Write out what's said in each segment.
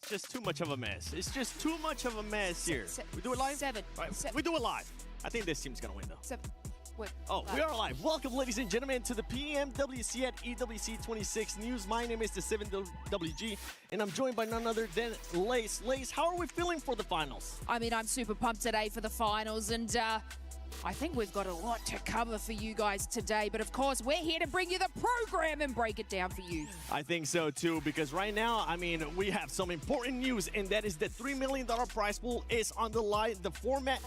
just too much of a mess. It's just too much of a mess here. We do it live? We do it live. I think this team's gonna win though. What? Oh, we are live. Welcome, ladies and gentlemen, to the PMWC at EWC 26 News. My name is the 7WG, and I'm joined by none other than Lace. Lace, how are we feeling for the finals? I mean, I'm super pumped today for the finals, and I think we've got a lot to cover for you guys today. But of course, we're here to bring you the program and break it down for you. I think so too, because right now, I mean, we have some important news, and that is the $3 million prize pool is on the line. The format,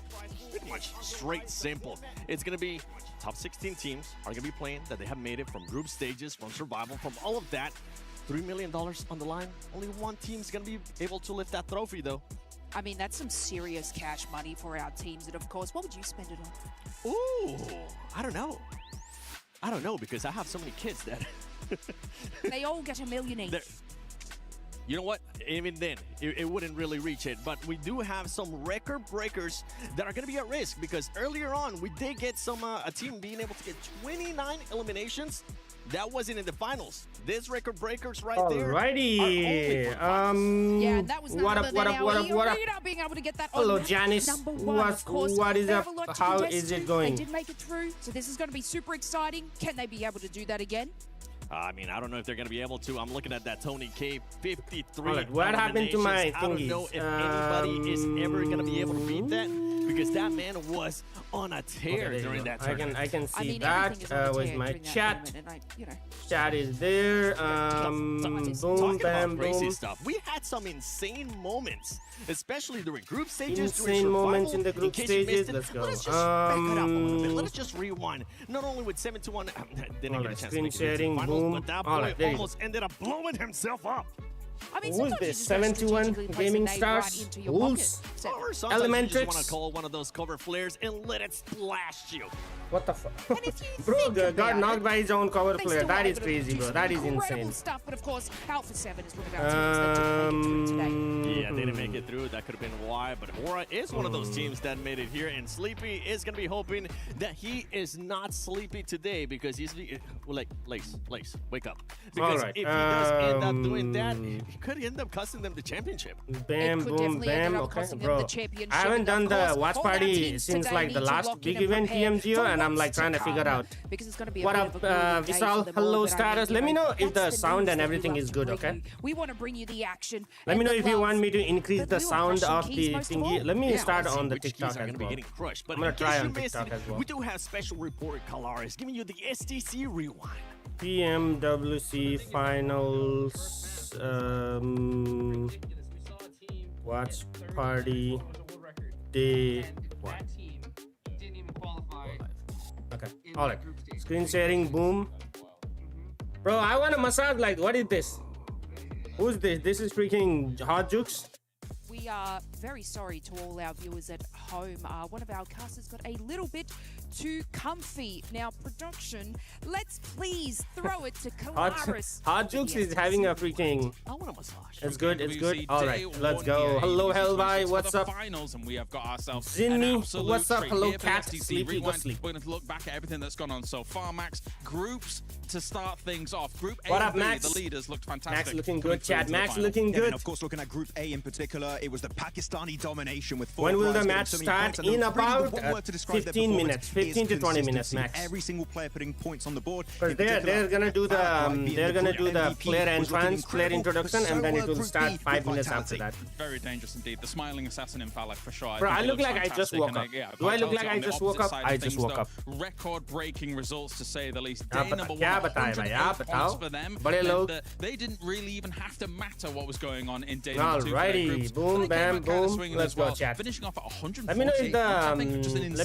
pretty much straight simple. It's gonna be top 16 teams are gonna be playing that they have made it from group stages, from survival, from all of that. $3 million on the line. Only one team's gonna be able to lift that trophy though. I mean, that's some serious cash money for our teams. And of course, what would you spend it on? Ooh, I don't know. I don't know, because I have so many kids that... They all get $1 million each. You know what? Even then, it wouldn't really reach it. But we do have some record breakers that are going to be at risk, because earlier on, we did get some a team being able to get 29 eliminations. That wasn't in the finals. This record breakers right there. Alrighty. Yeah, and that was what up? Being able to get that Hello, on Janice. What is up? How is it going? They did make it through, so this is going to be super exciting. Can they be able to do that again? I mean, I don't know if they're going to be able to. I'm looking at that Tony K 53. Right, what happened to my thingies? I don't know if anybody is ever going to be able to beat that, because that man was on a tear during that tournament. I can see that with my chat. Chat is there. Boom, bam, boom. Stuff. We had some insane moments, especially during group stages. Insane moments in the group stages. Let's go. Let's just back it up a little bit. Let us just rewind. Not only with 7-1, didn't get a chance to make it to the finals, but that boy almost ended up blowing himself up. I mean, who is this? 721 Gaming Stars? Wolves? Elementrix? You just want to call one of those cover flares and let it splash you. What the fuck? Bro, got knocked by his own cover flare. That is crazy, bro. That is insane. Stuff, but of course, Alpha 7 is one of our teams that didn't make it through today. Yeah, they didn't make it through. That could have been why. But Hora is one of those teams that made it here. And Sleepy is going to be hoping that he is not sleepy today, because he's like, Lace, wake up. Because if he does end up doing that, he could end up costing them the championship. Bam, boom, bam. Okay, bro. I haven't done the watch party since like the last big event PMGO, and I'm like trying to figure out. What up, Visal? Hello, status. Let me know if the sound and everything is good, okay? We want to bring you the action. Let me know if you want me to increase the sound of the thingy. Let me start on the TikTok as well. I'm gonna try on TikTok as well. We do have special report Kalaris giving you the STC rewind. PMWC finals, watch party day 1. Okay, alright. Screen sharing, boom. Bro, I want a massage. Like, what is this? Who's this? This is freaking Hot Jukes. We are very sorry to all our viewers at home. One of our casters got a little bit too comfy. Now, production, let's please throw it to Kalaris. Hot Jukes is having a freaking... I want a massage. It's good, it's good. Alright, let's go. Hello, Hellby, what's up? Finals, and we have got ourselves Zinni, what's up? Hello, Cat. Sleepy, go sleep. We're going to look back at everything that's gone on so far, Max. Groups to start things off. Group A what up, and B, Max? the leaders looked fantastic. Max looking good, chat. Max looking good. And of course, looking at Group A in particular, it was the Pakistani domination with 4 When will the players match start? In about 15 minutes, 15 to 20 minutes, Max. Every single player putting points on the board. Because they're gonna do the player entrance, player introduction, and then it will start 5 minutes after that. Very dangerous indeed. The smiling assassin in Falak for sure. Bro, I look like I just woke up. Do I look like I just woke up? I just woke up. Record-breaking results, to say the least. Day number 1, yeah, 100 points for them. They didn't really even have to matter what was going on in day number 2. Alrighty, boom, bam, boom. Let's go, chat. Finishing off at 140. Let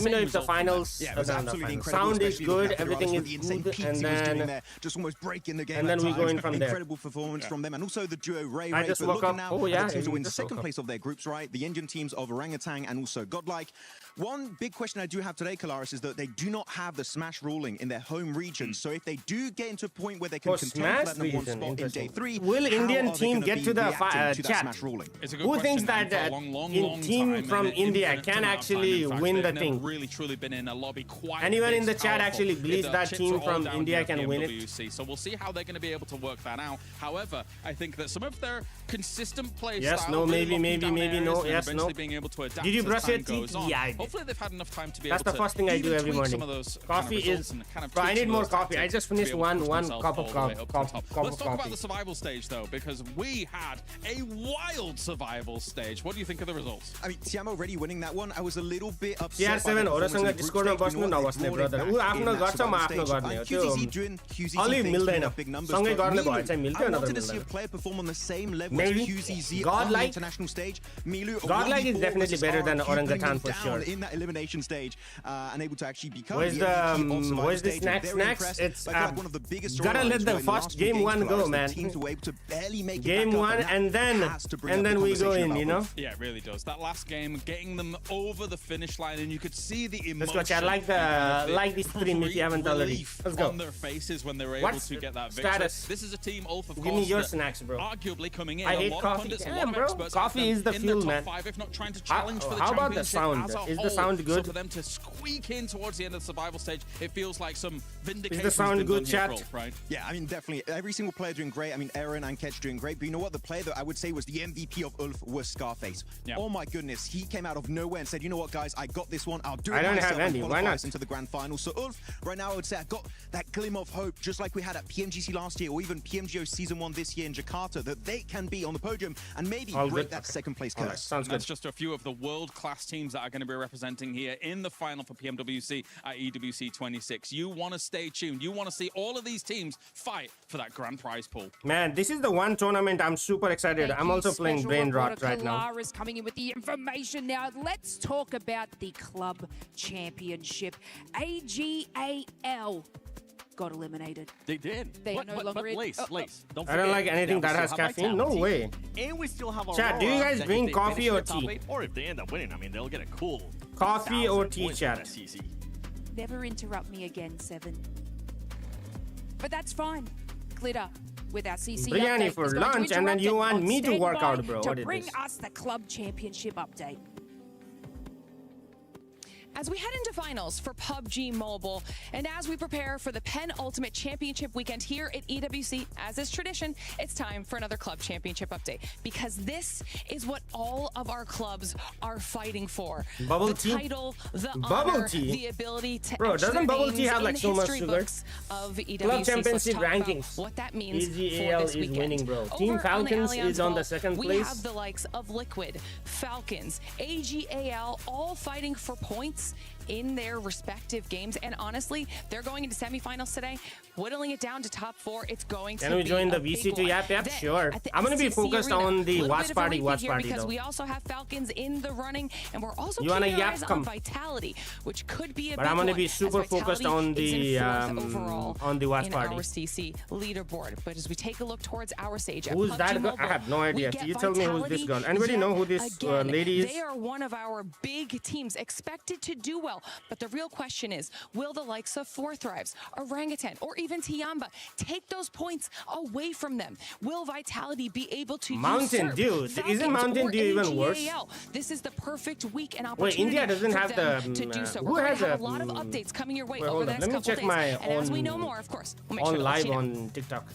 me know if the finals. Yeah, it was absolutely incredible. Sound is good, everything is good, and then just almost breaking the game. And then we go in from there. Incredible performance from them, and also the duo Ray. I just woke up. Oh yeah, the teams who win the second place of their groups, right? The Indian teams of Orangutan and also Godlike. One big question I do have today, Kalaris, is that they do not have the Smash ruling in their home region. So if they do get into a point where they can contend for that #1 spot in day 3, will Indian team get to the chat? Who thinks that a team from India can actually win the thing? Really, truly been in a lot to be quite anyone in the big, chat powerful. actually believes that Chips team are all from down India here can at win it. PMWC, so we'll see how they're going to be able to work that out. However, I think that some of their consistent play yes, style, no, maybe, no, and yes, eventually no. being able to adapt Did you as brush time your teeth? goes on. Yeah, I did. Hopefully they've had enough time to be That's able the to first thing I do even every tweak morning. some of those Coffee kind of is. and kind of Bro, I tweak need some of more those coffee. I tactics just to be finished able to one push themselves cup all of the way up to the top. coffee. Let's talk about the survival stage though, because we had a wild survival stage. What do you think of the results? I mean, Tiamo already winning that one. I was a little bit upset. CR7 अरूसँग डिस्कर्डमा बस्नु नबस्ने brother उ आफ्नो गर्छ म आफ्नो गर्ने हो त्यो अलि मिल्दैन सँगै गर्ने भए चाहिँ मिल्थ्यो नत्र मिल्दैन Godlike is definitely better than Orangutan for sure. In that elimination stage, and able to actually become where's the snacks? It's one of the biggest. Gotta let the first game one go, man. Game one and then we go in, you know. Yeah, it really does. That last game, getting them over the finish line, and you could see the emotion. Let's go, chat. Like this stream if you haven't already. Let's go. On their faces when they were able to get that victory. Status? This is a team, Ulf, of course. Give me your snacks, bro. Arguably coming in. I hate coffee. Damn, bro. Coffee is the fuel, man. If not trying to challenge for the how about the sound? Is the sound good? So for them to squeak in towards the end of the survival stage, it feels like some vindication. Is the sound good, chat? Right? Yeah, I mean, definitely. Every single player doing great. I mean, Aaron and Ketch doing great. But you know what? The player that I would say was the MVP of Ulf was Scarface. Yeah. Oh my goodness. He came out of nowhere and said, you know what, guys? I got this one. I'll do it I don't myself have any. and Why qualify not? us into the grand final. So Ulf, right now, I would say I got that glimmer of hope, just like we had at PMGC last year, or even PMGO Season 1 this year in Jakarta, that they can be on the podium and maybe break that second place curse. Right, sounds good. That's just a few of the world-class teams that are going to be representing here in the final for PMWC at EWC 26. You want to stay tuned. You want to see all of these teams fight for that grand prize pool. Man, this is the one tournament I'm super excited. I'm also playing Brainrot right now. Kalara is coming in with the information now. Let's talk about the club championship. AGAL got eliminated. They did. They are no longer in. Lace, don't I don't like anything that has caffeine. No way. And we still have Chat, do you guys that drink if they coffee finish or in the top tea? 8, or if they end up winning, I mean, they'll get a cool Coffee or 1,000 tea, points from chat? that CC. Never interrupt me again, Seven. But that's fine. Glitter with our CC Biryani update for is going to lunch, and then interrupt you it want on me to work standby out, bro. to What is bring this? us the club championship update. As we head into finals for PUBG Mobile, and as we prepare for the penultimate championship weekend here at EWC, as is tradition, it's time for another club championship update, because this is what all of our clubs are fighting for. Bubble the tea? title, the Bubble honor, tea? the ability to Bro, etch doesn't their bubble names tea have, in like, the so much history sugar? books of EWC. Club So let's championship talk about rankings. what that means for AGAL this is weekend. winning, bro. Over Team on the Falcons Allianz is on the Vault, second we place. have the likes of Liquid, Falcons, AGAL, all fighting for points in their respective games, and honestly, they're going into semifinals today, whittling it down to top 4. It's going to Can we be join a the big VC2? one. Yep, Then, sure. at the I'm gonna be SCC focused Arena, on the little watch bit of a party repeat here though. because we also have Falcons in the running, and we're also You wanna keeping our yap? eyes Come. on Vitality, which could be a But big I'm gonna one, be as super focused Vitality on is in the, fourth overall on the watch in party. our CC leaderboard. But as we take a look towards our stage, at Who's PUBG that girl? Mobile, I have no we idea. get You tell me who's this Vitality girl. Anybody know who this again. lady is? They are one of our big teams expected to do well, but the real question is, will the likes of Four Thrives, Orangutan, or even Tiamba take those points away from them? Will Vitality be able to Mountain usurp Dew. Falcons Isn't Mountain or Dew even worse? AGAL? This is the perfect week and Wait, opportunity India doesn't for have them the, to do so. who We're going has to have a, a lot of updates coming your way wait, over hold the on. next Let me couple check days. my And as we on- know more, of course, we'll make on sure to let live you know. on TikTok.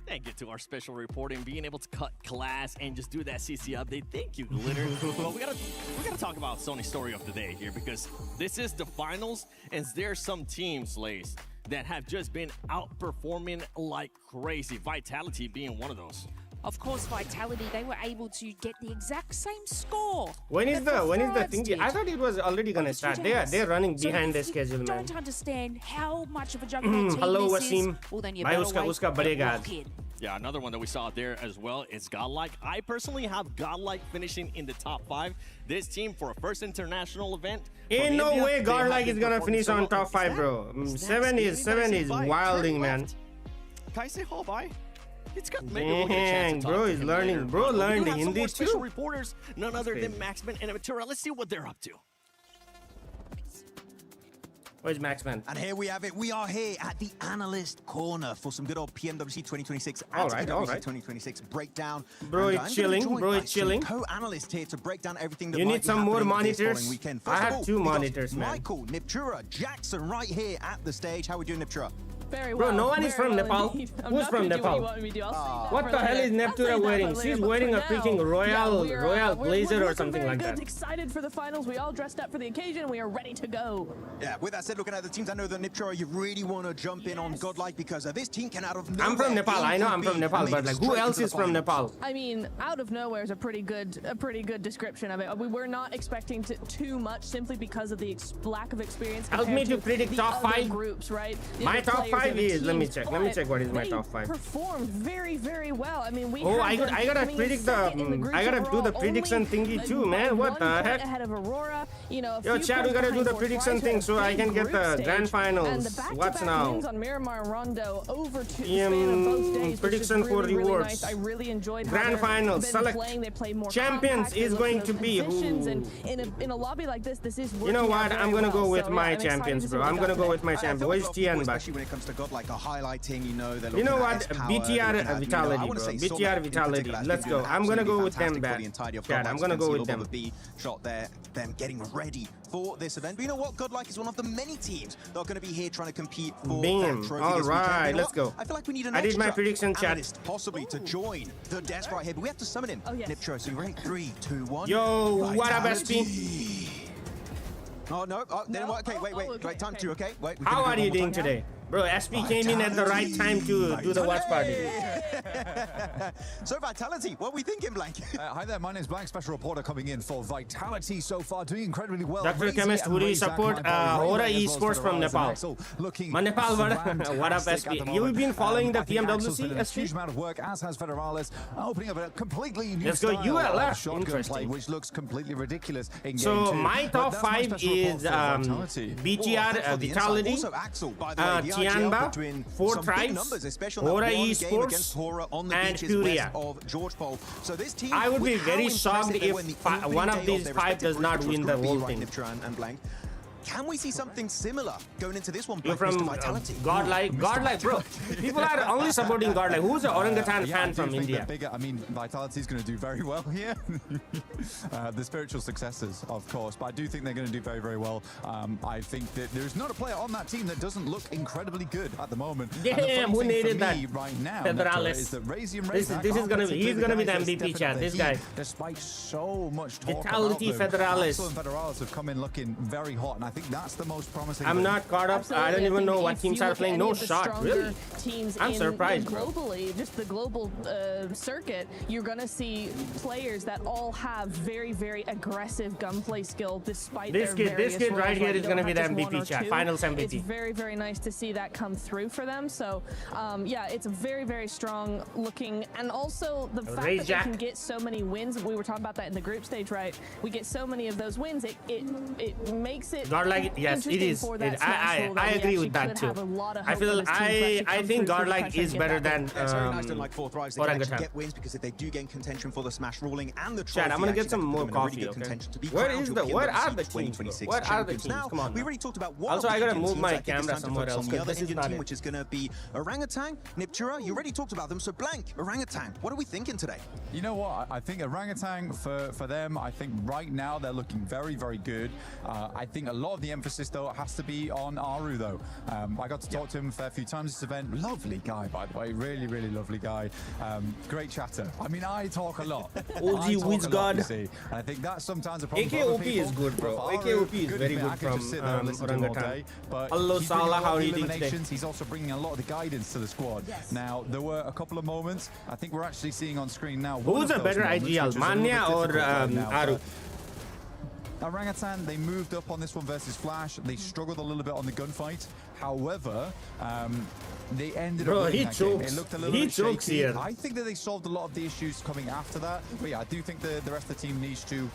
And get to our special reporting, being able to cut class and just do that CC update. Thank you, Glitter. But we gotta talk about Sony's story of the day here, because this is the finals, and there's some teams, Lace, that have just been outperforming like crazy. Vitality being one of those. Of course, Vitality, they were able to get the exact same score. When is the Thrives thing? did. I thought it was already gonna It's start. 2 They're days. running So behind the if you schedule, man. don't understand how much of a juggernaut team Hello, this Wasim. is, well then you Bhai, better uska wait badega and aaj. lock in. Yeah, another one that we saw there as well is Godlike. I personally have Godlike finishing in the top 5. This team, for a first international event, Ain't from no India, way they Godlike have is been gonna performing finish so on well. top 5, bro. 7 is wilding, man. Kaise ho bhai. It's got maybe we'll get a chance Dang, to bro, talk to he's him learning. later. Bro, But we do learning have some Hindi more special too. reporters, none other than Maxman and Amatura. Let's see what they're up to. Where's Maxman? And here we have it. We are here at the analyst corner for some good old PMWC 2026 and all right. 2026 breakdown. Bro, it's chilling. Bro, it's chilling. Co-analyst here to break down everything that you need some more monitors. I have 2 monitors, man. Michael, Niptura, Jackson right here at the stage. How are we doing, Niptura? Very well. Bro, no one is from Nepal. Who's from Nepal? What the hell is Neptura wearing? She's wearing a freaking royal blazer or something like that. Excited for the finals. We all dressed up for the occasion. We are ready to go. Yeah, with that said, looking at the teams, I know that Niptura, you really want to jump in on Godlike because this team can out of nowhere. I'm from Nepal. I know I'm from Nepal, but like, who else is from Nepal? I mean, out of nowhere is a pretty good description of it. We were not expecting too much simply because of the lack of experience. Help me to predict top 5 groups, right? My top 5 is, let me check what is my top 5. Performed very well. I mean, I gotta predict I gotta do the prediction thingy too, man. What the heck? Ahead of Aurora, you know, yo, Chad, we gotta do the prediction thing so I can get the grand finals. What's now? On Miramar and Rondo over to both days, prediction for rewards. Nice. I really enjoyed grand finals. Select they play more champions is going to be in a lobby like this is you know what? I'm gonna go with my champions, bro. I'm gonna go with my champions. Where's Tian back? Especially when it comes to God, like a highlighting, you know what? BTR Vitality, bro. BTR Vitality. Let's go. I'm gonna go with them back. Chad, I'm gonna go with them. Shot there, them getting ready for this event. But you know what? Godlike is one of the many teams that are going to be here trying to compete for that trophy. All right, let's go. I feel like we need an I did my prediction, Chad. Possibly to join the desk right here, but we have to summon him. Oh, yes. Niptro, so you ready? 3, 2, 1. Yo, what up, SP? Oh, no. Oh, no. Okay, wait. Time 2, okay? Wait. How are you doing today? Bro, SP came in at the right time to do the watch party. So Vitality, what are we thinking, Blank? Hi there, my name is Blank, special reporter coming in for Vitality so far, doing incredibly well. Dr. Chemist, who do you support? Aura Esports from Nepal. Nepal, what up, SP? You've been following the PMWC, SP? Huge amount of work, as has Ferrari, opening up a completely new style of shotgun play, which looks completely ridiculous in so game 2. My top 5 is BTR Vitality, Tianba, 4 Tribes, Aura Esports, and Furia. I would be very shocked if one of these 5 does not win the whole thing. Can we see something similar going into this one? You're from Godlike, bro. People are only supporting Godlike. Who's an orangutan fan from India? I mean, Vitality's going to do very well here. The spiritual successors, of course, but I do think they're going to do very well. I think that there's not a player on that team that doesn't look incredibly good at the moment. Damn, who needed that? Right now, This is going to be, he's going to be the MVP, Chad. This guy. Despite so much talk Vitality Federalis. Federalis have come in looking very hot, and I think that's the most promising. I'm not caught up. Absolutely. I don't even know what teams are playing. No shot, really. I'm surprised, globally, just the global circuit, you're going to see players that all have very aggressive gunplay skill despite this kid right here is going to be the MVP, chat. Finals MVP. It's very nice to see that come through for them. So, yeah, it's very strong looking. And also the fact that they can get so many wins. We were talking about that in the group stage, right? We get so many of those wins. It makes it Godlike, yes, it is. I agree with that too. I think Godlike is better than Orangutan. Get wins because if they do get in contention for the smash ruling and the trophy, I'm gonna get some more coffee. Okay? Where are the teams? What are the teams? Come on. We already talked about what. Also, I gotta move my camera somewhere else because this is not it. Which is gonna be Orangutan, Niptura. You already talked about them. So Blank, Orangutan. What are we thinking today? You know what? I think Orangutan for them. I think right now they're looking very good. I think a lot of the emphasis though has to be on Aru though. I got to talk to him a fair few times this event. Lovely guy, by the way. Really lovely guy. Great chatter. I mean, I talk a lot. OG Wiz God. I think that's sometimes a problem. AKOP is good, bro. AKOP is very good from Orangutan. Hello, Salah. How are you doing today? He's also bringing a lot of the guidance to the squad. Yes. Now, there were a couple of moments. I think we're actually seeing on screen now. Who's a better IGL, Manya or Aru? Orangutan, they moved up on this one versus Flash. They struggled a little bit on the gunfight. However, they ended up winning that game. It looked a little bit shaky. Here. I think that they solved a lot of the issues coming after that. But yeah, I do think the rest of the team needs to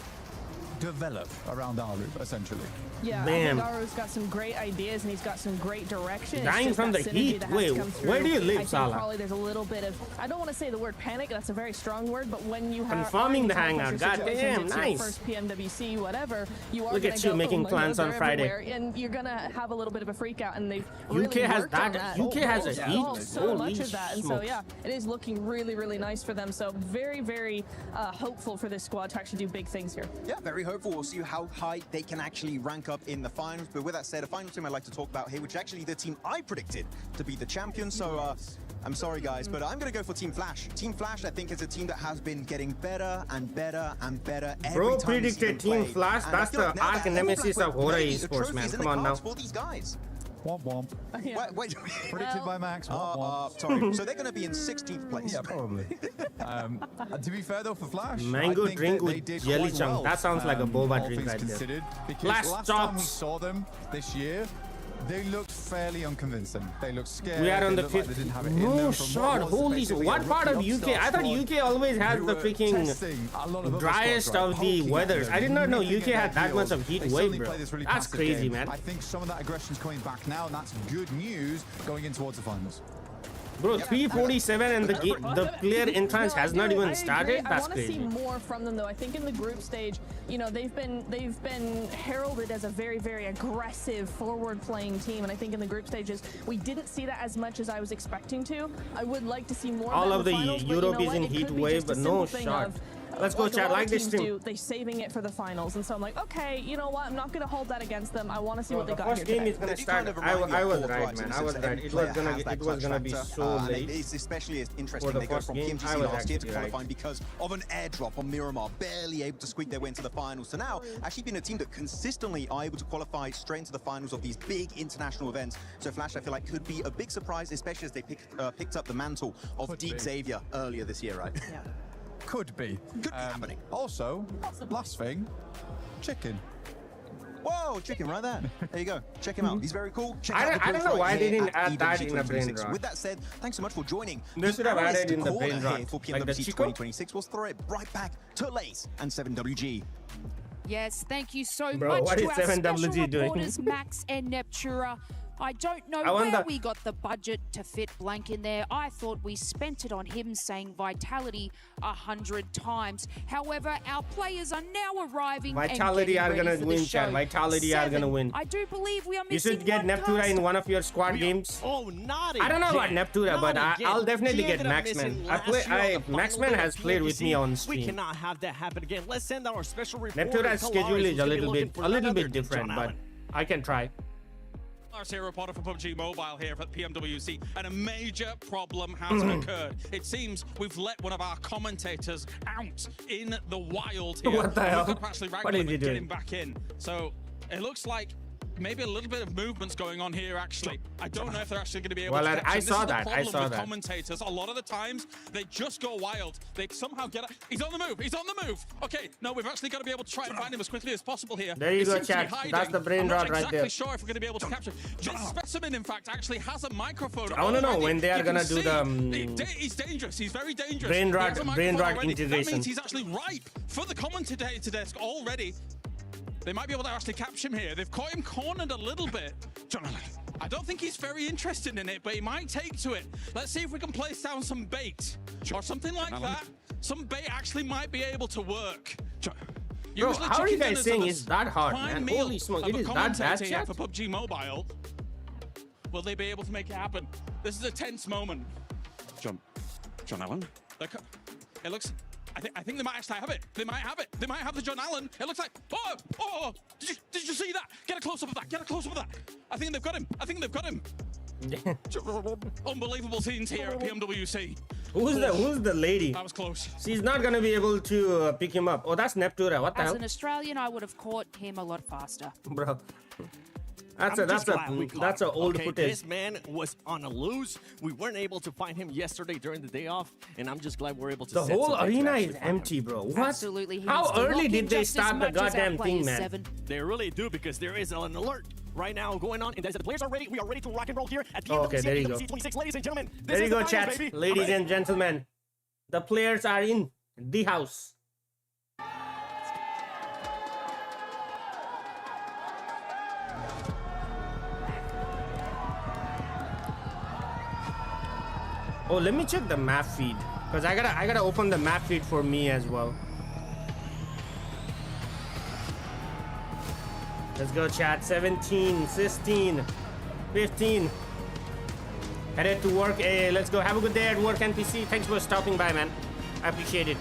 develop around Aru, essentially. Yeah, Damn. I think Aru's got some great ideas and he's got some great direction. Dying from the heat. Wait, where do you live, Salah? Probably there's a little bit of, I don't want to say the word panic, that's a very strong word, but when you have confirming the hangout, goddamn, nice. First PMWC, whatever, you are Look at you making plans on Friday, and you're gonna have a little bit of a freak out, and they've UK really has worked that. on that. UK has a heat. So much of that, and so yeah, it is looking really, really nice for them. So very, very hopeful for this squad to actually do big things here. Yeah, very hopeful. We'll see how high they can actually rank up in the finals. But with that said, a final team I'd like to talk about here, which is actually the team I predicted to be the champion. So I'm sorry, guys, but I'm going to go for Team Flash. Team Flash, I think, is a team that has been getting better and better and better every Bro time predicted Team Flash. That's the arch nemesis of Horror Esports, man. Come on now. For these guys. Womp womp. Yeah. Wait. Predicted by Max. Womp womp. Sorry. So they're going to be in 16th place. Yeah, probably. To be fair though, for Flash, Mango I think drink they with did jelly quite chunk. well, That sounds like a boba all drink things right there. considered, because Flash last time we chops. saw them this year, they looked fairly unconvincing. They looked scared. We are on they the looked like fifth. they didn't have it in No them from shot. what was Holy. basically What a part of rookie UK? upstart I thought squad UK always has who the were freaking testing a lot of other driest squads, right? of the Poking weathers. at I did not know them, UK had that heels. much of heat They wave, suddenly bro. play this really That's passive crazy, game. man. I think some of that aggression's coming back now, and that's good news going in towards the finals. Bro, 347 and the player entrance has not even started. That's I want to see crazy. more from them, though. I think in the group stage, you know, they've been heralded as a very, very aggressive, forward-playing team, and I think in the group stages we didn't see that as much as I was expecting to. I would like to see more. All of the finals, Europe but you know is in what? It heat could be wave, just a but no simple thing shot. of, Let's go, like a chat. lot Like of this teams team. They saving it for the finals, and so I'm like, okay, you know what? I'm not going to hold that against them. I want to see what they The got first here game today. is gonna They start. kind of remind me I of was Ford, right, right, man. in the I was sense that right. every It player was has gonna that be clutch so factor, late. It's especially interesting the they go first from game, PMGC I was last year to actually right. qualifying because of an airdrop on Miramar, barely able to squeak their way into the finals. So now, actually being a team that consistently are able to qualify straight into the finals of these big international events. So Flash, I feel like, could be a big surprise, especially as they picked up the mantle of Deep Xavier earlier this year, right? Yeah. Could be. Could be happening. Also, last thing, chicken. Whoa, chicken right there. There you go. Check him out. He's very cool. Check out the I don't know booth why right they here didn't at add that EWC in the 2026. Brainrot. With that said, thanks so much for joining. They should have analyst added in the corner Brainrot, here for like the PMWC Chico. 2026. We'll throw it right back to Lace and 7WG. Yes, thank you so Bro, much what to is our 7WG special doing? reporters, Max and Neptura. I don't know I where wonder- we got the budget to fit Blank in there. I thought we spent it on him saying Vitality 100 times. However, our players are now arriving Vitality and are getting ready gonna for win, the show. chat. Vitality are gonna win. I do believe we are You missing should get one Neptura caster. in one of your squad games. Oh, not I don't know about again. Neptura, Not but again. I'll definitely He get ended up Maxman. missing last year on the Maxman final has day of played with me on PMWC. stream. We cannot have that happen again. Let's send our special reporter. Neptura's schedule is a little bit another different, John but Allen. I can try. Here, reporter for PUBG Mobile here for PMWC, and a major problem has occurred. It seems we've let one of our commentators out in the wild here. What the hell? We've got to actually What wrangle is him he and get doing? him back in. So it looks like maybe a little bit of movement's going on here, actually. I don't know if they're actually going to be able Well, to catch I him. saw This is that. the I problem saw with that. commentators. A lot of the times, they just go wild. They somehow get... He's on the move. He's on the move. Okay, no, we've actually got to be able to try and find him as quickly as possible here. There you He go, seems to be chat. hiding. That's the brain I'm not rot right exactly there. sure if we're going to be able to capture him. This specimen, in fact, actually has a microphone. I wanna know already. when they are You can gonna do see the, he's dangerous. He's very dangerous. brain He rot- has a brain microphone rot already. That integration. means he's actually ripe for the commentator desk already. They might be able to actually catch him here. They've caught him cornered a little bit. I don't think he's very interested in it, but he might take to it. Let's see if we can place down some bait or something like that. Some bait actually might be able to work. Bro, how are you chicken guys dinners saying are the it's that hard, prime man? meal Holy smoke, of it a is that bad, commentator here chat? for PUBG Mobile. Will they be able to make it happen? This is a tense moment. John Allen? It looks... I think they might actually have it. They might have it. They might have the John Allen. It looks like... Oh! Did you see that? Get a close-up of that. Get a close-up of that. I think they've got him. I think they've got him. Unbelievable scenes here at PMWC. Who's the lady? That was close. She's not gonna be able to pick him up. Oh, that's Neptura. What the As hell? an Australian, I would have caught him a lot faster. Bro. I'm just glad we caught That's a him. old Okay, footage. This man was on a lose. We weren't able to find him yesterday during the day off, and I'm just glad we're able to. The set whole something to arena actually is find him. empty, bro. What? Absolutely. He How needs to early lock in did they just as start the much as our goddamn thing, players, man? Seven. They really do, because there is an alert right now going on, and the players are ready. We are ready to rock and roll here at Oh, okay, there you go. PMWC 26, ladies and gentlemen. This There you is go, the finals, chat. baby. Ladies and gentlemen, the players are in the house. Oh, let me check the map feed, because I gotta open the map feed for me as well. Let's go, chat. 17, 16, 15. Headed to work. Hey, let's go. Have a good day at work, NPC. Thanks for stopping by, man. I appreciate it.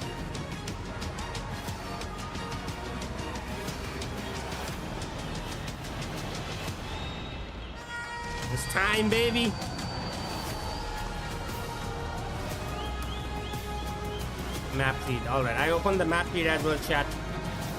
It's time, baby. Map feed. All right, I opened the map feed as well, chat.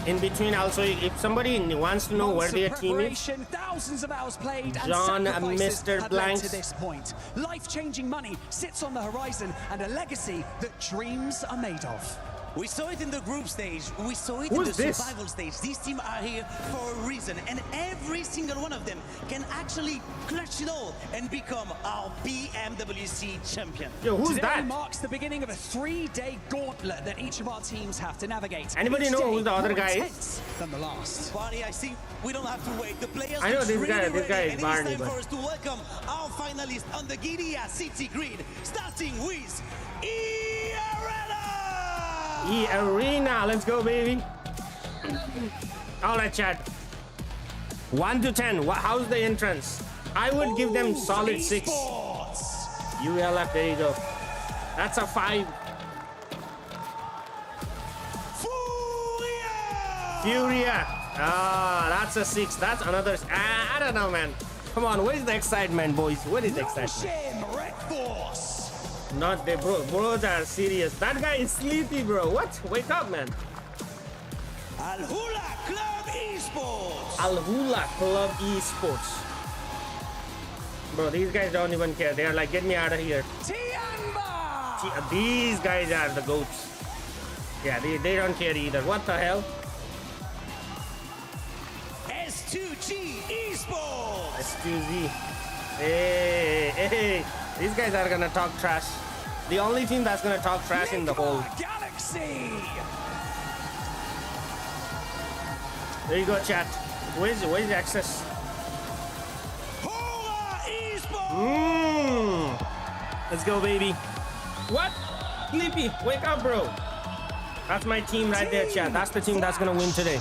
In between, also, if somebody wants to know where their team is, thousands of hours played, John, Mr. Blanks. To this point, life-changing money sits on the horizon, and a legacy that dreams are made of. We saw it in the group stage. We saw it in the survival stage. These teams are here for a reason, and every single one of them can actually clutch it all and become our PMWC champion. Yo, who's Today that? Marks the beginning of a 3-day gauntlet that each of our teams have to navigate. Anybody know who the other guy is? Than the last. Barney, I think we don't have to wait. The players I know this really guy. This guy ready, is and Barney. it's time for us to welcome our finalists on the Giria City grid, starting with Arena, let's go, baby. All right, chat. 1 to 10. How's the entrance? I would give them solid 6. ULF, there you go. That's a 5. Furia. Ah, that's a 6. That's another. I don't know, man. Come on, where's the excitement, boys? What is the excitement? Not the bros are serious. That guy is sleepy, bro. What? Wake up, man. Al-Hula Club Esports. Al-Hula Club Esports. Bro, these guys don't even care. They are like, get me out of here. These guys are the goats. Yeah, they don't care either. What the hell? S2G Esports. S2Z. Hey. These guys are gonna talk trash. The only team that's gonna talk trash in the whole Galaxy. There you go, chat. Where's the access? Let's go, baby. What? Sleepy, wake up, bro. That's my team right there, chat. That's the team that's gonna win today.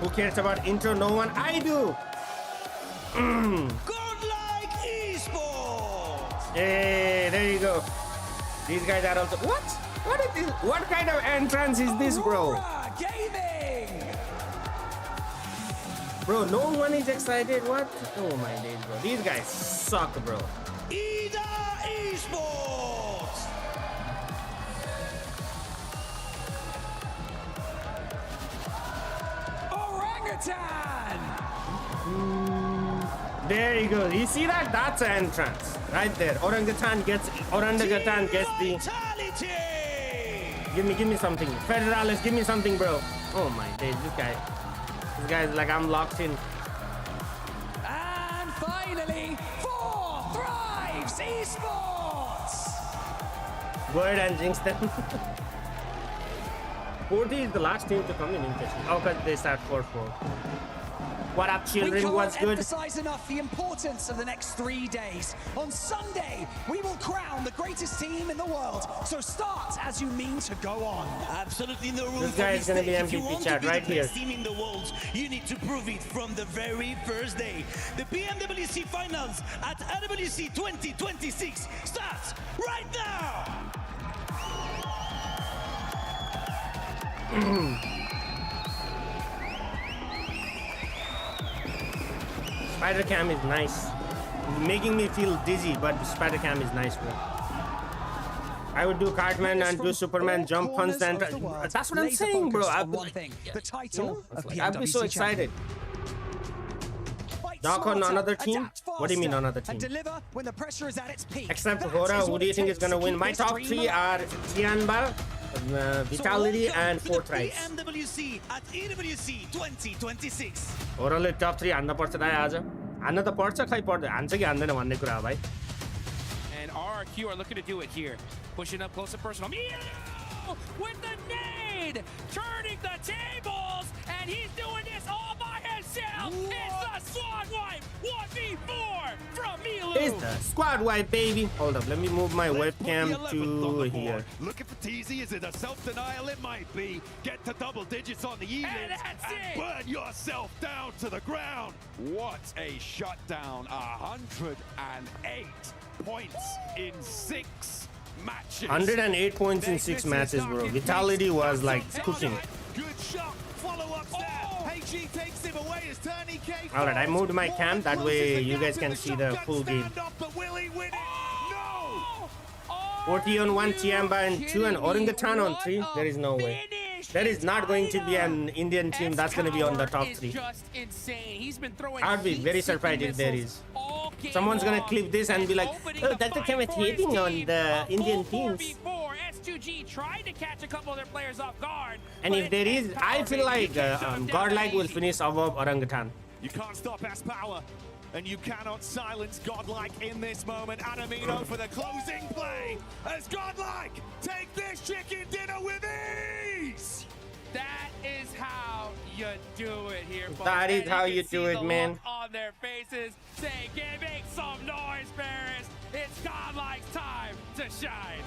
Who cares about intro? No one. I do. Hey, there you go. These guys are also. What? What is this? What kind of entrance is this, bro? Bro, no one is excited. What? Oh my days, bro. These guys suck, bro. Esports. Orangutan. There you go. You see that? That's an entrance right there. Orangutan gets the. Give me something. Federales, give me something, bro. Oh my days, this guy's like, I'm locked in. And finally, 4 Thrives Esports. Go ahead and jinx them. 40 is the last team to come in interesting. Oh, because they start 4-4. What up, children? What's good? We can't emphasize enough the importance of the next 3 days. On Sunday, we will crown the greatest team in the world. So start as you mean to go on. Absolutely no room. This guy is going to be MVP chat right here. Team in the world, you need to prove it from the very first day. The PMWC finals at EWC 2026 starts right now. Spider cam is nice. Making me feel dizzy, but spider cam is nice, bro. I would do Cartman and do Superman jump punch and that's what I'm saying, bro. I'd be so excited. Knock on another team? What do you mean another team? Except Hora, who do you think is gonna win? My top 3 are Tianbar, Vitality, and 4 Thrives. PMWC at EWC 2026. Hora top 3 हान्न पर्छ दाइ आज. हान्न त पर्छ खै पर्दैन. हान्छ कि हान्दैन भन्ने कुरा हो भाइ. And RRQ are looking to do it here. Pushing up close and personal. Rondo with the nade, turning the tables, and he's doing this all by himself. What? It's the squad wipe 1v4 from Milu. It's the squad wipe, baby. Hold up, let me move my webcam to here. Looking for TZ, is it a self-denial? It might be. Get to double digits on the evens and burn yourself down to the ground. What a shutdown. 108 points in 6 matches. 108 points in 6 matches, bro. Vitality was like cooking. Good shot. Follow-up there. HG takes him away as Tourniquet. Alright, I moved my cam. That way you guys can see the full game. 40 on 1, Tiamba on 2, and Orangutan on 3. There is no way. There is not going to be an Indian team that's going to be on the top 3. I'd be very surprised if there is. Someone's going to clip this and be like, oh, that's the time it's hating on the Indian teams. And if there is, I feel like Godlike will finish above Orangutan. You can't stop S-Power. And you cannot silence Godlike in this moment. Adamino for the closing play as Godlike take this chicken dinner with ease. That is how you do it here, folks. That is how you do it, man. On their faces, say, make some noise, Paris. It's Godlike's time to shine.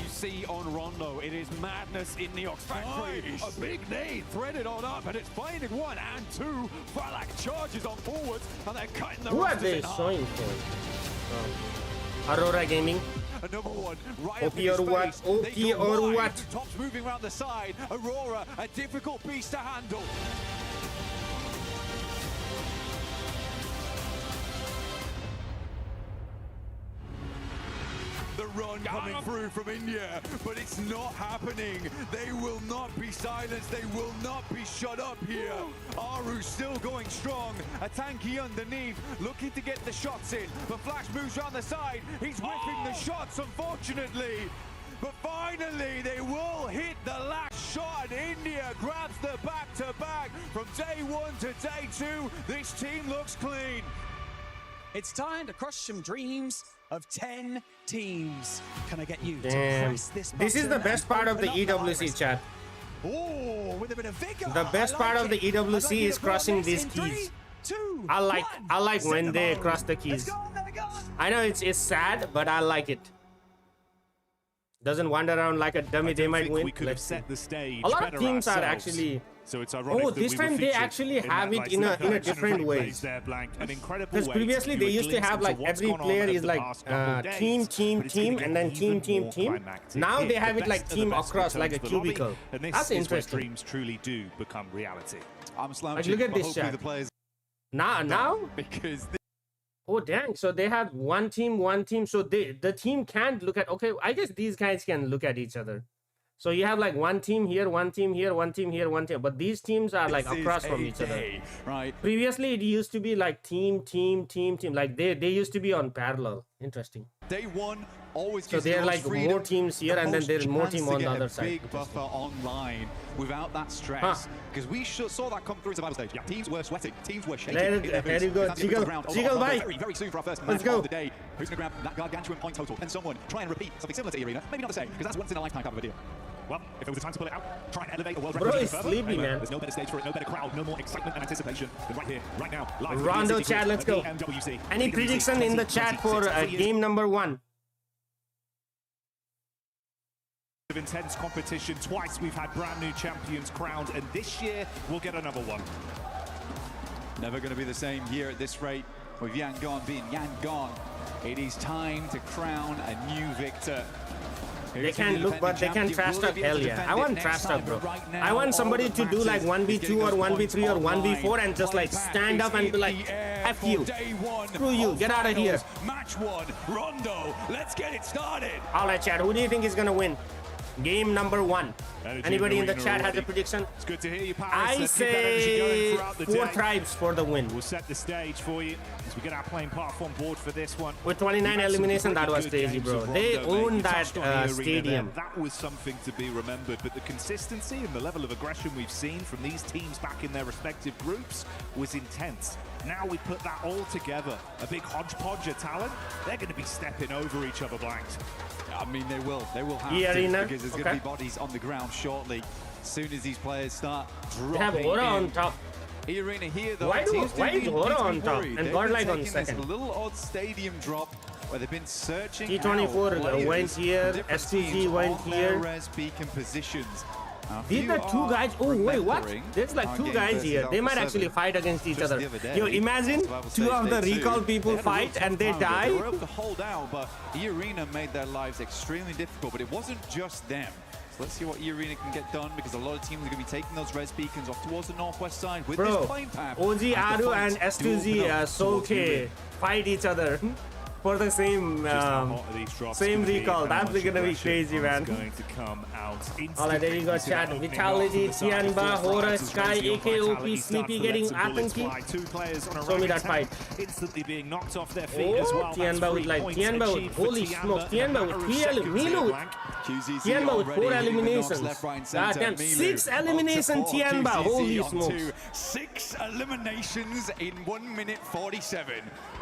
See on Rondo, it is madness in the Ox Factory. A big nade threaded on up, and it's finding 1 and 2. Falak charges on forwards, and they're cutting the. Who are they showing for? Aurora Gaming. Another one right OP or what? OP or what? Top's moving around the side. Aurora, a difficult beast to handle. The run coming through from India, but it's not happening. They will not be silenced. They will not be shut up here. Aru still going strong. A tanky underneath, looking to get the shots in. But Flash moves around the side. He's whipping the shots, unfortunately. But finally, they will hit the last shot. India grabs the back-to-back. From day 1 to day 2, this team looks clean. It's time to crush some dreams of 10 teams. Can I get you to press this button? This is the best part of the EWC chat. Oh, with a bit of vigor. The best part of the EWC is crossing these keys. I like when they cross the keys. I know it's sad, but I like it. Doesn't wander around like a dummy. They might win. Let's see. A lot of teams are actually. So it's ironic oh, this time they actually have it in a different way. Because previously they used to have like every player is like team, and then team. Now they have it like team across like a cubicle. That's interesting. Dreams truly do become reality. Like, look at this chat. Now? Because oh dang, so they have one team. So the team can't look at. Okay, I guess these guys can look at each other. So you have like one team here, one team here, one team here, one team. But these teams are like across from each other. Right. Previously, it used to be like team. Like they used to be on parallel. Interesting. Day 1 always so there are like more teams here, and then there's more team on the other side. Big buffer online without that stress, because we saw that come through survival stage. Yeah, teams were sweating, teams were shaking. There you go, Jiggle, bye. Very soon for our first Let's go. of the day. Who's going to grab that gargantuan point total? Can someone try and repeat something similar to Arena? Maybe not the same, because that's once in a lifetime type of a deal. Well, if it was the time to pull it out, try and elevate the world record further. Sleepy, man. There's no better stage for it, no better crowd, no more excitement and anticipation than right here, right now. Live Rondo chat, let's go. PMWC. Any prediction in the chat for game number 1? Of intense competition. Twice we've had brand new champions crowned, and this year we'll get another one. Never going to be the same year at this rate. With Yangon being Yangon, it is time to crown a new victor. They can look, but they can trash talk. Hell yeah. I want trash talk, bro. I want somebody to do like 1v2 or 1v3 or 1v4 and just like stand up and be like, F you. Screw you. Get out of here. Match 1, Rondo. Let's get it started. Alright, chat. Who do you think is going to win? Game number 1. Anybody in the chat has a prediction? It's good to hear you, Paris. I say 4 tribes for the win. We'll set the stage for you as we get our playing path on board for this one. With 29 elimination, that was crazy, bro. They owned that stadium. That was something to be remembered, but the consistency and the level of aggression we've seen from these teams back in their respective groups was intense. Now we put that all together, a big hodgepodge of talent. They're going to be stepping over each other, Blanks. I mean, they will have Arena. to, because there's going to be bodies on the ground shortly. As soon as these players start dropping They have Aura on top. Arena here, though. Why is Aura on top and Godlike on second? A little odd stadium drop where they've been searching T24 went here, S2G went here. Res beacon positions. These are 2 guys. Oh, wait, what? There's like 2 guys here. They might actually fight against each other. Yo, imagine 2 of the recall people fight and they die. They were able to hold out, but E-Arena made their lives extremely difficult. But it wasn't just them. So let's see what E-Arena can get done, because a lot of teams are going to be taking those res beacons off towards the northwest side with this playing path. OG Aru and S2G Soke fight each other for the same recall. That's gonna be crazy, man. Alright, there you go, chat. Vitality, Tianba, Horror, Sky, AKOP, Sleepy getting Atanki. Show me that fight. Instantly being knocked off their feet as well. Tianba with holy smoke. Tianba with 3 Milu. Tianba with 4 eliminations. Goddamn, 6 eliminations, Tianba. Holy smokes. 6 eliminations in 1 minute 47.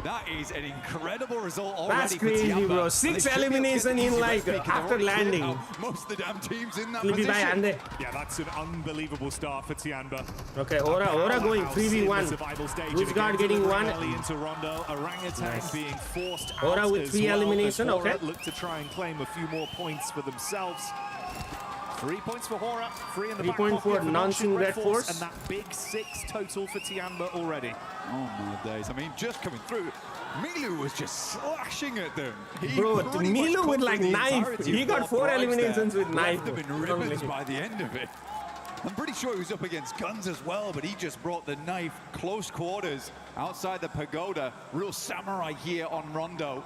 That is an incredible result already. That's crazy, bro. 6 elimination in like after landing. Most of the damn teams in that position. Yeah, that's an unbelievable start for Tianba. Okay, Aura going 3v1. Wizguard getting 1. Nice. Being forced Aura with 3 elimination. Okay. Look to try and claim a few more points for themselves. 3 points for Hora, 3 in the 3 points for Nansing Red Force. And that big 6 total for Tianba already. Oh my days. I mean, just coming through, Milu was just slashing at them. Bro, Milu with like knife. He got 4 eliminations with knife. Left them in ribbons by the end of it. I'm pretty sure he was up against guns as well, but he just brought the knife close quarters outside the pagoda. Real samurai here on Rondo.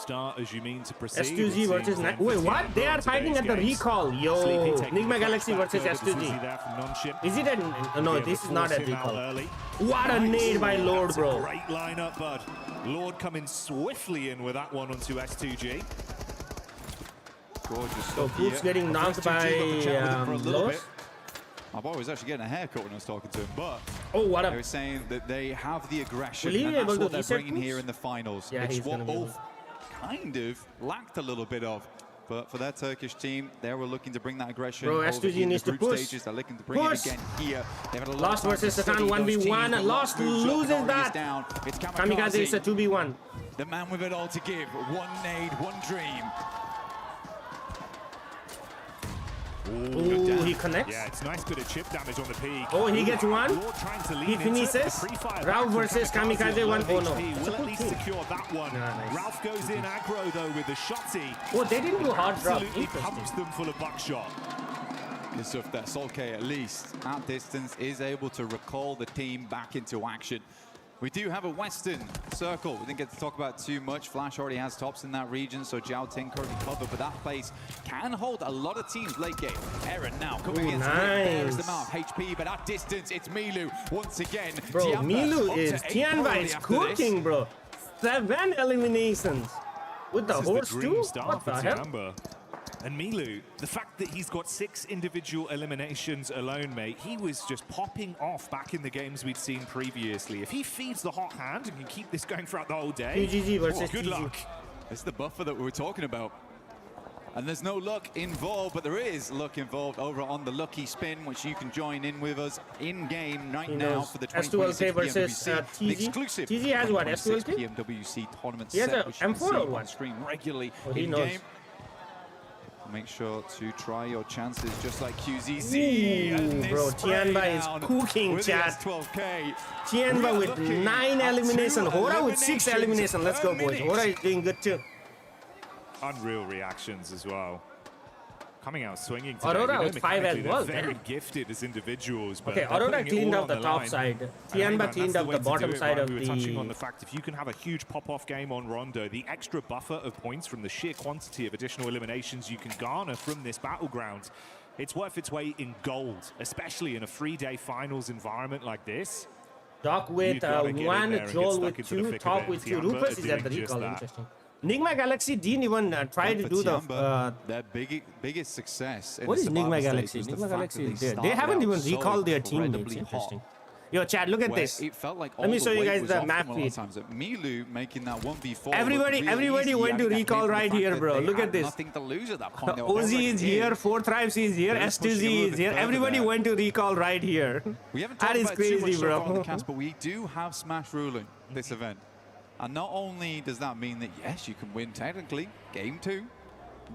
Start as you mean to proceed. S2G versus... Wait, what? They are fighting at the recall. Yo, Nigma Galaxy versus S2G. Is it a... No, this is not a recall. What a nade by Lord, bro. Great lineup, bud. Lord coming swiftly in with that one onto S2G. Gorgeous. So Boots getting knocked by Los. My boy was actually getting a haircut when I was talking to him, but what they were saying that they have the aggression, and that's what they're bringing here in the finals. Yeah, it's what both kind of lacked a little bit of. But for that Turkish team, they were looking to bring that aggression. Bro, S2G needs to push. Stages. They're looking to bring it again here. Lost versus Satan 1v1. Lost loses that. It's Kamikaze is a 2v1. The man with it all to give. One nade, one dream. Ooh, he connects. Yeah, it's nice bit of chip damage on the peak. Oh, he gets 1. He finishes. Ralph versus Kamikaze 1. Oh no. Will at least secure that one. Nice. Ralph goes in aggro though with the shotty. Oh, they didn't do hard drop. Absolutely pumps them full of buckshot. Good stuff there. Solke, at least at distance, is able to recall the team back into action. We do have a Western circle. We didn't get to talk about too much. Flash already has tops in that region, so Jiao Ting currently covered, but that place can hold a lot of teams late game. Aaron now coming in. There's the mouth HP, but at distance, it's Milu once again. Bro, Milu is Tianba is cooking, bro. 7 eliminations with the horse too. What the hell? And Milu, the fact that he's got 6 individual eliminations alone, mate, he was just popping off back in the games we'd seen previously. If he feeds the hot hand and can keep this going throughout the whole day, PGG versus good luck. It's the buffer that we were talking about. And there's no luck involved, but there is luck involved over on the Lucky Spin, which you can join in with us in-game right now for the 2026 S2LK versus PMWC, exclusive TG has what, S2LK? PMWC tournament he has set, a which you can M4 see or what? on stream regularly he in-game. Make sure to try your chances just like QZZ. Ooh, bro, Tianba is cooking, chat. Tianba with 9 elimination. Hora with 6 elimination. Let's go, boys. Hora is doing good too. Unreal reactions as well. coming out swinging today. Aurora was 5 as well. Very gifted as individuals. But okay, Aurora cleaned up the top side. Tianba cleaned up the bottom side of the... We were touching on the fact if you can have a huge pop-off game on Rondo, the extra buffer of points from the sheer quantity of additional eliminations you can garner from this battleground, it's worth its weight in gold, especially in a 3-day finals environment like this. Doc with 1, Joel with 2, Top with 2. Rufus is at the recall. Interesting. Nigma Galaxy didn't even try to do their biggest success. What is Nigma Galaxy? Nigma Galaxy is there. They haven't even recalled their teammates. Interesting. Yo, Chad, look at this. It felt like let me show you guys the map feed. Milu making that 1v4. Everybody went to recall right here, bro. Look at this. Nothing to lose at that point. Ozzy is here, 4Thrives is here, S2Z is here. Everybody went to recall right here. We haven't that is crazy, bro. On the cast, but we do have Smash ruling this event. And not only does that mean that, yes, you can win technically, game 2,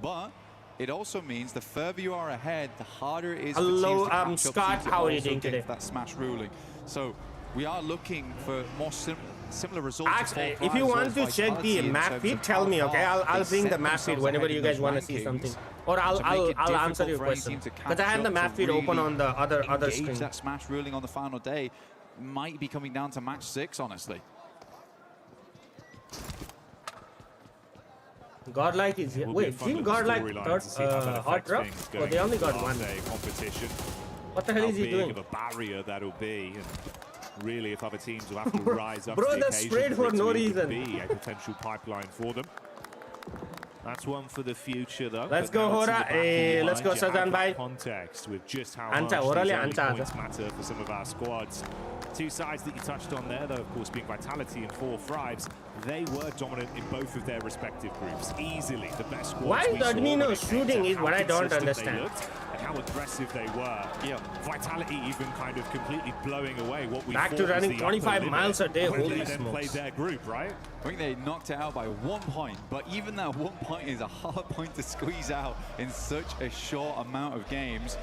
but it also means the further you are ahead, the harder it is for teams to catch up Scott, how are you doing today? That Smash ruling. So we are looking for more similar results. Actually, if you want to check the map feed, tell me, okay? I'll bring the map feed whenever you guys want to see something. Or I'll answer your question. Because I have the map feed open on the other screen. That Smash ruling on the final day might be coming down to match 6, honestly. Godlike is here. Wait, Team Godlike got hot drop? Oh, they only got one. What the hell is he doing? Of a barrier that'll be. And really, if other teams will have to rise up bro, to the that's sprayed for no reason. Be a potential pipeline for them. That's one for the future, though. Let's go, Hora. Let's go, Sazan Bhai. Context with just how much these points matter for some of our squads. Two sides that you touched on there, though, of course, being Vitality and 4Thrives. They were dominant in both of their respective groups. Easily the best squads. Why Admino shooting is what I don't understand. And how aggressive they were. Yeah. Vitality even kind of completely blowing away what we back to running 25 miles a day. Holy smokes. Played their group, right? I think they knocked it out by 1 point, but even that 1 point is a hard point to squeeze out in such a short amount of games.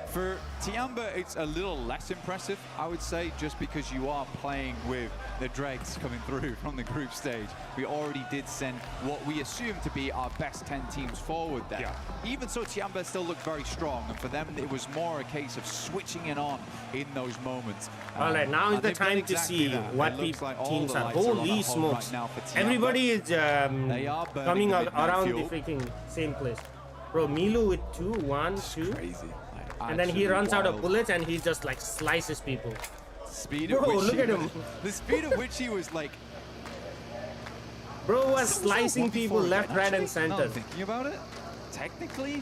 For Tiamba, it's a little less impressive, I would say, just because you are playing with the dregs coming through from the group stage. We already did send what we assume to be our best 10 teams forward there. Yeah. Even so, Tiamba still looked very strong, and for them, it was more a case of switching it on in those moments. All right, now is the time to see what teams are. Holy smokes. Everybody is coming around the freaking same place. Bro, Milu with 2, 1, 2. Crazy. And then he runs out of bullets and he just like slices people. Speed bro, at which look at him. The speed at which he was like... Bro was slicing people left, right, and center. Thinking about it, technically,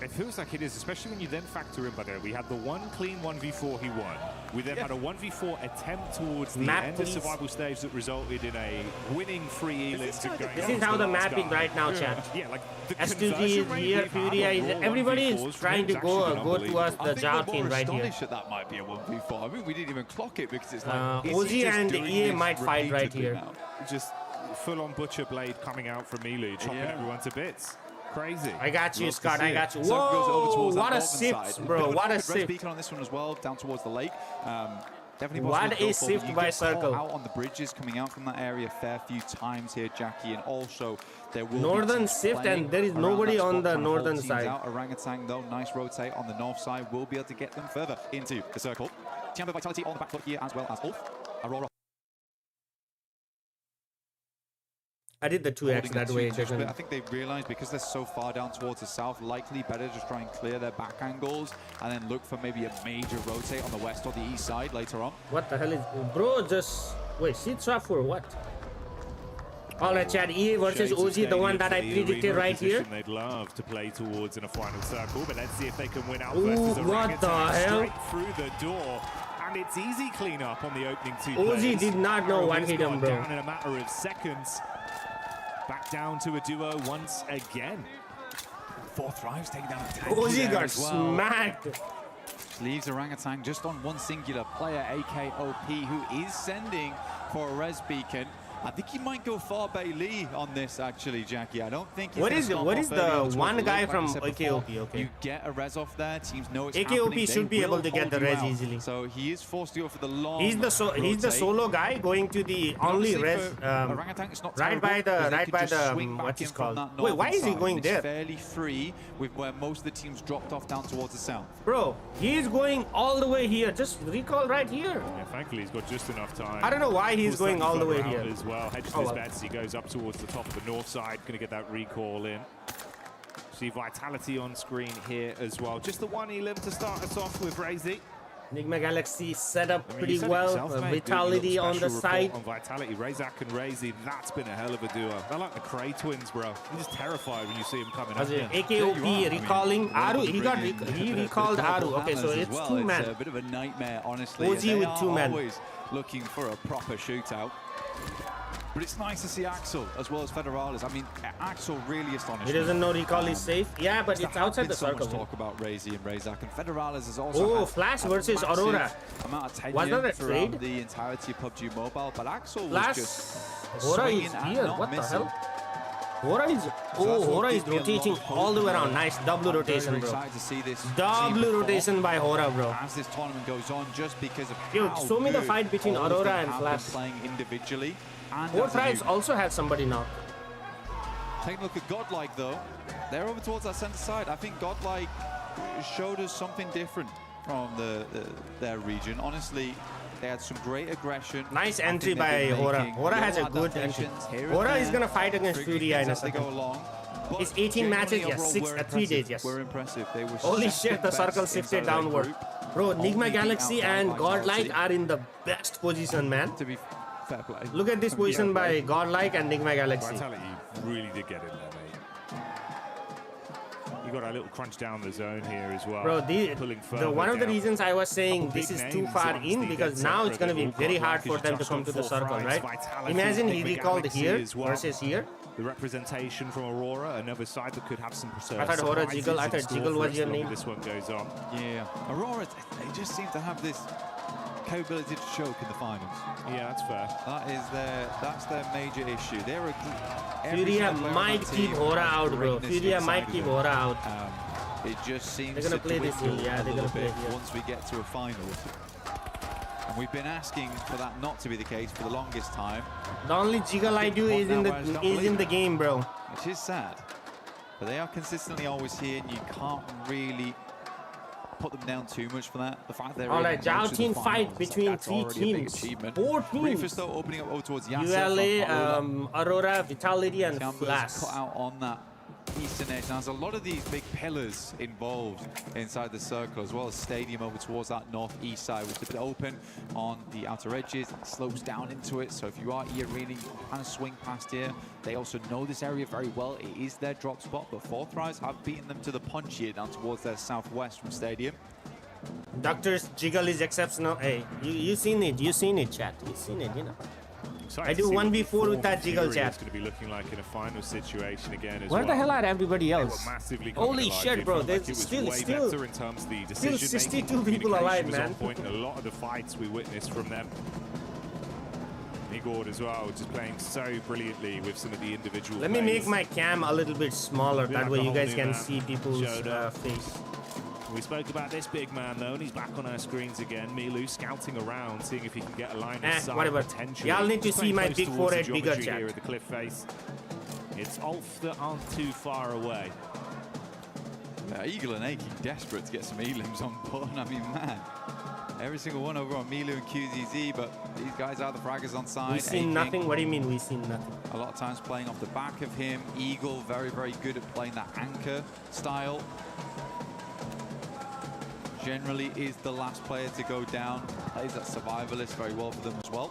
it feels like it is, especially when you then factor in, by the way, we had the one clean 1v4 he won. We then had a 1v4 attempt towards the end of survival stage that resulted in a winning free elim. This is how the map is right now, chat. Yeah, like S2Z is here, Furia is everybody is trying to go towards the Jar team right here. I think that might be a 1v4. I mean, we didn't even clock it because it's like... Ozzy and EA might fight right here. Just full-on Butcher Blade coming out from Milu, chopping everyone to bits. Crazy. I got you, Scott. I got you. Whoa! What a sift, bro. What a sift. Beacon on this one as well, down towards the lake. Definitely what a sift by Circle. Out on the bridges, coming out from that area a fair few times here, Jackie, and also there will northern sift, and there is nobody on the northern side. Orangutan, though, nice rotate on the north side, will be able to get them further into the circle. Tiamba Vitality on the back foot here, as well as Ulf. Aurora. I did the 2x that way. I think they realized because they're so far down towards the south, likely better just try and clear their back angles and then look for maybe a major rotate on the west or the east side later on. What the hell is... Bro, just... Wait, seed swap for what? Alright, Chad, EA versus OG, the one that I predicted right here. They'd love to play towards in a final circle, but let's see if they can win out versus what the hell? Straight through the door. And it's easy cleanup on the opening 2 OG players. did not know what hit him, bro. Down in a matter of seconds. Back down to a duo once again. 4Thrives taking down a tank. OG got smacked. Leaves Orangutan just on one singular player, AKOP, who is sending for a res beacon. I think he might go far Bailey on this, actually, Jackie. I don't think he's what is the one guy from AKOP? Okay. You get a res off there. Teams know it's AKOP should be able to get the res easily. So he is forced to go for the long. He's the solo guy going to the only res right by the what's it called? Wait, why is he going there? Fairly free with where most of the teams dropped off down towards the south. Bro, he is going all the way here. Just recall right here. Yeah, thankfully he's got just enough time. I don't know why he's going all the way here. As well, hedges his bets. He goes up towards the top of the north side. Going to get that recall in. See Vitality on screen here as well. Just the one elim to start us off with Razy. Enigma Galaxy set up pretty well. Vitality on the side. On Vitality, Razak and Razy, that's been a hell of a duo. They're like the Cray twins, bro. I'm just terrified when you see them coming up. AKOP recalling Aru. He recalled Aru. Okay, so it's two-man. It's a bit of a nightmare, honestly. OG with two-man. Always looking for a proper shootout. But it's nice to see Axel as well as Federales. I mean, Axel really astonished me. He doesn't know recall is safe. Yeah, but it's outside the circle. So much talk about Razy and Razak, and Federales is also. Oh, Flash versus Aurora. Amount of tenure was that a trade? The entirety of PUBG Mobile, but Axel Flash. was just Aurora is here. What the hell? Hora is rotating all the way around. Nice double rotation, bro. Excited to see this double rotation by Hora, bro. As this tournament goes on, just because of Dude, show me the fight between Aurora and Flash. Playing individually. Both tribes also have somebody now. Take a look at Godlike, though. They're over towards that center side. I think Godlike showed us something different from their region. Honestly, they had some great aggression. Nice entry by Hora. Hora has a good entry. Hora is going to fight against Furia in a second. It's 18 matches, yes. 3 days, yes. We're impressive. They were holy shit, the circle shifted downward. Bro, Enigma Galaxy and Godlike are in the best position, man. To be fair play. Look at this position by Godlike and Enigma Galaxy. Vitality really did get in there, mate. You got a little crunch down the zone here as well. Bro, one of the reasons I was saying this is too far in, because now it's going to be very hard for them to come to the circle, right? Imagine he recalled here versus here. The representation from Aurora, another side that could have some I thought Aurora Jiggle, I thought Jiggle was your name. This one goes on. Yeah, Aurora, they just seem to have this capability to choke in the finals. Yeah, that's fair. That's their major issue. Furia might keep Hora out, bro. Furia might keep Hora out. It just seems they're gonna play this here. Yeah, they're gonna play it here. Once we get to a final. And we've been asking for that not to be the case for the longest time. The only jiggle I do is in the game, bro. Which is sad. But they are consistently always here, and you can't really put them down too much for that. The fact they're alright, Zhao team fight between 3 teams. 4 teams. Reefers though opening up over towards Yasser. ULA, Aurora, Vitality, and Flash. Cut out on that eastern edge. Now, there's a lot of these big pillars involved inside the circle, as well as stadium over towards that northeast side, which is a bit open on the outer edges. It slopes down into it, so if you are here really kind of swing past here. They also know this area very well. It is their drop spot, but Fourth Rise have beaten them to the punch here down towards their southwest from stadium. Doctor's jiggle is exceptional. Hey, you seen it, chat. You seen it, you know. I do 1v4 with that jiggle, chat. It's going to be looking like in a final situation again as Where the hell are everybody else? Holy shit, bro. There's still 62 people alive, man. A lot of the fights we witnessed from them. Igor as well, just playing so brilliantly with some of the individual Let me make my cam a little bit smaller. That way you guys can see people's face. We spoke about this big man though, and he's back on our screens again. Milu scouting around, seeing if he can get a line of sight. Whatever. Y'all need to see my big forehead bigger, chat. Here at the cliff face. It's Ulf that aren't too far away. Eagle and Aching desperate to get some elims on button. I mean, man. Every single one over on Milu and QZZ, but these guys are the fraggers on side. We've seen nothing. What do you mean we've seen nothing? A lot of times playing off the back of him. Eagle very, very good at playing that anchor style. Generally is the last player to go down. Plays that survivalist very well for them as well.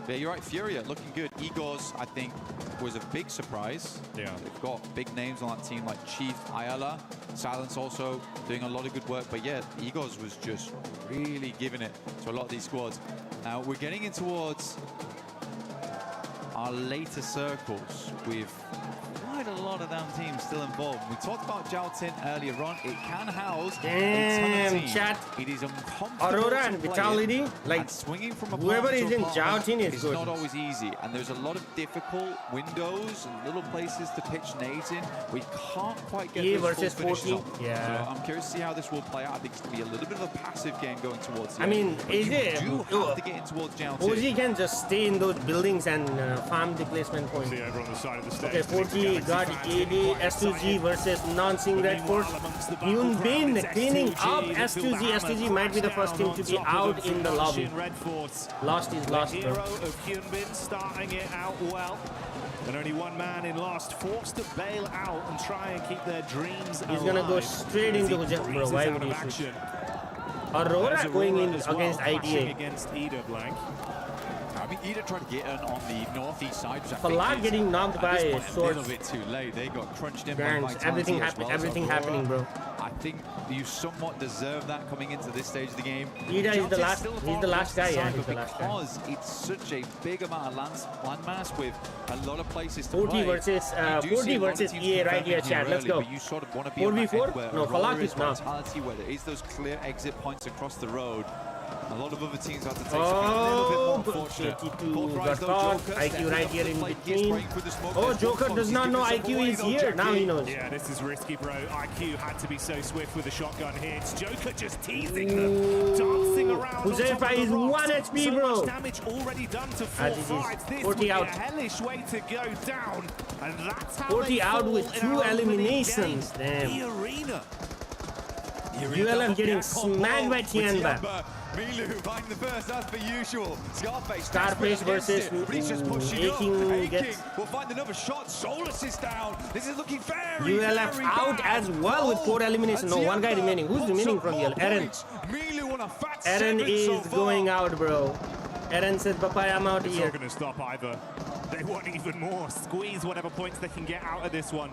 But yeah, you're right, Furia looking good. Igor's, I think, was a big surprise. Yeah. They've got big names on that team like Chief, Ayala, Silence also doing a lot of good work. But yeah, Igor's was just really giving it to a lot of these squads. Now we're getting in towards our later circles with quite get a lot of down teams still involved. We talked about Joutin earlier on. It can house a ton Damn, of teams. chat. It is uncomfortable Aurora to and play Vitality, it, like and swinging from whoever apartment is to in apartment Joutin is good. not always easy, and there's a lot of difficult windows and little places to pitch nades in. We can't quite get E those versus full finishes 40. off. Yeah. So I'm curious to see how this will play out. I think it's going to be a little bit of a passive game going towards the I mean, end. But is you it? do have to get in towards Joutin. OG can just stay in those buildings and farm the placement points. Over on the side of the stage. Okay, 40 got AD, S2G versus non-sing Red Force. Yoon Bin cleaning up S2G. S2G might be the first team to be out in the lobby. Lost is lost, bro. Hero of Hyun Bin starting it out well. And only one man in last, forced to bail out and try and keep their dreams alive. He's gonna go straight into Hujam, bro. Why would he shoot? Aurora going in against IDA. Against Ida Blank. I mean, Ida tried to get in on the northeast side. Falah getting knocked by a Swords. little bit too late. They got crunched in Burns. by Vitality Everything as well. everything So happening, bro. I think you somewhat deserve that coming into this stage of the game. Ida is the last. He's the last guy. Yeah, he's the last guy. Because it's such a big amount of land mass with a lot of places to 40 play. versus 40 versus EA right here, chat. Let's go. But you sort of want to be 4v4? No, Falah is not. Where there is those clear exit points across the road. A lot of other teams have to take something a little bit more unfortunate. 82 got caught. IQ right here in between. Oh, Joker does not know IQ is here. Now he knows. Yeah, this is risky, bro. IQ had to be so swift with the shotgun here. It's Joker just teasing them, dancing around. Huzaifa is 1 HP, bro. So much damage already done to 4 fights. This 40 would be out. a hellish way to go down. And that's how 40 out with 2 eliminations. Damn. The arena. ULM getting smacked by Tianba. Milu finding the first as per usual. Scarface versus Aking gets. We'll find another shot. Solus is down. This is looking very, ULF very out bad. as well with 4 eliminations. No, 1 guy remaining. Who's remaining from ULF? Eren. Milu on a fat Eren 7 is so far. going out, bro. Eren says, "Bye, I'm out It's here." not going to stop either. They want even more. Squeeze whatever points they can get out of this one.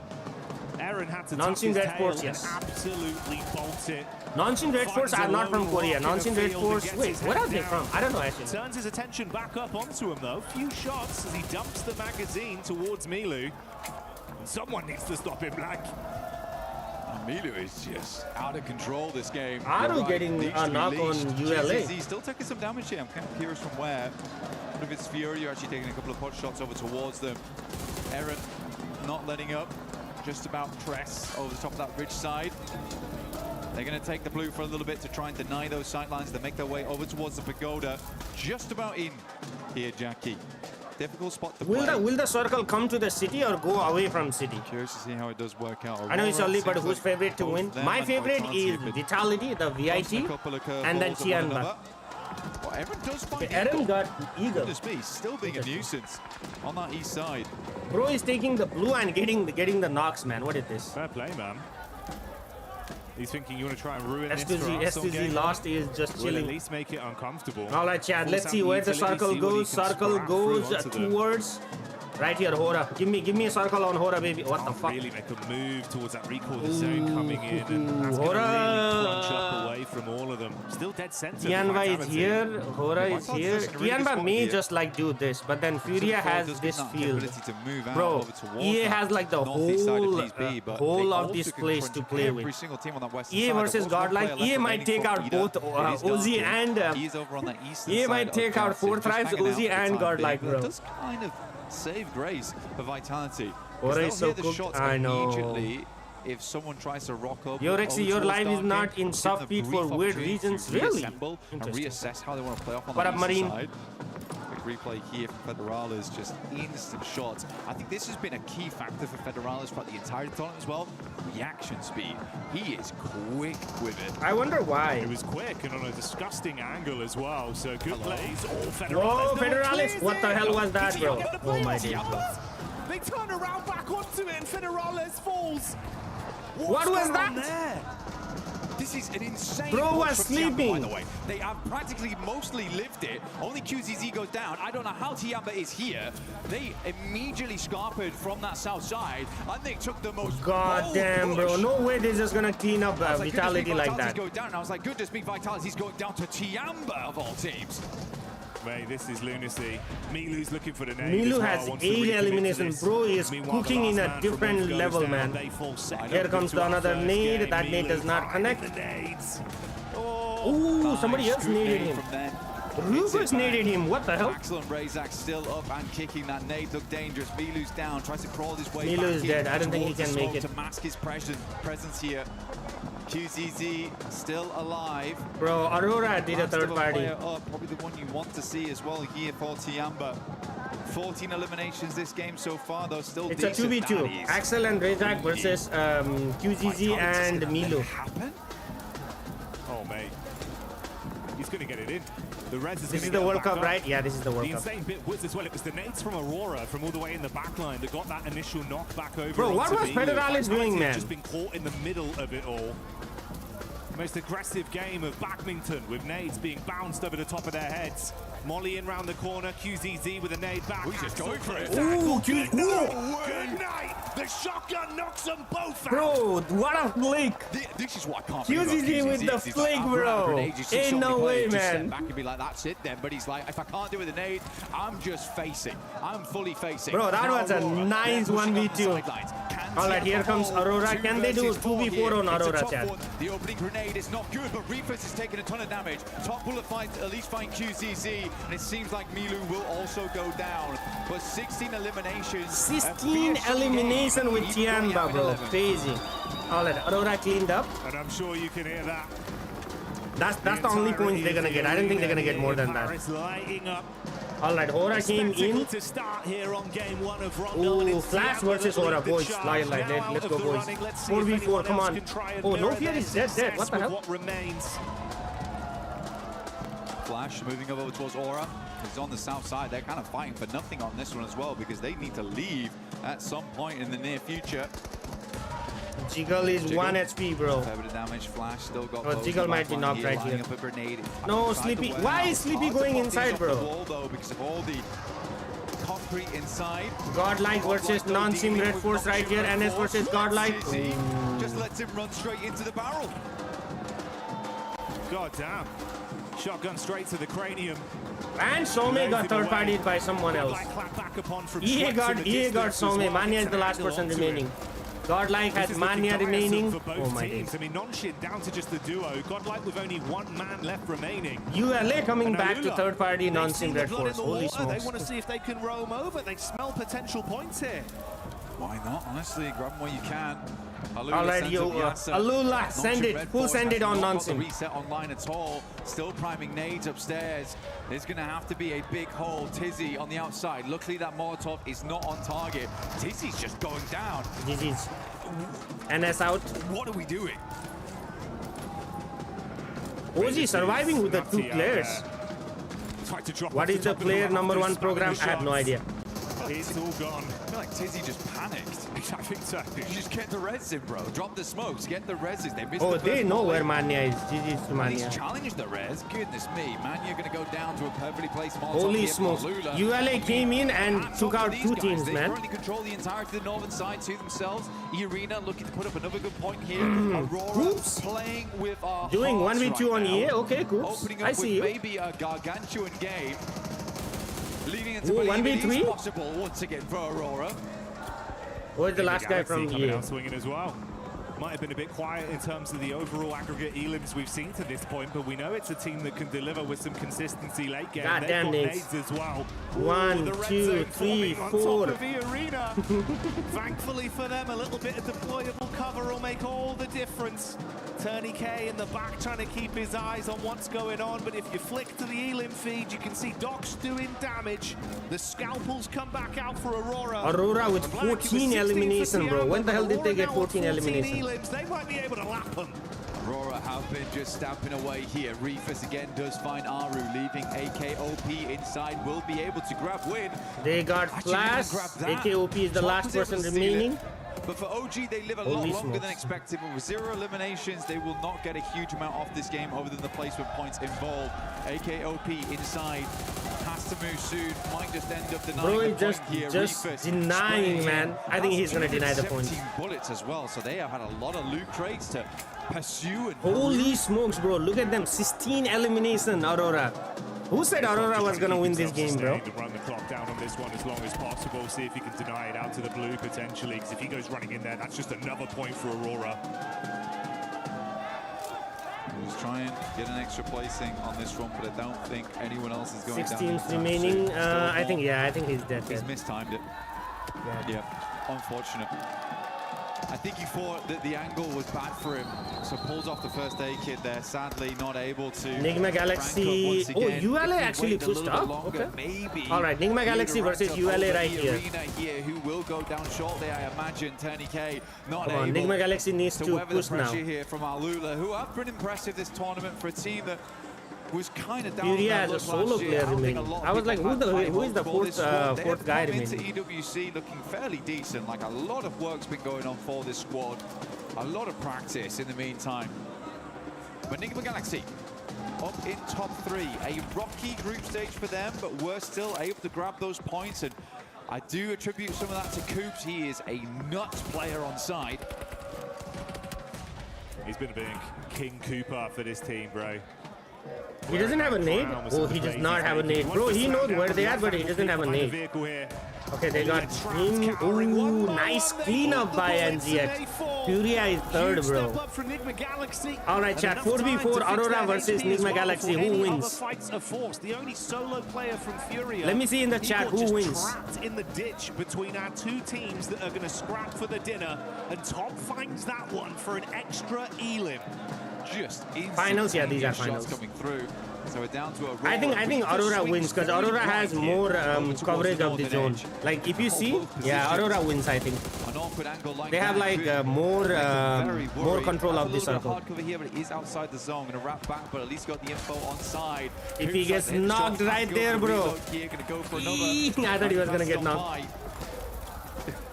Eren had to tuck his Red tail Force, and yes. absolutely bolt it. Non-Shin Red Force are not from Korea. Non-Shin Red Force. Wait, Wait, where are they from? I don't know actually. Turns his attention back up onto him though. Few shots as he dumps the magazine towards Milu. And someone needs to stop him, Black. Milu is just out of control this game. Aru Right, getting needs a to be knock on leashed. ULA. He's still taking some damage here. I'm kind of curious from where. But if it's Fury, you're actually taking a couple of pot shots over towards them. Eren not letting up. Just about press over the top of that ridge side. They're going to take the blue for a little bit to try and deny those sightlines. They make their way over towards the pagoda. Just about in here, Jackie. Difficult spot to play. Will the circle come to the city or go away from city? Curious to see how it does work out. I know it's Aurora early, but seems who's like favorite to both win? them My and favorite Vitality is have been Vitality, the tossing VIT, a couple of and then curveballs at one Tianba. another. Well, Eren does find Okay, Eren got Eagle. Goodness me, still being a nuisance on that east side. Bro is taking the blue and getting the knocks, man. What is this? Fair play, man. He's thinking you want to try and ruin this for S2G, us on S2G game lost is just We'll at chilling. least make it uncomfortable. All right, Chad. Let's Force see out where the utility, circle see what he goes. can Circle scrap through goes onto them. towards right here, Hora. Give me a circle on Hora, baby. What the fuck? Really make a move towards that recall the zone coming in, and that's going to Hora. really crunch up away from all of them. Still dead center. Tianba is here, Hora is Vitality here. does a really good Tianba spot may here. just like do this, but then Furia has Does this not the field. ability to move out Bro, over towards EA that has like the northeast side of whole PSB, but whole they of also this can place crunch to play every with. single team on that western EA side. versus What's one Godlike. player left EA might remaining take for out Ida? both It is Uzi Godlike. and He is over on the eastern EA side might of take out Galaxy, 4 just tribes, hanging out Uzi for the and time Godlike, being. bro. It does kind of save grace for Vitality. Hora They'll is so hear the cooked. shots I know. immediately if someone tries to rock up. Yorexy, your live is not in Give them soft a feed for brief weird opportunity reasons. to Really? reassemble and Interesting. reassess how they want to play off on What the up, eastern Marine? side. Quick replay here from Federales, just instant shots. I think this has been a key factor for Federales throughout the entire tournament as well. Reaction speed. He is quick with it. I wonder why. It was quick and on a disgusting angle as well, so good plays. Oh, Federales. Whoa, No, Federales! clears What the it. hell was that, Did he bro? get the Oh play my off? days, bro. They turn around back onto it and Federales falls. What was that? There? This is an insane Bro push was from Tiamba, by sleeping. the way. They have practically mostly lived it. Only QZZ goes down. I don't know how Tiamba is here. They immediately scarpered from that south side, and they took the most God bold damn, bro. push. No way they're just gonna clean up I was like, Vitality goodness me, like that. Vitality's going down. And I was like, goodness me, Vitality's going down to Tiamba of all teams. Mate, this is lunacy. Milu's looking for the nade. Milu has 8 eliminations. Bro is cooking in a different level, man. Here comes another nade. That nade does not connect. Oh, somebody else naded him. Rufus naded him. What the hell? Excellent. Razak still up and kicking. That nade looked dangerous. Milu's down. Tries to crawl his way Milu back is dead. I don't think he can make it. To mask his presence here. QZZ still alive. Bro, Aurora did a third party. Probably the one you want to see as well here for Tiamba. 14 eliminations this game so far, though. Still it's decent. a 2v2. Axel and Razak versus QZZ and Milu. Oh, mate. He's going to get it in. The res is this is the World Cup, right? Yeah, this is the World Cup. The insane bit was as well, it was the nades from Aurora from all the way in the backline that got that initial knockback over. Bro, what was ferrari doing, man? Just been caught in the middle of it all. Most aggressive game of badminton with nades being bounced over the top of their heads. Molly in round the corner, QZZ with a nade back. He's just going for it. Ooh, good night. The shotgun knocks them both out. Bro, what a flick. This is what I can't QZZ with the flick, bro. Ain't no way, man. Step back and be like, that's it then. But he's like, if I can't do it with a nade, I'm just facing. I'm fully facing. Bro, that was a nice 1v2. All right, here comes Aurora. Can they do 2v4 on Aurora, chat? The opening grenade is not good, but Refus is taking a ton of damage. Top bullet finds at least find QZZ, and it seems like Milu will also go down. But 16 eliminations. 16 elimination with Tiamba, bro. Crazy. All right, Aurora cleaned up. And I'm sure you can hear that. That's the only points they're gonna get. I don't think they're gonna get more than that. All right, Aura came in. Oh, Flash versus Aura, boys. Let's go, boys. 4v4, come on. Oh, no fear is dead. What the hell? Flash moving over towards Aura. He's on the south side. They're kind of fighting for nothing on this one as well because they need to leave at some point in the near future. Jiggle is 1 HP, bro. A bit of damage. Flash still got. Oh, Jiggle might be knocked right here. No, Sleepy. Why is Sleepy going inside, bro? Though, because of all the concrete inside. Godlike versus non-sim Red Force right here. NS versus Godlike. Just lets him run straight into the barrel. God damn. Shotgun straight to the cranium. And Some got third partied by someone else. EA got Some. Mania is the last person remaining. Godlike had Mania remaining. Oh my days. I mean, Nonshin down to just the duo. Godlike with only 1 man left remaining. ULA coming back to third party non-sim Red Force. Holy smokes. They want to see if they can roam over. They smell potential points here. Why not? Honestly, grab them where you can. All right, Alula, send it. Full send it on non-sim. Reset online at all. Still priming nades upstairs. There's going to have to be a big hole. Tizzy on the outside. Luckily, that Molotov is not on target. Tizzy's just going down. GG's. NS out. What are we doing? OG surviving with the 2 players. What is the player #1 program? I have no idea. It's all gone. I feel like Tizzy just panicked. I think so. You just get the res in, bro. Drop the smokes. Get the reses. They missed oh, the they know where Mania is. GG's to Mania. He's challenged the res. Goodness me. Mania going to go down to a perfectly placed Molotov. Holy smokes. ULA came in and took out 2 teams, man. They currently control the entirety of the northern side to themselves. Arena looking to put up another good point here. Aurora playing with our doing 1v2 on EA. Okay, cool. I see you. Maybe a gargantuan game. Leading into 1v3 possible once again for Aurora. Where's the last guy from EA? Swinging as well. Might have been a bit quiet in terms of the overall aggregate elims we've seen to this point, but we know it's a team that can deliver with some consistency late game. Goddamn nades as well. 1, 2, 3, 4. Thankfully for them, a little bit of deployable cover will make all the difference. Turney K in the back trying to keep his eyes on what's going on, but if you flick to the elim feed, you can see Doc's doing damage. The scalpels come back out for Aurora. Aurora with 14 elimination, bro. When the hell did they get 14 elimination? They might be able to lap them. Aurora have been just stamping away here. Refus again does find Aru, leaving AKOP inside. Will be able to grab win. They got Flash. AKOP is the last person remaining. But for OG, they live a lot longer than expected. But with 0 eliminations, they will not get a huge amount off this game other than the placement points involved. AKOP inside. Has to move soon. Might just end up denying the point here. Just denying, man. I think he's going to deny the point. 17 bullets as well. So they have had a lot of loot crates to pursue. And holy smokes, bro. Look at them. 16 elimination, Aurora. Who said Aurora was gonna win this game, bro? To run the clock down on this one as long as possible. See if he can deny it out to the blue potentially. Because if he goes running in there, that's just another point for Aurora. He's trying to get an extra placing on this run, but I don't think anyone else is going 6 down. teams remaining. I think he's dead. He's mistimed it. Yeah, unfortunate. I think he thought that the angle was bad for him, so pulls off the first aid kit there. Sadly, not able to. Nigma Galaxy. Oh, ULA actually pushed up. Okay. Maybe. All right, Nigma Galaxy versus ULA right here. Who will go down shortly, I imagine. Tony K not Come on, able Nigma Galaxy needs to push now. Here from Alula, who have been impressive this tournament for a team that was kind of down. Furia as a solo player remaining. I was like, who is the fourth guy remaining? EWC looking fairly decent. Like a lot of work's been going on for this squad. A lot of practice in the meantime. But Nigma Galaxy up in top 3. A rocky group stage for them, but we're still able to grab those points. And I do attribute some of that to Coops. He is a nuts player on side. He's been a big King Cooper for this team, bro. He doesn't have a nade. Oh, he does not have a nade. Bro, he knows where they are, but he doesn't have a nade. Okay, they got him. Ooh, nice cleanup by NZX. Furia is third, bro. All right, chat. 4v4 Aurora versus Nigma Galaxy. Who wins? The only solo player from Furia. Let me see in the chat who wins. Trapped in the ditch between our two teams that are going to scrap for the dinner, and Top finds that one for an extra elim. Just finals, yeah, these are finals. Coming through. So we're down to I think Aurora wins because Aurora has more coverage of the zone. Like if you see, yeah, Aurora wins. I think they have like more control of the circle. Cover here, but it is outside the zone. Gonna wrap back, but at least got the info on side. If he gets knocked right there, bro. I thought he was gonna get knocked.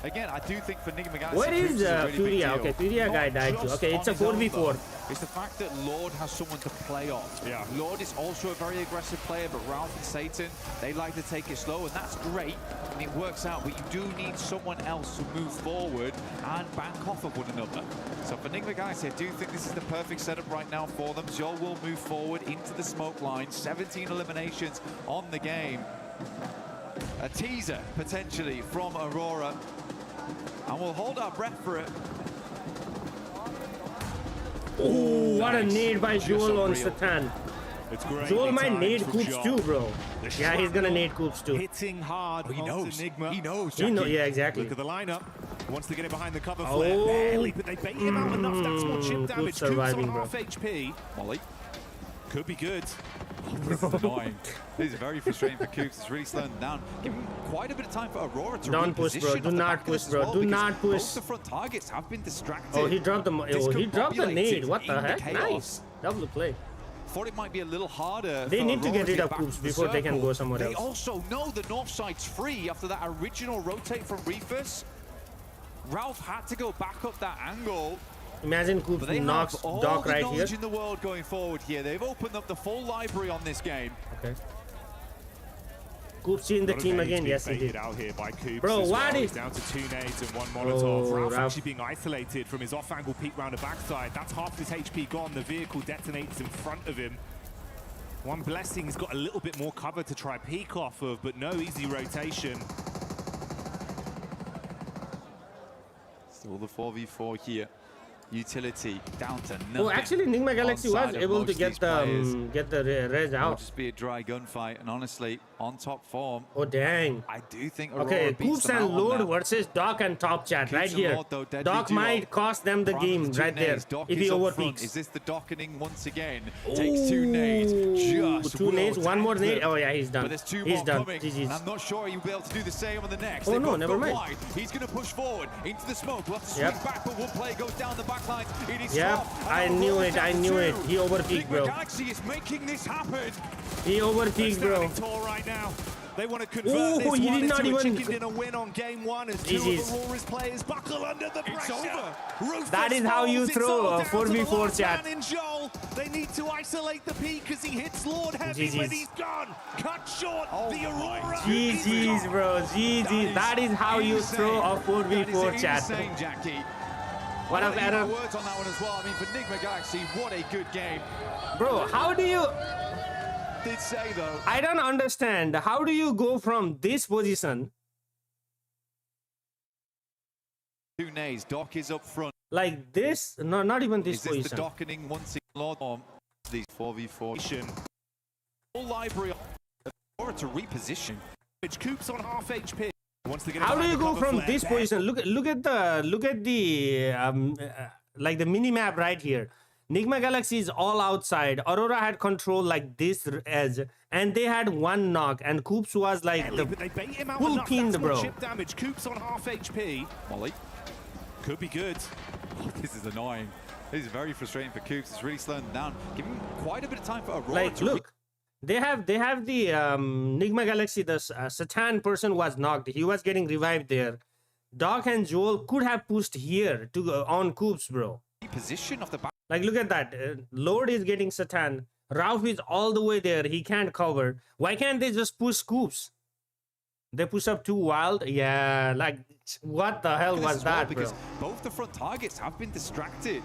Again, I do think for Nigma Galaxy. Where is Furia? Okay, Furia guy died too. Okay, it's a 4v4. It's the fact that Lord has someone to play off. Yeah. Lord is also a very aggressive player, but Ralph and Satan, they like to take it slow, and that's great, and it works out, but you do need someone else to move forward and bank off of one another. So for Nigma Galaxy, I do think this is the perfect setup right now for them. Joel will move forward into the smoke line. 17 eliminations on the game. A teaser, potentially, from Aurora. And we'll hold our breath for it. Oh, what a nade by Joel on Satan. Joel might nade Coops too, bro. Yeah, he's gonna nade Coops too. Hitting hard. He knows. Enigma. He knows. Yeah, exactly. Look at the lineup. He wants to get it behind the cover flare. Barely, but they bait him out enough. That's more chip damage. Coops on half HP. Molly. Could be good. This is annoying. This is very frustrating for Coops. It's really slowing down. Give him quite a bit of time for Aurora to don't push, bro. Do not push, bro. Do not push. Both the front targets have been distracted. Oh, he dropped the. Oh, he dropped the nade. What the heck? Nice. Double play. Thought it might be a little harder. They need to get rid of Coops before they can go somewhere else. They also know the north side's free after that original rotate from Reefus. Ralph had to go back up that angle. Imagine Coops knocks Doc right here. In the world going forward here, they've opened up the full library on this game. Okay. Coops in the team again. Yes, he did. Out here by Coops bro, what is down to 2 nades and 1 Molotov. Ralph actually being isolated from his off-angle peek round the backside. That's half his HP gone. The vehicle detonates in front of him. One Blessing has got a little bit more cover to try peek off of, but no easy rotation. Still the 4v4 here. Utility down to nothing. Oh, actually, Nigma Galaxy was able to get the res out. It'll just be a dry gunfight, and honestly, on top form. Oh dang! I do think Aurora okay, beats Coops and Lord versus Doc and Top Chat Coops right here. Lord, though, Doc might cost them the game right there if he overpeaks. Is this the docketing once again? Takes 2 nades. Just 2 nades, 1 more nade. Oh yeah, he's done. But there's 2 he's more done. coming. GG's. I'm not sure he'll be able to do the same on the next. Oh no, never mind. Wide. He's going to push forward into the smoke. We'll have to swing back, but one player goes down the back line. It is yep, I knew it. I knew it. He overpeaked, bro. Galaxy is making this happen. He overpeaked, bro. Right now. They want to convert this one into a chicken dinner win on game 1 as 2 of Aurora's players buckle under the pressure. That is how you throw a 4v4 chat. Joel. They need to isolate the peak as he hits Lord heavy, but he's gone. Cut short the Aurora. GG's, bro. GG's. That is how you throw a 4v4 chat. Insane, Jackie. What up, Adam? Words on that one as well. I mean, for Nigma Galaxy, what a good game. Bro, how do you... did say, though. I don't understand. How do you go from this position? Two nays. Doc is up front. Like this? No, not even this Is this position. the docketing once again? These 4v4. Full library or to reposition. Coops on half HP. How do you go from this position? Look at the like the mini map right here. Nigma Galaxy is all outside. Aurora had control like this edge, and they had one knock, and Coops was like the full pinned, bro. Chip damage. Coops on half HP. Molly could be good. Oh, this is annoying. This is very frustrating for Coops. It's really slowing them down, giving quite a bit of time for Aurora Like, to look, they have the Nigma Galaxy. The Satan person was knocked. He was getting revived there. Doc and Joel could have pushed here to on Coops, bro. Position of the back. Like, look at that. Lord is getting Satan. Ralph is all the way there. He can't cover. Why can't they just push Coops? They push up too wild. Yeah, like, what the hell was that, bro? Because both the front targets have been distracted,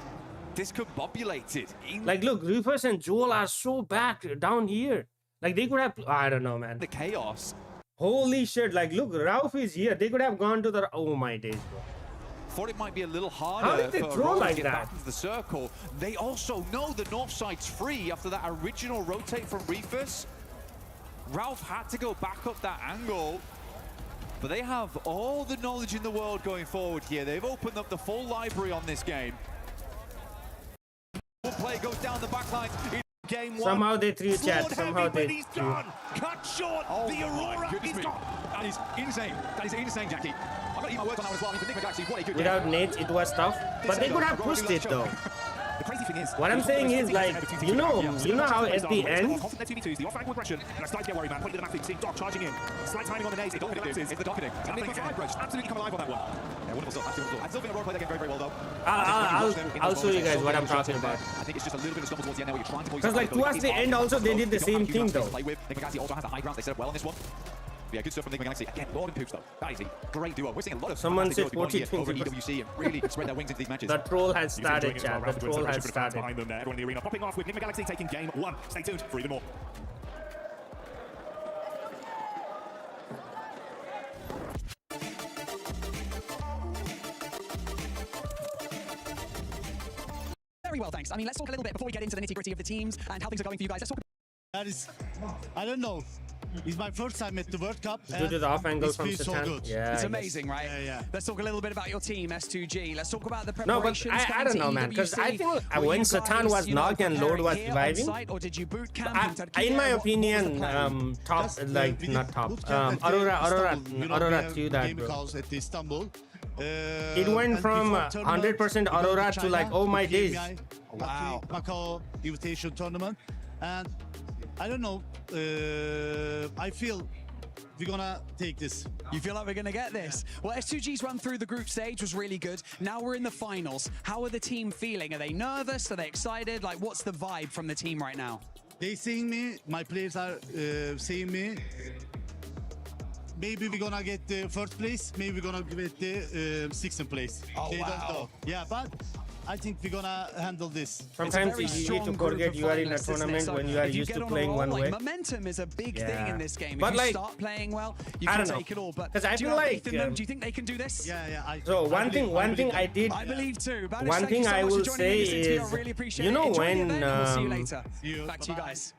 discombobulated. Like, look, Rufus and Joel are so back down here. Like, they could have, I don't know, man. The chaos. Holy shit, like, look, Ralph is here. They could have gone to the, oh my days, bro. Thought it might be a little harder. How did they for throw Aurora like to get that? back into the circle. They also know the north side's free after that original rotate from Rufus. Ralph had to go back up that angle. But they have all the knowledge in the world going forward here. They've opened up the full library on this game. One play goes down the back line. Game one. Somehow they threw chat. Somehow they He's done. Cut short. Oh the Aurora is gone. That is insane. That is insane, Jackie. I've got to eat my words on that one as well. I mean, for Nigma Galaxy, what a good Without game. Nate, it was tough. But they could have pushed it, though. The crazy thing is, What I'm saying is, like, you know how at the end, The off-angle aggression, and I started to get worried, man. Point to the map, seeing Doc charging in. Slight timing on the nades. It's the docketing. Absolutely come alive on that one. Yeah, wonderful stuff. Absolutely. I still think Aurora played that game very, very well, though. I'll show you guys what I'm talking about. I think it's just a little bit of stumble towards the end there where you're trying to pull Because, like, towards the end also, they did the same thing, though. Nigma Galaxy also has the high ground. They set up well on this one. Yeah, good stuff from Nigma Galaxy. Again, Lord and Poops, though. That is a great duo. We're seeing a lot of Someone said over at EWC and really spread their wings into these matches. The troll has started, chat. The troll has started. Behind them there. Everyone in the arena popping off with Nigma Galaxy taking game one. Stay tuned for even more. Very well, thanks. I mean, let's talk a little bit before we get into the nitty-gritty of the teams and how things are going for you guys. Let's talk. That is, I don't know. It's my first time at the World Cup. Due to the off angle from so Satan. good. Yeah, it's amazing, right? Yeah, yeah. Let's talk a little bit about your team, S2G. Let's talk about the No, preparations. but I don't know, man, because I think when Satan was knocked and Lord was reviving, or did you boot camp in my opinion, top, like, not top, Aurora threw that, bro. At Istanbul. It went from 100% Aurora to like, oh my days. Wow. Macau invitation tournament. And I don't know, I feel we're gonna take this. You feel like we're gonna get this? Yeah. Well, S2G's run through the group stage was really good. Now we're in the finals. How are the team feeling? Are they nervous? Are they excited? Like, what's the vibe from the team right now? They seeing me, my players are seeing me. Maybe we're gonna get the first place, maybe we're gonna get the sixth place. Oh, they wow. don't know. Yeah, but I think we're gonna handle this. Sometimes you need to forget you are in a tournament when you are used to playing one way. Momentum is a big thing in this game. But if you like, start playing well, you I can don't take it all. But because I do you feel have like faith in them? Do you think they can do this? Yeah. So one thing I did. I believe too. Banish, one thing I will say is, really appreciate you know, it. when we'll see you later. Back to you guys.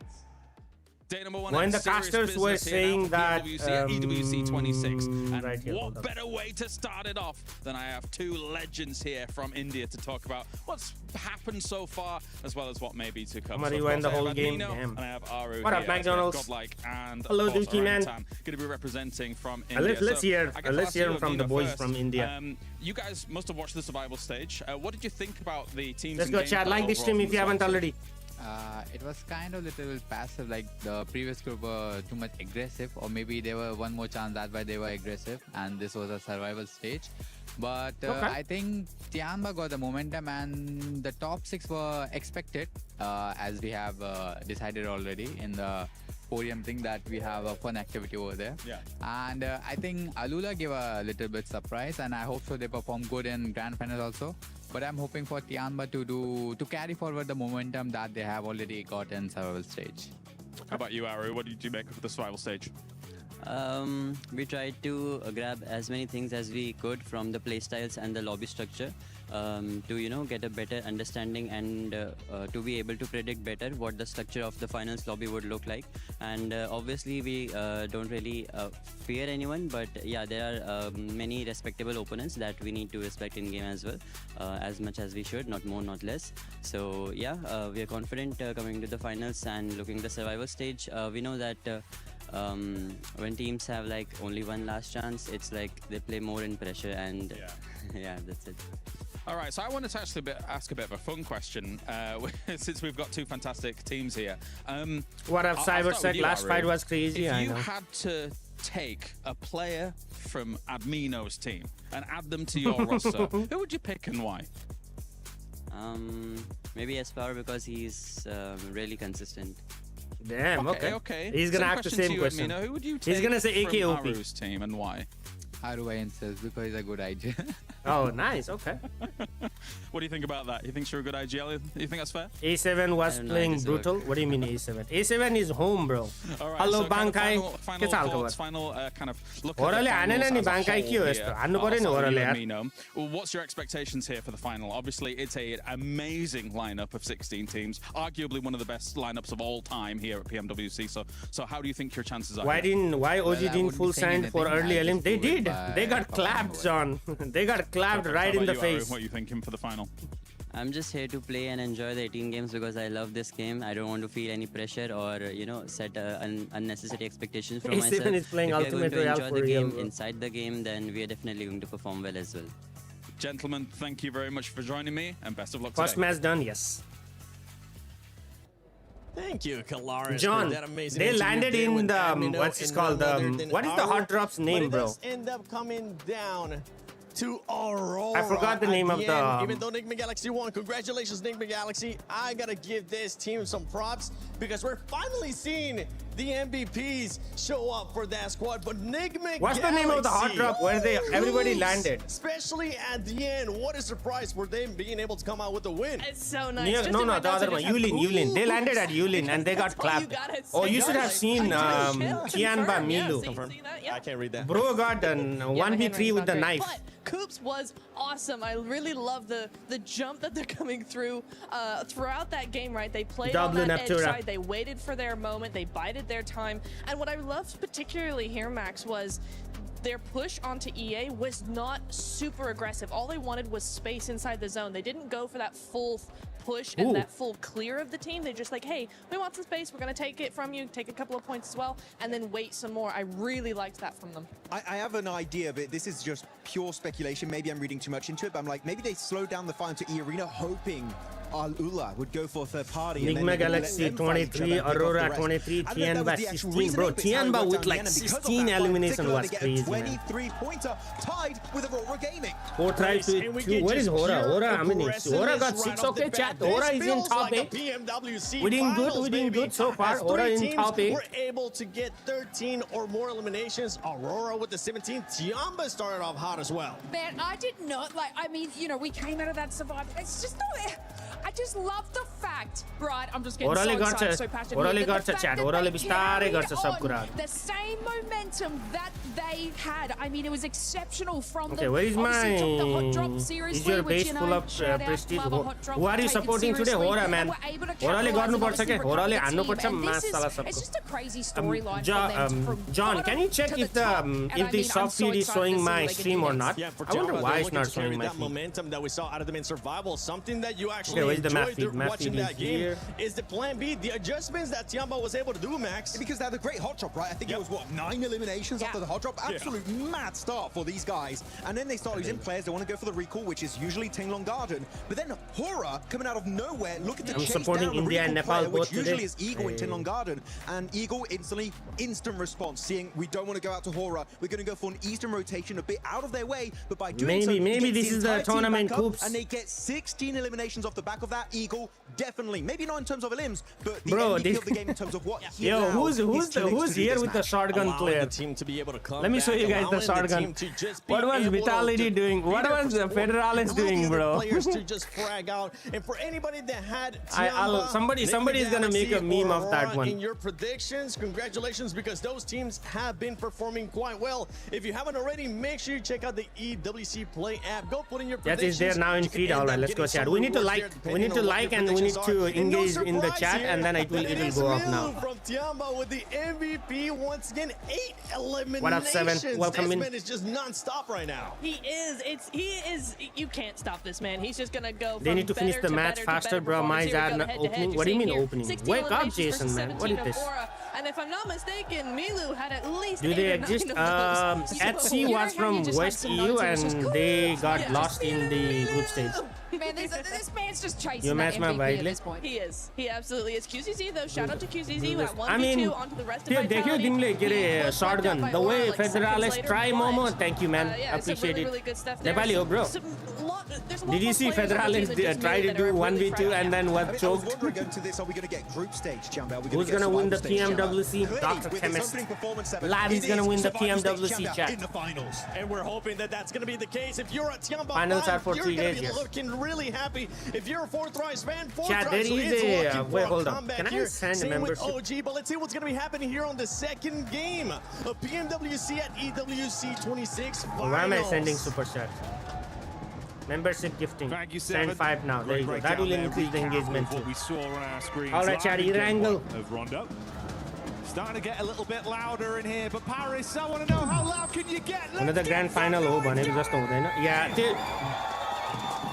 Day number one, when the casters were saying that EWC 26, and right here, what better way to start it off than I have two legends here from India to talk about what's happened so far as well as what may be to come. Somebody went the whole game. And I have Aru what here, up, McDonald's? Godlike, and hello, Dookie man. Going to be representing from India. Let's hear from the boys from India. You guys must have watched the survival stage. What did you think about the teams? Let's go chat. Like this stream if you haven't already. It was kind of little passive, like the previous group were too much aggressive, or maybe they were one more chance, that's why they were aggressive, and this was a survival stage. But I think Tianba got the momentum, and the top 6 were expected, as we have decided already in the podium thing that we have a fun activity over there. Yeah. And I think Alula gave a little bit surprise, and I hope so they perform good in grand finals also. But I'm hoping for Tianba to carry forward the momentum that they have already got in survival stage. How about you, Aru? What did you make of the survival stage? We tried to grab as many things as we could from the playstyles and the lobby structure to get a better understanding and to be able to predict better what the structure of the finals lobby would look like. And obviously we don't really fear anyone, but yeah, there are many respectable opponents that we need to respect in game as well, as much as we should, not more, not less. So yeah, we are confident coming to the finals and looking at the survival stage. We know that when teams have like only one last chance, it's like they play more in pressure, and yeah, that's it. All right, so I wanted to actually ask a bit of a fun question since we've got two fantastic teams here. What up, Cyber said last fight was crazy. If you had to take a player from Admino's team and add them to your roster, who would you pick and why? Maybe Espoir, because he's really consistent. Damn, okay. He's gonna ask the same question. Who would you take He's gonna say from Aru's team and why? Aru answers because he's a good IG. Oh, nice. Okay. What do you think about that? You think you're a good IGL? You think that's fair? A7 was playing brutal. What do you mean A7? A7 is home, bro. All right, Hello, so Bankai. Final thoughts, final kind of look Orale at the finals as a Bankai whole here. Well, what's your expectations here for the final? Obviously, it's an amazing lineup of 16 teams, arguably one of the best lineups of all time here at PMWC. So how do you think your chances are? Why OG didn't full sign for early LM? They did. They got clapped, John. They got clapped right in the face. What are you thinking for the final? I'm just here to play and enjoy the 18 games because I love this game. I don't want to feel any pressure or set unnecessary expectations from myself. A7 is playing if Ultimate we are Royale going to for enjoy the game real, inside the game, then we are definitely going to perform well as well. Gentlemen, thank you very much for joining me, and best of luck First today. match done, yes. Thank you, Kalaris, John, for that amazing they landed in the, what's it called, what is the hot drop's name, bro? End up coming down to Aurora. I forgot the name of the... Even though Nick McGalaxy won, congratulations, Nick McGalaxy. I gotta give this team some props because we're finally seeing the MVPs show up for that squad. But Nick McGalaxy... What's the name of the hot drop where everybody landed? Especially at the end. What a surprise for them being able to come out with a win. It's so nice. No, the other one. Yulin. They landed at Yulin and they got clapped. Oh, you should have seen Tianba Milu. I can't read that. Bro got done 1v3 with the knife. But Coops was awesome. I really love the jump that they're coming through throughout that game, right? They played on that edge side. They waited for their moment. They bided their time. And what I loved particularly here, Max, was their push onto EA was not super aggressive. All they wanted was space inside the zone. They didn't go for that full push and that full clear of the team. They're just like, hey, we want some space. We're going to take it from you, take a couple of points as well, and then wait some more. I really liked that from them. I have an idea, but this is just pure speculation. Maybe I'm reading too much into it, but I'm like, maybe they slowed down the final to E-Arena, hoping Al-Ula would go for a third party. Enigma Galaxy 23, Aurora 23, Tianba 16. Bro, Tianba with like 16 elimination was crazy. 23-pointer tied with Aurora Gaming. 4 tries to 2. Where is Hora? Hora, I mean, Hora got 6. Okay, chat. Hora is in top 8. We're doing good so far. Hora in top 8. We're able to get 13 or more eliminations. Aurora with the 17. Tianba started off hot as well. Man, I did not like, I mean, we came out of that survival. It's just not, I just love the fact, right? I'm just getting so excited, so passionate. Orale garcha chat. Orale bistare garcha sab kura. The same momentum that they had. I mean, it was exceptional from them. Okay, where is my... Is your base full of prestige? Who are you supporting today? Hora, man. Orale garnu parcha ke? Orale hannu parcha mas sala sabko. It's just a crazy storyline from them. John, can you check if the soft feed is showing my stream or not? I wonder why it's not showing my feed. Momentum that we saw out of them in survival, something that you actually the map feed? Watching that game is the plan B, the adjustments that Tianba was able to do, Max. Because they had a great hot drop, right? I think it was, what, 9 eliminations after the hot drop? Absolute mad start for these guys. And then they start losing players. They want to go for the recall, which is usually Tinglong Garden. But then Hora coming out of nowhere, looking to chase down a India and Nepal player, which usually is Eagle in Tinglong Garden. And Eagle instant response, seeing we don't want to go out to Hora. We're going to go for an Eastern rotation, a bit out of their way. But by doing so, maybe this is the tournament, Coops. And they get 16 eliminations off the back back of that, Eagle, definitely. Maybe not in terms of limbs, but the Bro, MVP of the game in terms of what he yo, allows who's here with the shotgun player? Let me show you guys the shotgun. What was Vitality doing? What was Federalis doing, bro? Players to just frag out, and for anybody that had somebody is gonna make a meme of that one. In your predictions, congratulations, because those teams have been performing quite well. If you haven't already, make sure you check out the EWC Play app. Go put in your predictions. That is there now in feed. All right, let's go chat. We need to like, and we need to engage in the chat, and then it will go up now. From Tiamba with the MVP once again, 8 eliminations. What up, Seven? Welcome in. This man is just non-stop right now. He is. You can't stop this man. He's just gonna go. They need to finish the match faster, bro. Mine's are opening. What do you mean opening? Wake up, Jason, man. What is this? And if I'm not mistaken, Milu had at least. Do they exist? Etsy was from West EU, and they got lost in the group stage. Man, this man's just chasing You that match my MVP at Vaidle? this point. He is. He absolutely is. QCZ though. Shout out to QCZ. We got 1v2 I mean, onto the rest of Vitality. Dimle get a shotgun. The way Federalis try Momo, thank you, man. Appreciate it. Nepali, bro. Did you see Federalis try to do 1v2 and then was choked? Who's gonna win the PMWC? Dr. Chemist. Lab is gonna win the PMWC chat. In the finals, and we're hoping that that's gonna be the case. If you're a Tiamba Finals fan, are for 3 you're gonna days, be yes. looking really happy. If you're a Fourth Rise fan, Chat, there is a wait, hold on. Can I send a Same with membership? OG, but let's see what's gonna be happening here on the second game of PMWC at EWC 26 finals. Why am I sending super chat? Membership gifting. Thank you, Send 5 now. There you go. That will increase the engagement too. What we saw on our screens. All right, chat. Angle. Of Rondo. Starting to get a little bit louder in here, but Paris, I want to know how loud can you get? Another grand final हो भने जस्तो हुँदैन. Yeah, त्यो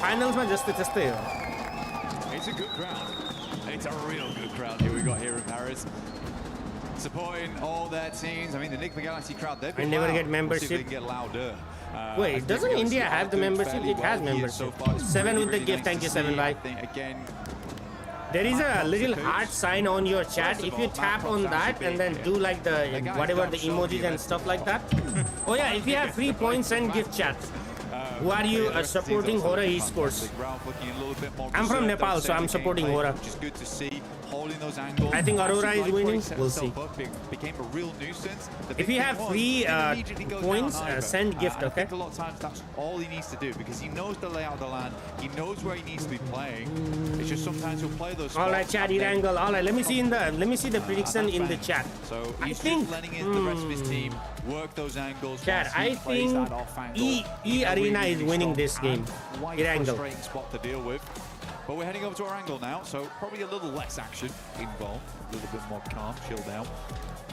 finals मा जस्तै जस्तै हो. It's a good crowd. It's a real good crowd here we got here in Paris. Supporting all their teams. I mean, the Enigma Galaxy crowd, they've been I never loud. get membership. Let's see if they can get louder. Wait, doesn't India have the membership? It has membership. 7 with the gift. Thank you, 7 bye. Again, there is a little heart sign on your chat. If you tap on that and then do like the whatever the emojis and stuff like that. Oh yeah, if you have free points and gift chat. Who are you supporting Hora Esports? I'm from Nepal, so I'm supporting Hora. Which is good to see. Holding those angles. I think Aurora is winning. We'll see. Became a real nuisance. If you have free points, send gift, okay? I think a lot of times that's all he needs to do because he knows the layout of the land. He knows where he needs to be playing. It's just sometimes he'll play those. All right, chat angle. All right, let me see the prediction in the chat. So I think letting in the rest of his team work those angles. Chat, I think E Arena is winning this game. Angle. Spot to deal with. But we're heading over to our angle now, so probably a little less action involved, a little bit more calm, chilled out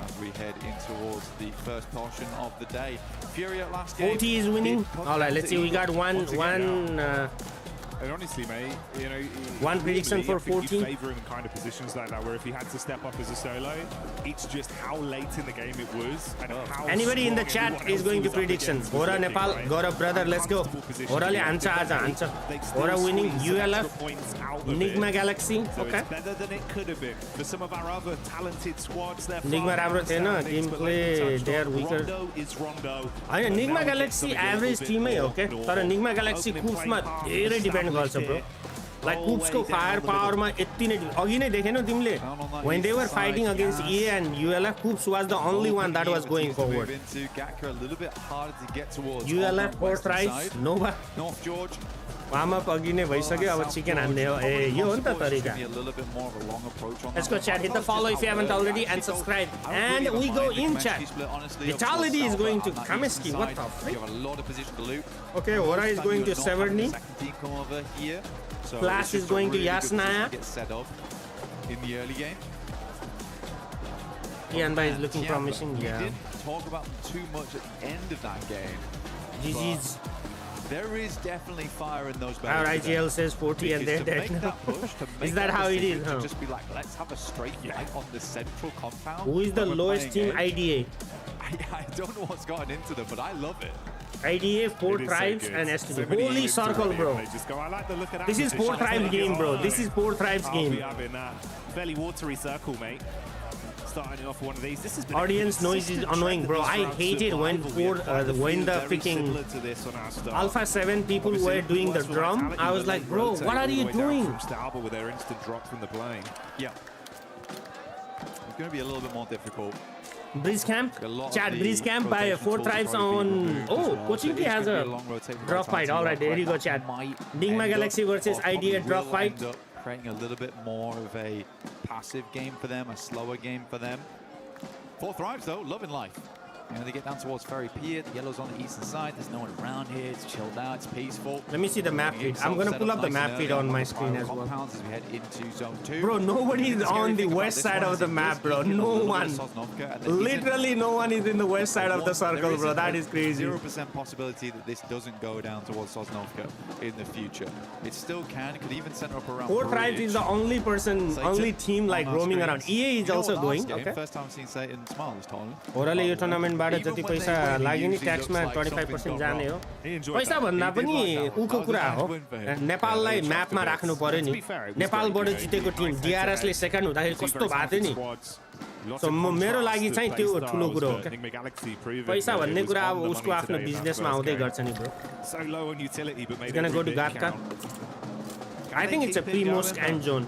as we head in towards the first portion of the day. Fury at last game. 40 is winning. All right, let's see. We got one. And honestly, mate, you know, one prediction for 14. Favor him in kind of positions like that, where if he had to step up as a solo, it's just how late in the game it was. And how anybody in the chat is going to prediction. Hora Nepal, Gaurav brother, let's go. Hora le ancha aja ancha. Hora winning ULF, Enigma Galaxy. Okay. It's better than it could have been for some of our other talented squads. Enigma राम्रो थिएन, team play they are weaker. Rondo is Rondo. Hahn Enigma Galaxy average team है हो के तर Enigma Galaxy Coops मा धेरै depend गर्छ bro. Like Coops को firepower मा यति नै अघि नै देखेनौ तिमीले when they were fighting against EA and ULF, Coops was the only one that was going forward. ULF fourth rise Nova North George. Warm up अघि नै भइसक्यो अब चिकन हान्ने हो ए यो हो नि त तरिका. Let's go chat, hit the follow if you haven't already and subscribe and we go in chat. Vitality is going to Kamiski. What the frick? Okay, Hora is going to Severny. Flash is going to Yasnaya. In the early game. Yanba is looking promising. Yeah. We didn't talk about them too much at the end of that game. GG's. There is definitely fire in those Our IGL says 40 and they're dead. Is that how it is? Huh? Just be like, let's have a straight fight on the central compound. Who is the lowest team? IDA. I don't know what's gotten into them, but I love it. IDA, 4 tribes and STG. Holy circle, bro. This is 4 tribes game, bro. This is 4 tribes game. Fairly watery circle, mate. starting off one of these. This has been audience noise is annoying, bro. I hate it when the freaking Alpha 7 people were doing the drum. I was like, bro, what are you doing? With their instant drop from the plane. Yeah. It's going to be a little bit more difficult. Breeze Camp, chat Breeze Camp by 4 tribes on. Oh, Pochinki has a drop fight. Alright, there you go, chat. Digma Galaxy versus IDA drop fight. Creating a little bit more of a passive game for them, a slower game for them. 4 Thrives though, loving life. You know, they get down towards Ferry Pier, the yellow's on the eastern side, there's no one around here, it's chilled out, it's peaceful. Let me see the map feed. I'm gonna pull up the map feed on my screen as well. As we head into zone 2. Bro, nobody is on the west side of the map, bro. No one. Literally no one is in the west side of the circle, bro. That is crazy. 0% possibility that this doesn't go down towards Sosnovka in the future. It still can, it could even center up around 4 tribes is the only team like roaming around. EA is also going. Okay. First time I've seen Satan smile this tournament. Orally यो टुर्नामेन्टबाट जति पैसा लाग्यो नि ट्याक्समा 25% जाने हो पैसा भन्दा पनि उको कुरा हो नेपाललाई म्यापमा राख्नु पर्यो नि नेपालबाट जितेको टिम DRS ले सेकेन्ड हुँदाखेरि कस्तो भएको थियो नि सो मेरो लागि चाहिँ त्यो ठुलो कुरा हो पैसा भन्ने कुरा अब उसको आफ्नो बिजनेसमा आउँदै गर्छ नि bro It's gonna go to Gatka. I think it's a pre-most end zone.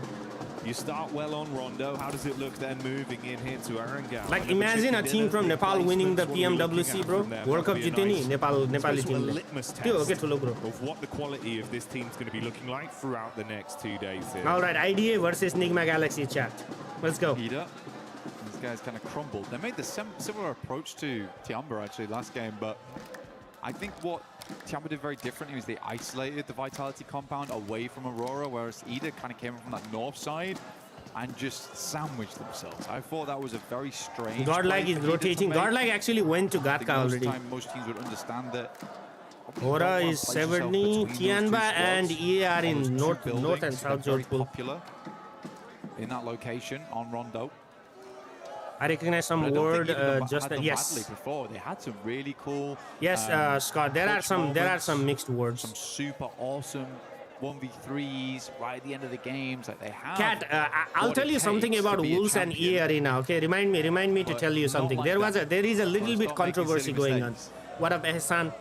You start well on Rondo. How does it look then moving in here to Arangam? Like imagine a team from Nepal winning the PMWC, bro. World Cup jite ni Nepali team le. Tyo ho ke thulo bro. Of what the quality of this team's going to be looking like throughout the next 2 days here. All right, IDA versus Nigma Galaxy chat. Let's go. These guys kind of crumbled. They made the similar approach to Tiamba actually last game, but I think what Tiamba did very differently was they isolated the Vitality compound away from Aurora, whereas Ida kind of came from that north side and just sandwiched themselves. I thought that was a very strange. Godlike is rotating. Godlike actually went to Gatka already. Most teams would understand that. Aura is Severny, Tianba, and EA are in north and south Jodhpur. Popular in that location on Rondo. I recognize some word just yes. Before they had some really cool. Yes, Scott. There are some mixed words. Some super awesome 1v3s right at the end of the games like they have. Cat, I'll tell you something about Wolves and EA Arena. Okay, remind me to tell you something. There is a little bit controversy going on. What up, Ehsan?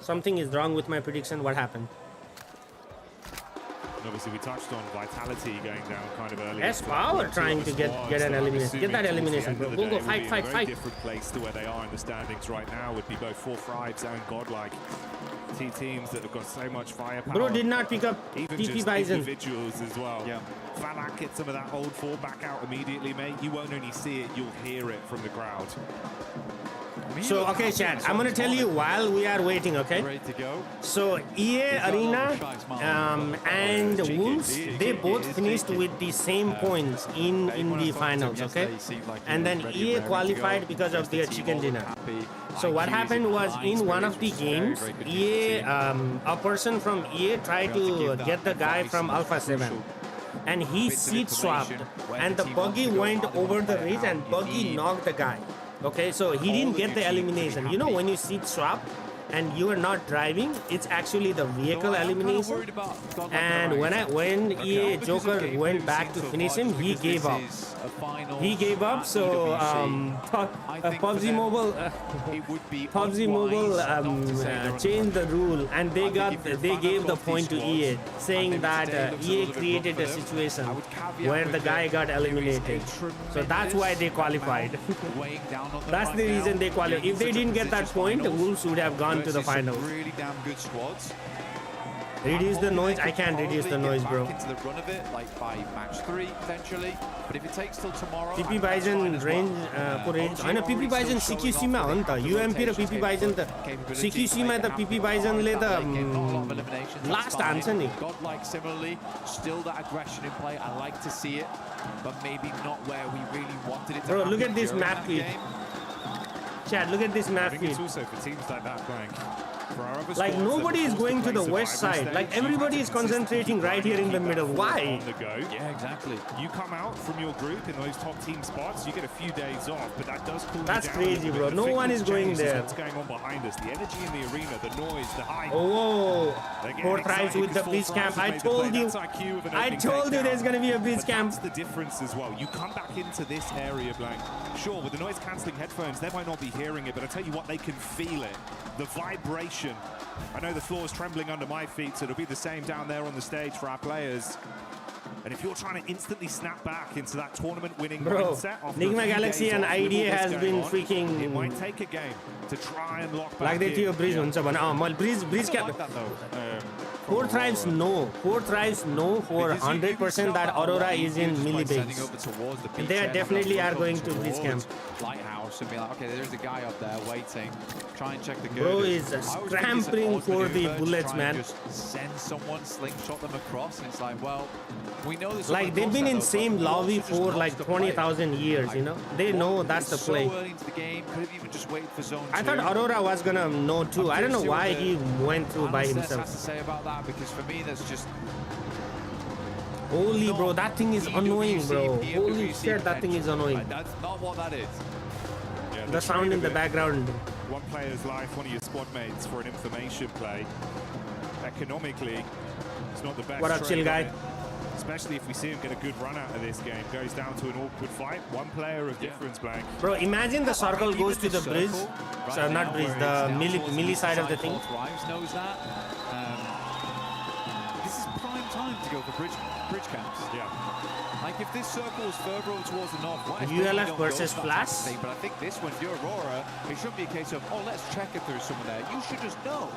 Something is wrong with my prediction. What happened? And obviously, we touched on Vitality going down kind of early. Yes, Power trying to get an elimination. Get that elimination, bro. Go, fight. A very different place to where they are in the standings right now would be both 4 Thrives and Godlike. Two teams that have got so much firepower. Bro did not pick up TP Bison. Individuals as well. Yeah. Falak gets some of that old 4 back out immediately, mate. You won't only see it, you'll hear it from the crowd. So, okay, chat, I'm going to tell you while we are waiting, okay? Ready to go. So, EA Arena and Wolves, they both finished with the same points in the finals, okay? And then EA qualified because of their chicken dinner. So, what happened was in one of the games, EA, a person from EA tried to get the guy from Alpha 7. And he seat swapped. And the buggy went over the ridge and buggy knocked the guy. Okay, so he didn't get the elimination. You know, when you seat swap and you are not driving, it's actually the vehicle elimination. And when EA Joker went back to finish him, he gave up. He gave up. So PUBG Mobile changed the rule, and they gave the point to EA, saying that EA created a situation where the guy got eliminated. So that's why they qualified. That's the reason they qualified. If they didn't get that point, the Wolves would have gone to the finals. Really damn good squads. Reduce the noise. I can't reduce the noise, bro. Into the run of it, like by match 3 potentially. But if it takes till tomorrow, PP Bison range को range. I know PP Bison CQC मा हो नि त. UMP र PP Bison त CQC मा त PP Bison ले त last हान्छ नि. Godlike similarly, still that aggression in play. I like to see it, but maybe not where we really wanted it to. Bro, look at this map feed. Chad, look at this map feed. It's also for teams like that, Blank. Like nobody is going to the west side. Like everybody is concentrating right here in the middle. Why? Yeah, exactly. You come out from your group in those top team spots, you get a few days off, but that does cool you down. That's crazy, bro. No one is going there. What's going on behind us? The energy in the arena, the noise, the hype. Oh, 4 tries with the breeze camp. I told you. I told you there's gonna be a breeze camp. That's the difference as well. You come back into this area, Blank. Sure, with the noise cancelling headphones, they might not be hearing it, but I tell you what, they can feel it. The vibration. I know the floor is trembling under my feet, so it'll be the same down there on the stage for our players. And if you're trying to instantly snap back into that tournament-winning mindset, Nigma Galaxy and IDA has been freaking. It might take a game to try and lock back. Like they do breeze on someone. Breeze cap. 4 tries no. 4 tries no for 100% that Aurora is in melee base. They definitely are going to breeze camp. Lighthouse and be like, okay, there's a guy up there waiting. Try and check the good. Bro is scrambling for the bullets, man. Just send someone, slingshot them across, and it's like, well, we know this. Like they've been in same lobby for like 20,000 years, you know. They know that's the play. I thought Aurora was gonna know too. I don't know why he went through by himself. To say about that, because for me that's just holy bro, that thing is annoying, bro. Holy shit, that thing is annoying. That's not what that is. Yeah, the sound in the background. One player's life, one of your squad mates for an information play. Economically, it's not the best. What up, chill guy? Especially if we see him get a good run out of this game. Goes down to an awkward fight. One player of difference, Blank. Bro, imagine the circle goes to the bridge. So not bridge, the melee side of the thing. Knows that. This is prime time to go for bridge camps. Yeah. Like if this circle was further over towards the north, ULF versus Flash. But I think this one, if you're Aurora, it shouldn't be a case of, oh, let's check if there's someone there. You should just know.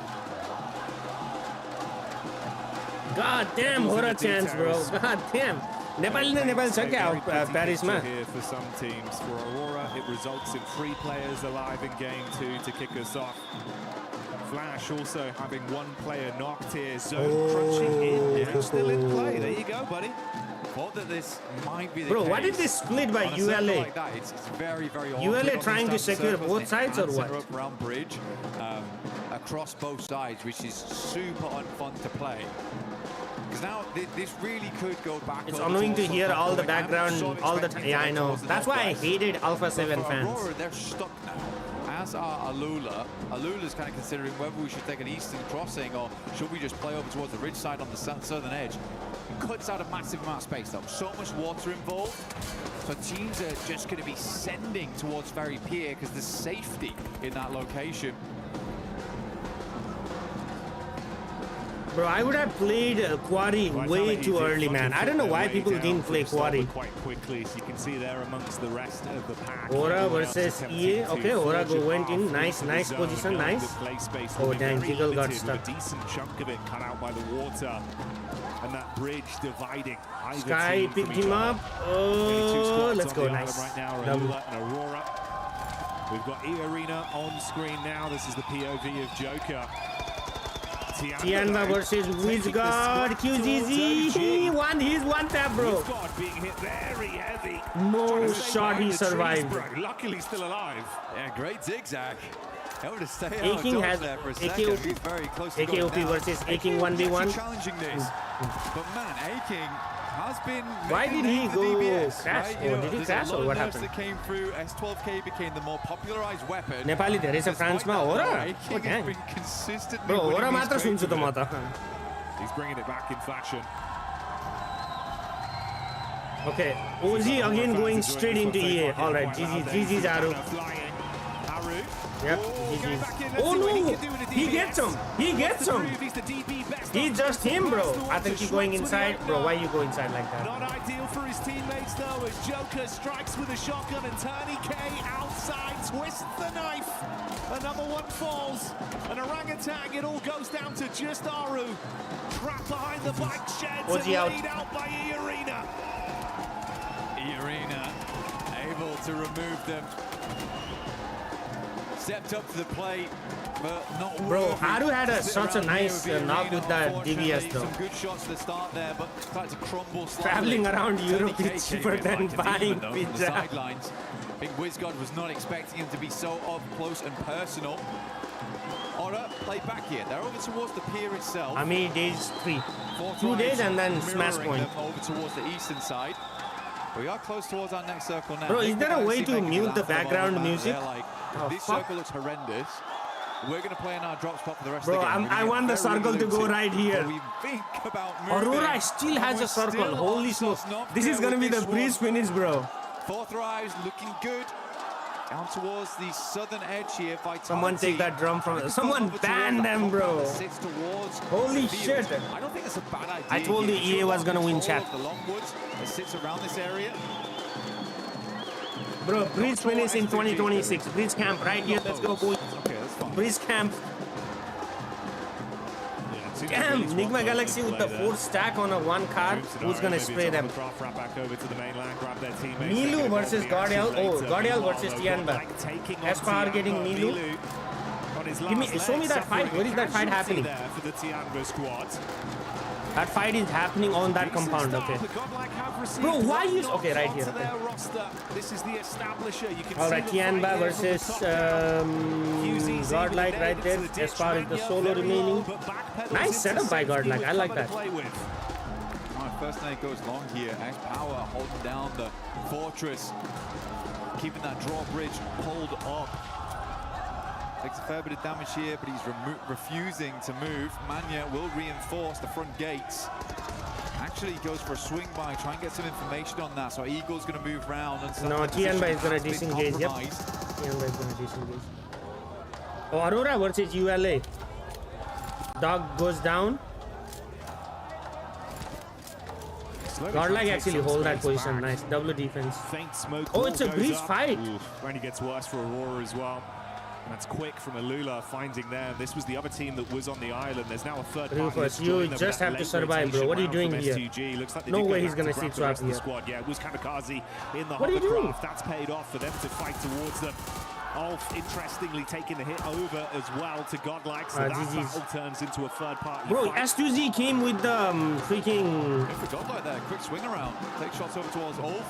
God damn, horror chance, bro. God damn. Nepal se kya Paris mein? Here for some teams. For Aurora, it results in 3 players alive in game 2 to kick us off. Flash also having 1 player knocked here. Zone crunching in. Still in play. There you go, buddy. Thought that this might be the bro, case. what did this split by ULA? Like that, it's very, very ULA trying to secure both sides or what? Around bridge, across both sides, which is super unfun to play. Because now this really could go back. It's annoying to hear all the background all the time. Yeah, I know. That's why I hated Alpha 7 fans. Aurora, they're stuck now. As are Alula. Alula's kind of considering whether we should take an eastern crossing or should we just play over towards the ridge side on the southern edge. It cuts out a massive amount of space though. So much water involved. So teams are just going to be sending towards Ferry Pier because there's safety in that location. Bro, I would have played Quarry way too early, man. I don't know why people didn't play Quarry. Quite quickly, so you can see there amongst the rest of the pack. Aura versus EA. Okay, Aura went in. Nice position. Nice. Oh, damn, Jiggle got stuck. A decent chunk of it cut out by the water. And that bridge dividing. Sky picked him up. Oh, let's go. Nice. Right now, Alula and Aurora. We've got E-Arena on screen now. This is the POV of Joker. Tianva versus Wizgard. QZZ. He's one tap, bro. Wizgard being hit very heavy. No shot, he survived. Luckily still alive. Yeah, great zigzag. Able to stay out Aking has there for a second. He's very close to AKOP versus Aking 1v1. Challenging this. But man, Aking has been. Why did he go crash? Right? Or did he crash or what happened? That came through. S12K became the more popularized weapon. Nepali there is a France ma Aura. Oh, dang. Bro, Aura matra sunchu to mata. He's bringing it back in fashion. Okay, OZ again going straight into EA. All right, GG's Aru. Yep, GG's. Oh no! He gets him! He gets him! He's just him, bro. I think he's going inside. Bro, why you go inside like that? Not ideal for his teammates though, as Joker strikes with a shotgun and Tony K outside twists the knife. Another one falls. An orangutan, it all goes down to just Aru. Trapped behind the bike sheds and laid out by E-Arena. E-Arena able to remove them. Stepped up to the plate, but not bro, Aru had such a nice knock with that DBS though. Some good shots to the start there, but started to crumble slightly. Traveling around Europe is cheaper than buying pizza. think WizGod was not expecting him to be so up close and personal. Aura played back here. They're over towards the pier itself. I mean, days 3. 2 days and then smash point. Over towards the eastern side. We are close towards our next circle now. Bro, is there a way to mute the background music? Like, this circle looks horrendous. We're going to play in our drop spot for the rest Bro, of the game. I want the circle to go right here. We think about Aurora still has a circle. Holy smokes. This is going to be the breeze finish, bro. Fourth rise looking good. Down towards the southern edge here. Vitality. Someone take that drum from... Someone ban them, bro. Holy shit. I don't think it's a bad idea. I told you EA was going to win, chat. The Longwoods that sits around this area. Bro, Breeze finish in 2026. Breeze camp right here. Let's go, boys. Okay, that's fine. Breeze camp. Damn, Nigma Galaxy with the 4th stack on a 1 card. Who's gonna spray them? Milu versus Guardial. Oh, Guardial versus Tianba. Espar getting Milu. Show me that fight. Where is that fight happening? That fight is happening on that compound, okay. Bro, why use... Okay, right here. Okay. Alright, Tianba versus Godlike right there. As far as the solo remaining. Nice setup by Godlike. I like that. First nade goes long here. Axe Power holding down the fortress. Keeping that drawbridge pulled up. Takes a fair bit of damage here, but he's refusing to move. Manya will reinforce the front gates. Actually, he goes for a swing by, try and get some information on that. So Eagle's going to move round. And no, Tianba is going to disengage. Yep. Tianba is going to disengage. Oh, Aurora versus ULA. Dog goes down. Godlike actually hold that position. Nice. Double defense. Oh, it's a breach fight. Only gets worse for Aurora as well. That's quick from Alula finding them. This was the other team that was on the island. There's now a third party. Rufus, you just have to survive, bro. What are you doing here? Like no way he's gonna see swap here. Squad. Yeah, it was Kamikaze in the what are you doing? That's paid off for them to fight towards them. Ulf, interestingly, taking the hit over as well to Godlike, so that battle turns into a third party. Bro, S2Z came with the freaking... Go for Godlike there, quick swing around. Take shots over towards Ulf.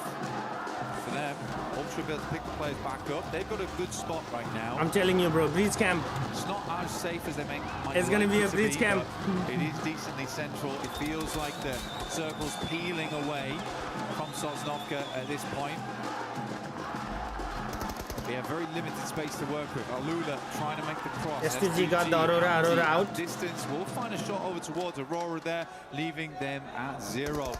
For them, Ulf should be able to pick the players back up. They've got a good spot right now. I'm telling you, bro, Breeze Camp. It's not as safe as they might. It's going to be a Breeze Camp. It is decently central. It feels like the circle's peeling away from Sosnovka at this point. They have very limited space to work with. Alula trying to make the cross. S2G got the Aurora out. Distance. We'll find a shot over towards Aurora there, leaving them at 0.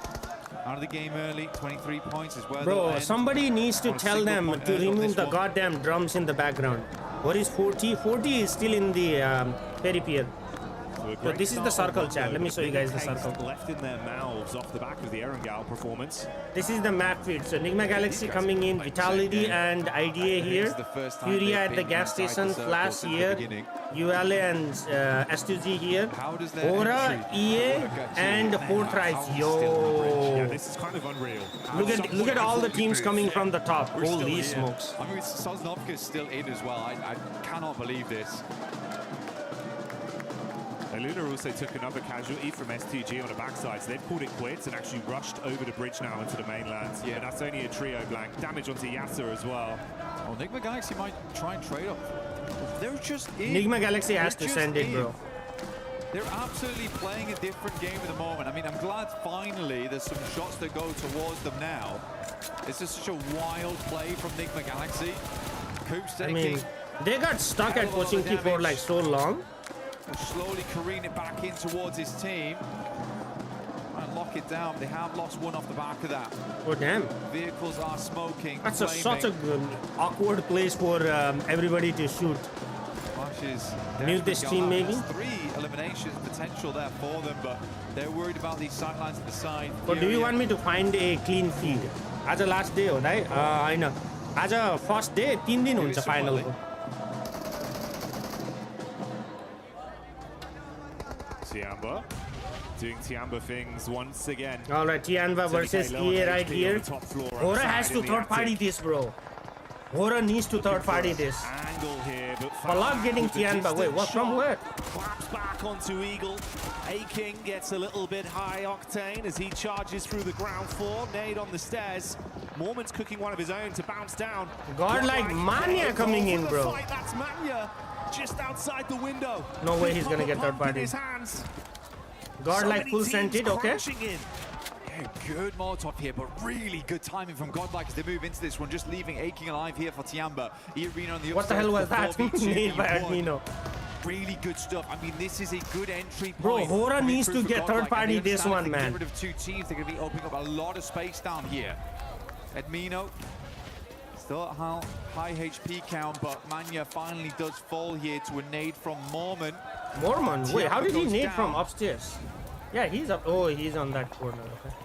Out of the game early, 23 points is where bro, somebody needs to tell them to remove the goddamn drums in the background. What is 40? 40 is still in the peripier. So this is the circle, chat. Let me show you guys the circle. Left in their mouths off the back of the Erangel performance. This is the map feed. So Nigma Galaxy coming in, Vitality and IDA here. Furia at the gas station, Flash here. ULA and S2Z here. Aura, EA, and Fortrice. Yo. Yeah, this is kind of unreal. Look at all the teams coming from the top. Holy smokes. I mean, Sosnovka is still in as well. I cannot believe this. Aluna also took another casualty from S2G on the backside, so they've called it quits and actually rushed over the bridge now into the mainland. Yeah, but that's only a trio blank. Damage onto Yasser as well. Oh, Nigma Galaxy might try and trade up. They're just in. Nigma Galaxy has to send it, bro. They're absolutely playing a different game at the moment. I mean, I'm glad finally there's some shots that go towards them now. It's just such a wild play from Nigma Galaxy. Coops taking. I mean, they got stuck at Pochinki for like so long. Slowly careen it back in towards his team. And lock it down. They have lost one off the back of that. Oh, damn. Vehicles are smoking. That's such a good, awkward place for everybody to shoot. Mute this team, maybe? 3 eliminations potential there for them, but they're worried about these sidelines at the side. But do you want me to find a clean feed? As a last day, right? I know. As a first day, 3 din huncha final ko. Tianba doing Tianba things once again. All right, Tianba versus EA right here. Aura has to third party this, bro. Aura needs to third party this. Angle here, but Balak getting Tianba. Wait, what from where? Claps back onto Eagle. A-King gets a little bit high octane as he charges through the ground floor. Nade on the stairs. Mormon's cooking one of his own to bounce down. Godlike Manya coming in, bro. Fight. That's Manya just outside the window. No way he's gonna get third party. Godlike full scented, okay. Yeah, good Molotov here, but really good timing from Godlike as they move into this one, just leaving Aching alive here for Tiamba. Irina on the what the hell was that? Made by Admino. Really good stuff. I mean, this is a good entry Bro, point. Hora needs to get third party this one, man. Get rid of 2 teams. They're going to be opening up a lot of space down here. Admino still at high HP count, but Manya finally does fall here to a nade from Mormon. Mormon? Wait, how did he nade from upstairs? Yeah, he's up. Oh, he's on that corner. Okay.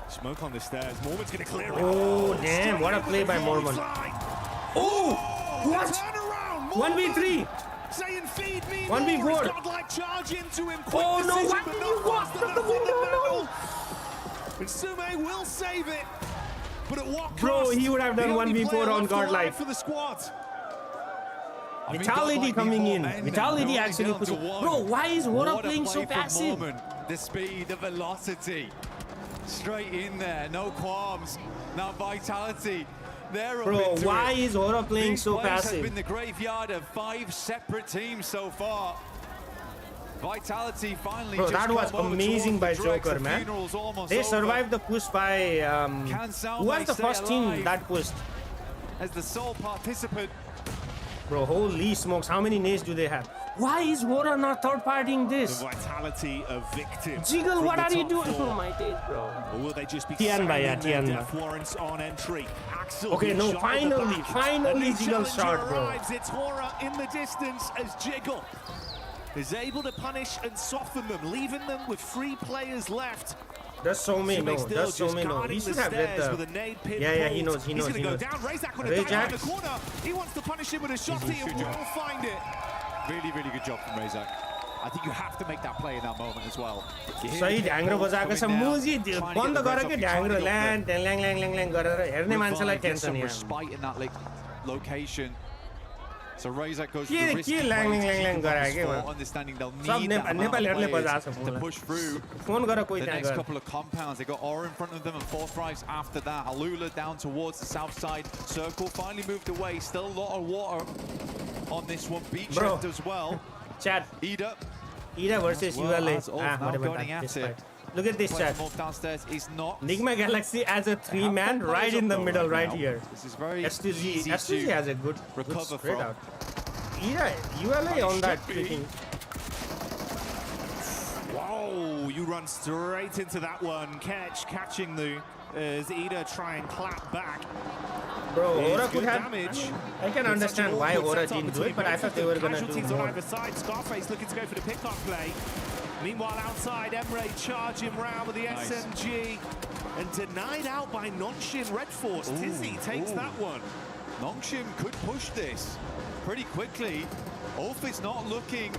Smoke on the stairs. Mormon's going to clear it. Oh, damn. What a play by Mormon. Oh, what? 1v3. Saying feed me 1v4. Godlike charge into him. Oh, no. Why did you walk to the window? And Sume will save it. But at what cost? Bro, he would have done 1v4 on Godlike. For the squad. Vitality coming in. Vitality actually puts it. Bro, why is Hora playing so passive? The speed, the velocity. Straight in there, no qualms. Now Vitality, they're Bro, up into why is Hora playing This so place passive? has been the graveyard of 5 separate teams so far. Vitality finally Bro, just that was come over amazing by towards the Joker, Drex. The man. funeral's almost They over. survived the push by who was the first team that pushed? As the sole participant. Bro, holy smokes, how many nades do they have? Why is Hora not third partying this? The vitality of victims. Jiggle, what are you doing? Oh my days, bro. Or will they just be Tianba, yeah, Tianba. death warrants on entry? Axel Okay, no, shot finally, back. finally A new Jiggle challenger shot, bro. arrives. It's Hora in the distance as Jiggle is able to punish and soften them, leaving them with 3 players left. That's so many, no. That's so many, no. He should have read the. Yeah, he knows, he knows, he knows. Razak the corner. He wants to punish him with a shotty and will find it. Really, really good job from Razak. I think you have to make that play in that moment as well. सही ढ्याङ्ग्रो बजाएको छ मुजी बन्द गरेको ढ्याङ्ग्रो ल्याङ ल्याङ ल्याङ ल्याङ ल्याङ गरेर हेर्ने मान्छेलाई tension यहाँ respite in that location. So Razak goes के के ल्याङ ल्याङ ल्याङ गरायो के understanding they'll सब need that amount of नेपालीहरुले players बजाछ to push through phone गरेर कोही the त्यहाँ next गयो couple of compounds. They got Aura in front of them and Fourth Rise after that. Alula down towards the south side circle. Finally moved away. Still a lot of water on this one. Beach left as well. Chat. Ida versus ULA. Whatever that fight. Look at this chat. Downstairs is not. Nigma Galaxy as a 3-man right in the middle right here. This is very S2G has a good spread out. Ida, ULA on that freaking. Whoa, you run straight into that one. Catching the as Ida try and clap back. Bro, Aura could have damage. I can understand why Aura didn't do it, but I thought they were gonna do casualties more. on either side. Scarface looking to go for the pick-up play. Meanwhile, outside, Emre charging round with the SMG and denied out by Nongshim Red Force. Tizzy takes that one. Nongshim could push this pretty quickly. Ulf is not looking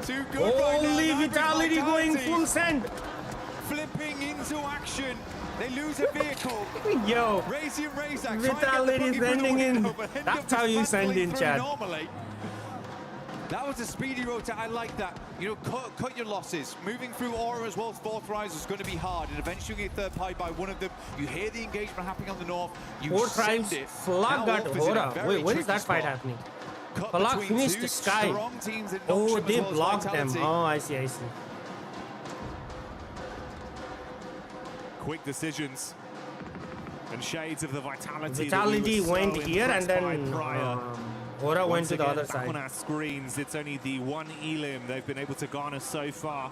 too good right now. Holy Vitality going full send. Flipping into action. They lose a vehicle. Yo, Razak Vitality sending in. That's how you send in, chat. Normally. That was a speedy rotate. I like that. You know, cut your losses. Moving through Aura as well as Fourth Rise is going to be hard, and eventually you get third party by one of them. You hear the engagement happening on the north. You Fourth Rise Flag got Hora. Wait, where is that fight happening? Flag finished the sky. Oh, they blocked them. Oh, I see, I see. Quick decisions and shades of the Vitality. Vitality went here and then Hora went to the other side. On our screens, it's only the one elim they've been able to garner so far.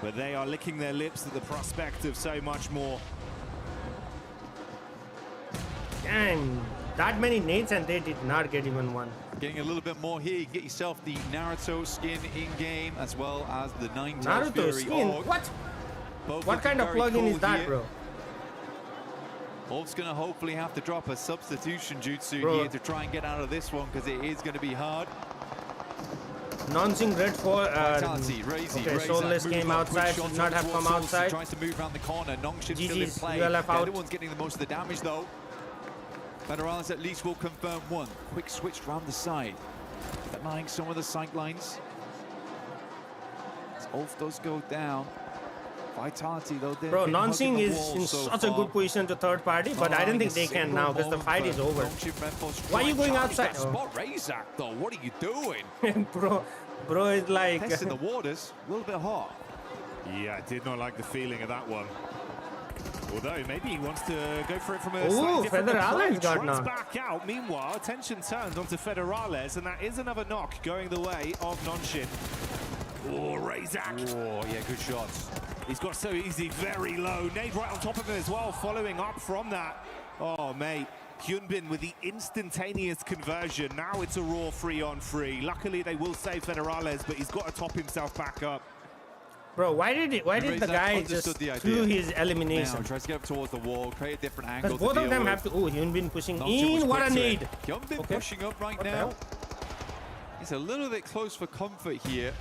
But they are licking their lips at the prospect of so much more. Dang, that many nades and they did not get even one. Getting a little bit more here, you get yourself the Naruto skin in-game as well as the Naruto Fury skin? Org. What? Both What kind of very plugin cool is that, here. bro? Wolf's going to hopefully have to drop a substitution jutsu Bro. here to try and get out of this one because it is going to be hard. Nonsing Red for Vitality, Razy, okay, Soulless came outside, should not have come outside. Tries to move around the corner. Nongshim's still in GG's, play. ULF The out. other one's getting the most of the damage though. Federales at least will confirm one. Quick switch round the side. Denying some of the sight lines. As Ulf does go down. Vitality, though, bro, Nonsing is in such a good position to third party, but I don't think they can now because the fight is over. Why are you going outside? Spot Razak, though. What are you doing? bro is like testing the waters, a little bit hot. Yeah, I did not like the feeling of that one. Although maybe he wants to go for it from a slightly different approach. Got knocked back out. Meanwhile, attention turns onto Federales, and that is another knock going the way of Nonshin. Oh, Razak. Oh, yeah, good shots. He's got so easy, very low. Nade right on top of him as well, following up from that. Oh, mate. Hyunbin with the instantaneous conversion. Now it's a raw 3-on-3. Luckily, they will save Federales, but he's got to top himself back up. Bro, why did the guy just do his elimination? Now, tries to get up towards the wall, create a different angle. Because both of them have to. Oh, Hyunbin pushing in. What a nade! Hyunbin pushing up right now. He's a little bit close for comfort here.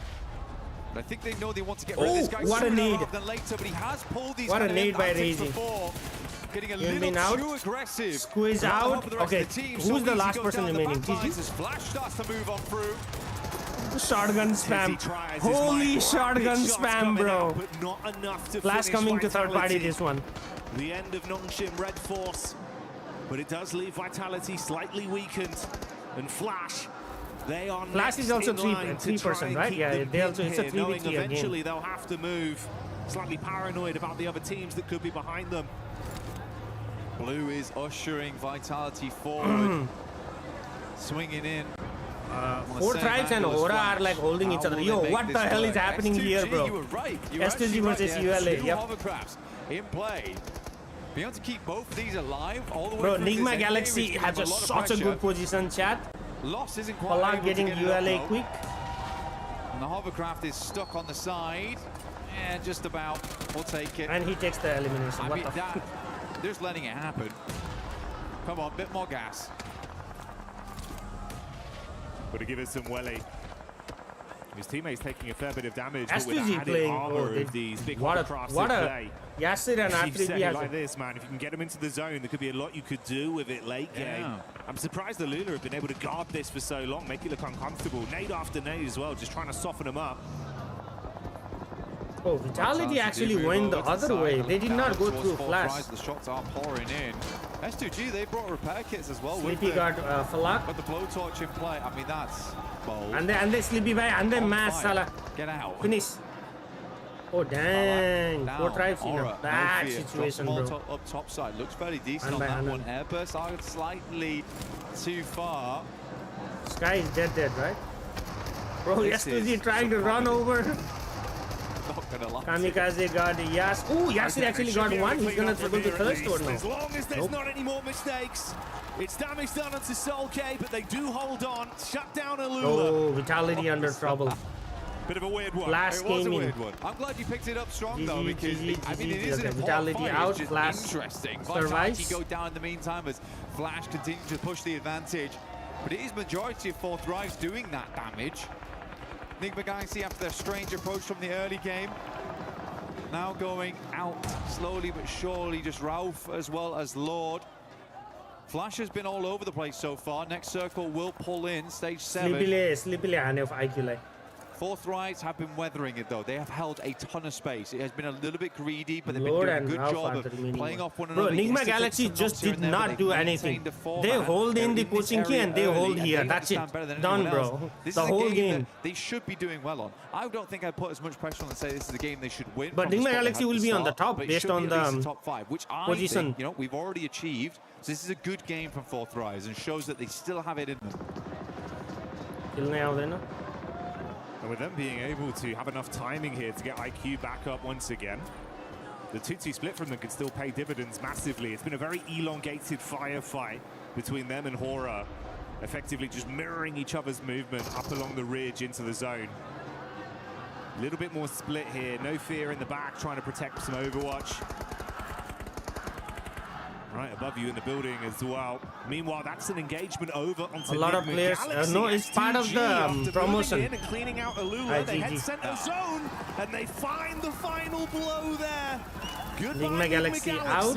I think they know they want to get rid of this guy sooner rather than later, but he has pulled these kind of advantage before. Getting a little too aggressive. Squeeze out. Okay, who's the last person remaining? Flash starts to move on through. Shotgun spam. Holy shotgun spam, bro. Not enough to Flash coming to third party this one. The end of Nongshim Red Force, but it does leave Vitality slightly weakened. And Flash, they are Flash is also 3%, right? Yeah, they also it's a 3v3 again. Eventually they'll have to move. Slightly paranoid about the other teams that could be behind them. Blue is ushering Vitality forward, swinging in. Four tribes and Aura are like holding each other. Yo, what the hell is happening here, bro? You were right. S2G versus ULA. Yep. Hovercrafts in play. Being able to keep both of these alive all the way. Bro, Nigma Galaxy has such a good position, chat. Loss isn't quite able getting to get ULA quick. And the hovercraft is stuck on the side. Yeah, just about. We'll take it. And he takes the elimination. I mean, they're just letting it happen. Come on, bit more gas. Got to give it some welly. His teammates taking a fair bit of damage. S2G playing these big what a Yasir and R3B like this, man. If you can get them into the zone, there could be a lot you could do with it late game. I'm surprised the Lula have been able to guard this for so long, make it look uncomfortable. Nade after nade as well, just trying to soften them up. Oh, Vitality actually went the other way. They did not go through Flash. The shots are pouring in. S2G, they brought repair kits as well. Sleepy got Falak. But the blowtorch in play, I mean, that's bold. And they Sleepy by, and then Mass Salah. Get out. Finish. Oh, dang. Four tribes in a bad situation, bro. Up top side. Looks fairly decent on that one. Airburst are slightly too far. Sky is dead, right? Bro, S2G trying to run over. Kamikaze got Yas. Ooh, Yasir actually got one. He's gonna struggle to third store now. As long as there's not any more mistakes, it's damage done onto Soul K, but they do hold on. Shut down Alula. Oh, Vitality under trouble. Bit of a weird one. Flash came in. I'm glad you picked it up strong though, because I mean it is an Vitality out. Flash interesting. survives. Vitality go down in the meantime as Flash continues to push the advantage, but it is majority of fourth drives doing that damage. Nigma Galaxy, after their strange approach from the early game, now going out slowly but surely, just Ralph as well as Lord. Flash has been all over the place so far. Next circle will pull in, stage 7. Sleepily of IQ. Fourth rights have been weathering it though. They have held a ton of space. It has been a little bit greedy, but they've been doing a good job of playing off one another. Bro, Nigma Galaxy just did not do anything. They hold in the pushing key and they hold here. That's it. Done, bro. The whole game. They should be doing well on. I don't think I'd put as much pressure on and say this is a game they should win. But Nigma Galaxy will be on the top based on the top 5, which I think, you know, we've already achieved. So this is a good game from Fourth Rise and shows that they still have it in them. And with them being able to have enough timing here to get IQ back up once again, the 2-2 split from them could still pay dividends massively. It's been a very elongated firefight between them and Hora, effectively just mirroring each other's movement up along the ridge into the zone. A little bit more split here, no fear in the back, trying to protect some Overwatch. Right above you in the building as well. Meanwhile, that's an engagement over onto a lot of players. No, it's part of the promotion. And cleaning out Alula. They head center zone and they find the final blow there. Goodbye, Nigma Galaxy out.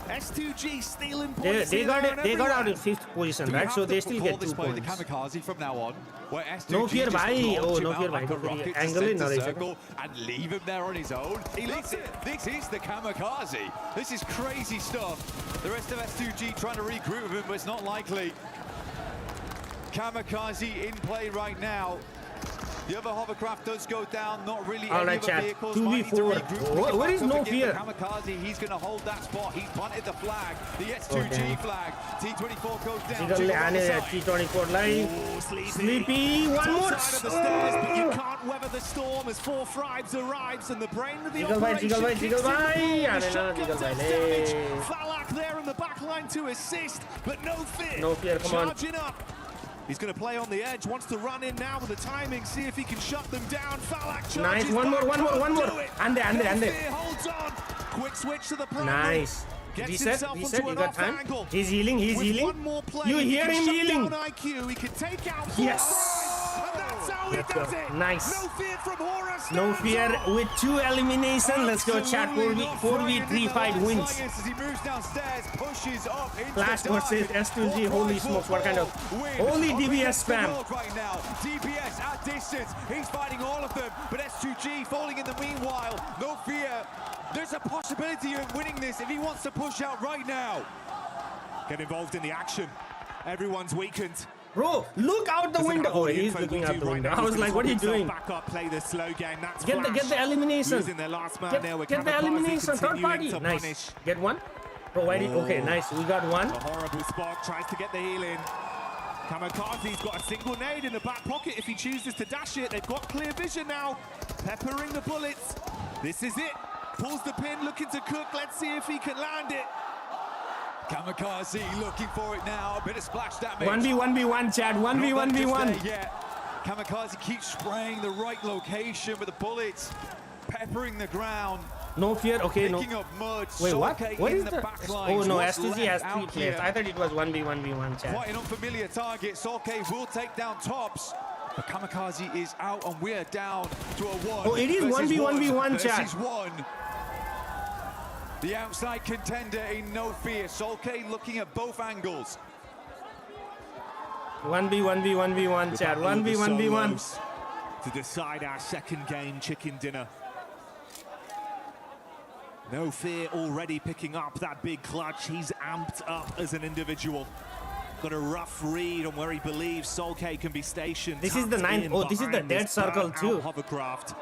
S2G stealing points. They got out in 5th position, right? So they still get 2 points. The kamikaze from now on, where S2G no fear, bhai. Oh, no fear, like bhai. Angle in circle and leave him there on his own. This is the kamikaze. This is crazy stuff. The rest of S2G trying to regroup with him, but it's not likely. Kamikaze in play right now. The other hovercraft does go down, not really any other vehicles. 2v4. What is no fear? Kamikaze, he's going to hold that spot. He's planted the flag, the S2G flag. T24 goes down. T24 live. Sleepy, one more. But you can't weather the storm as 4 Fribes arrives and the brain of the operation. Falak there in the back line to assist, but no fear. No fear, come on. Charging up. He's going to play on the edge, wants to run in now with the timing, see if he can shut them down. Falak charges. Nice, one more. And there. Holds on. Quick switch to the primary. Nice. Reset, you got time. Angle. He's healing. You hear him healing. IQ. He can take out yes. and that's how he does it. Nice. No fear from Horus. No fear with 2 elimination. Let's go chat. 4v3 wins. As he moves downstairs, pushes up into Flash versus S2G. Holy smokes, what kind of holy DBS spam. Right now, DBS at distance. He's fighting all of them, but S2G falling in the meanwhile. No fear. There's a possibility of winning this if he wants to push out right now. Get involved in the action. Everyone's weakened. Bro, look out the window. Oh, he's looking out the window. I was like, what are you doing? Back up, play the slow game. That's get the elimination. Their last man get the elimination. Third party. Nice. Get one. Provided. Okay, nice. We got one. A horrible spot. Tries to get the heal in. Kamikaze's got a single nade in the back pocket if he chooses to dash it. They've got clear vision now. Peppering the bullets. This is it. Pulls the pin, looking to cook. Let's see if he can land it. Kamikaze looking for it now. A bit of splash damage. 1v1v1, Chad. 1v1v1. Yeah. Kamikaze keeps spraying the right location with the bullets, peppering the ground. No fear. Okay, no. Up mud. Wait, what? What is the? Oh no, S2G has 3 players. I thought it was 1v1v1, Chad. Quite an unfamiliar target. Solke will take down tops. But Kamikaze is out, and we're down to a 1. Oh, it is 1v1v1, Chad. The outside contender in no fear. Solke looking at both angles. 1v1v1v1, Chad. 1v1v1. To decide our second game, chicken dinner. No fear already picking up that big clutch. He's amped up as an individual. Got a rough read on where he believes Solke can be stationed. This is the 9th. Oh, this is the dead circle too. Hovercraft.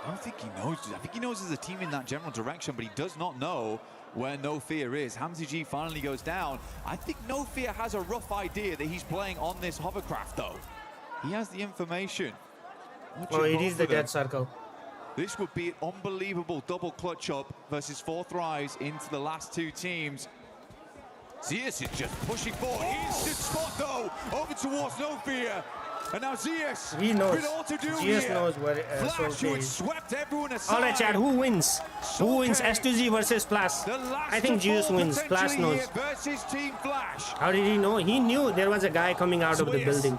I don't think he knows. I think he knows there's a team in that general direction, but he does not know where No Fear is. Hamzy G finally goes down. I think No Fear has a rough idea that he's playing on this hovercraft, though. He has the information. Oh, it is the dead circle. This would be an unbelievable double clutch up versus 4 Thrives into the last 2 teams. Zeus is just pushing forward. Instant spot, though, over towards No Fear. And now Zeus, he knows. With all to do Zeus here. knows where Flash which swept everyone aside. All right, Chad, who wins? Who wins S2G versus Flash? I think Zeus wins. Flash knows. Versus Team Flash. How did he know? He knew there was a guy coming out of the building.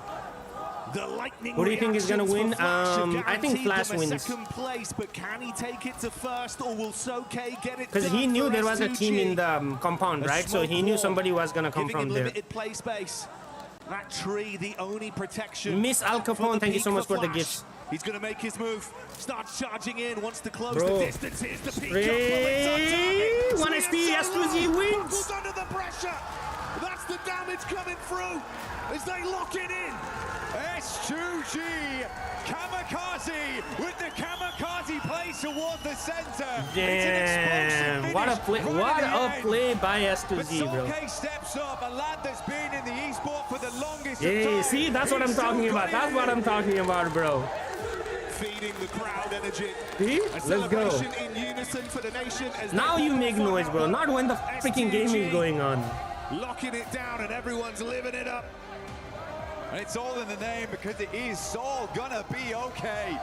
The lightning. Who do you think is going to win? I think Flash wins. Second place, but can he take it to first, or will Soke get it? Because he knew there was a team in the compound, right? So he knew somebody was going to come from there. Limited play space. That tree, the only protection. Miss Al Capone, thank you so much for the gifts. He's going to make his move. Starts charging in, wants to close the distance. Here's the peak. 1 SP, S2G wins. Under the pressure. That's the damage coming through as they lock it in. S2G, Kamikaze with the Kamikaze play towards the center. Damn, what a play! What a play by S2G, bro. Solke steps up, a lad that's been in the esport for the longest time. See, that's what I'm talking about. That's what I'm talking about, bro. Feeding the crowd energy. See? Let's go. In unison for the nation as now you make noise, bro. Not when the freaking game is going on. Locking it down and everyone's living it up. And it's all in the name because it is all gonna be okay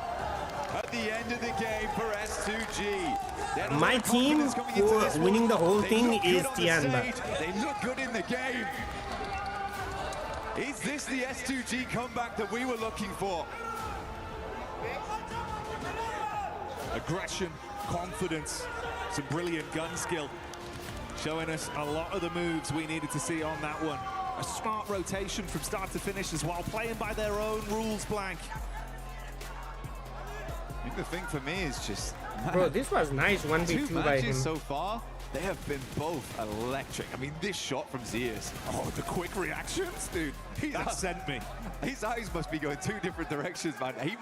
at the end of the game for S2G. My team for winning the whole thing is Tianda. They look good in the game. Is this the S2G comeback that we were looking for? Aggression, confidence, some brilliant gun skill. showing us a lot of the moves we needed to see on that one. A smart rotation from start to finish as well, playing by their own rules, Blank. I think the thing for me is just... Bro, this was nice 1v2 by him. So far, they have been both electric. I mean, this shot from Zeus. Oh, the quick reactions, dude. That sent me. His eyes must be going 2 different directions, man. He'd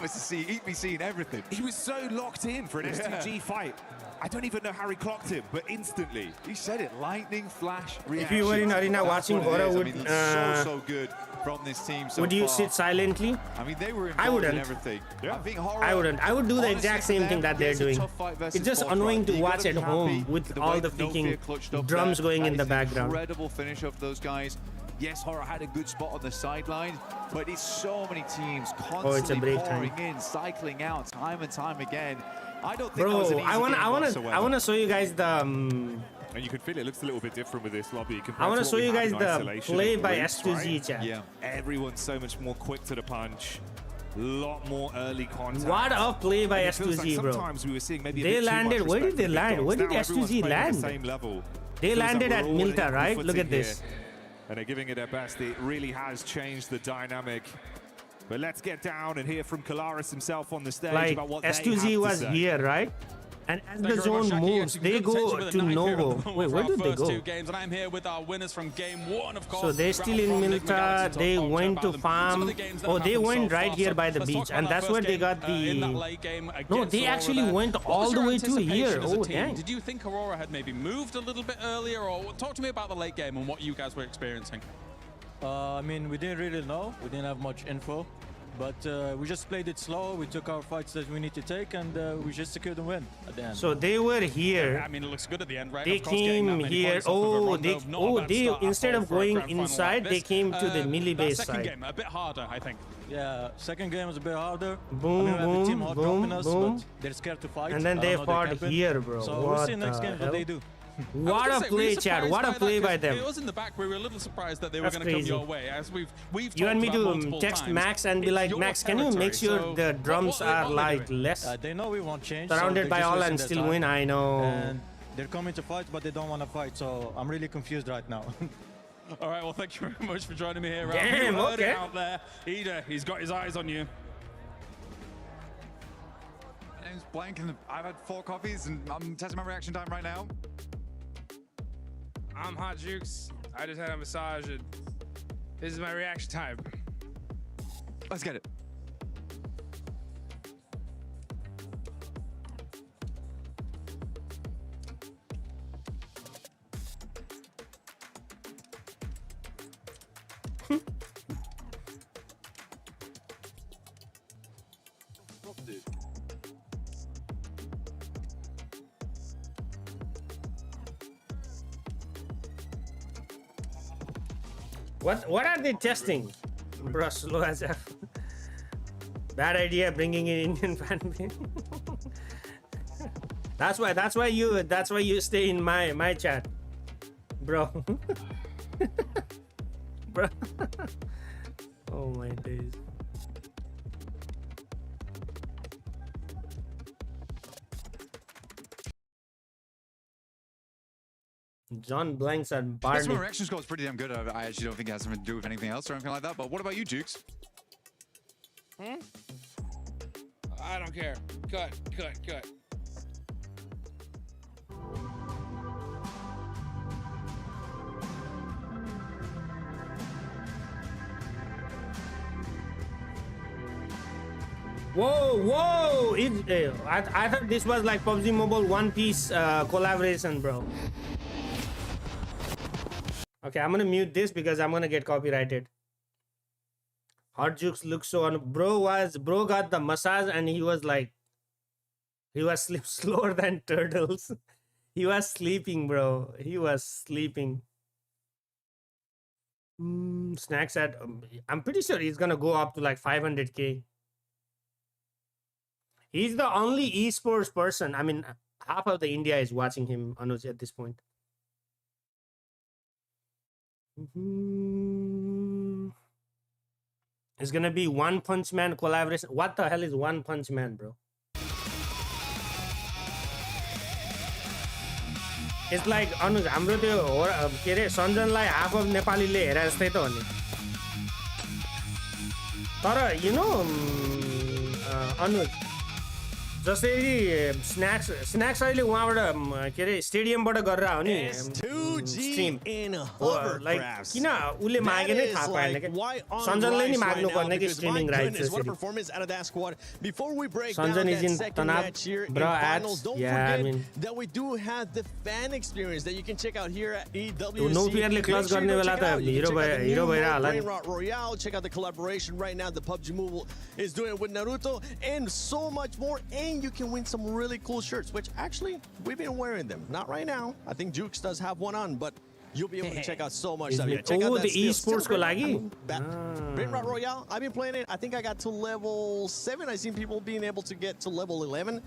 be seeing everything. He was so locked in for an STG fight. I don't even know how he clocked him, but instantly. He said it, lightning flash reaction. If you were in arena watching Horror, would... I mean, so good from this team so would you far. sit silently? I mean, they were involved in everything. Yeah. I think Horror, I wouldn't. I would do the exact same thing that they're doing. It's just annoying to watch at home with all the freaking drums going in the background. Incredible finish of those guys. Yes, Horror had a good spot on the sideline, but it's so many teams constantly pouring in, cycling out time and time again. I don't think that was an easy game I wanna show you guys the. And you can feel it looks a little bit different with this lobby. I want to show you guys the play by S2Z, chat. Yeah, everyone's so much more quick to the punch. A lot more early contact. What a play by S2Z, like bro. Sometimes we were seeing maybe they landed. Where did they land? Where did S2Z land? The same level. They landed at Milta, right? Look at this. And they're giving it their best. It really has changed the dynamic. But let's get down and hear from Kalaris himself on the stage like about what S2Z was here, right? And as the zone moves, they go to Novo. Wait, where did they go? And I'm here with our winners from game 1, of course. So they're still in Milta. They went to farm. Oh, they went right here by the beach, and that's where they got the. No, they actually went all the way to here. Oh, dang. Did you think Aurora had maybe moved a little bit earlier, or talk to me about the late game and what you guys were experiencing? I mean, we didn't really know. We didn't have much info. But we just played it slow. We took our fights that we need to take, and we just secured the win at the end. So they were here. I mean, it looks good at the end, right? They came here. Oh, they instead of going inside, they came to the melee base side. Second game, a bit harder, I think. Yeah, second game was a bit harder. Boom, I mean, boom, boom, boom. They're scared to fight. And then they fought here, bro. So we'll see next game what they do. What a play, Chad. What a play by them. It was in the back. We were a little surprised that they were going to come your way. As we've you want me to text Max and be like, Max, can you make sure the drums are like less they know we won't change, surrounded by all and still win? I know. And they're coming to fight, but they don't want to fight. So I'm really confused right now. All right, well, thank you very much for joining me here. Damn, you heard okay. it out there. Ida, he's got his eyes on you. My name's Blank, and I've had 4 coffees, and I'm testing my reaction time right now. I'm Hot Jukes. I just had a massage, and this is my reaction time. Let's get it. What are they testing? Bro, slow as F. Bad idea bringing in Indian fan base. That's why you stay in my chat. Bro. Bro. Oh my days. John Blanks and Barney. This one reaction score is pretty damn good. I actually don't think it has something to do with anything else or anything like that. But what about you, Jukes? I don't care. Cut. Whoa! I thought this was like PUBG Mobile One Piece collaboration, bro. Okay, I'm gonna mute this because I'm gonna get copyrighted. Hot Jukes looks so bro got the massage and he was slower than turtles. He was sleeping, bro. He was sleeping. Snacks at I'm pretty sure he's gonna go up to like 500k. He's the only esports person. I mean, half of the India is watching him, Anuj, at this point. It's gonna be One Punch Man collaboration. What the hell is One Punch Man, bro? It's like हाम्रो त्यो के अरे सञ्जनलाई half of नेपालीले हेरे जस्तै त हो नि तर you know अनुज जसरी स्नैक्स अहिले उहाँबाट के अरे स्टेडियमबाट गरेर हो नि स्ट्रीम लाइक किन उले मागे नै थाहा पाएन के सञ्जनले नि माग्नु पर्ने कि स्ट्रीमिङ राइट्स सञ्जन इज इन तनाव bro ads yeah I mean that we do have the fan experience that you can check out here at EWC no fear le close गर्ने बेला त हिरो भएर होला नि Brainrot Royale check out the collaboration right now that PUBG Mobile is doing with Naruto and so much more and you can win some really cool shirts which actually we've been wearing them not right now I think Jukes does have one on but you'll be able to check out so much stuff here. Check out that the esports ko lagi Brainrot Royale I've been playing it I think I got to level 7 I've seen people being able to get to level 11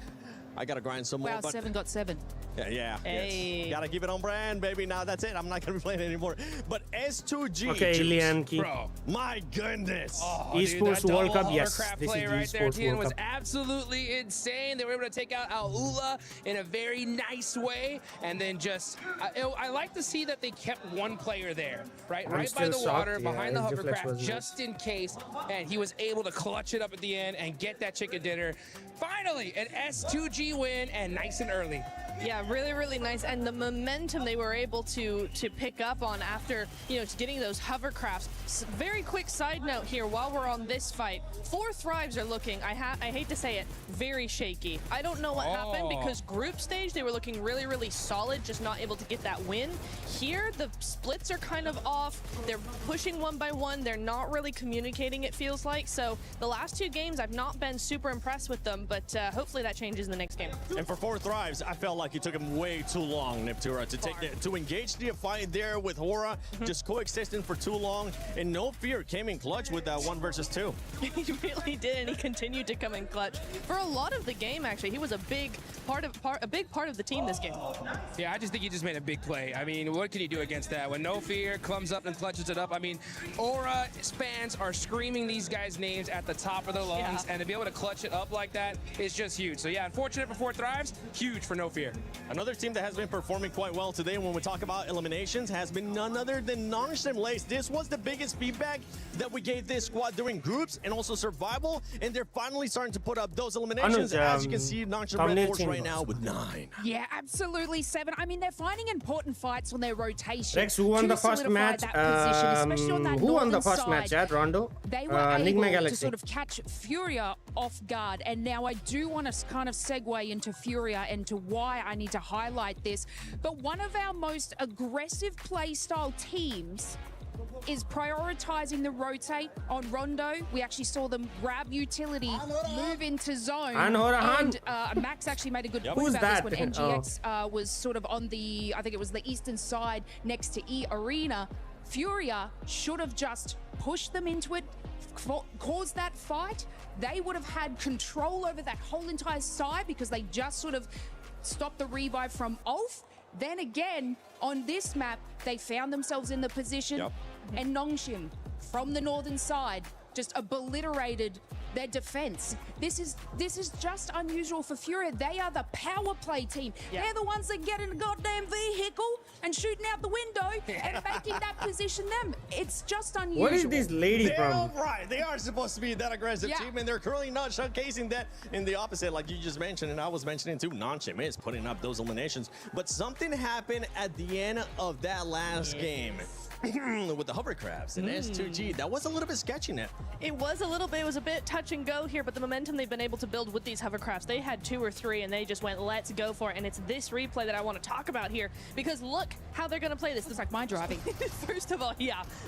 I gotta grind some more. Wow, 7 got 7. Yeah. Hey. Yes. Gotta keep it on brand, baby. Now that's it. I'm not gonna be playing it anymore. But S2G. Okay, Lianki. Bro, my goodness. Oh, Esports dude, World Cup, yes. This This play is right there, Esports Tien, World was Cup. absolutely insane. They were able to take out Aula in a very nice way, and then just I like to see that they kept one player there, right by the water, behind the hovercraft, just in case, and he was able to clutch it up at the end and get that chicken dinner. Finally, an S2G win, and nice and early. Yeah, really, really nice. And the momentum they were able to pick up on after, getting those hovercrafts. Very quick side note here while we're on this fight. 4 Thrives are looking, I hate to say it, very shaky. I don't know what happened because group stage, they were looking really, really solid, just not able to get that win. Here, the splits are kind of off. They're pushing one by one. They're not really communicating, it feels like. So the last 2 games, I've not been super impressed with them, but hopefully that changes in the next game. And for 4 Thrives, I felt like it took him way too long, Niptura, to engage the fight there with Hora, just coexisting for too long, and No Fear came in clutch with that 1 versus 2. He really did, and he continued to come in clutch for a lot of the game. Actually, he was a big part of the team this game. Yeah, I just think he just made a big play. I mean, what can you do against that? When No Fear comes up and clutches it up, I mean, Aura fans are screaming these guys' names at the top of their lungs, and to be able to clutch it up like that is just huge. So yeah, unfortunate for 4 Thrives, huge for No Fear. Another team that has been performing quite well today when we talk about eliminations has been none other than Nongshim Lace. This was the biggest feedback that we gave this squad during groups and also survival, and they're finally starting to put up those eliminations. As you can see, Nongshim Red Force right now with 9. Yeah, absolutely 7. I mean, they're finding important fights on their rotation. Rex, who won the first match? Who won the first match at Rondo? They were able to sort of catch Furia off guard, and now I do want to kind of segue into Furia and to why I need to highlight this. But one of our most aggressive playstyle teams is prioritizing the rotate on Rondo. We actually saw them grab utility, move into zone, and Max actually made a good point about this when NGX was sort of on the, I think it was the eastern side next to E Arena. Furia should have just pushed them into it, caused that fight. They would have had control over that whole entire side because they just sort of stopped the revive from Ulf. Then again, on this map, they found themselves in the position, and Nongshim from the northern side just obliterated their defense. This is just unusual for Furia. They are the power play team. They're the ones that get in a goddamn vehicle and shooting out the window and making that position them. It's just unusual. What is this lady they're from? All right. They are supposed to be that aggressive team, and they're currently not showcasing that in the opposite, like you just mentioned, and I was mentioning too. Nongshim is putting up those eliminations, but something happened at the end of that last game. With the hovercrafts and S2G, that was a little bit sketchy, Net. It was a little bit. It was a bit touch and go here, but the momentum they've been able to build with these hovercrafts, they had 2 or 3, and they just went, let's go for it. And it's this replay that I want to talk about here, because look how they're going to play this. It's like my driving. First of all,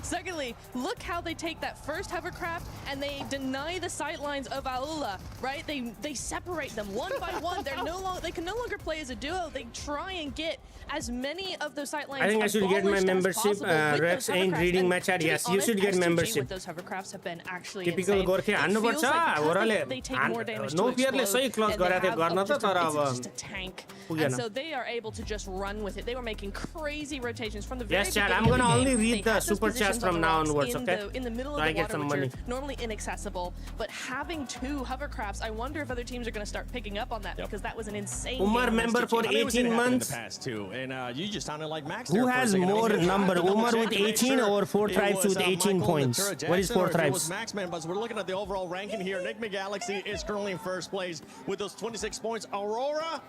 Secondly, look how they take that first hovercraft and they deny the sightlines of Aula, right? They separate them one by one. They can no longer play as a duo. They try and get as many of those sightlines. I think I should get my membership. Rex ain't reading my chat. Yes, you should get membership. With those hovercrafts have been actually typical insane. Gorkhe It Annu feels पर्छ like because ओराले they take more damage no to fearले explode, सही close and they गराथे have गर्न त तर it's अब just a tank. पुगेन. And so they are able to just run with it. They were making crazy rotations from the very Yes, Chad, beginning I'm of gonna the only game. read They the had those super chats positions on from the now rocks onwards, in okay? in the middle So of I the get water, some which money. are normally inaccessible. But having 2 hovercrafts, I wonder if other teams are going to start picking up on that because that was an insane Umar game. member for 18 months. In the past too, and you just sounded like Max. Who has more number, Umar with 18 or 4 tribes with 18 points? What is 4 tribes? Maxman, but we're looking at the overall ranking here. Enigma Galaxy is currently in first place with those 26 points. Aurora,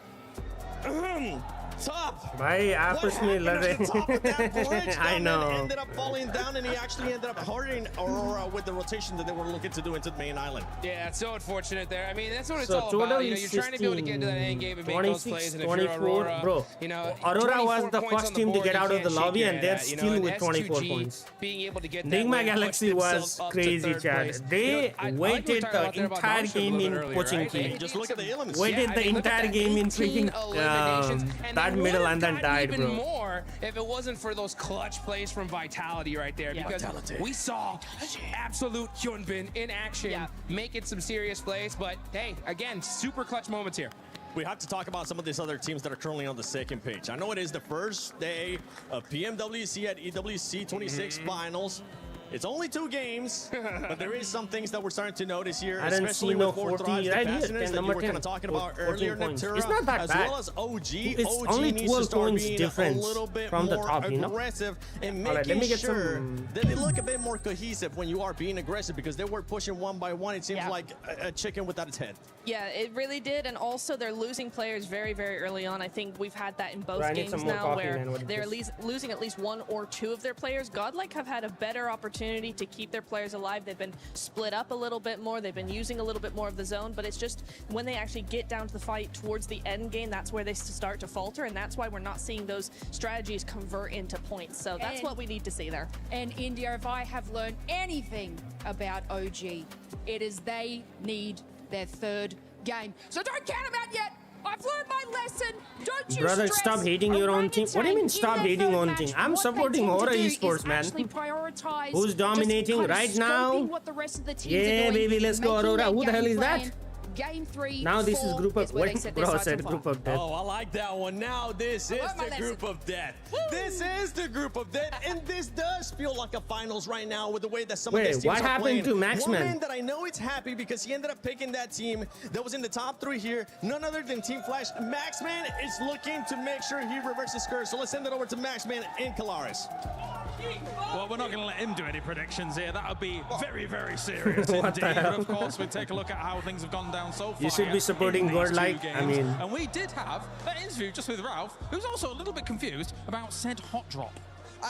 top. भाई आपस में लड़ रहे I know. Ended up falling down, and he actually ended up hurting Aurora with the rotation that they were looking to do into the main island. Yeah, it's so unfortunate there. I mean, that's what it's So all about. You know, you're trying to be able to get into that end game and make those plays, and if you're 24, Aurora, bro. you know, Aurora was the points first on the team to board, get you out of can't the lobby, shake and your they're head at, still and with 24 S2G points. being able to get that Enigma win, Galaxy push was themselves up to crazy, third Chad. place. They You know, I like waited what we're talking the about entire Darmstadt a game little in bit earlier, right? Pochinki. Just look at the elements. Waited the entire game in freaking that middle and then died, even bro. more if it wasn't for those clutch plays from Vitality right there, because we saw absolute Hyunbin in action making some serious plays. But hey, again, super clutch moments here. We have to talk about some of these other teams that are currently on the second page. I know it is the first day of PMWC at EWC 26 finals. It's only 2 games, but there is some things that we're starting to notice here, I didn't especially see no with 4 40 drives, the right here, passengers that you were kind of talking about earlier, Natura, it's not that as bad. well as OG. It's OG only needs 12 to start points being difference a little bit from the more top, you know? aggressive and All right, let making me get sure some... that they look a bit more cohesive when you are being aggressive, because they were pushing one by one. It seems like a chicken without its head. Yeah, it really did, and also they're losing players very, very early on. I think we've had that in both games now, where they're losing at least 1 or 2 of their players. Godlike have had a better opportunity to keep their players alive. They've been split up a little bit more. They've been using a little bit more of the zone, but it's just when they actually get down to the fight towards the end game, that's where they start to falter, and that's why we're not seeing those strategies convert into points. So that's what we need to see there. And India, if I have learned anything about OG, it is they need their 3rd game. So don't count them out yet. I've learned my lesson. Don't you Brother, stress. stop hating your own team. What do you mean stop hating your own team? I'm supporting Aura Esports, man. Who's dominating right now? Yeah, baby, let's go, Aurora. Who the hell is that? Game 3. Now this is group of bro said group of death. Oh, I like that one. Now this is the group of death. This is the group of death, and this does feel like a finals right now with the way that some of these teams what are happened playing. to Maxman? One man that I know is happy because he ended up picking that team that was in the top 3 here. None other than Team Flash. Maxman is looking to make sure he reverses curse. So let's send it over to Maxman in Calaris. Well, we're not going to let him do any predictions here. That would be very, very serious indeed. But of course, we take a look at how things have gone down so far. You should be supporting Godlike. I mean, and we did have an interview just with Ralph, who's also a little bit confused about said hot drop.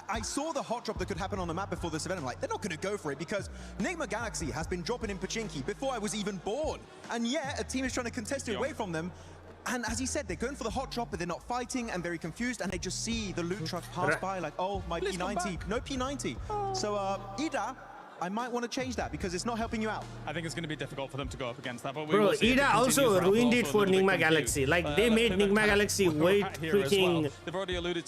I saw the hot drop that could happen on the map before this event. I'm like, they're not going to go for it because Enigma Galaxy has been dropping in Pochinki before I was even born. And yet, a team is trying to contest it away from them. And as he said, they're going for the hot drop, but they're not fighting and very confused. And they just see the loot truck pass by like, oh, my P90. No P90. So, Ida, I might want to change that because it's not helping you out. I think it's going to be difficult for them to go up against that. But bro, Ida also ruined it for Enigma Galaxy. Like, they made Enigma Galaxy wait freaking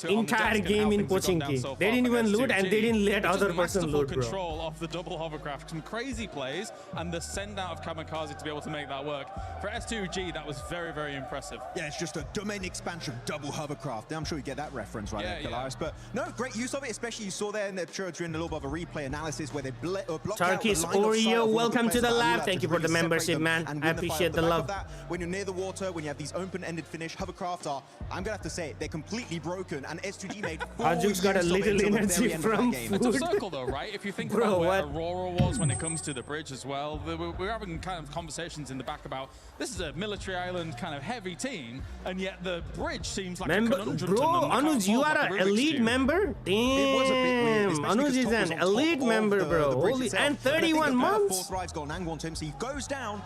entire game in Pochinki. They didn't even loot and they didn't let other person loot, bro. Control of the double hovercraft, some crazy plays, and the send out of Kamikaze to be able to make that work. For S2G, that was very, very impressive. Yeah, it's just a domain expansion double hovercraft. I'm sure you get that reference right there, Kalaris. But no, great use of it, especially you saw there in the during a little bit of a replay analysis where they Turkish Oreo, welcome to the lab. Thank you for the membership, man. I appreciate the love. When you're near the water, when you have these open-ended finish, hovercrafts are, I'm gonna have to say it, they're completely broken. And S2G made Arjun's got a little energy from food. It's a circle though, right? If you think about where Aurora was when it comes to the bridge as well, we're having kind of conversations in the back about this is a military island kind of heavy team, and yet the bridge seems like a conundrum to them. Bro, Anuj, you are an elite member? Damn, Anuj is an elite member, bro. Holy, and 31 months? 4th ride's got an angle onto him, so he goes down,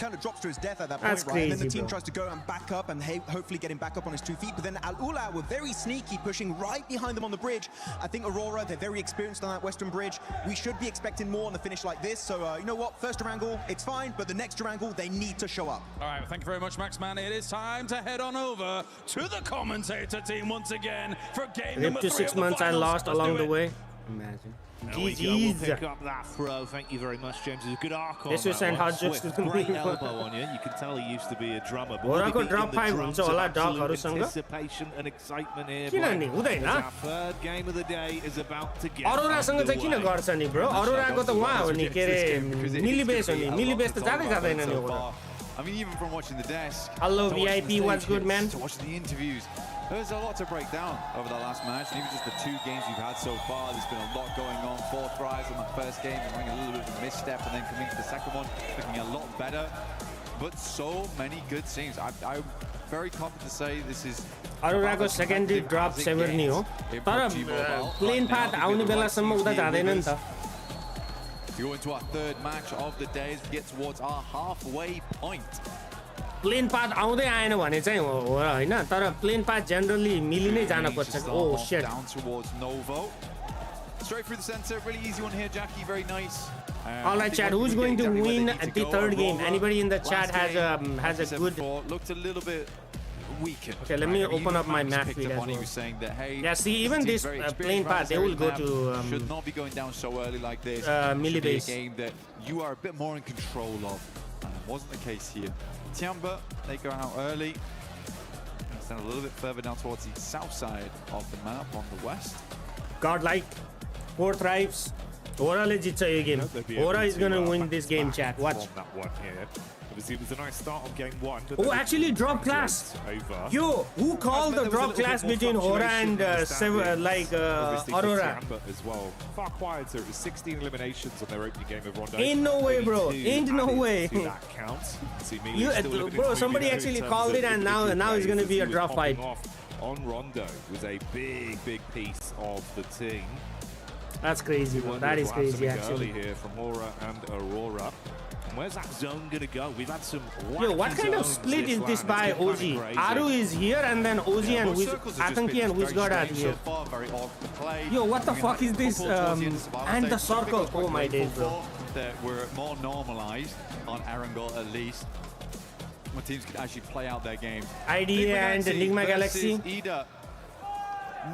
kind of drops to his death at that That's point, right? crazy, and then the team bro. tries to go and back up and hopefully get him back up on his 2 feet. But then Al-Ula were very sneaky, pushing right behind them on the bridge. I think Aurora, they're very experienced on that western bridge. We should be expecting more on the finish like this. So, you know what? First Durangle, it's fine. But the next Durangle, they need to show up. All right, well, thank you very much, Maxman. It is time to head on over to the commentator team once again for game number 3 to 6 months I lost along the way. Imagine. GG's. We'll pick up that throw. Thank you very much, James. It was a good arc on this was sent hard just to great elbow on you. You can tell he used to be a drummer. But we'll drop 5 हुन्छ होला डगहरुसँग anticipation and excitement here. किन नि हुँदैन our third game of the day is about to get अरोरासँग चाहिँ किन गर्छ नि bro अरोराको त वहाँ हो नि के रे मिलिबेस हो नि मिलिबेस त जादै जादैन नि हो I mean, even from watching the desk. Hello, VIP. What's good, man? To watching the interviews. There's a lot to break down over that last match. And even just the 2 games we've had so far, there's been a lot going on. 4 tries on that first game, and having a little bit of a misstep, and then coming to the second one, looking a lot better. But so many good scenes. I'm very confident to say this is. Aruraको secondary drop 7 नि हो. तर plane path आउने बेलासम्म उता जाँदैन नि त. We go into our third match of the day as we get towards our halfway point. Plane path आउँदै आएन भने चाहिँ हो हैन तर plane path generally मिली नै जान पर्छ. Oh shit. Down towards Novo. Straight through the center, really easy one here, Jackie. Very nice. Alright, chat. Who's going to win the third game? Anybody in the chat has a good. Looked a little bit weaker. Okay, let me open up my map feed as well. He was saying that, hey, yeah, see, even this plane path, they will go to. Should not be going down so early like this. Milli base. Should be a game that you are a bit more in control of. And it wasn't the case here. Tiamba, they go out early. Stand a little bit further down towards the south side of the map on the west. Godlike, 4 thrives. Aura legit a game. Aura is gonna win this game, chat. Watch. That one here. It was a nice start of game 1. Oh, actually, drop class. Yo, who called the drop class between Aura and Aurora? As well. Far quieter. It was 16 eliminations on their opening game of Rondo. Ain't no way, bro. Ain't no way. That counts. Bro, somebody actually called it, and now it's gonna be a drop fight. On Rondo was a big piece of the team. That's crazy, bro. That is crazy, actually. Here from Aura and Aurora. And where's that zone gonna go? We've had some. Yo, what kind of split is this by OG? Aru is here, and then OG and Atanki and Wizgard are here. Yo, what the fuck is this? And the circle. Oh my days, bro. That were more normalized on Erangel at least. Where teams could actually play out their games. IDA and Enigma Galaxy.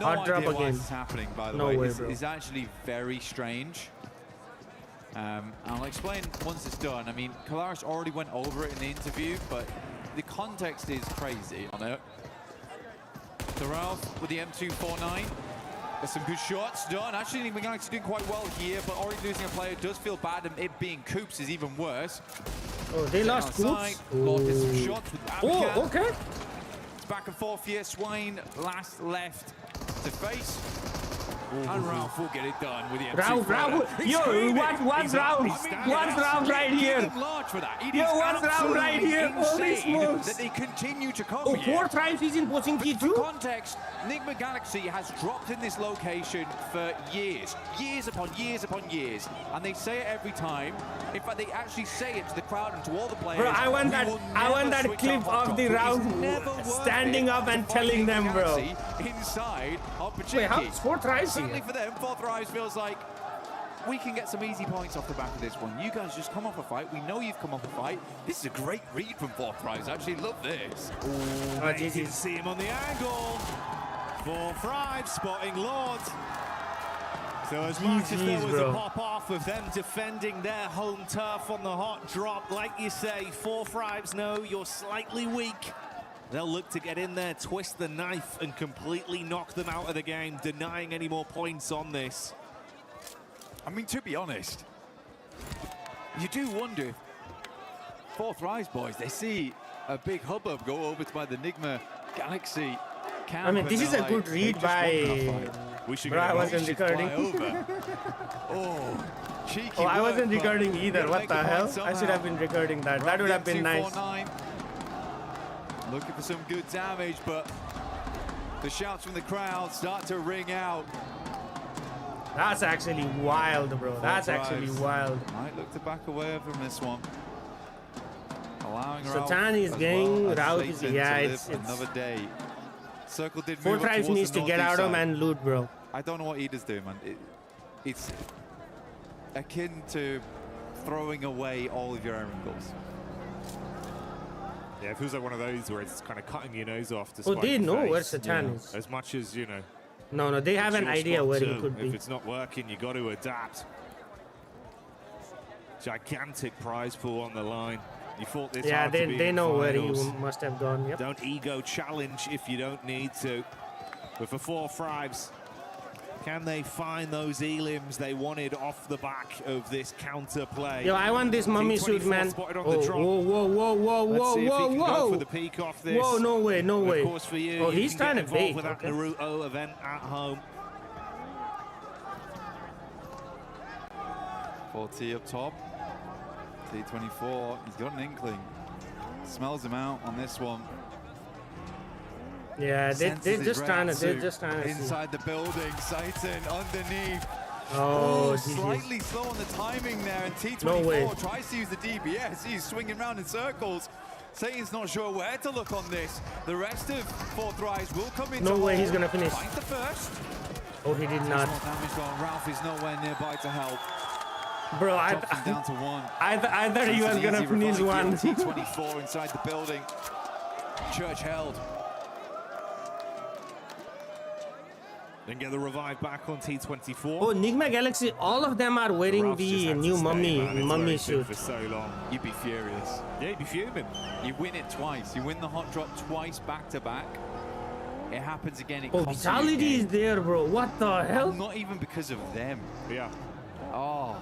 No idea why this is happening, by the way. It's actually very strange. I'll explain once it's done. I mean, Kalaris already went over it in the interview, but the context is crazy on it. Terrell with the M249. There's some good shots done. Actually, Galaxy doing quite well here, but already losing a player does feel bad, and it being Coops is even worse. Oh, they lost Coops? Oh, okay. It's back and forth here. Swain last left to face. And Ralph will get it done with the M2. Ralph, yo, what's Ralph? What's Ralph right here? Yo, what's Ralph right here? Holy smokes! That they continue to come here. 4 times he's in Pocinki too. For context, Enigma Galaxy has dropped in this location for years upon years, and they say it every time. In fact, they actually say it to the crowd and to all the players. Bro, I want that clip of the round standing up and telling them, bro. Inside of Pachinki. Wait, how's 4 tries here? Certainly for them, 4 tries feels like we can get some easy points off the back of this one. You guys just come off a fight. We know you've come off a fight. This is a great read from 4 tries. I actually love this. Oh, you can see him on the angle. 4-5 spotting Lord. So as much as there was a pop-off of them defending their home turf on the hot drop, like you say, 4-5s know you're slightly weak. They'll look to get in there, twist the knife, and completely knock them out of the game, denying any more points on this. I mean, to be honest, you do wonder, 4 tries, boys, they see a big hubbub go over by the Enigma Galaxy camp. I mean, this is a good read by... Bro, I wasn't recording. Cheeky I wasn't recording either. What the hell? I should have been recording that. That would have been nice. Looking for some good damage, but the shouts from the crowd start to ring out. That's actually wild, bro. That's actually wild. Might look to back away from this one. Allowing Satani's gang, Raut is, yeah, it's another day. Circle did 4 tries needs to get out of him and loot, bro. I don't know what Ida's doing, man. It's akin to throwing away all of your angles. Yeah, it feels like one of those where it's kind of cutting your nose off. Oh, they know where Satan is. As much as, you know, No, they have an idea where he could be. If it's not working, you got to adapt. Gigantic prize pool on the line. You thought this yeah, they know where he must have gone. Yep. Don't ego challenge if you don't need to. But for 4 Thrives, can they find those elims they wanted off the back of this counter play? Yo, I want this mummy suit, man. Whoa. For the peak off this. Whoa, no way. Of course, for you, he's trying to bait. With that Naruto event at home. 40 up top. T24, he's got an inkling. Smells him out on this one. Yeah, they're just trying to inside the building, Satan underneath. Oh, slightly slow on the timing there, and T24 tries to use the DBS. He's swinging around in circles. Satan's not sure where to look on this. The rest of 4 Thrives will come into No way he's gonna finish. Find the first. Oh, he did not. Ralph is nowhere nearby to help. Bro, I down to 1. I thought he was gonna finish 1. T24 inside the building. Church held. Then get the revive back on T24. Oh, Nigma Galaxy, all of them are wearing the new mummy suit. For so long. You'd be furious. Yeah, you'd be fuming. You win it twice. You win the hot drop twice back to back. It happens again. Oh, Vitality is there, bro. What the hell? Not even because of them. Yeah. Oh.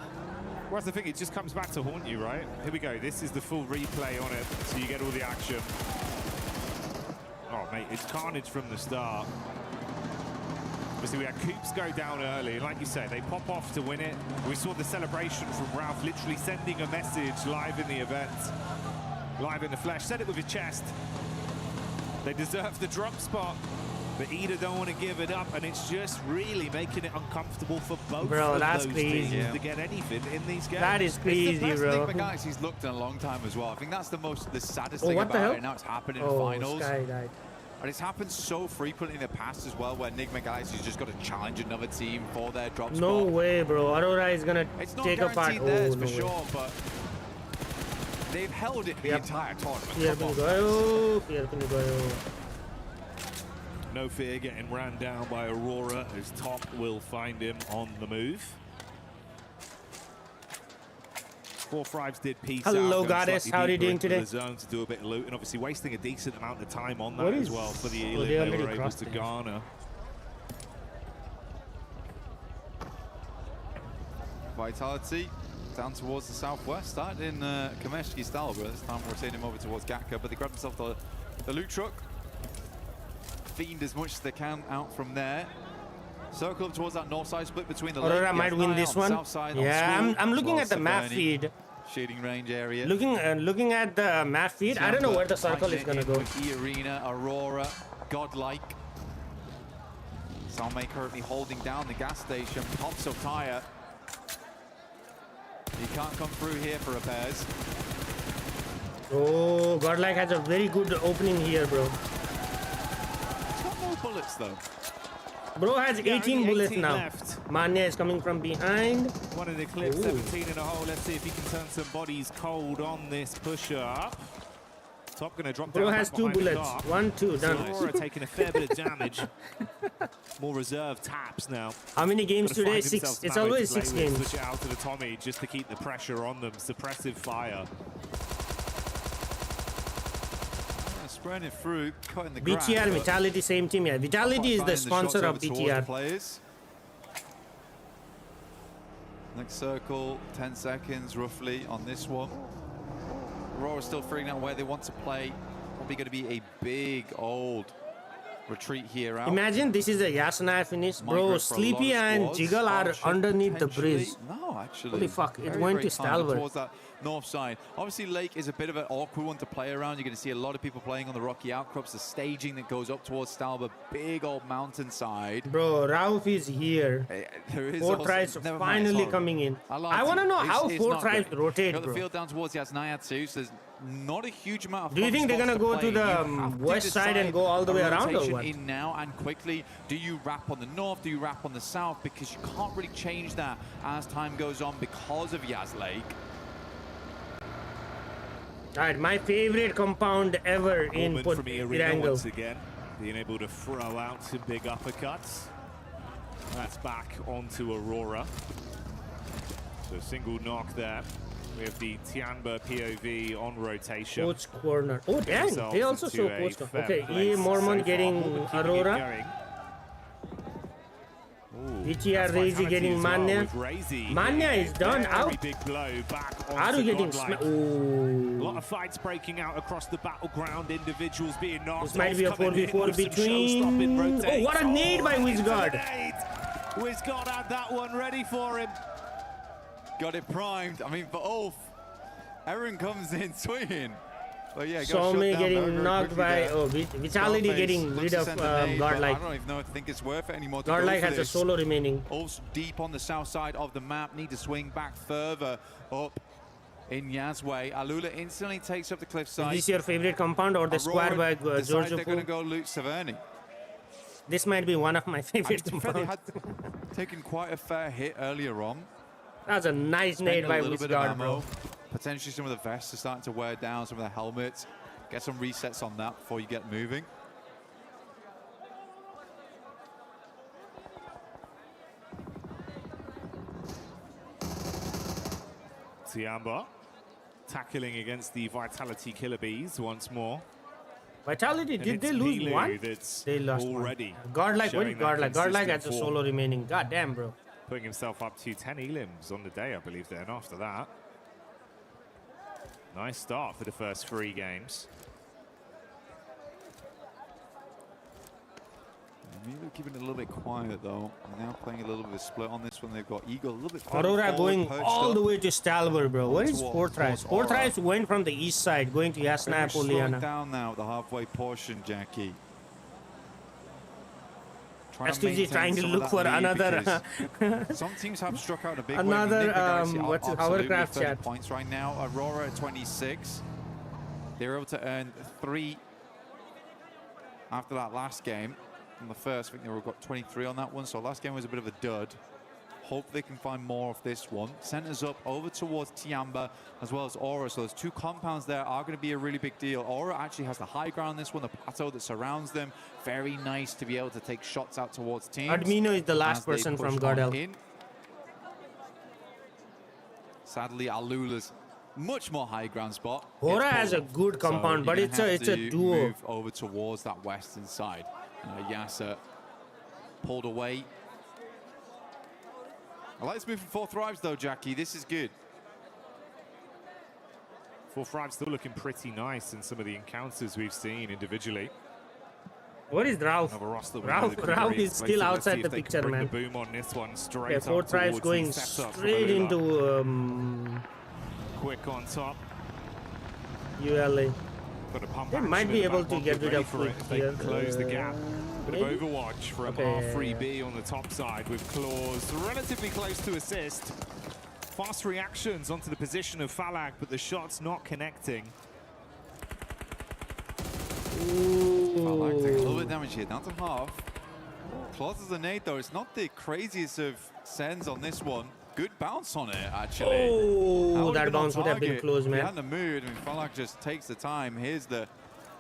Well, that's the thing. It just comes back to haunt you, right? Here we go. This is the full replay on it, so you get all the action. Oh, mate, it's carnage from the start. Obviously, we had Coops go down early. Like you said, they pop off to win it. We saw the celebration from Ralph literally sending a message live in the event. Live in the flesh. Said it with his chest. They deserve the drop spot. But Ida don't want to give it up, and it's just really making it uncomfortable for both of those teams to get anything in these games. That is crazy, it's the bro. best Galaxy's looked in a long time as well. I think that's the saddest thing about it. Now it's happening in finals. Sky died. And it's happened so frequently in the past as well, where Nigma Galaxy's just got to challenge another team for their drop spot. No way, bro. Aurora is gonna take apart. Theirs for sure, but they've held it the entire tournament. No fear getting ran down by Aurora as Top will find him on the move. 4 Thrives did peace out. Hello, Goddess. How are you doing today? The zone to do a bit of loot, and obviously wasting a decent amount of time on that as well for the Elim they were able to garner. Vitality down towards the southwest, started in Kameshki style, but this time we're seeing him over towards Gatka, but they grabbed themselves the loot truck. Fiend as much as they can out from there. Circle up towards that north side, split between the Aurora might win this one. Yeah, I'm looking at the map feed. Shading range area. Looking at the map feed. I don't know where the circle is gonna go. E-Arena, Aurora, Godlike. Salme currently holding down the gas station. Pops up tire. He can't come through here for repairs. Oh, Godlike has a very good opening here, bro. He's got more bullets though. Bro has 18 bullets now. Left. Manya is coming from behind. One in the clip, 17 in a hole. Let's see if he can turn some bodies cold on this push-up. Top gonna drop down. Bro has 2 bullets. 1, 2, done. Aurora taking a fair bit of damage. More reserve taps now. How many games today? 6. It's always 6 games. Switch it out to the Tommy just to keep the pressure on them. Suppressive fire. Spreading it through, cutting the grass. BTR, Vitality, same team. Yeah, Vitality is the sponsor of BTR. Next circle, 10 seconds roughly on this one. Aurora's still figuring out where they want to play. Probably going to be a big old retreat here out. Imagine this is a Yasna finish. Bro, Sleepy and Jiggle are underneath the bridge. No, actually. Holy fuck, it went to Stalwart. Towards that north side. Obviously, Lake is a bit of an awkward one to play around. You're going to see a lot of people playing on the rocky outcrops. The staging that goes up towards Stalwart, big old mountainside. Bro, Rauf is here. There is 4 Thrives finally coming in. I want to know how 4 Thrives rotate, got bro. the field down towards Yasnaya too, so there's not a huge amount of. Do you think they're gonna go to the west side and go all the way around, or what? In now and quickly. Do you wrap on the north? Do you wrap on the south? Because you can't really change that as time goes on because of Yas Lake. All right, my favorite compound ever in from Irina Pirango. once again, being able to throw out some big uppercuts. That's back onto Aurora. So single knock there. We have the Tianba POV on rotation. Coach corner. Oh dang, they also show coach corner. Okay, E Mormon getting Aurora. VTR Razy getting Manya. Manya is done out. Aru getting a lot of fights breaking out across the battleground. Individuals being knocked. This might be a 4v4 between. Oh, what a nade by Wizguard. Wizguard had that one ready for him. Got it primed. I mean, for Ulf, Aaron comes in swinging. But yeah, Somi getting knocked by Vitality getting rid of Godlike. I don't even know if I think it's worth it anymore. Godlike has a solo remaining. Ulf's deep on the south side of the map. Need to swing back further up in Yazway. Alula instantly takes up the cliffside. Is this your favorite compound or the square by Georgia? They're going to go loot Severny. This might be one of my favorite compounds. They had taken quite a fair hit earlier on. That's a nice nade by Wizguard, bro. Potentially some of the vests are starting to wear down, some of the helmets. Get some resets on that before you get moving. Tiamba tackling against the Vitality Killer Bees once more. Vitality, did they lose one? They lost already. Godlike, what did Godlike? Godlike has a solo remaining. God damn, bro. Putting himself up to 10 elims on the day, I believe, then after that. Nice start for the first 3 games. Maybe keeping it a little bit quiet though. Now playing a little bit of a split on this one. They've got Eagle a little bit Aurora going all the way to Stalber, bro. Where is Fortress? Fortress went from the east side, going to Yasna Poliana. Down now at the halfway portion, Jackie. STG trying to look for another. Some teams have struck out a big another what's it? Hovercraft chat points right now. Aurora at 26. They're able to earn 3 after that last game. On the first, I think they got 23 on that one. So last game was a bit of a dud. Hope they can find more of this one. Centers up over towards Tiamba as well as Aura. So those 2 compounds there are going to be a really big deal. Aura actually has the high ground on this one, the plateau that surrounds them. Very nice to be able to take shots out towards teams. Admino is the last person from Gardel. Sadly, Alula's much more high ground spot. Aura has a good compound, but it's a duo. Move over towards that western side. Yasser pulled away. I like this move from 4 Thrives though, Jackie. This is good. 4 Thrives still looking pretty nice in some of the encounters we've seen individually. What is Ralph? Ralph is still outside the picture, man. The boom on this one straight 4 Thrives going straight into quick on top. ULA. They might be able to get rid of quick here. Close the gap. Bit of overwatch from R3B on the top side with Claws relatively close to assist. Fast reactions onto the position of Falag, but the shot's not connecting. Falag taking a little bit of damage here, down to half. Claws as a nade though, it's not the craziest of sends on this one. Good bounce on it, actually. Oh, that bounce would have been close, man. He had the mood. I mean, Falag just takes the time. Here's the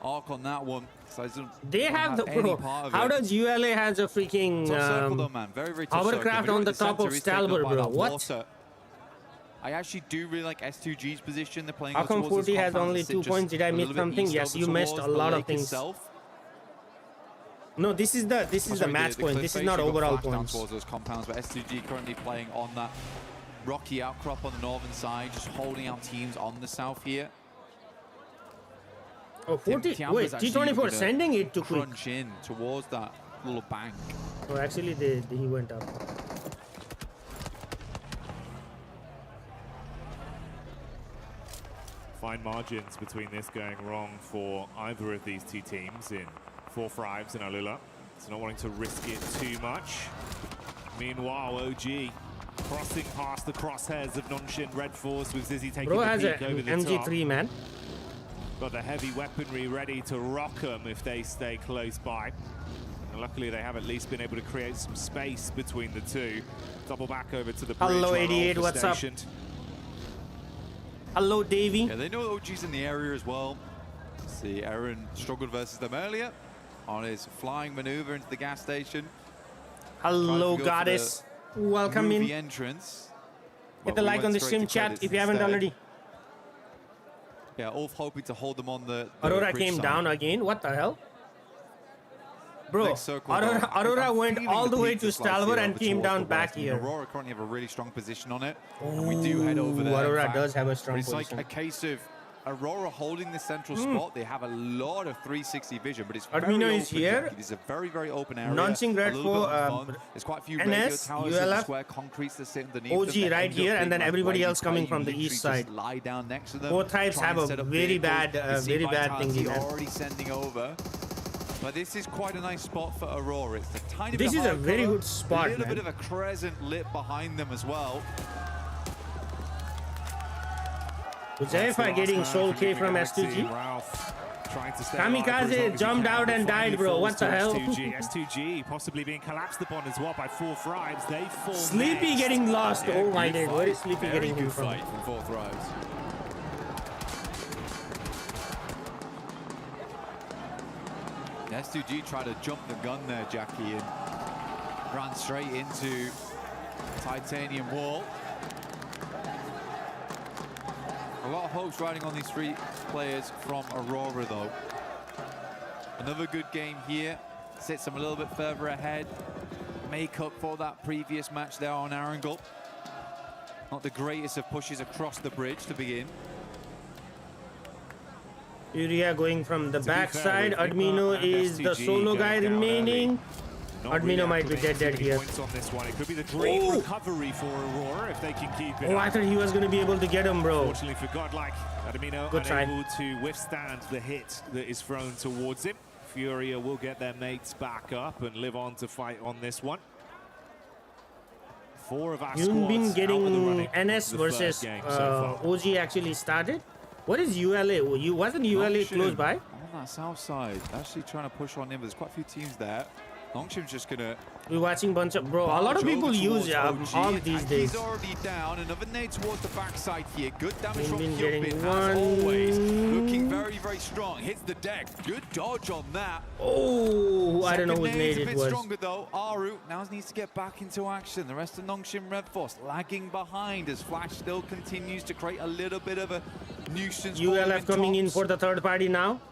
arc on that one. So they have the pro. How does ULA has a freaking hovercraft on the top of Stalber, bro? What? I actually do really like S2G's position. They're playing. How come 40 has only 2 points? Did I miss something? Yes, you missed a lot of things. No, this is the match point. This is not overall points. Towards those compounds, but S2G currently playing on that rocky outcrop on the northern side, just holding out teams on the south here. Oh, 40. Wait, T24 sending it to quick. Crunch in towards that little bank. Oh, actually, he went up. Fine margins between this going wrong for either of these 2 teams in 4 Thrives and Alula. So not wanting to risk it too much. Meanwhile, OG crossing past the crosshairs of Nonshin Red Force with Zizzy taking the peak over the MG3, top. Man. Got the heavy weaponry ready to rock them if they stay close by. And luckily they have at least been able to create some space between the 2. Double back over to the bridge. Hello 88, what's up? Hello Davey. Yeah, they know OG's in the area as well. See, Aaron struggled versus them earlier on his flying maneuver into the gas station. Hello, goddess. Welcome in. Entrance. Hit the like on the stream chat if you haven't already. Yeah, all hoping to hold them on the Aurora came down again. What the hell? Bro, Aurora went all the way to Stalwart and came down back here. Aurora currently have a really strong position on it. And we do head over there. Aurora does have a strong position. It's position. like a case of Aurora holding the central spot. They have a lot of 360 vision, but it's Armino very is here. It is a very, very open area. Nonching red for there's quite a few NS, radio towers square concretes that sit underneath OG right here, and then everybody else coming from the east side. Lie down next to them. Both types have a very bad thing in already sending over. But this is quite a nice spot for Aurora. It's a tiny this bit is a very good spot, a little bit of a crescent lit behind them as well. Uzaifa getting Soul K from S2G. Kamikaze jumped out and died, bro. What the hell? S2G possibly being collapsed upon as well by 4 Thrives. They fall. Sleepy next. getting lost. Oh my god, where is Sleepy getting him from? Fight from 4 Thrives. S2G tried to jump the gun there, Jackie, and ran straight into titanium wall. A lot of hopes riding on these 3 players from Aurora, though. Another good game here. Sits them a little bit further ahead. Make up for that previous match there on Arundel. Not the greatest of pushes across the bridge to begin. Furia going from the backside. Admino is the solo guy remaining. Admino might be dead here. On this one. It could be the great recovery for Aurora if they can keep it. Oh, I thought he was going to be able to get him, bro. Fortunately for Godlike, Admino unable to withstand the hit that is thrown towards him. Furia will get their mates back up and live on to fight on this one. 4 of our You've been getting NS the versus so OG actually started. What is ULA? Wasn't ULA close by? On that south side, actually trying to push on in. There's quite a few teams there. Longshim's just gonna. We're watching bunch of bro. A lot of people use all these days. He's already down. Another nade towards the backside here. Good damage from getting Cupid, one. as always. Looking very, very strong. Hits the deck. Good dodge on that. Oh, I don't know whose nade it was. A bit stronger though. Aru now needs to get back into action. The rest of Nongshim Red Force lagging behind as Flash still continues to create a little bit of a nuisance. ULF coming in for the third party now.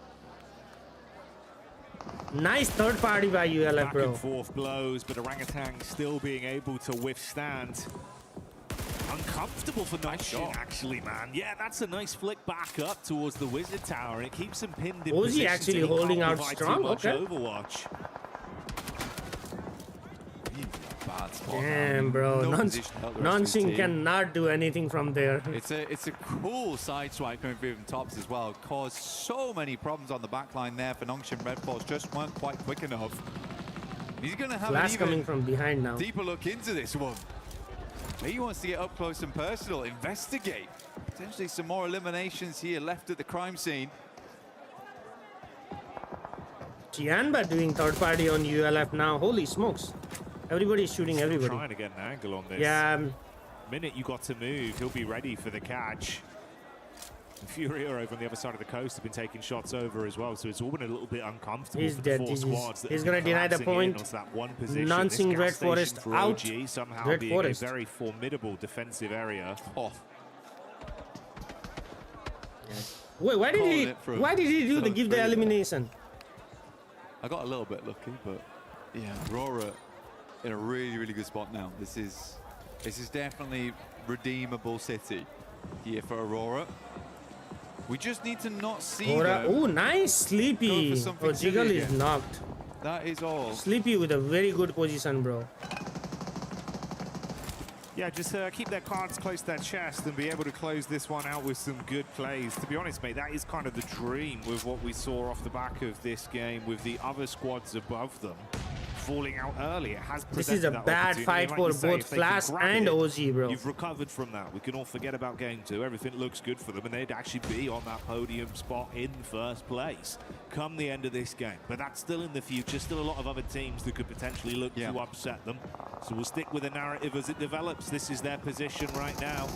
Nice third party by ULF, back bro. And forth blows, but Orangutan still being able to withstand. Uncomfortable for Nongshim, actually, man. Yeah, that's a nice flick back up towards the Wizard Tower, and it keeps him pinned in Was he actually holding out strong? Okay. Overwatch. Damn, bro. Nongshim cannot do anything from there. It's a cool side swipe coming through from tops as well. Caused so many problems on the back line there for Nongshim Red Force. Just weren't quite quick enough. He's going to have Flash an coming from behind now. Deeper look into this one. He wants to get up close and personal, investigate. Potentially some more eliminations here left at the crime scene. Tianba doing third party on ULF now. Holy smokes. Everybody's shooting everybody. Trying to get an angle on this. Yeah. Minute you got to move, he'll be ready for the catch. Furia over on the other side of the coast have been taking shots over as well, so it's all been a little bit uncomfortable. He's for dead. The 4 squads that he's going to deny the point. Nonching Red Forest out. Somehow Red being Forest. A very formidable defensive area. Oh. Wait, why did he do the give the elimination? I got a little bit lucky, but yeah, Aurora in a really, really good spot now. This is definitely redeemable city here for Aurora. We just need to not see them. Oh, nice Sleepy. Oh, Jiggle is knocked. That is all. Sleepy with a very good position, bro. Yeah, just keep their cards close to their chest and be able to close this one out with some good plays. To be honest, mate, that is kind of the dream with what we saw off the back of this game with the other squads above them falling out early. It has this is a bad fight for both Flash and OG, bro. You've recovered from that. We can all forget about game 2. Everything looks good for them, and they'd actually be on that podium spot in first place come the end of this game. But that's still in the future. Still a lot of other teams that could potentially look to upset them. So we'll stick with the narrative as it develops. This is their position right now.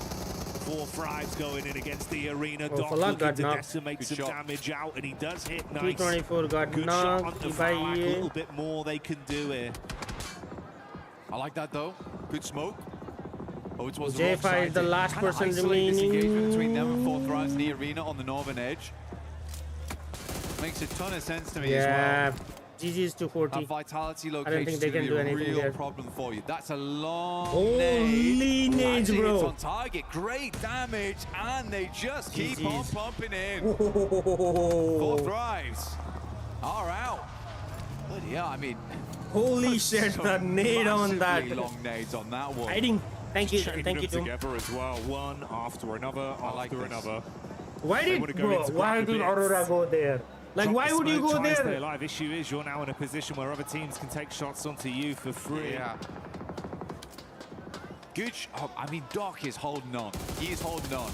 4 Thrives going in against the arena. Oh, Doc looking to knocked. decimate some damage out, and he does hit nice. 224 got Good shot on knocked the by Farrak. A little bit more they can do here. I like that though. Good smoke. Oh, it was J5 is the last person remaining. This engagement between them and 4th Rise in the arena on the northern edge. Makes a ton of sense to me as well. GG's 240. That vitality location I don't think they can do anything real there. problem for you. That's a long Holy nades, bro. It's on target. Great damage, and they just keep on pumping in. 4th Rise are out. But yeah, I mean, holy shit, the nade on that. Long nades on that one. Hiding. Thank you, Chaining thank you, them Tom. together as well, one after another, after another. Why did Aurora go there? Like, why would you go there? Live issue is you're now in a position where other teams can take shots onto you for free. Yeah. Good. I mean, Doc is holding on. He is holding on.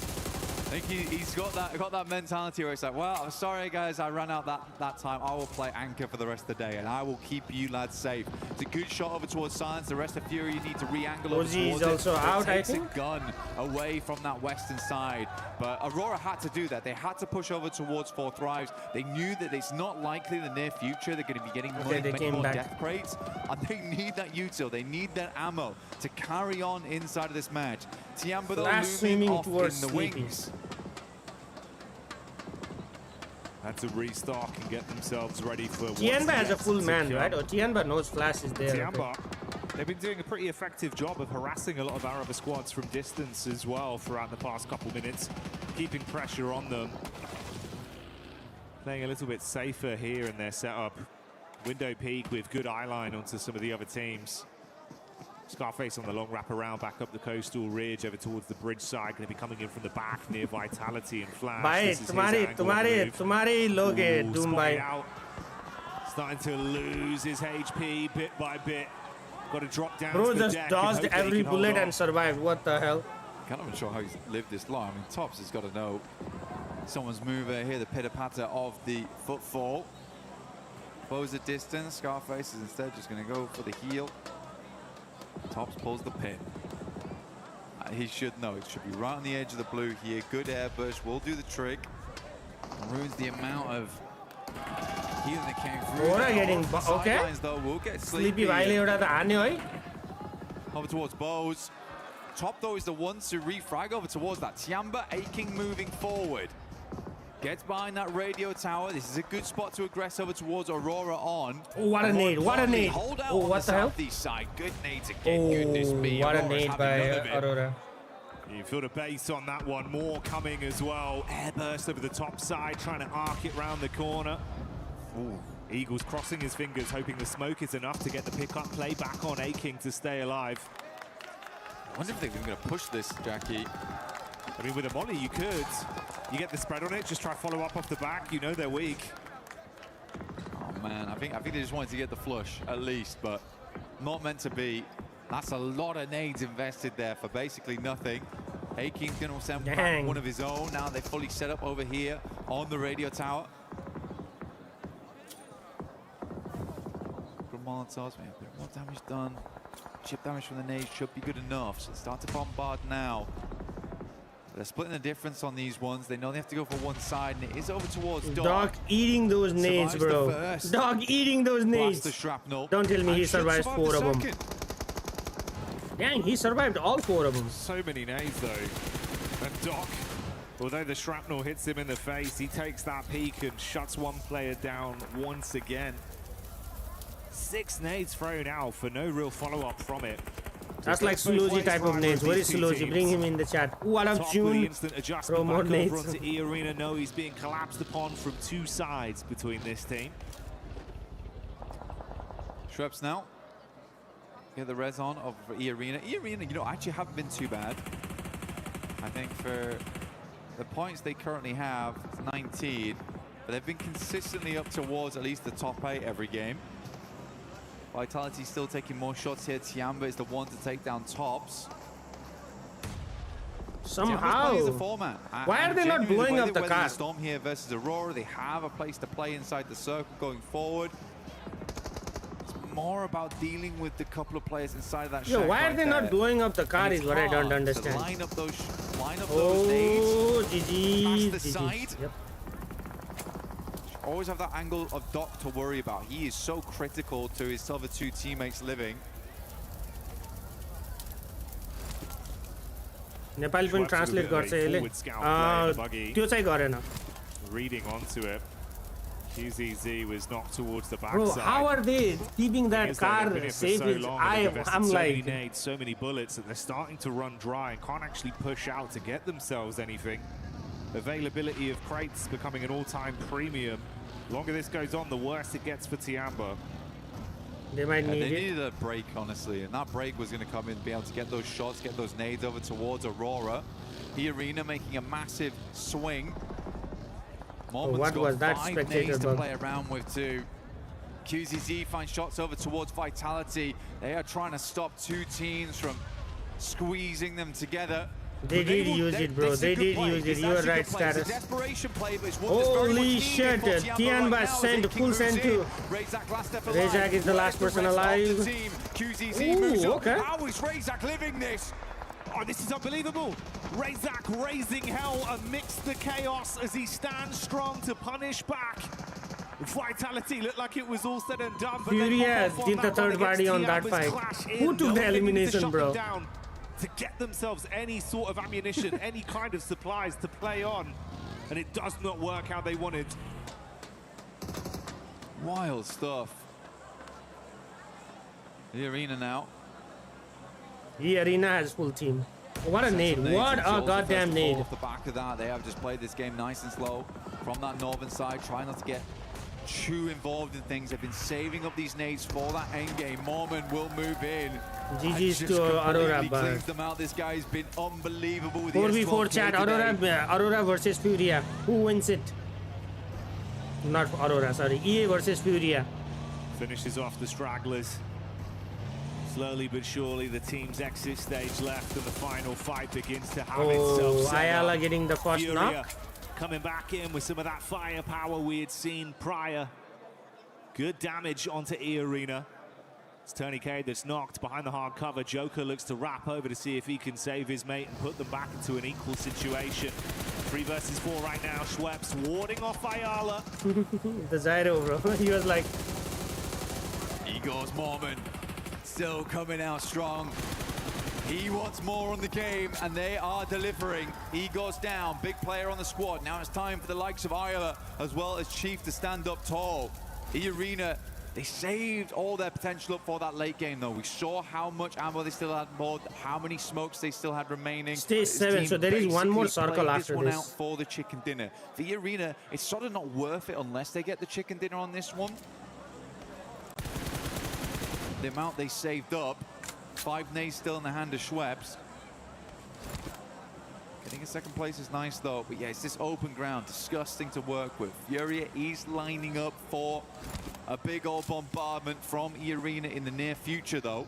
I think he's got that mentality where it's like, well, I'm sorry guys, I ran out that time. I will play anchor for the rest of the day, and I will keep you lads safe. It's a good shot over towards Silence. The rest of Fury, you need to re-angle over towards also out, it. Takes a gun away from that western side, but Aurora had to do that. They had to push over towards 4th Rise. They knew that it's not likely in the near future they're going to be getting many more death crates, and they need that util. They need that ammo to carry on inside of this match. Tiamba though looming off in the wings. Had to restock and get themselves ready for Tiamba has a full man, right? Or Tiamba knows Flash is there. Tiamba, they've been doing a pretty effective job of harassing a lot of our other squads from distance as well throughout the past couple minutes, keeping pressure on them. Playing a little bit safer here in their setup. Window peek with good eye line onto some of the other teams. Scarface on the long wrap around back up the coastal ridge over towards the bridge side, going to be coming in from the back near Vitality and Flash. Bhai, tumhare loge Doom bhai. Starting to lose his HP bit by bit. Got to drop down. Bro to the just deck dodged every bullet and survived. What the hell? I'm not even sure how he's lived this long. I mean, Tops has got to know someone's mover here. The pitter-patter of the footfall. Close the distance. Scarface is instead just going to go for the heel. Tops pulls the pin. He should know. It should be right on the edge of the blue here. Good airburst will do the trick. Ruins the amount of healing that came through. Aurora getting okay. Though will get sleepy. Over towards Bows. Top though is the one to refrag over towards that. Tiamba aching moving forward. Gets behind that radio tower. This is a good spot to aggress over towards Aurora on. Oh, what a nade. What a nade. Hold out oh, what the the hell? southeast side. Good nades again. Goodness me. What Aurora's a nade by Aurora. You feel the base on that one. More coming as well. Airburst over the top side, trying to arc it round the corner. Ooh. Eagles crossing his fingers, hoping the smoke is enough to get the pick-up play back on Aching to stay alive. I wonder if they're going to push this, Jackie. I mean, with a molly, you could. You get the spread on it, just try to follow up off the back. You know they're weak. Oh, man. I think they just wanted to get the flush, at least, but not meant to be. That's a lot of nades invested there for basically nothing. Aking's going to send back one of his own. Now they're fully set up over here on the radio tower. Good Molotovs, man. A bit more damage done. Chip damage from the nades should be good enough. So start to bombard now. They're splitting the difference on these ones. They know they have to go for one side, and it is over towards Dog. Dog eating those nades, bro. Dog eating those nades. The shrapnel. Don't tell me he survives 4 of them. Dang, he survived all 4 of them. So many nades, though. And Doc, although the shrapnel hits him in the face, he takes that peek and shuts one player down once again. 6 nades thrown out for no real follow-up from it. That's like Suluji type of nades. Where is Suluji? Bring him in the chat. Ooh, I love June. Throw more nades. Onto E-Arena. No, he's being collapsed upon from 2 sides between this team. Shreps now. Get the res on of E-Arena. E-Arena, you know, actually haven't been too bad. I think for the points they currently have, it's 19. But they've been consistently up towards at least the top 8 every game. Vitality still taking more shots here. Tiamba is the one to take down Tops. Somehow. The format. Why are they not blowing up the car? Storm here versus Aurora. They have a place to play inside the circle going forward. It's more about dealing with the couple of players inside of that. Yo, why are they not blowing up the car is what I don't understand. Line up those nades. Oh, GG. Past the side. Yep. Always have that angle of Doc to worry about. He is so critical to his other 2 teammates living. Nepali पनि translate गर्छ यसले त्यो चाहिँ गरेन reading onto it. QZZ was knocked towards the backside. Bro, how are they keeping that car safe? I'm like, so many bullets that they're starting to run dry and can't actually push out to get themselves anything. Availability of crates becoming an all-time premium. The longer this goes on, the worse it gets for Tiamba. They might need they needed a break, honestly, and that break was going to come in, be able to get those shots, get those nades over towards Aurora. Arena making a massive swing. What was that spectator to play around with too. QZZ finds shots over towards Vitality. They are trying to stop two teams from squeezing them together. They did use it, bro. They did use it. You are right, Status. Holy shit! Tianba sent, full send to Rezak is the last person alive. Ooh, okay. How is Rezak living this? Oh, this is unbelievable. Rezak raising hell amidst the chaos as he stands strong to punish back. Vitality looked like it was all said and done. Furia did the third party on that fight. Who took the elimination, bro? To get themselves any sort of ammunition, any kind of supplies to play on. And it does not work how they wanted. Wild stuff. The Arena now. The Arena has full team. What a nade. What a goddamn nade. Off the back of that, they have just played this game nice and slow from that northern side, trying not to get too involved in things. They've been saving up these nades for that end game. Mormon will move in. GG's to Aurora, but them out. This guy's been unbelievable with 4v4 chat. Aurora versus Furia. Who wins it? Not Aurora, sorry. EA versus Furia. Finishes off the stragglers. Slowly but surely, the team's exit stage left, and the final fight begins to have itself set Ayala up. getting the first knock. Coming back in with some of that firepower we had seen prior. Good damage onto E-Arena. It's Tony K that's knocked behind the hard cover. Joker looks to wrap over to see if he can save his mate and put them back into an equal situation. 3 versus 4 right now. Schweppes warding off Ayala. The Zyro, bro. He was like... Igor's Mormon. Still coming out strong. He wants more on the game, and they are delivering. Igor's down, big player on the squad. Now it's time for the likes of Ayala as well as Chief to stand up tall. E-Arena, they saved all their potential up for that late game, though. We saw how much ammo they still had board, how many smokes they still had remaining. Stage 7, so there is one more circle after this. this. Out for the chicken dinner. For E-Arena, it's sort of not worth it unless they get the chicken dinner on this one. The amount they saved up, 5 nades still in the hand of Schweppes. Getting a second place is nice though, but yeah, it's this open ground, disgusting to work with. Furia is lining up for a big old bombardment from E-Arena in the near future though.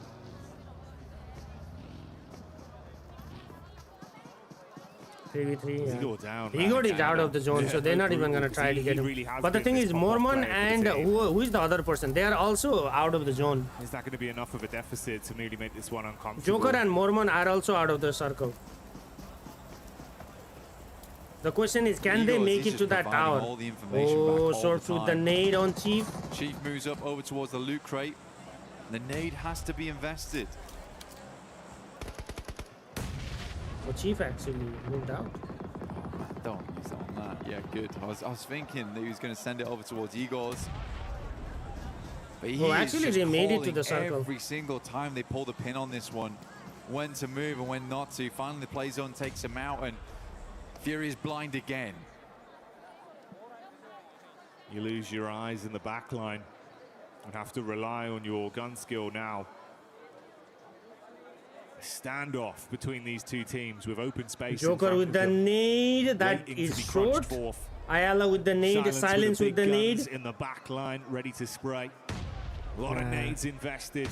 Yeah. Down, Igor is out of the zone, so they're not even going to try to get him. Really, but the thing is, Mormon and who is the other person? They are also out of the zone. Is that going to be enough of a deficit to really make this one uncomfortable? Joker and Mormon are also out of the circle. The question is, can they make it to that tower? Oh, sorts with the nade on Chief. Chief moves up over towards the loot crate. The nade has to be invested. Well, Chief actually moved out. Oh, man, don't use it on that. Yeah, good. I was thinking that he was going to send it over towards Igor's. But he actually, they made it to the circle. Every single time they pull the pin on this one, when to move and when not to. Finally, the play zone takes him out, and Fury is blind again. You lose your eyes in the back line and have to rely on your gun skill now. Standoff between these two teams with open space. Joker with the nade, that is short. Ayala with the nade, silence with the nade. In the back line, ready to spray. A lot of nades invested,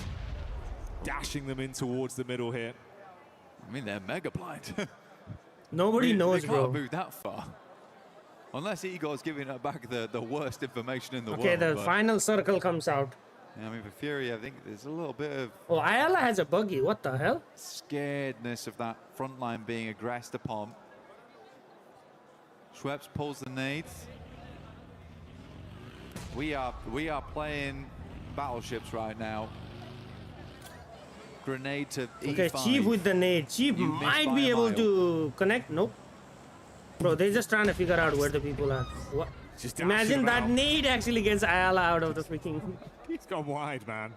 dashing them in towards the middle here. I mean, they're mega blind. Nobody knows, they bro. Can't move that far. Unless Igor's giving it back the worst information in the world. Okay, the final circle comes out. Yeah, I mean, for Fury, I think there's a little bit of... Oh, Ayala has a buggy. What the hell? Scaredness of that front line being aggressed upon. Schweppes pulls the nades. We are playing battleships right now. grenade to E5. Okay, Chief with the nade. Chief might be able to connect. Nope. Bro, they're just trying to figure out where the people are. What? Just imagine that nade actually gets Ayala out of the freaking... He's gone wide, man.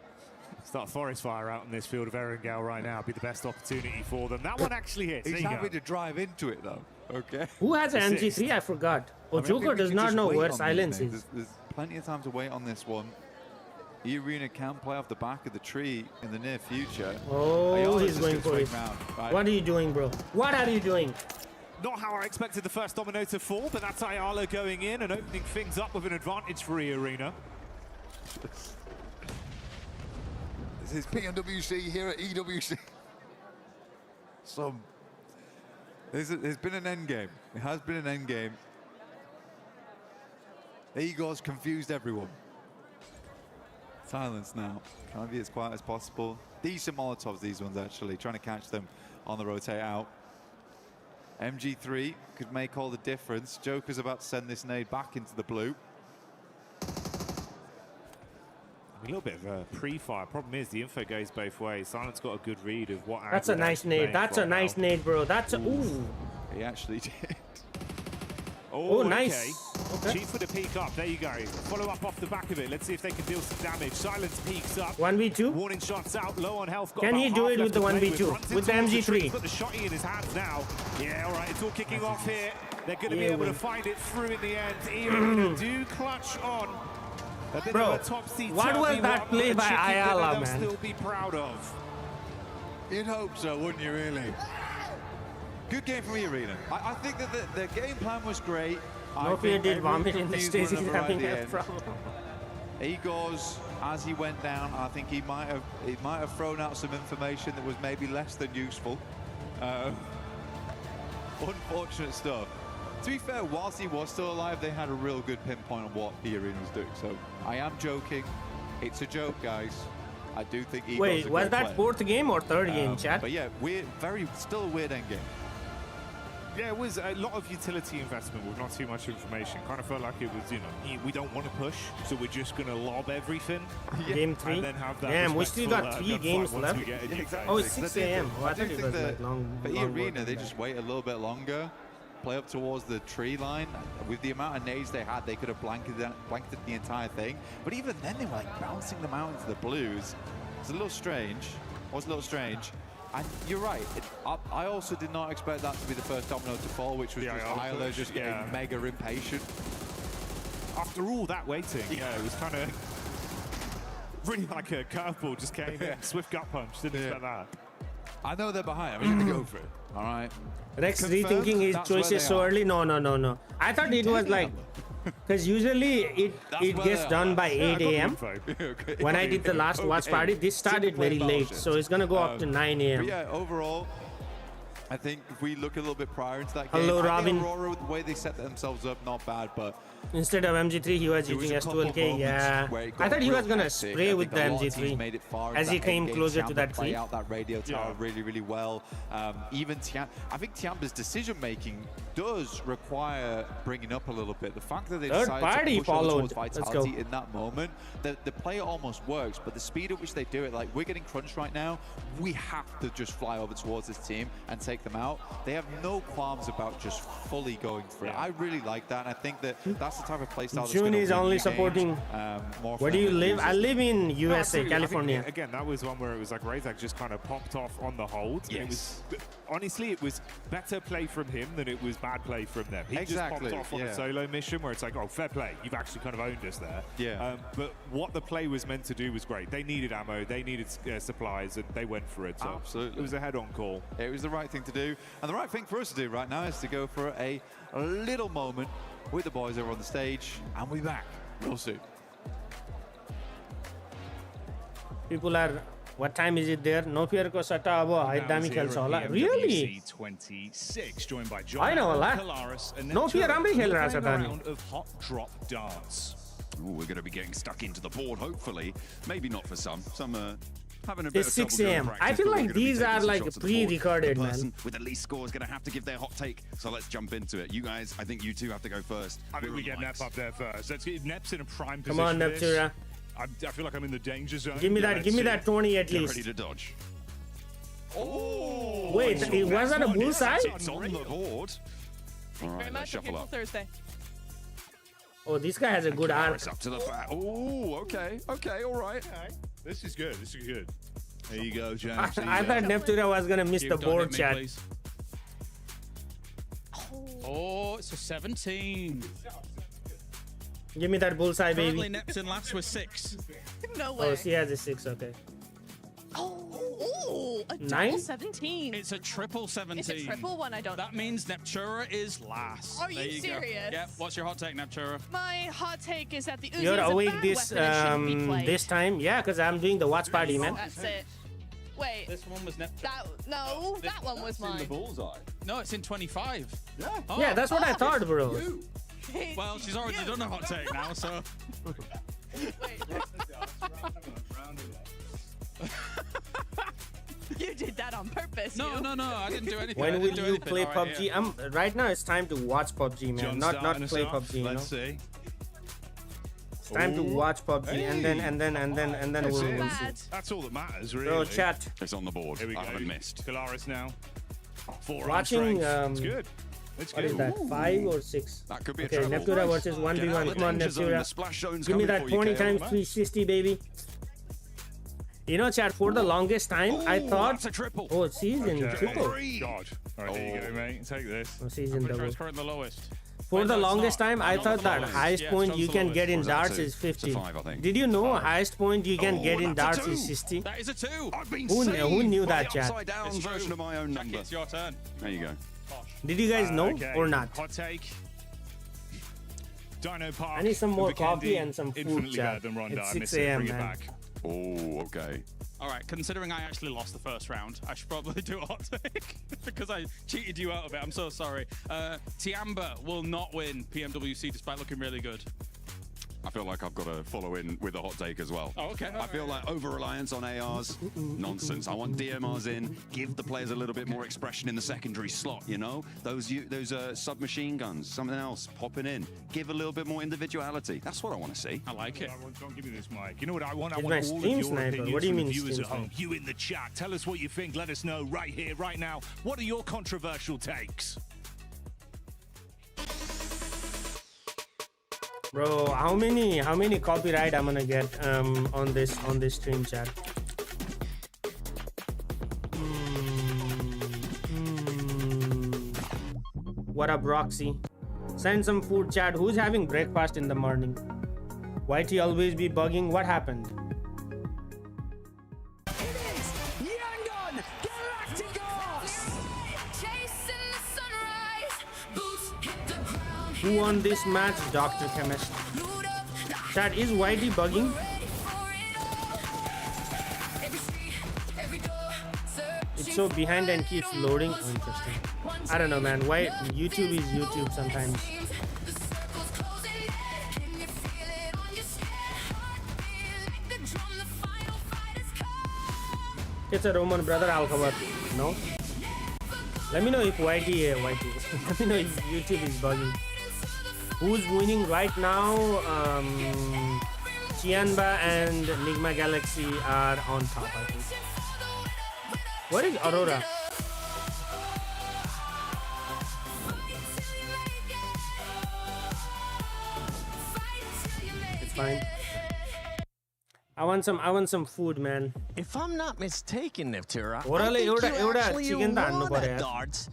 Start forest fire out in this field of Erangel right now. Be the best opportunity for them. That one actually hits. He's happy to drive into it, though. Okay. Who has an MG3? I forgot. Oh, Joker does not know where silence is. There's plenty of time to wait on this one. E-Arena can play off the back of the tree in the near future. Oh, he's going for it. Right. What are you doing, bro? What are you doing? Not how I expected the first domino to fall, but that's Ayala going in and opening things up with an advantage for E-Arena. This is PMWC here at EWC. There's been an end game. It has been an end game. Igor's confused everyone. Silence now. Trying to be as quiet as possible. Decent Molotovs, these ones, actually. Trying to catch them on the rotate out. MG3 could make all the difference. Joker's about to send this nade back into the blue. A little bit of a pre-fire. Problem is, the info goes both ways. Silence got a good read of what. That's a nice nade. That's a nice nade, bro. That's a. Ooh. He actually did. Oh, nice. Okay. Chief with a peek up. There you go. Follow up off the back of it. Let's see if they can deal some damage. Silence peeks up. 1v2. Warning shots out. Low on health. Can he do it with the 1v2? With the MG3? He's got the shotty in his hands now. Yeah, all right. It's all kicking off here. They're going to be able to find it through in the end. E-Arena do clutch on. Bro, what was that play by Ayala, man? Still be proud of. You'd hope so, wouldn't you, really? Good game from E-Arena. I think that the game plan was great. Nofia did vomit in the stage. He's having a problem. Igor's, as he went down, I think he might have thrown out some information that was maybe less than useful. Unfortunate stuff. To be fair, whilst he was still alive, they had a real good pinpoint on what E-Arena was doing. So I am joking. It's a joke, guys. I do think Igor's Wait, was that fourth game or third game, chat? But yeah, still a weird end game. Yeah, it was a lot of utility investment with not too much information. Kind of felt like it was, we don't want to push, so we're just going to lob everything. Game 3? And then have that damn, we still got 3 games left. Exactly. Oh, it's 6 a.m. Oh, I thought it was like long. For E-Arena, they just wait a little bit longer, play up towards the tree line. With the amount of nades they had, they could have blanketed the entire thing. But even then, they were like bouncing them out into the blues. It's a little strange. It was a little strange. And you're right. I also did not expect that to be the first domino to fall, which was just Ayala just getting mega impatient. After all that waiting, it was kind of really like a curveball just came in. Swift gut punch. Didn't expect that. I know they're behind. I'm just going to go for it. All right. Rex rethinking his choices so early. No. I thought it was like... Because usually it gets done by 8 a.m. When I did the last watch party, this started very late, so it's gonna go up to 9 a.m. Yeah, overall, I think if we look a little bit prior into that game, Robin. Aurora, the way they set themselves up, not bad, but instead of MG3, he was using S12K. Yeah, I thought he was gonna spray with the MG3 as he came closer to that tree. Out that radio tower really well. Even I think Tiamba's decision making does require bringing up a little bit. The fact that they decided to push towards Vitality in that moment, the play almost works, but the speed at which they do it, like we're getting crunched right now, we have to just fly over towards this team and take them out. They have no qualms about just fully going for it. I really like that, and I think that that's the type of playstyle that's June is only supporting. Where do you live? I live in USA, California. Again, that was one where it was like Razak just kind of popped off on the hold. Yes. Honestly, it was better play from him than it was bad play from them. He just popped off on a solo mission where it's like, oh, fair play. You've actually kind of owned us there. Yeah. But what the play was meant to do was great. They needed ammo, they needed supplies, and they went for it. So absolutely. It was a head-on call. It was the right thing to do. And the right thing for us to do right now is to go for a little moment with the boys over on the stage. And we'll be back real soon. People are... What time is it there? No fear ko sata abo haidami khelcha hola. Really? 26 joined by John. I know hola. No fear ramrai khel raha cha ta ni. Of hot drop dance. Ooh, we're going to be getting stuck into the board, hopefully. Maybe not for some. Some are having a bit it's of 6 a.m. I feel like these are like pre-recorded, man. With the least score is going to have to give their hot take. So let's jump into it. You guys, I think you two have to go first. I think we get Nep up there first. Let's get Nep's in a prime position. Come on, Neptura. I feel like I'm in the danger zone. Give me that 20 at least. Ready to dodge. Oh, wait, it wasn't a bullseye? It's on the board. All right, let's shuffle up. Thursday. Oh, this guy has a good arc. Up to the back. Oh, okay, all right. This is good. This is good. There you go, James. I thought Neptuna was gonna miss the board, chat. Oh, it's a 17. Give me that bullseye, baby. Currently, Neptune last with 6. No way. Oh, she has a 6. Okay. Oh, a double 9? 17. It's a triple 17. It's a triple one. I don't. That means Neptura is last. Are you serious? Yep. What's your hot take, Neptura? My hot take is that the Uzi You're is a awake bad this weapon and shouldn't be played. this time? Yeah, because I'm doing the watch party, man. That's it. Wait. This one was Neptura. That one was mine. Bullseye. No, it's in 25. Yeah. Oh. Yeah, that's what I thought, bro. Well, she's already done a hot take now, so. You did that on purpose. No, I didn't do anything. When will you play PUBG? Right now it's time to watch PUBG, man. Not play PUBG. Let's see. It's time to watch PUBG, and then we'll see. That's all that matters, really. Bro, chat. It's on the board. Here we go. I haven't missed. Kalaris now. 4 Watching. it's good. What is that? 5 or 6? That could be okay, a trouble. Neptura versus 1v1. Come on, Neptura. Give me that 20 times 360, baby. You know, chat, for the longest time, I thought. That's a triple. Oh, she's in triple. God. All right, there you go, mate. Take this. Oh, she's in double. Current the lowest. For the longest time, I thought that highest point you can get in darts is 50. Did you know highest point you can get in darts is 60? That is a 2. Who knew that, chat? Upside down version of my own number. It's your turn. There you go. Did you guys know or not? Hot take. Dino Park. I need some more Vikendi, coffee and some food, infinitely chat. better than Ronda. It's I 6 miss it. a.m., Bring it man. back. Oh, okay. All right, considering I actually lost the first round, I should probably do a hot take because I cheated you out of it. I'm so sorry. Tiamba will not win PMWC despite looking really good. I feel like I've got to follow in with a hot take as well. Oh, okay. I feel like over-reliance on ARs, nonsense. I want DMRs in, give the players a little bit more expression in the secondary slot, you know? Those submachine guns, something else popping in. Give a little bit more individuality. That's what I want to see. I like it. Don't give me this mic. You know what I want? I It's want my all of stream your sniper. opinions What do you from the mean viewers stream at home. sniper? You in the chat. Tell us what you think. Let us know right here, right now. What are your controversial takes? Bro, how many copyright I'm gonna get on this stream, chat? What up, Roxy? Send some food, chat. Who's having breakfast in the morning? Whitey always be bugging. What happened? Who won this match? Dr. Chemist. Chat, is Whitey bugging? It's so behind and keeps loading. Oh, interesting. I don't know, man. Why YouTube is YouTube sometimes. It's a Roman brother. I'll cover. No. Let me know if Whitey. Let me know if YouTube is bugging. Who's winning right now? Chianba and Nigma Galaxy are on top, I think. Where is Aurora? It's fine. I want some food, man. If I'm not mistaken, Neptura, I Orale, think orada, you orada, actually chicken da won annu at paraya. darts.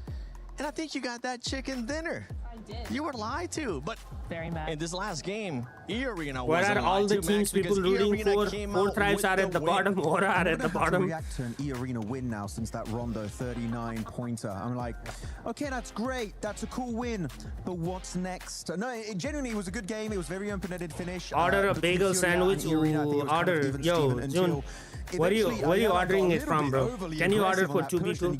And I think you got that chicken dinner. I did. You were lied to, but very mad. In this last game, E-Arena Where wasn't are all lied the to, teams Max, people because rooting E-Arena for? came 4 out tribes with are at the win. bottom, Aura are at the bottom. React to an E-Arena win now since that Rondo 39 pointer. I'm like, okay, that's great. That's a cool win. But what's next? No, it genuinely was a good game. It was very open-ended finish. Order a bagel sandwich. Order. Yo, June. Where are you ordering it from, bro? Can you order for 2 people?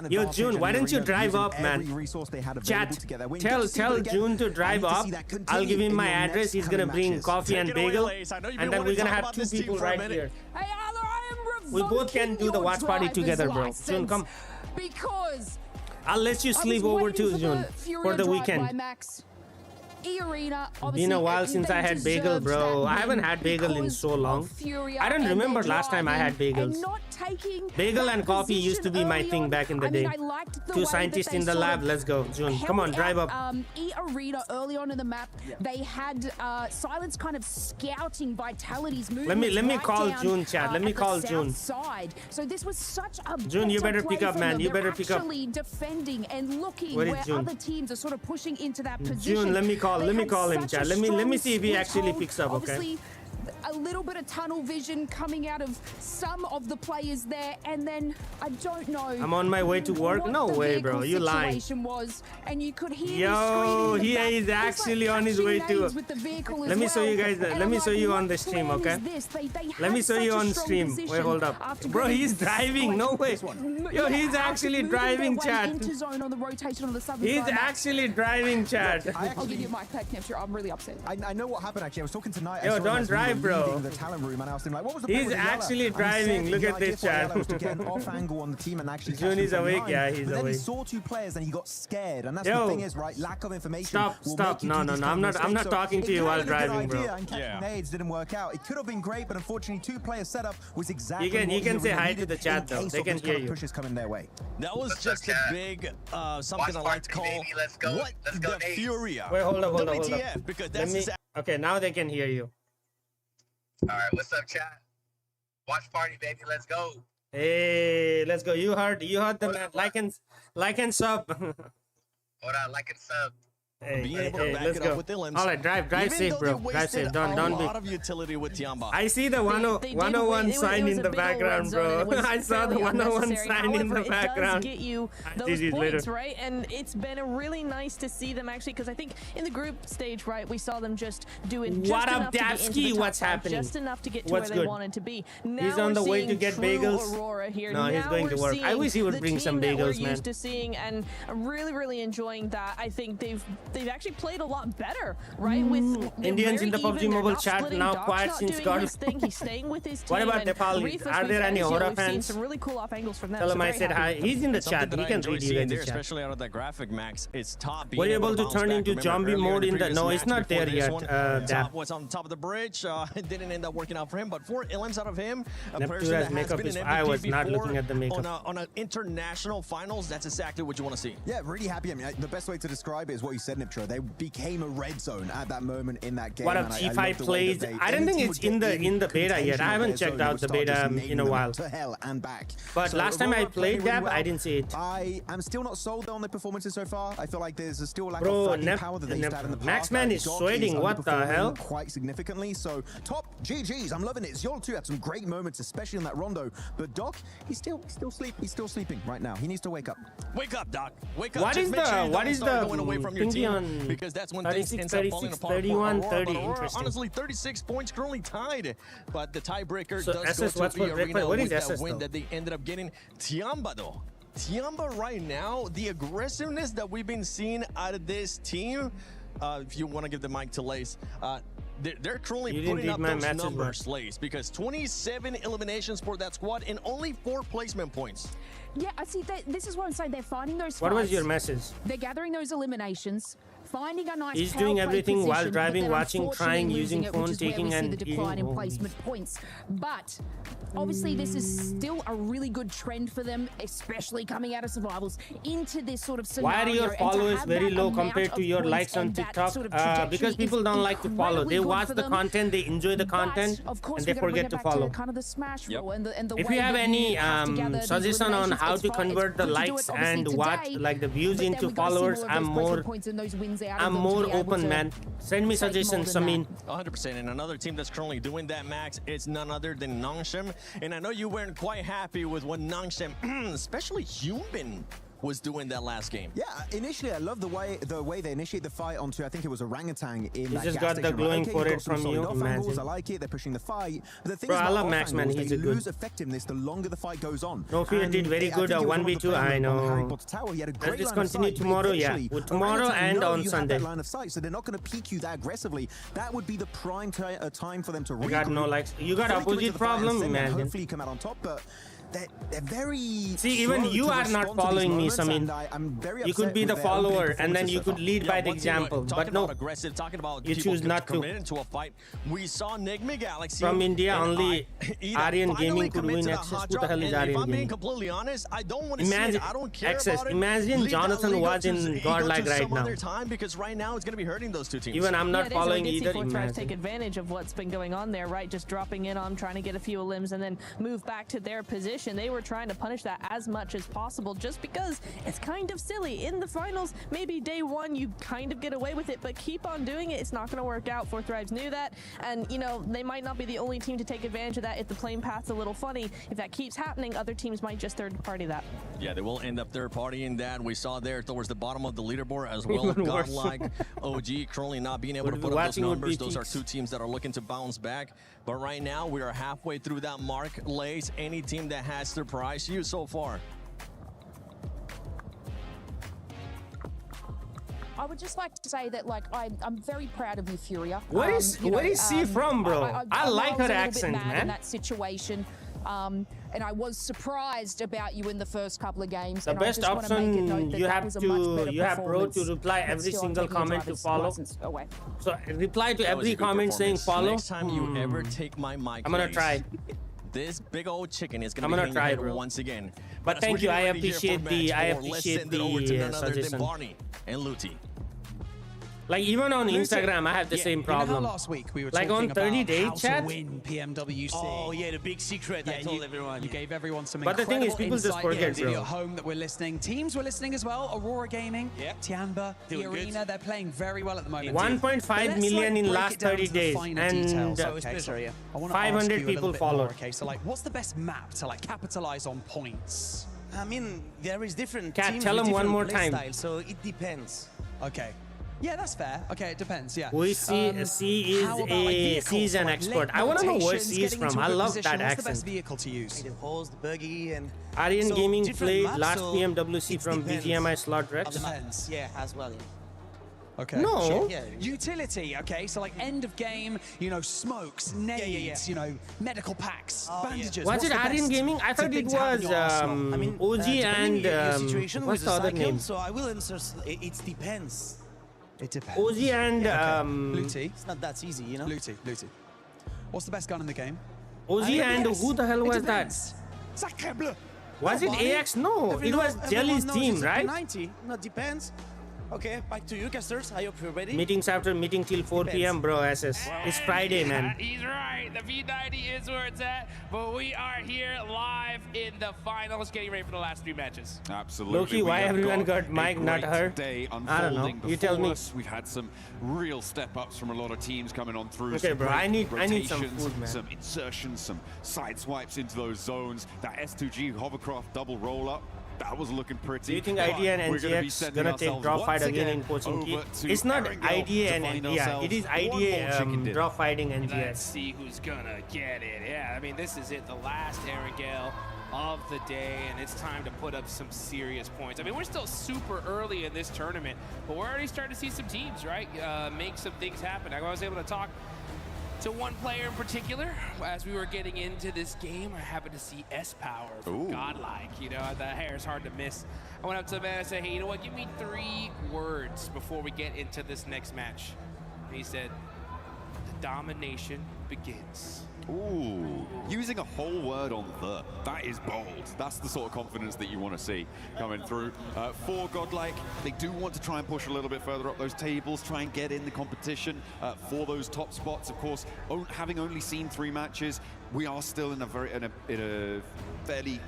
Yo, June, why don't you drive up, man? Chat, tell June to drive up. I'll give him my address. He's gonna bring coffee and bagel, and then we're gonna have 2 people right here. Hey, Arlo, I am We both can do the watch party together, bro. June, come. Because I'll let you sleep over too, June, for the weekend. E-Arena, been a while since I had bagel, bro. I haven't had bagel in so long. I don't remember last time I had bagels. Bagel and coffee used to be my thing back in the day. Two scientists in the lab. Let's go, June. Come on, drive up. E-Arena early on in the map, they had Silence kind of scouting Vitality's movement. Let me call June, Chad. Let me call June. So this was such a June, you better pick up, man. You better pick up. Actually defending and looking where other teams are sort of pushing into that position. June, let me call him, Chad. Let me see if he actually picks up, okay? Obviously, a little bit of tunnel vision coming out of some of the players there, and then I don't know. I'm on my way to work. No way, bro. You lying. Was, and you could hear yo, he is actually on his way to. Let me show you guys. Let me show you on the stream, okay? Let me show you on stream. Wait, hold up, bro. He's driving. No way. Yo, he's actually driving, Chad. He's actually driving, Chad. I'll give you my pack capture. I'm really upset. I know what happened actually. I was talking to Knight. Yo, don't drive, bro. The talent room, and I asked him like, what was the he's actually driving. Look at this, Chad. Was to get an off angle on the team and actually. June is awake. Yeah, he's awake. Then he saw two players and he got scared, and that's the thing is, right? Lack of information. Stop. No. I'm not talking to you while driving, bro. And catching nades didn't work out. It could have been great, but unfortunately, two-player setup was exactly. You can say hi to the chat though. They can hear you. Pushes coming their way. That was just a big something I like to call what the Furia. Wait, hold up. WTF, because that's okay, now they can hear you. All right, what's up, chat? Watch party, baby. Let's go. Hey, let's go. You heard the man. Like and sub. Hold on, like and sub. Hey, let's go. All right, drive safe, bro. Drive safe. Don't be. Of utility with Tiamba. I see the 101 sign in the background, bro. I saw the 101 sign in the background. It does get you those points, right? And it's been really nice to see them actually, because I think in the group stage, right, we saw them just doing just enough to get into the top five, just enough to get to where they wanted to be. Now he's on the way to get bagels. Aurora here. No, he's going to work. I wish he would bring some bagels, man. Used to seeing, and I'm really enjoying that. I think they've actually played a lot better, right? With Indians in the PUBG Mobile chat now quiet since God. He's staying with his team. What about Nepal? Are there any Aura fans? Some really cool off angles from them. Tell him I said hi. He's in the chat. He can read you in the chat. Especially out of that graphic, Max. It's top. Were you able to turn into zombie mode in the? No, it's not there yet. Was on top of the bridge. It didn't end up working out for him. But 4 elims out of him. Neptune has makeup. I was not looking at the makeup. On an international finals, that's exactly what you want to see. Yeah, really happy. I mean, the best way to describe it is what you said, Niptra. They became a red zone at that moment in that game. What up, G5 plays? I don't think it's in the beta yet. I haven't checked out the beta in a while. To hell and back. But last time I played Gab, I didn't see it. I am still not sold on the performances so far. I feel like there's still lack of power that they used to have in the past. Maxman is sweating. What the hell? Quite significantly. So top GGs. I'm loving it. Zol 2 had some great moments, especially in that rondo. But Doc, he's still sleeping right now. He needs to wake up. Wake up, Doc. Wake up. What is the going away from your team, because that's when things end up falling apart. 31, 30. Honestly, 36 points currently tied, but the tiebreaker so does SS, go to the arena with that SS, win that they ended up getting. Tiamba though. Tiamba right now, the aggressiveness that we've been seeing out of this team, if you want to give the mic to Lace, they're currently putting up those numbers, Lace, because 27 eliminations for that squad and only 4 placement points. Yeah, I see that. This is what I'm saying. They're finding those. What was your message? They're gathering those eliminations, finding a nice. He's doing everything while driving, watching, trying, using phone, taking, and the decline in placement points. But obviously, this is still a really good trend for them, especially coming out of survivals into this sort of scenario. Why are your followers very low compared to your likes on TikTok? Because people don't like to follow. They watch the content, they enjoy the content, and they forget to follow. If you have any suggestion on how to convert the likes and the views into followers, I'm more open, man. Send me suggestions, Samin. 100%. And another team that's currently doing that, Max, it's none other than Nongshim. And I know you weren't quite happy with what Nongshim, especially Human, was doing that last game. Yeah, initially I love the way they initiate the fight onto, I think it was Orangutan in he that just gas got the glowing forehead from you. Angles, I like it. They're pushing the fight. But the thing bro, is, I love Max, man. He's they a good. lose effectiveness the longer the fight goes on. No fear did very good 1v2. I know. Let's just continue tomorrow. Yeah, with tomorrow and on Sunday. Line of sight, so they're not going to peek you that aggressively. That would be the prime time for them to. You got no likes. You got opposite problem, man. Hopefully come out on top, but. they're very. See, even you are not following me, Samin. You could be the follower, and then you could lead by the example. But no, aggressive, talking about you choose not to. Into a fight. We saw Nigma Galaxy from India only. Aryan Gaming could win access. Who the hell is Aryan Gaming? If I'm being Gaming? completely honest, I don't want to see it. I don't care access. about it. Imagine Jonathan was in Godlike right now. Time because right now it's going to be hurting those two teams. Even I'm not following either. Forthright take advantage of what's been going on there, right? Just dropping in on, trying to get a few limbs, and then move back to their position. They were trying to punish that as much as possible, just because it's kind of silly. In the finals, maybe day one you kind of get away with it, but keep on doing it. It's not going to work out. Forthright knew that, and you know they might not be the only team to take advantage of that. If the playing path's a little funny, if that keeps happening, other teams might just third-party that. Yeah, they will end up third-partying that. We saw there towards the bottom of the leaderboard as well. Godlike, OG currently not being able to put up those numbers. Those are two teams that are looking to bounce back. But right now, we are halfway through that mark. Lace, any team that has surprised you so far? I would just like to say that, like, I'm very proud of you, Furia. Where is she from, bro? I like her accent, man. In that situation, and I was surprised about you in the first couple of games. The best option you have bro to reply every single comment to follow. So reply to every comment saying follow. Next time you ever take my mic, I'm gonna try. This big old chicken is gonna be try, bro. Once again. But thank you. I appreciate the suggestion. Barney and Luti. Like even on Instagram, I have the same problem. You know how last week we were like on 30-day chat. To win PMWC. Oh yeah, the big secret. I told everyone. You gave everyone some but the thing is, people just forget, bro. At home that we're listening. Teams were listening as well. Aurora Gaming, Tianba, the Arena. They're playing very well at the moment. 1.5 million in last 30 days, and 500 people followed. Okay, so like, what's the best map to like capitalize on points? I mean, there is different. Cat, tell them one more time. Style, so it depends. Okay. Yeah, that's fair. Okay, it depends. Yeah. C is an expert. I want to know where C is from. I love that accent. What's the best vehicle to use? The horse, the buggy, and. Aryan Gaming played last PMWC from BGMI slot Rex. Depends. Yeah, as well. Okay. No. Sure. Yeah. Utility. Okay, so like end of game, you know, smokes, nades, you know, medical packs, bandages. Was it Aryan Gaming? I thought it was OG and what's the other name? So I will answer. It depends. It depends. OG and Luti. It's not that easy, you know. Luti. What's the best gun in the game? OG and who the hell was that? Sacre bleu. Was it AX? No, it was Jelly's team, right? 90. No, depends. Okay, back to you, casters. I hope you're ready. Meetings after meeting till 4 p.m. bro. SS. It's Friday, man. He's right. The V90 is where it's at. But we are here live in the finals, getting ready for the last 3 matches. Absolutely. Loki, why everyone got Mike, not her? Day I don't know. You tell me. We've had some real step-ups from a lot of teams coming on through. Okay, bro. I need some food, man. Some insertions, some side swipes into those zones. That S2G hovercraft double roll-up. That was looking pretty. Do you think IDA and NGX gonna take draw fight again in coaching key? It's not IDA and it is IDA draw fighting NGX. Let's see who's gonna get it. Yeah, I mean this is it, the last Erangel of the day, and it's time to put up some serious points. I mean we're still super early in this tournament, but we're already starting to see some teams, right? Make some things happen. I was able to talk to one player in particular, as we were getting into this game, I happened to see S-Power from Godlike. You know, the hair is hard to miss. I went up to the man and said, hey, you know what, give me 3 words before we get into this next match. And he said, the domination begins. Ooh, using a whole word on the. That is bold. That's the sort of confidence that you want to see coming through. For Godlike, they do want to try and push a little bit further up those tables, try and get in the competition for those top spots. Of course, having only seen 3 matches, we are still in a fairly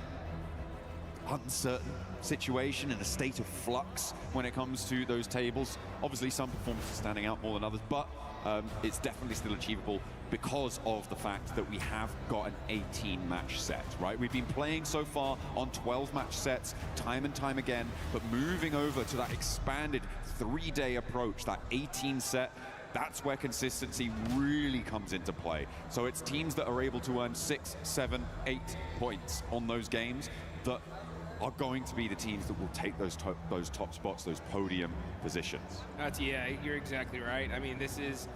uncertain situation, in a state of flux when it comes to those tables. Obviously, some performances standing out more than others, but it's definitely still achievable because of the fact that we have got an 18-match set, right? We've been playing so far on 12-match sets time and time again, but moving over to that expanded 3-day approach, that 18 set, that's where consistency really comes into play. So it's teams that are able to earn 6, 7, 8 points on those games that are going to be the teams that will take those top spots, those podium positions. Yeah, you're exactly right. I mean, this is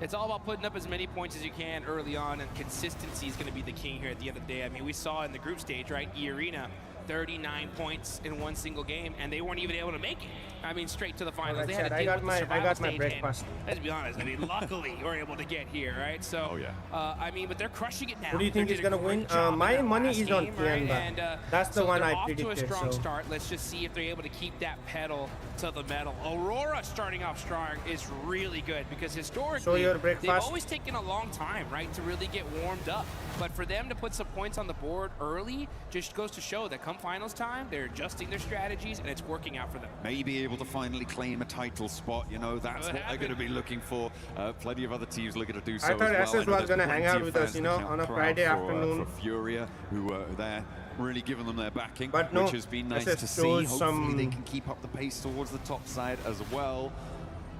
It's all about putting up as many points as you can early on, and consistency is going to be the king here at the end of the day. I mean, we saw in the group stage, right, E-Arena, 39 points in one single game, and they weren't even able to make it. I mean, straight to the finals. Right, they had to I deal got with the survival my stage, breakfast. and let's be honest, I mean, luckily we're able to get here, right? So, I mean, but they're crushing it now. Who do you think is going to win? My money is on PM, and, that's the one I off predicted. To a strong start. Let's just see if they're able to keep that pedal to the metal. Aurora starting off strong is really good because historically they've always taken a long time, right, to really get warmed up. But for them to put some points on the board early just goes to show that come finals time, they're adjusting their strategies and it's working out for them. Maybe able to finally claim a title spot, you know, that's what they're going to be looking for. Plenty of other teams looking to do so. I thought SS was going to hang out with us, you know, on a Friday afternoon. For Furia, who were there, really giving them their backing, but no, which has been nice to see. Hopefully they can keep up the pace towards the top side as well.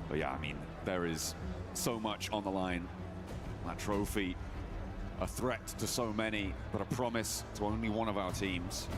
But yeah, I mean, there is so much on the line. That trophy, a threat to so many, but a promise to only one of our teams.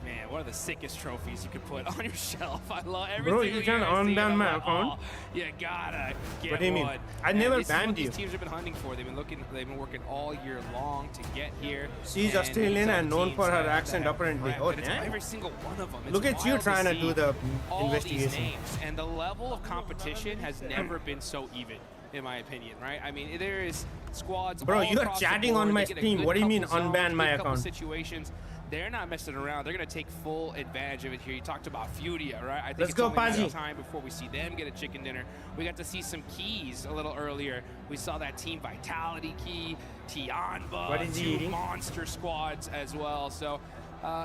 Man, one of the sickest trophies you could put on your shelf. I love everything. Bro, you can unban my account. You gotta get what do you mean? one. I never banned you. These teams have been hunting for. They've been working all year long to get here. She's Australian and known for her accent, apparently. Right, oh, damn. Every single one of them. Look at you trying to do the investigation. These names. And the level of competition has never been so even, in my opinion, right? I mean, there is squads. Bro, you're chatting on my stream. What do you mean unban my account? Situations. They're not messing around. They're going to take full advantage of it here. You talked about Furia, right? I think Let's go, only time before we see them get a chicken dinner. We got to see some keys a little earlier. We saw that Team Vitality key, Tianba, two monster squads as well. So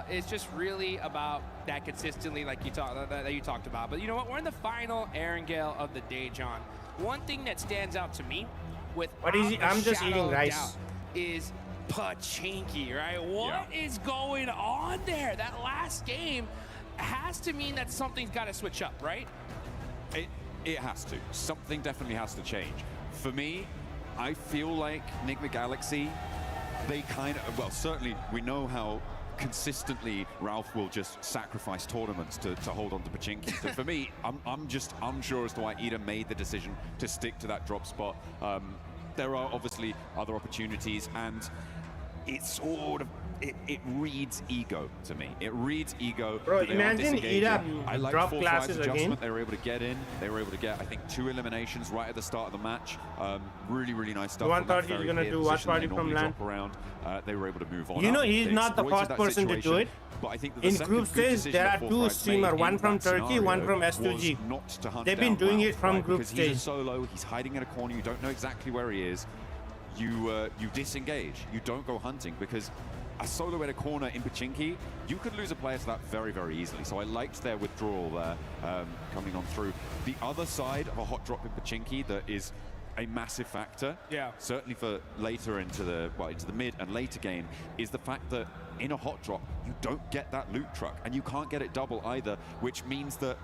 it's just really about that consistently, like you talked about. But you know what? We're in the final Erangel of the day, John. One thing that stands out to me with I'm just eating rice. Is Pachinki, right? What is going on there? That last game has to mean that something's got to switch up, right? It has to. Something definitely has to change. For me, I feel like Enigma Galaxy, they kind of, well, certainly we know how consistently Ralph will just sacrifice tournaments to hold on to Pachinki. So for me, I'm just unsure as to why Ida made the decision to stick to that drop spot. There are obviously other opportunities, and it's sort of, it reads ego to me. It reads ego. Bro, imagine Ida drop classes again. They were able to get in. They were able to get, I think, 2 eliminations right at the start of the match. Really, really nice stuff. 130 is going to do watch party from land. They were able to move on. You know, he's not the first person to do it. But I think in group stage, there are 2 streamers, one from Turkey, one from S2G. They've been doing it from group stage. He's a solo, he's hiding in a corner, you don't know exactly where he is. You disengage, you don't go hunting, because a solo in a corner in Pachinki, you could lose a player to that very, very easily. So I liked their withdrawal there, coming on through. The other side of a hot drop in Pachinki that is a massive factor, certainly for later into the mid and later game, is the fact that in a hot drop, you don't get that loot truck, and you can't get it double either, which means that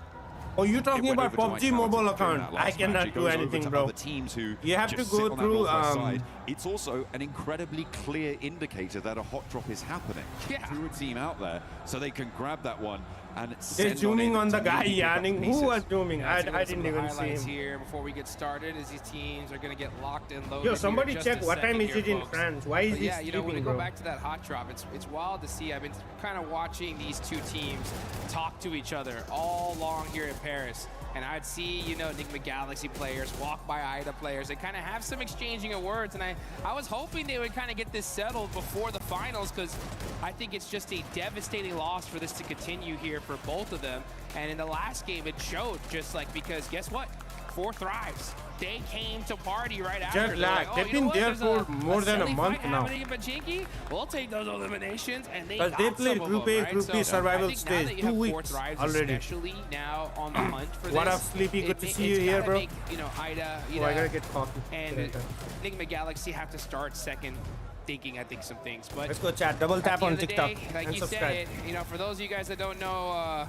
Oh, you're talking about PUBG Mobile account. I cannot do anything, bro. You have to go through. It's also an incredibly clear indicator that a hot drop is happening to a team out there, so they can grab that one. And they're zooming on the guy yanning. Who was zooming? I didn't even see him. Here before we get started, as these teams are going to get locked and loaded. Yo, somebody check what time is it in France? Why is this you know, when we go back to that hot drop, it's wild to see. I've been kind of watching these two teams talk to each other all along here in Paris. And I'd see, you know, Enigma Galaxy players walk by Ida players. They kind of have some exchanging of words. And I was hoping they would kind of get this settled before the finals, because I think it's just a devastating loss for this to continue here for both of them. And in the last game, it showed, just like, because guess what? 4 Thrives. They came to party right after. Like, they've been there for more than a month now. We'll take those eliminations, and they played Group A, Group B survival stage 2 weeks already. Especially now on the hunt for what up, Sleepy? Good to see you here, bro. Make, you know, Ida, I gotta get coffee. And Enigma Galaxy have to start second thinking, I think, some things. But let's go chat. Double tap on TikTok like and you subscribe. Said, you know, for those of you guys that don't know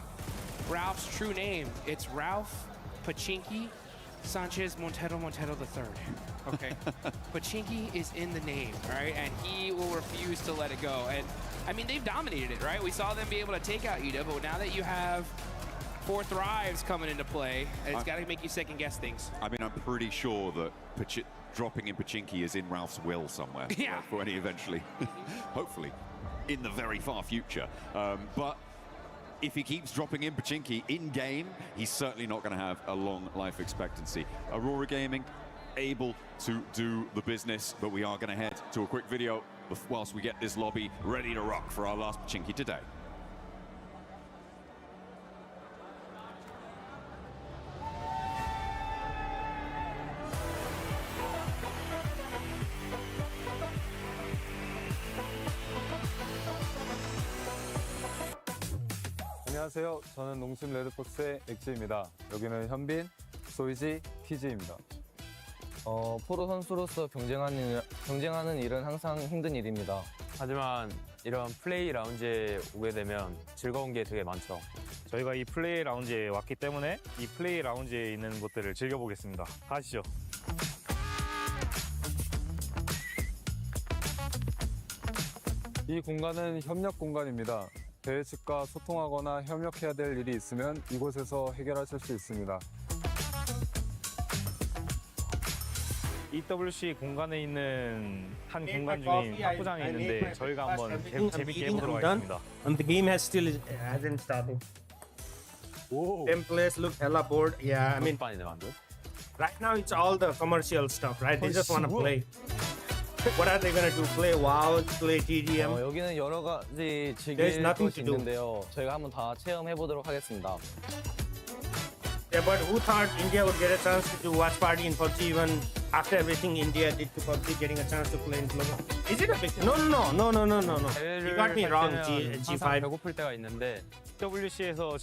Ralph's true name, it's Ralph Pachinki Sanchez Montero III. Okay. Pachinki is in the name, right? And he will refuse to let it go. And I mean, they've dominated it, right? We saw them be able to take out Ida, but now that you have 4 thrives coming into play, and it's got to make you second guess things. I mean, I'm pretty sure that dropping in Pachinki is in Ralph's will somewhere. Yeah. For when he eventually, hopefully, in the very far future. But if he keeps dropping in Pachinki in-game, he's certainly not going to have a long life expectancy. Aurora Gaming able to do the business, but we are going to head to a quick video whilst we get this lobby ready to rock for our last Pachinki today. 안녕하세요. 저는 농심 레드폭스의 엑지입니다. 여기는 현빈, 소이지, 키지입니다. 프로 선수로서 경쟁하는 일은 항상 힘든 일입니다. 하지만 이런 플레이 라운지에 오게 되면 즐거운 게 되게 많죠. 저희가 이 플레이 라운지에 왔기 때문에 이 플레이 라운지에 있는 것들을 즐겨보겠습니다. 가시죠. 이 공간은 협력 공간입니다. 대회 측과 소통하거나 협력해야 될 일이 있으면 이곳에서 해결하실 수 있습니다. EWC 공간에 있는 한 공간 중에 탁구장이 있는데 저희가 한번 재밌게 해보도록 하겠습니다. And the game hasn't started. Templates look hella bored. Yeah, I mean, right now it's all the commercial stuff, right? They just want to play. What are they gonna do? Play WoW, play TDM? 여기는 여러 가지 즐길 것이 있는데요. 저희가 한번 다 체험해 보도록 하겠습니다. Yeah, but who thought India would get a chance to do watch party in PUBG even after everything India did to PUBG, getting a chance to play in global? Is it a big? No. You got me wrong, G5. 배고플 때가 있는데 WC에서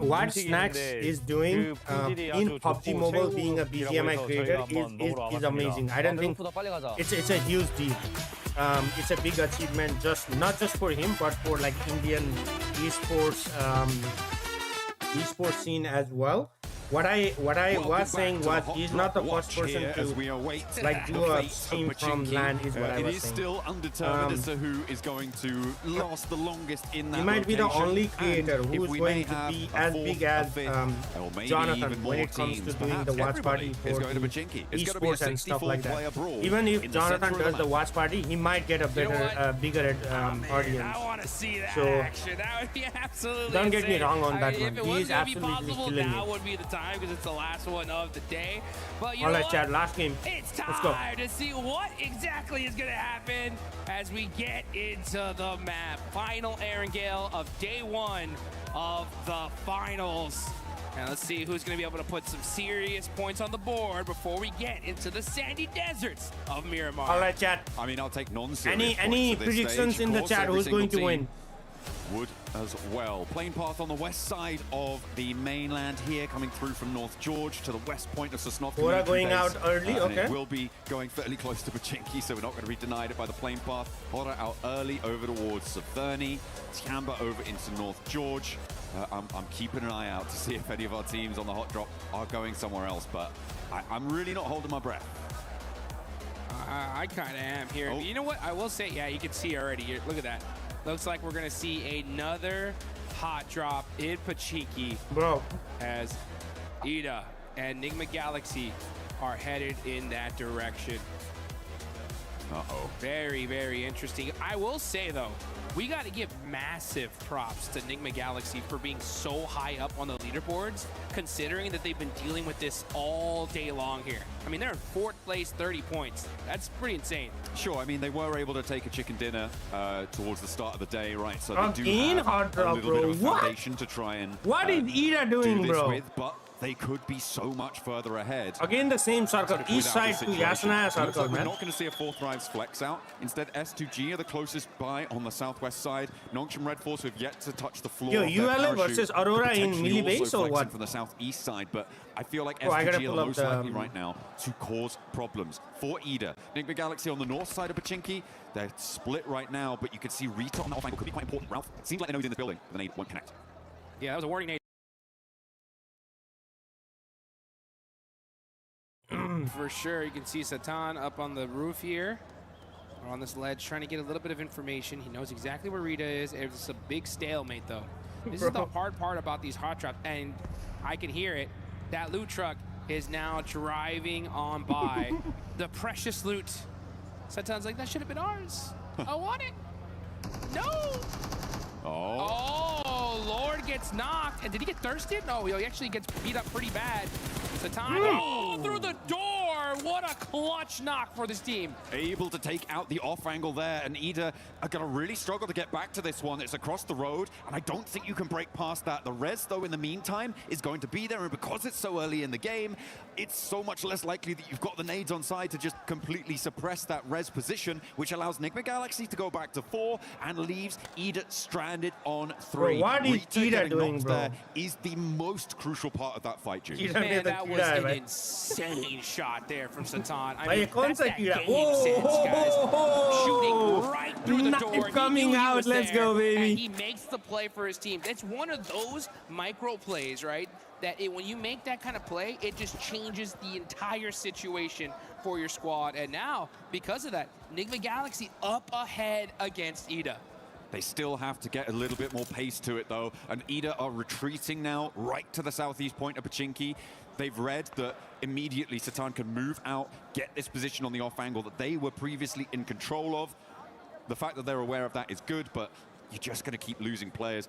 what Snacks is doing in PUBG Mobile, being a BGMI creator, is amazing. I don't think it's a huge deal. It's a big achievement, not just for him, but for like Indian esports scene as well. What I was saying was he's not the first person to like do a team from LAN is what I was saying. It is still undetermined as to who is going to last the longest in that He might be the location. only creator who's going to be as big as Jonathan when it comes to doing the watch party for esports and stuff like that. Even if Jonathan does the watch party, he might get a better, bigger audience. I want to see that So, action. That would be absolutely don't get me insane. wrong on that one. If it He was is going to be absolutely possible, killing now it. would be the time because it's the last one of the day. But you All know right, what? Chad, last game. It's Let's go. time to see what exactly is going to happen as we get into the map. Final Aaron Gale of day 1 of the finals. And let's see who's going to be able to put some serious points on the board before we get into the sandy deserts of Miramar. All right, Chad. I mean, I'll take non-serious Any points at this predictions stage. in the Of course, chat? every Who's going to single win? team would as well. Plane path on the west side of the mainland here, coming through from North George to the west point of Sosnovka. We're going out early, and okay. it will be going fairly close to Pachinki, so we're not going to be denied it by the plane path. Hora out early over towards Saverny. Tiamba over into North George. I'm keeping an eye out to see if any of our teams on the hot drop are going somewhere else, but I'm really not holding my breath. I kind of am here. You know what? I will say, yeah, you can see already here. Look at that. Looks like we're going to see another hot drop in Pachinki. Bro. As Ida and Enigma Galaxy are headed in that direction. Uh-oh. Very, very interesting. I will say, though, we got to give massive props to Enigma Galaxy for being so high up on the leaderboards, considering that they've been dealing with this all day long here. I mean, they're in 4th place, 30 points. That's pretty insane. Sure, I mean, they were able to take a chicken dinner towards the start of the day, right? So they do have hot drop, a little bit of a What? foundation to try and What is Ida doing, do this bro? with, but they could be so much further ahead. Again, the same circle, east side to Yasunaya circle, We're man. not going to see a 4th Thrives flex out. Instead, S2G are the closest by on the southwest side. Nongshim Red Force have yet to touch the floor. Yo, of their ULA parachute, versus Aurora in potentially melee base also or flexing what? from the southeast side, but I feel like Oh, I gotta S2G are pull the up most the, likely right now to cause problems for Ida. Enigma Galaxy on the north side of Pachinki, they're split right now, but you can see Rita on the off angle could be quite important. Ralph, it seems like they know he's in this building, but the nade won't connect. Yeah, that was a warning nade. For sure, you can see Satan up on the roof here, or on this ledge, trying to get a little bit of information. He knows exactly where Rita is. It's a big stalemate, though. This is the hard part about these hot drops, and I can hear it. That loot truck is now driving on by. The precious loot. Sometimes like, that should have been ours. I want it. No. Oh, Lord gets knocked. And did he get thirsted? No, he actually gets beat up pretty bad. Satan through the door. What a clutch knock for this team. Able to take out the off angle there, and Ida are going to really struggle to get back to this one. It's across the road, and I don't think you can break past that. The res, though, in the meantime, is going to be there, and because it's so early in the game, it's so much less likely that you've got the nades on side to just completely suppress that res position, which allows Nigma Galaxy to go back to 4 and leaves Ida stranded on 3. Bro, what is Ida doing, bro? There is the most crucial part of that fight, Junior. Man, that was an insane shot there from Satan. I mean, that's that game sense, guys. Shooting right through the door. Coming out, let's go, baby. And he makes the play for his team. It's one of those micro plays, right? That when you make that kind of play, it just changes the entire situation for your squad. And now, because of that, Nigma Galaxy up ahead against Ida. They still have to get a little bit more pace to it, though. And Ida are retreating now right to the southeast point of Pachinki. They've read that immediately Satan can move out, get this position on the off angle that they were previously in control of. The fact that they're aware of that is good, but you're just going to keep losing players.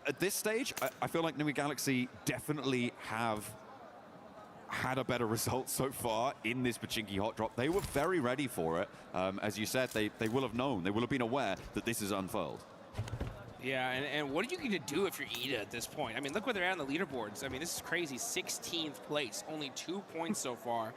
At this stage, I feel like Nigma Galaxy definitely have had a better result so far in this Pachinki hot drop. They were very ready for it. As you said, they will have known, they will have been aware that this is unfurled. Yeah, and what are you going to do if you're Ida at this point? I mean, look where they're at on the leaderboards. I mean, this is crazy. 16th place, only 2 points so far.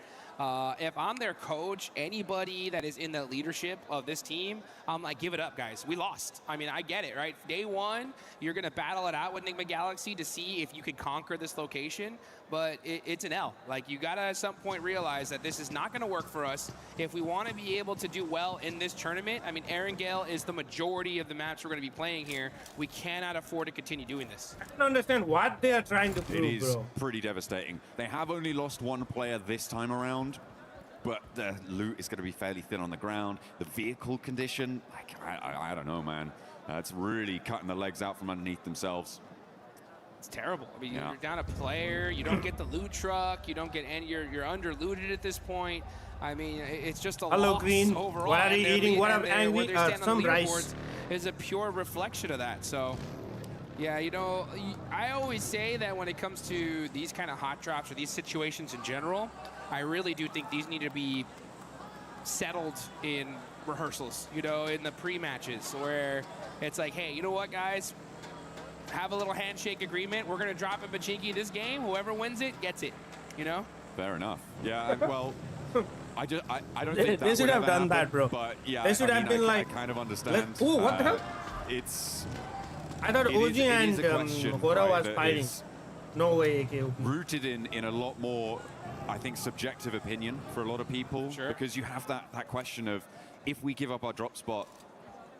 If I'm their coach, anybody that is in the leadership of this team, I'm like, give it up, guys. We lost. I mean, I get it, right? Day one, you're going to battle it out with Nigma Galaxy to see if you can conquer this location, but it's an L. Like, you got to at some point realize that this is not going to work for us. If we want to be able to do well in this tournament, I mean, Erangel is the majority of the maps we're going to be playing here. We cannot afford to continue doing this. I don't understand what they are trying to prove, It is bro. pretty devastating. They have only lost one player this time around, but the loot is going to be fairly thin on the ground. The vehicle condition, like, I don't know, man. It's really cutting the legs out from underneath themselves. It's terrible. I mean, you're down a player, you don't get the loot truck, you don't get any, you're under looted at this point. I mean, it's just a Hello, loss Green. overall. What are you eating? What are angry? Some rice. Is a pure reflection of that. So, yeah, you know, I always say that when it comes to these kind of hot drops or these situations in general, I really do think these need to be settled in rehearsals, you know, in the pre-matches, where it's like, hey, you know what, guys? Have a little handshake agreement. We're going to drop a Pachinki this game. Whoever wins it, gets it, you know? Fair enough. Yeah, well, I don't think they should have done that, bro. But yeah, they should have been like, I kind of understand. Oh, what the hell? It's. I thought OG and Hora was fighting. No way, AKOP. Rooted in a lot more, I think, subjective opinion for a lot of people. Sure. Because you have that question of, if we give up our drop spot,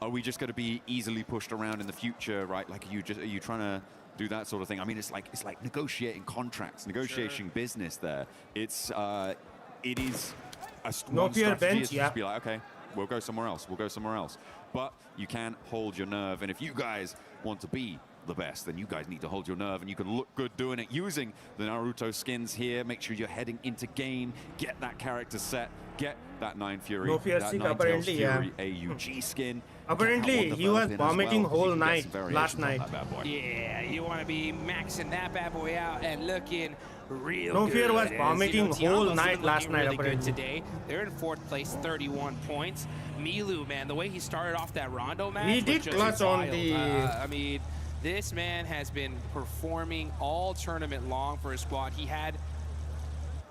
are we just going to be easily pushed around in the future, right? Like, are you trying to do that sort of thing? I mean, it's like negotiating contracts, negotiating business there. It is a no fear bench, to just be like, okay, we'll go somewhere else. We'll go somewhere else. But you can hold your nerve, and if you guys want to be the best, then you guys need to hold your nerve, and you can look good doing it using the Naruto skins here. Make sure you're heading into game, get that character set, get that 9 Fury, no fear that sick, 9 apparently, Fury AUG skin. Apparently, he was vomiting whole night last night. Yeah, you want to be maxing that bad boy out and looking real No good. Fear was vomiting whole night last night, really apparently. good today. They're in 4th place, 31 points. Milu, man, the way he started off that Rondo match, he did clutch on the. I mean, this man has been performing all tournament long for his squad. He had,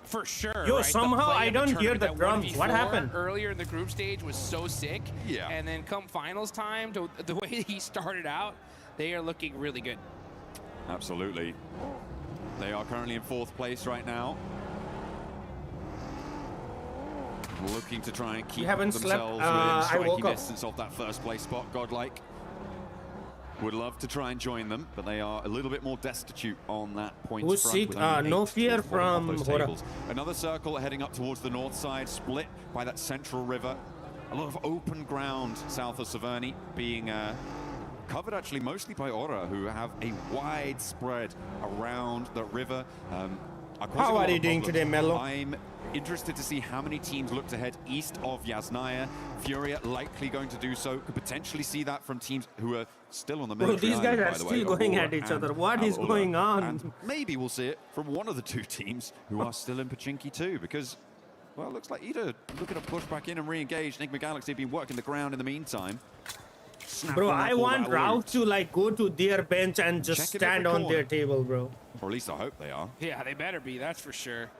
for sure. Yo, right, somehow I don't hear the drums. What happened? Earlier in the group stage was so sick. Yeah. And then come finals time, the way he started out, they are looking really good. Absolutely. They are currently in 4th place right now. Looking to try and keep themselves within striking distance of that 1st place spot. Godlike would love to try and join them, but they are a little bit more destitute on that point front. No Fear from Hora. Another circle heading up towards the north side, split by that central river. A lot of open ground south of Severny being covered actually mostly by Aura, who have a wide spread around the river. How are you doing today, Melo? I'm interested to see how many teams look to head east of Yasnaya. Furia likely going to do so. Could potentially see that from teams who are still on the military these guys island, are still going at each other. What is going on? And maybe we'll see it from one of the two teams who are still in Pochinki too, because, well, it looks like either looking to push back in and re-engage. Enigma Galaxy have been working the ground in the meantime. Bro, I want Ralph to like go to their bench and just stand on their table, bro. Or at least I hope they are. Yeah, they better be, that's for sure.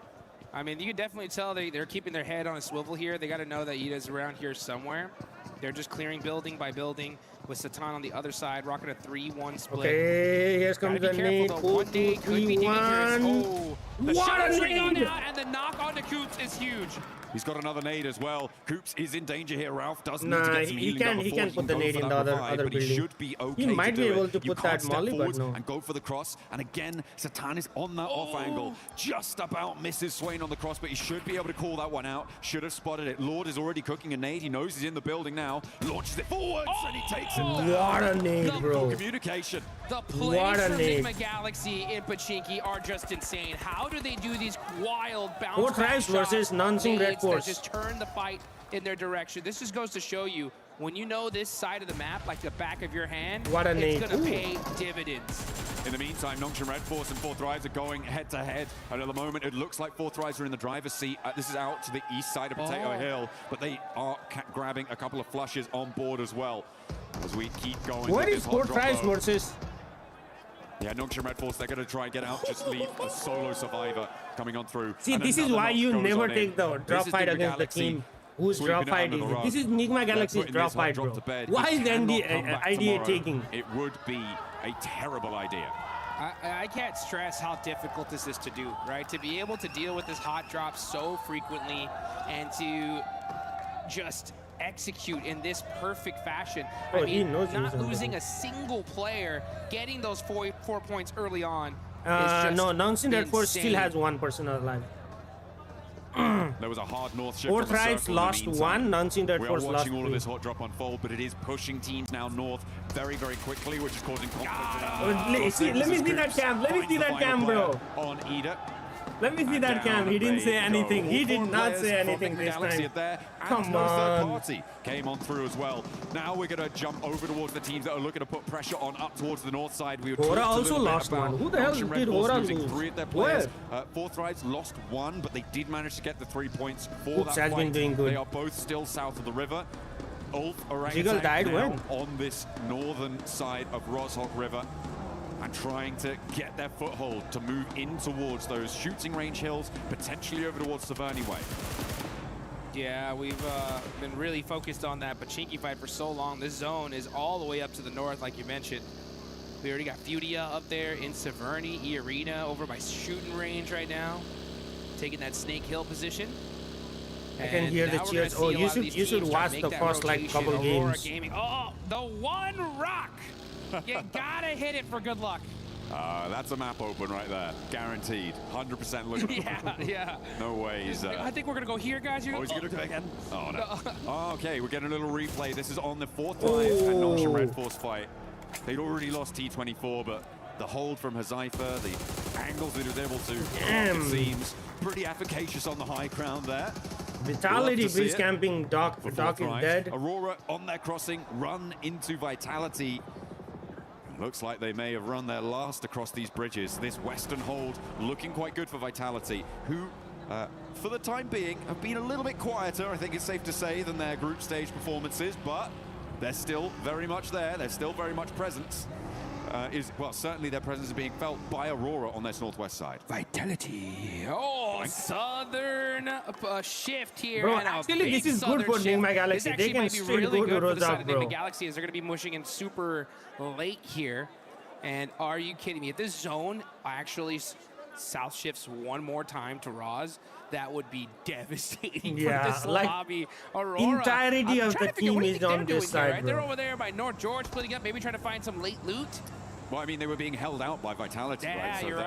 I mean, you can definitely tell they're keeping their head on a swivel here. They got to know that Ida's around here somewhere. They're just clearing building by building with Satan on the other side, rocking a 3-1 split. Okay, here comes the nade. 1 day could be dangerous. Oh, the what a nade! And the knock on the Coops is huge. He's got another nade as well. Coops is in danger here. Ralph does need to get some healing. He can put the nade in the other but building. He should be okay. He might be able to you put that molly, but no. And go for the cross. And again, Satan is on that off angle. Just about misses Swain on the cross, but he should be able to call that one out. Should have spotted it. Lord is already cooking a nade. He knows he's in the building now. Launches it forwards and he takes it. What a nade, bro. Communication. The plays for Enigma Galaxy in Pochinki are just insane. How do they do these wild bounce 4 tries versus Nansing Red Force? Just turn the fight in their direction. This just goes to show you, when you know this side of the map, like the back of your hand, what a nade. It's going to pay dividends. In the meantime, Nongshim Red Force and Fourth Rise are going head-to-head. And at the moment, it looks like Fourth Rise are in the driver's seat. This is out to the east side of Potato Hill, but they are grabbing a couple of flushes on board as well. As we keep going. What is Fourth Rise versus? Yeah, Nongshim Red Force, they're going to try and get out, just leave a solo survivor coming on through. See, this is why you never take the drop fight against the team whose drop fight is. This is Enigma Galaxy's drop fight, bro. Why is the IDA taking? It would be a terrible idea. I can't stress how difficult this is to do, right? To be able to deal with this hot drop so frequently and to just execute in this perfect fashion. I mean, not losing a single player, getting those four points early on is just no, Nansing Red Force still has 1 person alive. There was a hard north shift. Fourth Rise lost 1, Nansing Red Force lost 3. We're watching all of this hot drop unfold, but it is pushing teams now north very, very quickly, which is causing conflict. Let me see that cam. Let me see that cam, bro. On Ida. Let me see that cam. He didn't say anything. He did not say anything this time. Come on. Party came on through as well. Now we're going to jump over towards the teams that are looking to put pressure on up towards the north side. Aura also lost 1. Who the hell did Aura lose? 3 of their players. Fourth Rise lost 1, but they did manage to get the 3 points for that has been doing good. They are both still south of the river. Ulf Jiggle died now on this northern side of Roshok River, and trying to get their foothold to move in towards those shooting range hills, potentially over towards Saverny Way. Yeah, we've been really focused on that Pochinki fight for so long. This zone is all the way up to the north, like you mentioned. We already got Fudia up there in Saverny, E-Arena over by shooting range right now, taking that Snake Hill position. I can hear the cheers. Oh, you should watch the first like couple games. Gaming. Oh, the one rock! You gotta hit it for good luck. That's a map open right there. Guaranteed. 100% looking. Yeah. No ways. I think we're gonna go here, guys. He's gonna go again? Oh, no. Oh, okay, we're getting a little replay. This is on the Fourth Rise and Nongshim Red Force fight. They'd already lost T24, but the hold from Hazaifa, the angles that he was able to, it seems pretty efficacious on the high ground there. Vitality breeze camping. Doc is dead. Aurora on their crossing, run into Vitality. Looks like they may have run their last across these bridges. This western hold looking quite good for Vitality, who, for the time being, have been a little bit quieter, I think it's safe to say, than their group stage performances, but they're still very much there. They're still very much present. Well, certainly their presence is being felt by Aurora on their northwest side. Vitality. Oh, southern shift here. Bro, actually, this is good for Enigma Galaxy. They can still go to Rozak, bro. Enigma Galaxy is they're going to be mushing in super late here. And are you kidding me? If this zone actually south shifts 1 more time to Roz, that would be devastating for this lobby. Aurora, entirety of the team is on this side, right? They're over there by North George, splitting up, maybe trying to find some late loot. Well, I mean, they were being held out by Vitality, yeah, right? So you're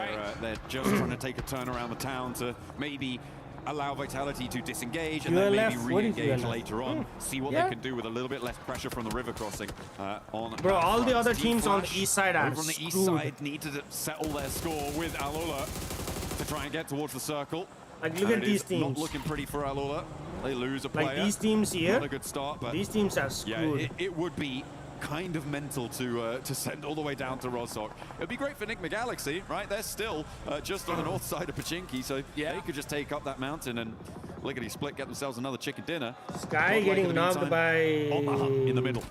they're just trying to take a turn around the town to maybe allow Vitality to disengage and then maybe re-engage later on. See what they can do with a little bit less pressure from the river crossing on. Bro, all the other teams on the east side are over on the east side need to settle their score with Alola to try and get towards the circle. Like, look at these teams. Not looking pretty for Alola. They lose a player. Like these teams here. Not a good start, but these teams are screwed. Yeah, it would be kind of mental to send all the way down to Rozhok. It'd be great for Nick McGalaxy, right? They're still just on the north side of Pachinki, so they could just take up that mountain and lickety split, get themselves another chicken dinner. Sky getting knocked by on the hunt in the middle.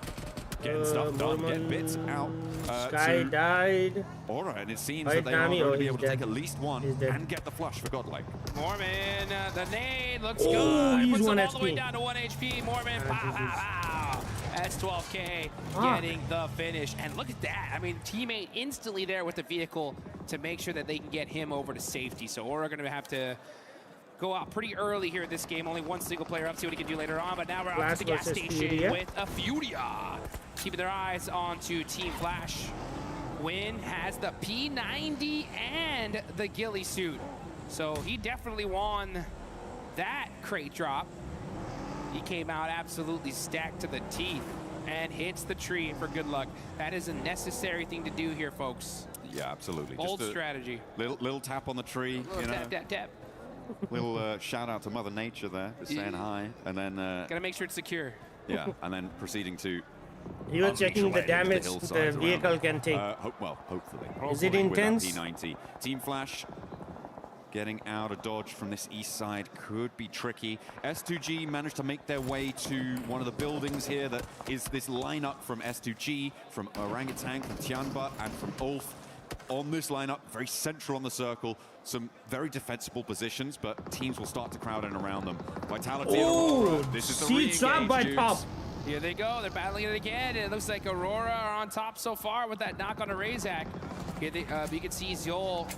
Getting stuff done, getting bits out. Sky died. Alright, and it seems that they are going to be able to take at least one and get the flush for Godlike. Mormon, the nade looks good. Puts him all the way down to 1 HP. Mormon, pow, pow, pow. That's 12K getting the finish. And look at that. I mean, teammate instantly there with the vehicle to make sure that they can get him over to safety. So Aura going to have to go out pretty early here in this game. Only one single player up. See what he can do later on. But now we're out to the gas station with a Furia. Keeping their eyes on to Team Flash. Win has the P90 and the ghillie suit. So he definitely won that crate drop. He came out absolutely stacked to the teeth and hits the tree for good luck. That is a necessary thing to do here, folks. Yeah, absolutely. Bold just strategy. Little tap on the tree. Little tap, tap, tap. Little shout out to Mother Nature there, just saying hi, and then gotta make sure it's secure. Yeah, and then proceeding to. You are checking the damage the vehicle can take. Well, hopefully. Is it intense? P90. Team Flash getting out of dodge from this east side could be tricky. S2G managed to make their way to one of the buildings here that is this lineup from S2G, from Orangutan, from Tianba, and from Ulf. On this lineup, very central on the circle, some very defensible positions, but teams will start to crowd in around them. Vitality. This is the re-engage, by top. Here they go. They're battling it again. It looks like Aurora are on top so far with that knock on a Razak. Here you can see Zol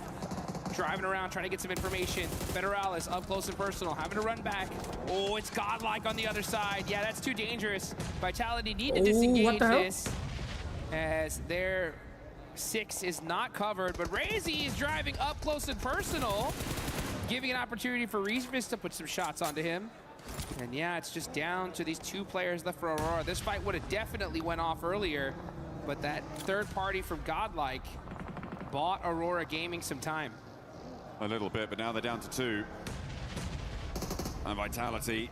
driving around, trying to get some information. Federalis up close and personal, having to run back. Oh, it's Godlike on the other side. Yeah, that's too dangerous. Vitality need to disengage this as their 6 is not covered, but Razy is driving up close and personal, giving an opportunity for Reeves to put some shots onto him. And yeah, it's just down to these 2 players left for Aurora. This fight would have definitely went off earlier, but that third party from Godlike bought Aurora Gaming some time. A little bit, but now they're down to 2. And Vitality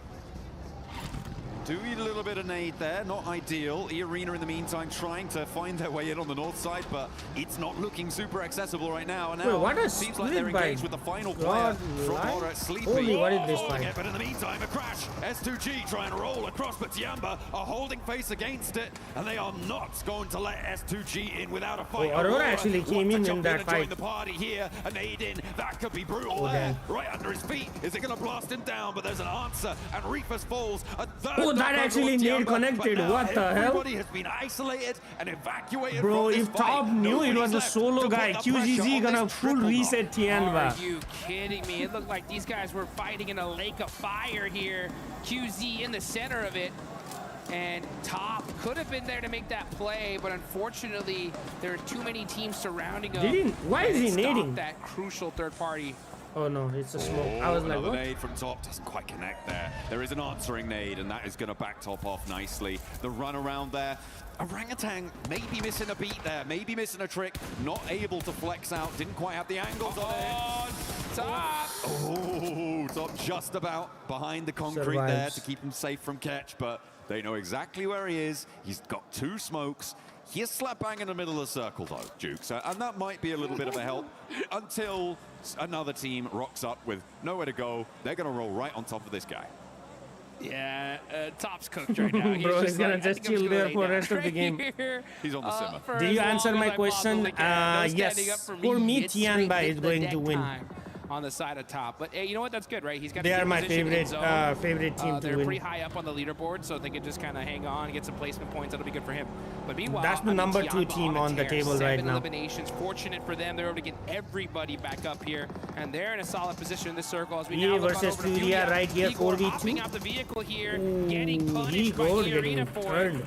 do eat a little bit of nade there, not ideal. E-Arena in the meantime trying to find their way in on the north side, but it's not looking super accessible right now. And now it seems like they're engaged with the final player from Aura, Sleepy. Holy, what is this fight? Yeah, but in the meantime, a crash. S2G trying to roll across, but Tiamba are holding face against it, and they are not going to let S2G in without a fight. Aurora actually came in that fight. Join the party here, a nade in, that could be brutal there. Right under his feet. Is it going to blast him down? But there's an answer, and Reefus falls. A third that actually nade connected. What the hell? Everybody has been isolated and evacuated. Bro, from this if Top knew it was a solo guy, QZZ gonna full reset Tianba. Are you kidding me? It looked like these guys were fighting in a lake of fire here. QZ in the center of it. And Top could have been there to make that play, but unfortunately, there are too many teams surrounding him. Why is he nading? That crucial third party. Oh no, it's a smoke. I was like, another what? nade from Top doesn't quite connect there. There is an answering nade, and that is going to back Top off nicely. The run around there. Orangutan maybe missing a beat there, maybe missing a trick, not able to flex out, didn't quite have the angles on it. Top! Oh, Top just about behind the concrete there to keep him safe from catch, but they know exactly where he is. He's got 2 smokes. He is slap bang in the middle of the circle though, Jukes, and that might be a little bit of a help until another team rocks up with nowhere to go. They're going to roll right on top of this guy. Yeah, Top's cooked right now. Bro, he's gonna just chill there for the rest of the game. He's on the simmer. Did you answer my question? Yes. For me, Tianba is going to win. On the side of Top, but hey, you know what? That's good, right? He's got. They are my favorite team to win. They're pretty high up on the leaderboard, so they can just kind of hang on, get some placement points. That'll be good for him. But meanwhile, that's the number 2 team on the table right now. 7 eliminations. Fortunate for them, they're able to get everybody back up here, and they're in a solid position in this circle. As we now look versus on over to Furia right here, 4v2. Hopping out the vehicle here, getting punished by the arena for it.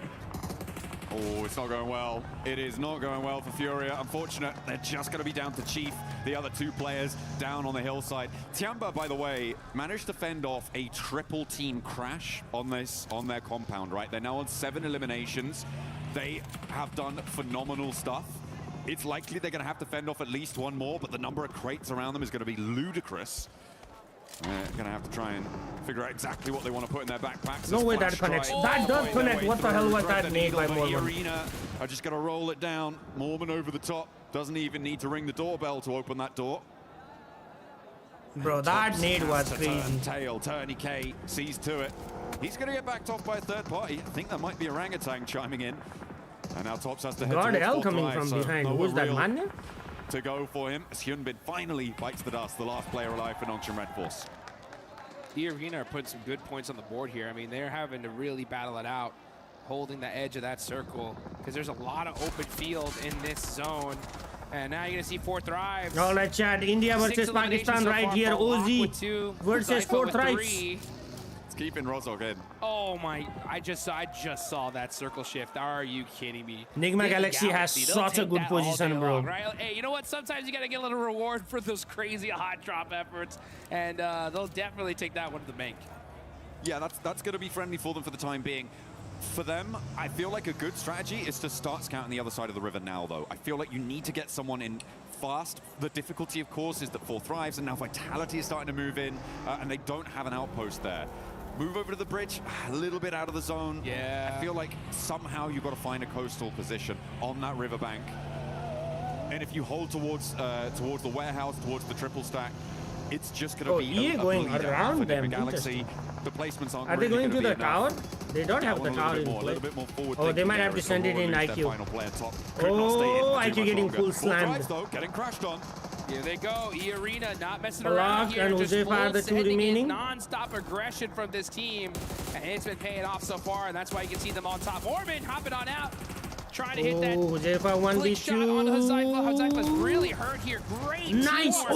Oh, it's not going well. It is not going well for Furia. Unfortunate, they're just going to be down to Chief, the other two players down on the hillside. Tiamba, by the way, managed to fend off a triple team crash on their compound, right? They're now on 7 eliminations. They have done phenomenal stuff. It's likely they're going to have to fend off at least one more, but the number of crates around them is going to be ludicrous. They're going to have to try and figure out exactly what they want to put in their backpacks. No way that connects. That does connect. What the hell was that made by Mormon? Arena are just going to roll it down. Mormon over the top. Doesn't even need to ring the doorbell to open that door. Bro, that nade was crazy. Tail. Turney K sees to it. He's going to get backed off by a third party. I think that might be orangutan chiming in. And now Tops has to head God, towards L fourth coming drive, from so behind. Who's that man? To go for him as Hyunbin finally bites the dust, the last player alive for Nongshim Red Force. The Arena are putting some good points on the board here. I mean, they're having to really battle it out, holding the edge of that circle, because there's a lot of open field in this zone. And now you're going to see 4 Thrives. All right, Chad. India versus Pakistan so right here. OZ versus 4 Thrives. It's keeping Rozog in. Oh my, I just saw that circle shift. Are you kidding me? Nigma Galaxy has such a good position, bro. Right? Hey, you know what? Sometimes you got to get a little reward for those crazy hot drop efforts. And they'll definitely take that one to the bank. Yeah, that's going to be friendly for them for the time being. For them, I feel like a good strategy is to start scouting the other side of the river now, though. I feel like you need to get someone in fast. The difficulty, of course, is that 4 Thrives, and now Vitality is starting to move in, and they don't have an outpost there. Move over to the bridge, a little bit out of the zone. Yeah. I feel like somehow you've got to find a coastal position on that riverbank. And if you hold towards the warehouse, towards the triple stack, it's just going to be a going around them. Galaxy. The placements aren't Are they really going to the enough. tower? They don't have the tower in place. A little bit more forward. Oh, they might have to send it in IQ. Oh, IQ getting full slammed. Getting crashed on. Here they go. E-Arena not messing around here. And just are the 2 remaining. Non-stop aggression from this team. And it's been paying off so far, and that's why you can see them on top. Mormon hopping on out. Trying to hit that flick shot on Huzaifa. Huzaifa's really hurt here. Great nice from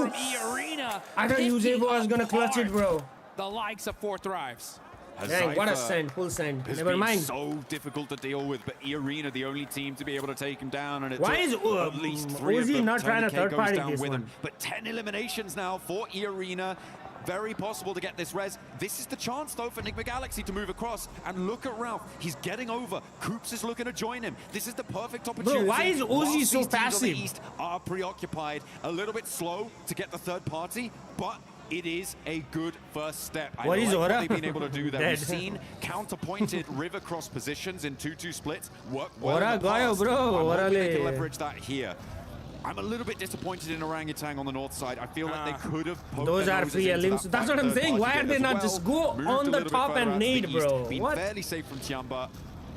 E-Arena. I thought Huzaifa was going to clutch it, bro. The likes of 4 Thrives. Dang, what a send, full send. Never mind. So difficult to deal with, but E-Arena the only team to be able to take him down, and it why is at least 3 of them. not trying to third party this with one? Him. But 10 eliminations now for E-Arena. Very possible to get this res. This is the chance, though, for Nigma Galaxy to move across. And look at Ralph. He's getting over. Coops is looking to join him. This is the perfect opportunity. Bro, why is Ozzy so passive? On the East are preoccupied. A little bit slow to get the third party, but it is a good first step. What is what they've been able to do there. We've seen counterpointed river cross positions in 2-2 splits work well. What a guy, bro. What they can leverage that here. I'm a little bit disappointed in Orangutan on the north side. I feel like they could have poked those are free elims. That's what I'm saying. Why are they not just go on the top and nade, bro? Been fairly safe from Tiamba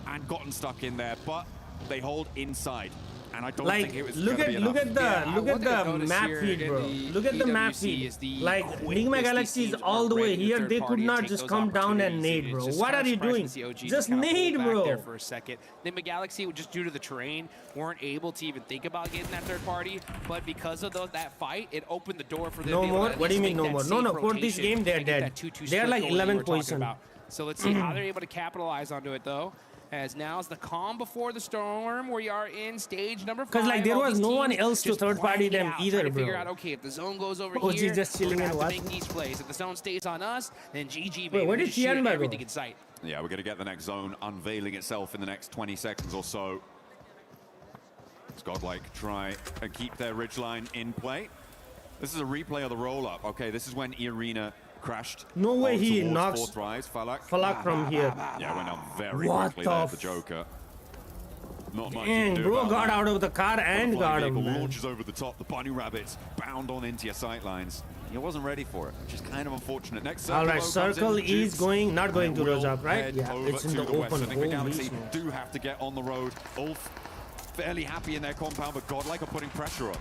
and gotten stuck in there, but they hold inside. And I don't think it was look at the map feed, bro. Look at the map feed. Like Nigma Galaxy is all the way here. They could not just come down and nade, bro. What are you doing? Just nade, bro. There for a second. Nigma Galaxy, just due to the terrain, weren't able to even think about getting that third party. But because of that fight, it opened the door for them. No more. What do you mean no more? No. For this game, they're dead. They're like 11 poison. So let's see how they're able to capitalize onto it, though. As now is the calm before the storm, where you are in stage number 5. Because like there was no one else to third party them either, bro. Figure out, okay, if the zone goes over here, just chilling and make these plays. If the zone stays on us, then GG, baby. Wait, where did Tianba everything in sight. Yeah, we're going to get the next zone unveiling itself in the next 20 seconds or so. It's Godlike try and keep their ridgeline in play. This is a replay of the roll-up. Okay, this is when E-Arena crashed. No way he knocks 4 Thrives. Falak from here. Yeah, went down very quickly there, the Joker. Not much Dang, bro got out of the car and got him, man. Launches over the top. The bunny rabbits bound on into your sight lines. He wasn't ready for it, which is kind of unfortunate. Next circle, all right, circle is not going to Rozak, right? Yeah, it's in the open. Nigma Galaxy do have to get on the road. Ulf fairly happy in their compound, but Godlike are putting pressure on.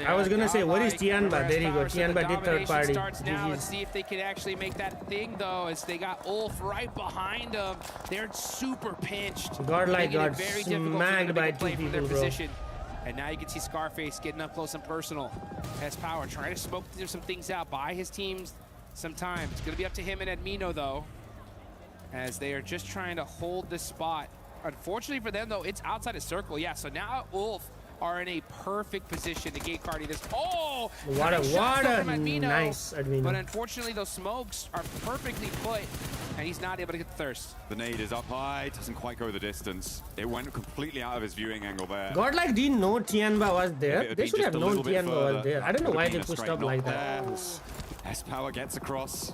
I was gonna say, what is Tianba? There you go. Tianba did third party. Starts now. Let's see if they can actually make that thing, though, as they got Ulf right behind them. They're super pinched. Godlike got smacked by 2 people, bro. And now you can see Scarface getting up close and personal. Has power, trying to smoke some things out, buy his teams some time. It's gonna be up to him and Admino, though, as they are just trying to hold this spot Unfortunately for them, though, it's outside of circle. Yeah, so now Ulf are in a perfect position to gate cardi this. Oh, what a nice Admino. But unfortunately, those smokes are perfectly put, and he's not able to get the thirst. The nade is up high, doesn't quite go the distance. It went completely out of his viewing angle there. Godlike didn't know Tianba was there. They should have known Tianba was there. I don't know why they pushed up like that. S-Power gets across.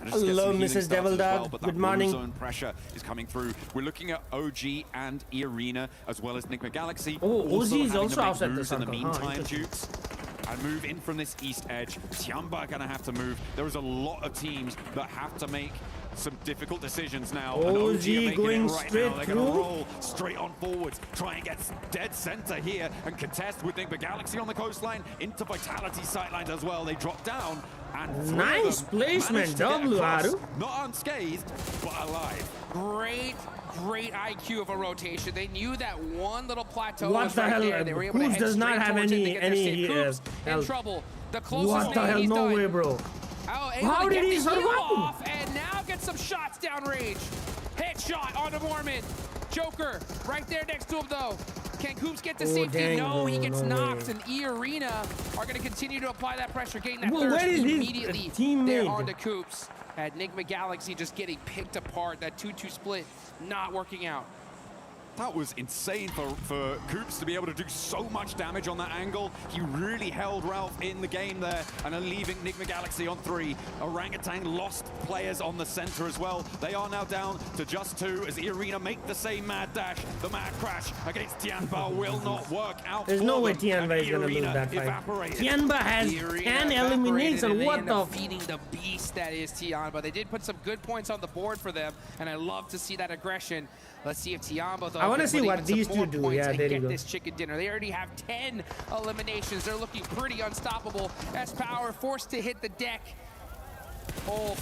Hello, Mrs. Devil Dog. Well, good morning. Zone pressure is coming through. We're looking at OG and E-Arena as well as Nigma Galaxy. Oh, OG is also outside the circle. In the meantime, Jukes. And move in from this east edge. Tianba gonna have to move. There is a lot of teams that have to make some difficult decisions now. OG going straight through. They're gonna roll straight on forwards. Try and get dead center here and contest with Nigma Galaxy on the coastline into Vitality sightlines as well. They drop down. And nice placement, W. Haru. Not unscathed, but alive. Great IQ of a rotation. They knew that one little plateau what was the right hell? there. They were able to head does not have any in trouble. The closest what the hell? No way, bro. Oh, how did he survive? Off and now get some shots downrange. Headshot onto Mormon. Joker right there next to him though. Can Coops get to safety? Dang, no, he gets knocked. Way. And E-Arena are going to continue to apply that pressure, getting that thirst thirst immediately. Teammate? They're onto Coops. At Nigma Galaxy just getting picked apart. That 2-2 split not working out. That was insane for Coops to be able to do so much damage on that angle. He really held Ralph in the game there and are leaving Nigma Galaxy on 3. Orangutan lost players on the center as well. They are now down to just 2 as E-Arena make the same mad dash. The mad crash against Tianba will not work out. There's no way Tianba is going to lose that fight. Tianba has 10 eliminates and what the feeding the beast that is Tianba. They did put some good points on the board for them, and I love to see that aggression. Let's see if Tianba, though, I want to see what these two do. Yeah, there you go. This chicken dinner. They already have 10 eliminations. They're looking pretty unstoppable. S-Power forced to hit the deck. Oh,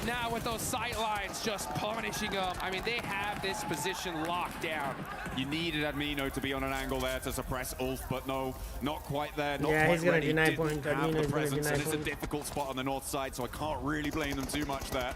now with those sight lines just punishing them. I mean, they have this position locked down. You needed Admino to be on an angle there to suppress Ulf, but no, not quite there. Not yeah, quite he's going to ready. deny point. Have the presence, and it's a difficult spot on the north side, so I can't really blame them too much there.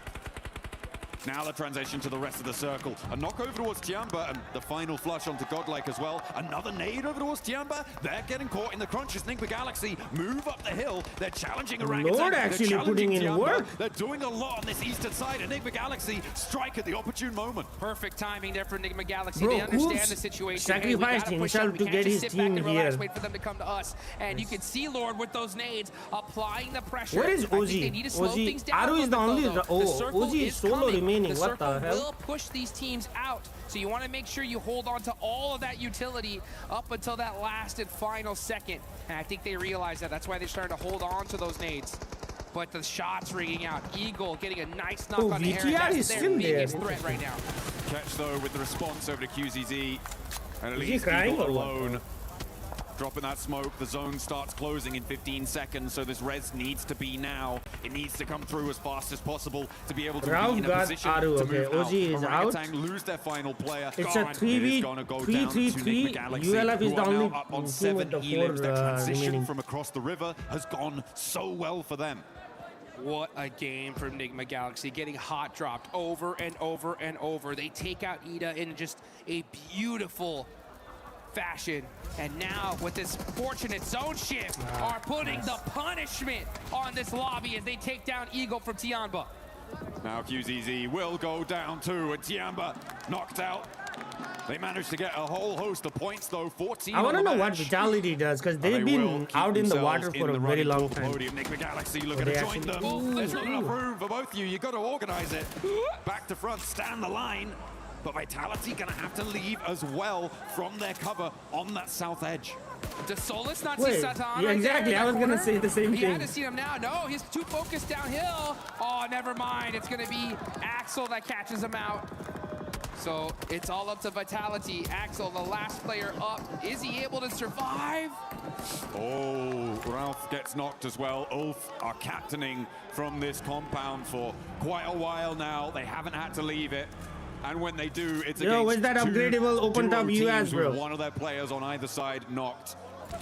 Now the transition to the rest of the circle. A knock over towards Tianba and the final flush onto Godlike as well. Another nade over towards Tianba. They're getting caught in the crunch as Nigma Galaxy move up the hill. They're challenging Orangutan. Lord actually putting in Tianba. work. They're doing a lot on this eastern side, and Nigma Galaxy strike at the opportune moment. Perfect timing there for Nigma Galaxy. Bro, they understand the situation. Sacrificed himself to get his team here. Wait for them to come to us. And you can see Lord with those nades applying the pressure. What is OG? They need to slow things down. Aru is the only. OG is solo remaining. What the hell? Will push these teams out, so you want to make sure you hold on to all of that utility up until that last and final second. And I think they realize that. That's why they're starting to hold on to those nades. But the shots ringing out. Eagle getting a nice knock on the air. That's their biggest threat right now. Catch though with the response over to QZZ, and at least Eagle alone. Dropping that smoke, the zone starts closing in 15 seconds, so this res needs to be now. It needs to come through as fast as possible to be able to be in a position to move OG is out. Lose their final player. It's a 3v3. ULF is the only up on 7 elims. Their transition from across the river has gone so well for them. What a game from Nigma Galaxy, getting hot dropped over and over and over. They take out Ida in just a beautiful fashion, and now with this fortunate zone shift are putting the punishment on this lobby as they take down Eagle from Tianba. Now QZZ will go down too, and Tianba knocked out. They managed to get a whole host of points though. 14. I want to know what Vitality does, because they've been out in the water for a very long time. Nigma Galaxy looking to join them. There's not enough room for both of you. You got to organize it. Back to front, stand the line. But Vitality gonna have to leave as well from their cover on that south edge. Does Solus not see Satan? Yeah, exactly. I was gonna say the same thing. He had to see him now. No, he's too focused downhill. Oh, never mind. It's gonna be Axel that catches him out. So it's all up to Vitality. Axel, the last player up. Is he able to survive? Oh, Ralph gets knocked as well. Ulf are captaining from this compound for quite a while now. They haven't had to leave it. And when they do, it's against where's that upgradable open top US, bro? One of their players on either side knocked.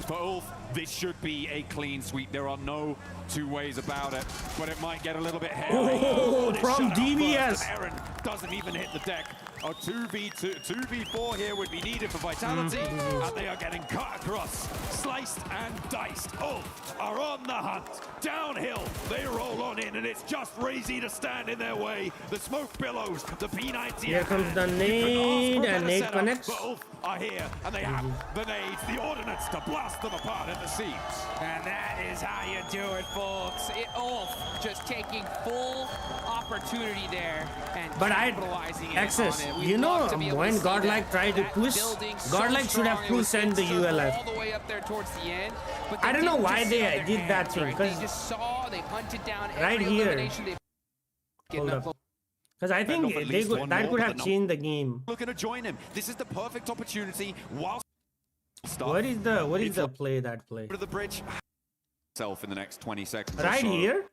For Ulf, this should be a clean sweep. There are no two ways about it, but it might get a little bit hairy. Oh, from DBS. Aaron doesn't even hit the deck. A 2v4 here would be needed for Vitality, and they are getting cut across, sliced and diced. Ulf are on the hunt, downhill, they roll on in, and it's just Razy to stand in their way. The smoke billows, the P90. Here comes the nade, and nade connects. But Ulf are here, and they have the nades, the ordnance to blast them apart at the seams. And that is how you do it, folks. Ulf just taking full opportunity there and capitalizing on it. You know, when Godlike tried to push, Godlike should have full sent the ULF. All the way up there towards the end. But I don't know why they did that thing. They just saw, they hunted down right every here. elimination. Hold up. Because I think that could have changed the game. Looking to join him. This is the perfect opportunity. Whilst what is the play that play? To the bridge. Self in the next 20 seconds. Right here.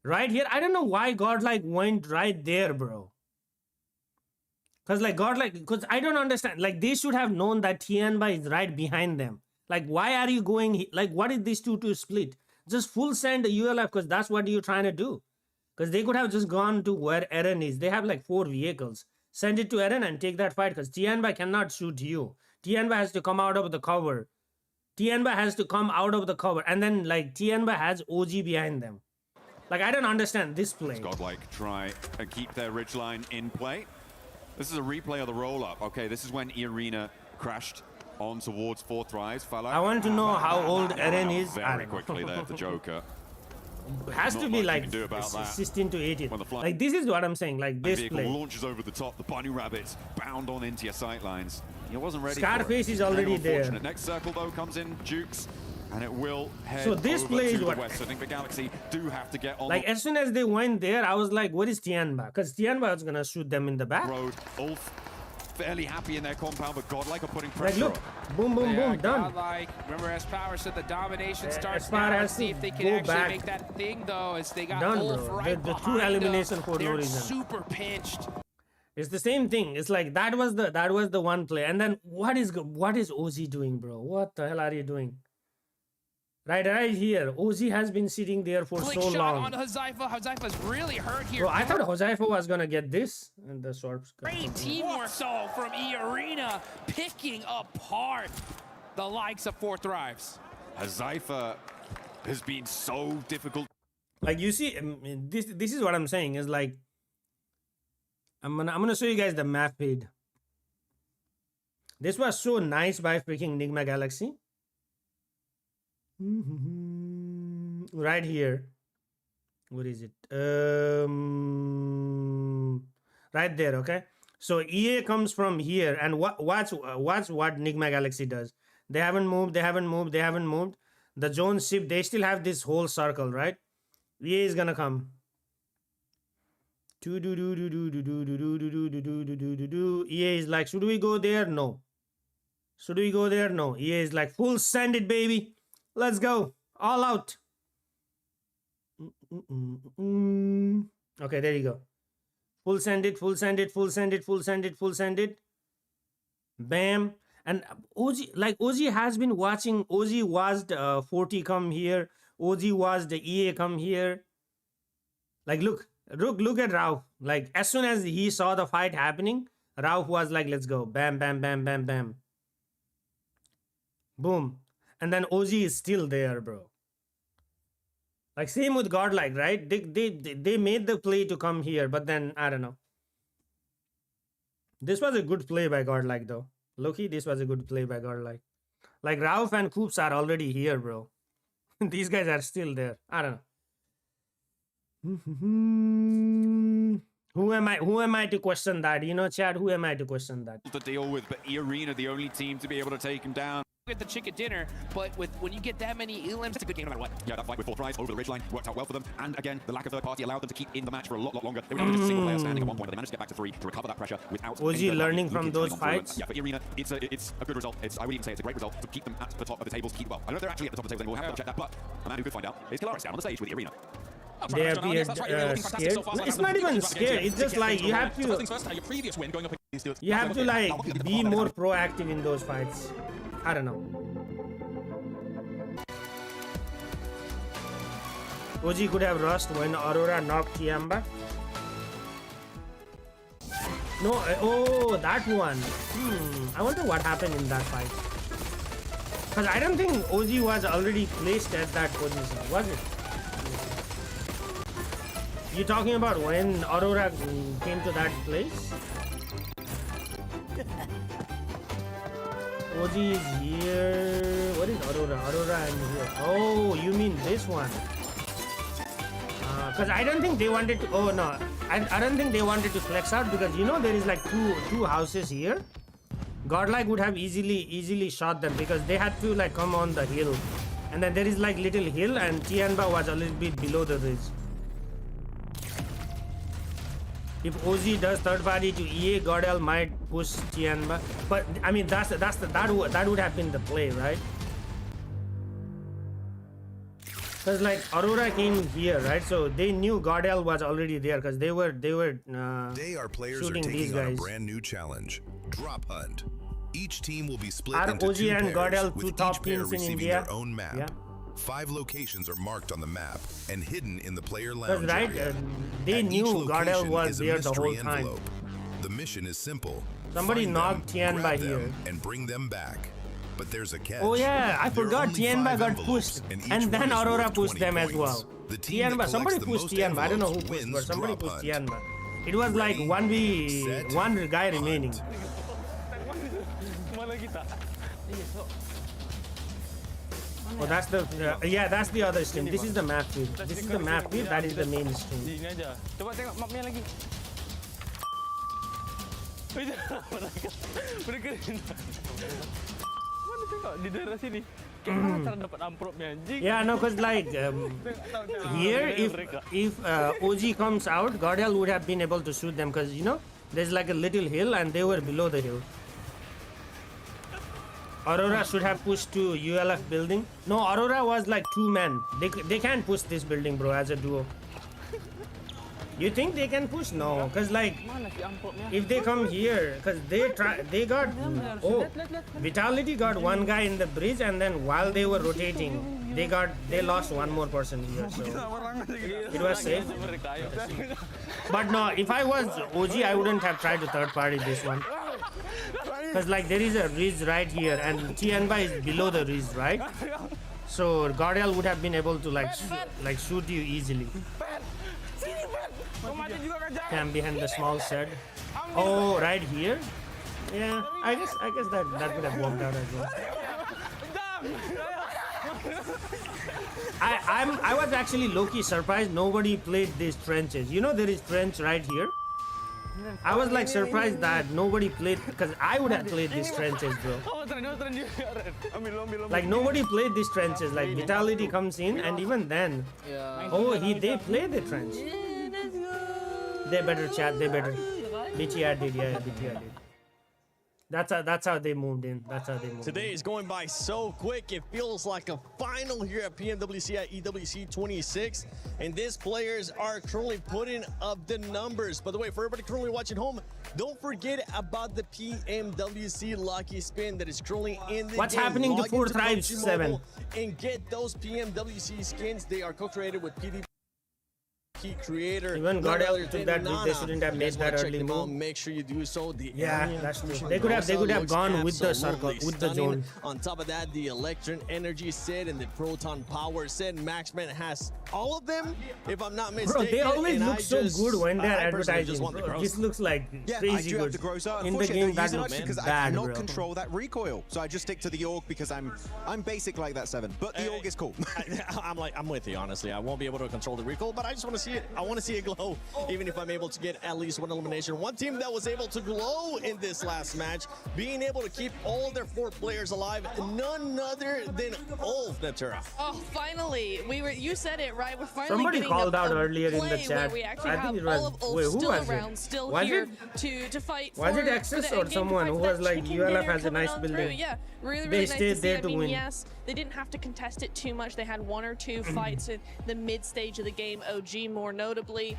Right here. I don't know why Godlike went right there, bro. Because like Godlike, because I don't understand. Like they should have known that Tianba is right behind them. Like why are you going? Like what is this two to split? Just full send the ULF because that's what you're trying to do. Because they could have just gone to where Eren is. They have like 4 vehicles. Send it to Eren and take that fight because Tianba cannot shoot you. Tianba has to come out of the cover. Tianba has to come out of the cover. And then like Tianba has OG behind them. Like I don't understand this play. Godlike try and keep their ridgeline in play. This is a replay of the roll-up. Okay, this is when Irina crashed on towards 4th rise. I want to know how old Eren is. Very quickly there, the Joker. It has to be like 16 to 18. Like this is what I'm saying. Like this vehicle play. Launches over the top. The bunny rabbits bound on into your sight lines. He wasn't ready. Scarface is already there. Next circle though comes in Jukes, and it will head so this over play to is the what west. I think the Galaxy do have to get on. Like as soon as they went there, I was like, "What is Tianba?" Because Tianba was gonna shoot them in the back. Road. Ulf fairly happy in their compound, but Godlike are putting pressure. Like look, boom, boom, boom, done. Godlike, remember as Power said, the domination starts now. Let's see if they can actually back. Make that thing though. As they got done, Ulf bro. right The behind 2 elimination them. for no reason. Super pinched. It's the same thing. It's like that was the one play, and then what is OZ doing, bro? What the hell are you doing? Right here. OZ has been sitting there for Flick so shot long. on Huzaifa. Huzaifa's really hurt here. Bro, I thought Huzaifa was gonna get this, and the swords. Great teamwork though from Irina, picking apart the likes of 4th Thrives. Huzaifa has been so difficult. Like you see, this is what I'm saying. Is like I'm gonna show you guys the map feed. This was so nice by freaking Nigma Galaxy. Right here. What is it? Right there, okay? So EA comes from here, and watch what Nigma Galaxy does. They haven't moved, they haven't moved, they haven't moved. The Jones ship, they still have this whole circle, right? EA is gonna come. EA is like, should we go there? No. Should we go there? No. EA is like, full send it, baby. Let's go. All out. Okay, there you go. Full send it, full send it, full send it, full send it, full send it. Bam. And OG has been watching. OG watched 40 come here. OG watched the EA come here. Like, look at Rauf. Like, as soon as he saw the fight happening, Rauf was like, let's go. Bam, bam, bam, bam, bam. Boom. And then OG is still there, bro. Like, same with Godlike, right? They made the play to come here, but then, I don't know. This was a good play by Godlike, though. Loki, this was a good play by Godlike. Like, Rauf and Koops are already here, bro. These guys are still there. I don't know. Who am I to question that? You know, Chad, who am I to question that? To deal with, but Irina, the only team to be able to take him down. Get the chicken dinner, but when you get that many elims, it's a good game no matter what. Yeah, that fight with 4th Thrives over the ridgeline worked out well for them. And again, the lack of third party allowed them to keep in the match for a lot longer. They were only just a single player standing at one point, but they managed to get back to 3 to recover that pressure without. Was he learning from those fights? Yeah, for Irina, it's a good result. I would even say it's a great result to keep them at the top of the tables. Keep well. I don't know if they're actually at the top of the tables anymore. We'll have to check that. But a man who could find out is Kalaris down on the stage with Irina. They appear scared. It's not even scared. It's just like you have to like be more proactive in those fights. I don't know. OG could have rushed when Aurora knocked Tiamba. No, oh, that one. I wonder what happened in that fight. Because I don't think OG was already placed at that position, was it? You talking about when Aurora came to that place? OG is here. What is Aurora? Aurora and here. Oh, you mean this one? Because I don't think they wanted to. Oh no, I don't think they wanted to flex out because you know there is like two houses here. Godlike would have easily shot them because they had to like come on the hill, and then there is like little hill and Tianba was a little bit below the ridge. If OG does third party to EA, Godel might push Tianba, but I mean that would have been the play, right? Because like Aurora came here, right? So they knew Godel was already there because they were Today our players shooting are these taking on a guys. brand new challenge, Drop Hunt. Each team will be split Are into OG two and pairs, Godel with two each top pair teams in receiving India? their own map. Yeah. 5 locations are marked on the map and hidden in the player Because lounge right, area. they At knew each Godel location was is a there the whole mystery time. envelope. The mission is simple. Somebody Find knocked them, Tianba grab here. them, and bring them back. But there's a catch. Oh yeah, I There are forgot only Tianba 5 got envelopes, pushed, each and one then is Aurora worth pushed 20 them as points. well. The team that Tianba, somebody collects the pushed most Tianba. I don't know who envelopes pushed, but wins somebody Drop pushed Hunt. Tianba. It was like 1 guy remaining. Oh, that's the yeah, that's the other stream. This is the map feed. This is the map feed. That is the main stream. Ini aja. Coba tengok mapnya lagi. Udah keren. Mana tengok di daerah sini. Gimana cara dapat ampropnya anjing? Yeah, no, cause like here, if OG comes out, Godel would have been able to shoot them, cause you know there's like a little hill and they were below the hill. Aurora should have pushed to ULF building. No, Aurora was like 2 men. They can't push this building, bro, as a duo. You think they can push? No, cause like if they come here, cause they got Vitality got 1 guy in the bridge, and then while they were rotating, they lost 1 more person here, so it was safe. But no, if I was OG, I wouldn't have tried to third party this one. Because like there is a ridge right here and Tianba is below the ridge, right? So Godel would have been able to like shoot you easily. Cam behind the small shed. Oh, right here? Yeah, I guess that would have worked out as well. I was actually low-key surprised nobody played these trenches. You know there is trench right here? I was like surprised that nobody played, because I would have played these trenches, bro. Like nobody played these trenches. Like Vitality comes in, and even then, they play the trench. They better chat. They better. BTR did, yeah, BTR did. That's how they moved in. That's how they moved. Today is going by so quick. It feels like a final here at PMWC at EWC 26. And these players are currently putting up the numbers. By the way, for everybody currently watching home, don't forget about the PMWC Lucky Spin that is currently in the What's game. happening to Log 4 into Tribes PUBG 7? Mobile and get those PMWC skins. They are co-created with PD creator. Even Godel took that risk. They shouldn't have made that early move. Make sure you do so. Yeah, that's true. They could have gone with the circle, with the zone. On top of that, the Electron Energy set and the Proton Power set. Maxman has all of them, if I'm not mistaken. Bro, they always look so good when they're advertising. Bro, this looks like crazy good. In the game, that looks because bad, I cannot bro. control that recoil, so I just stick to the AUG because I'm basic like that 7. But the AUG is cool. I'm with you, honestly. I won't be able to control the recoil, but I just want to see it. I want to see it glow, even if I'm able to get at least 1 elimination. One team that was able to glow in this last match, being able to keep all their 4 players alive, none other than Ulf, Natura. Oh, finally, you said it right. We're finally Somebody getting called out a earlier in the play chat. where we actually I think have it was. all of Ulf Wait, who still was around, it? still Was here it? to fight. Was for it Access the or endgame, someone to who fight was for like, that chicken ULF dinner has a coming nice on through. building? Yeah, really They nice stayed to see. there I to mean, win. yes, they didn't have to contest it too much. They had 1 or 2 fights in the mid stage of the game, OG more notably,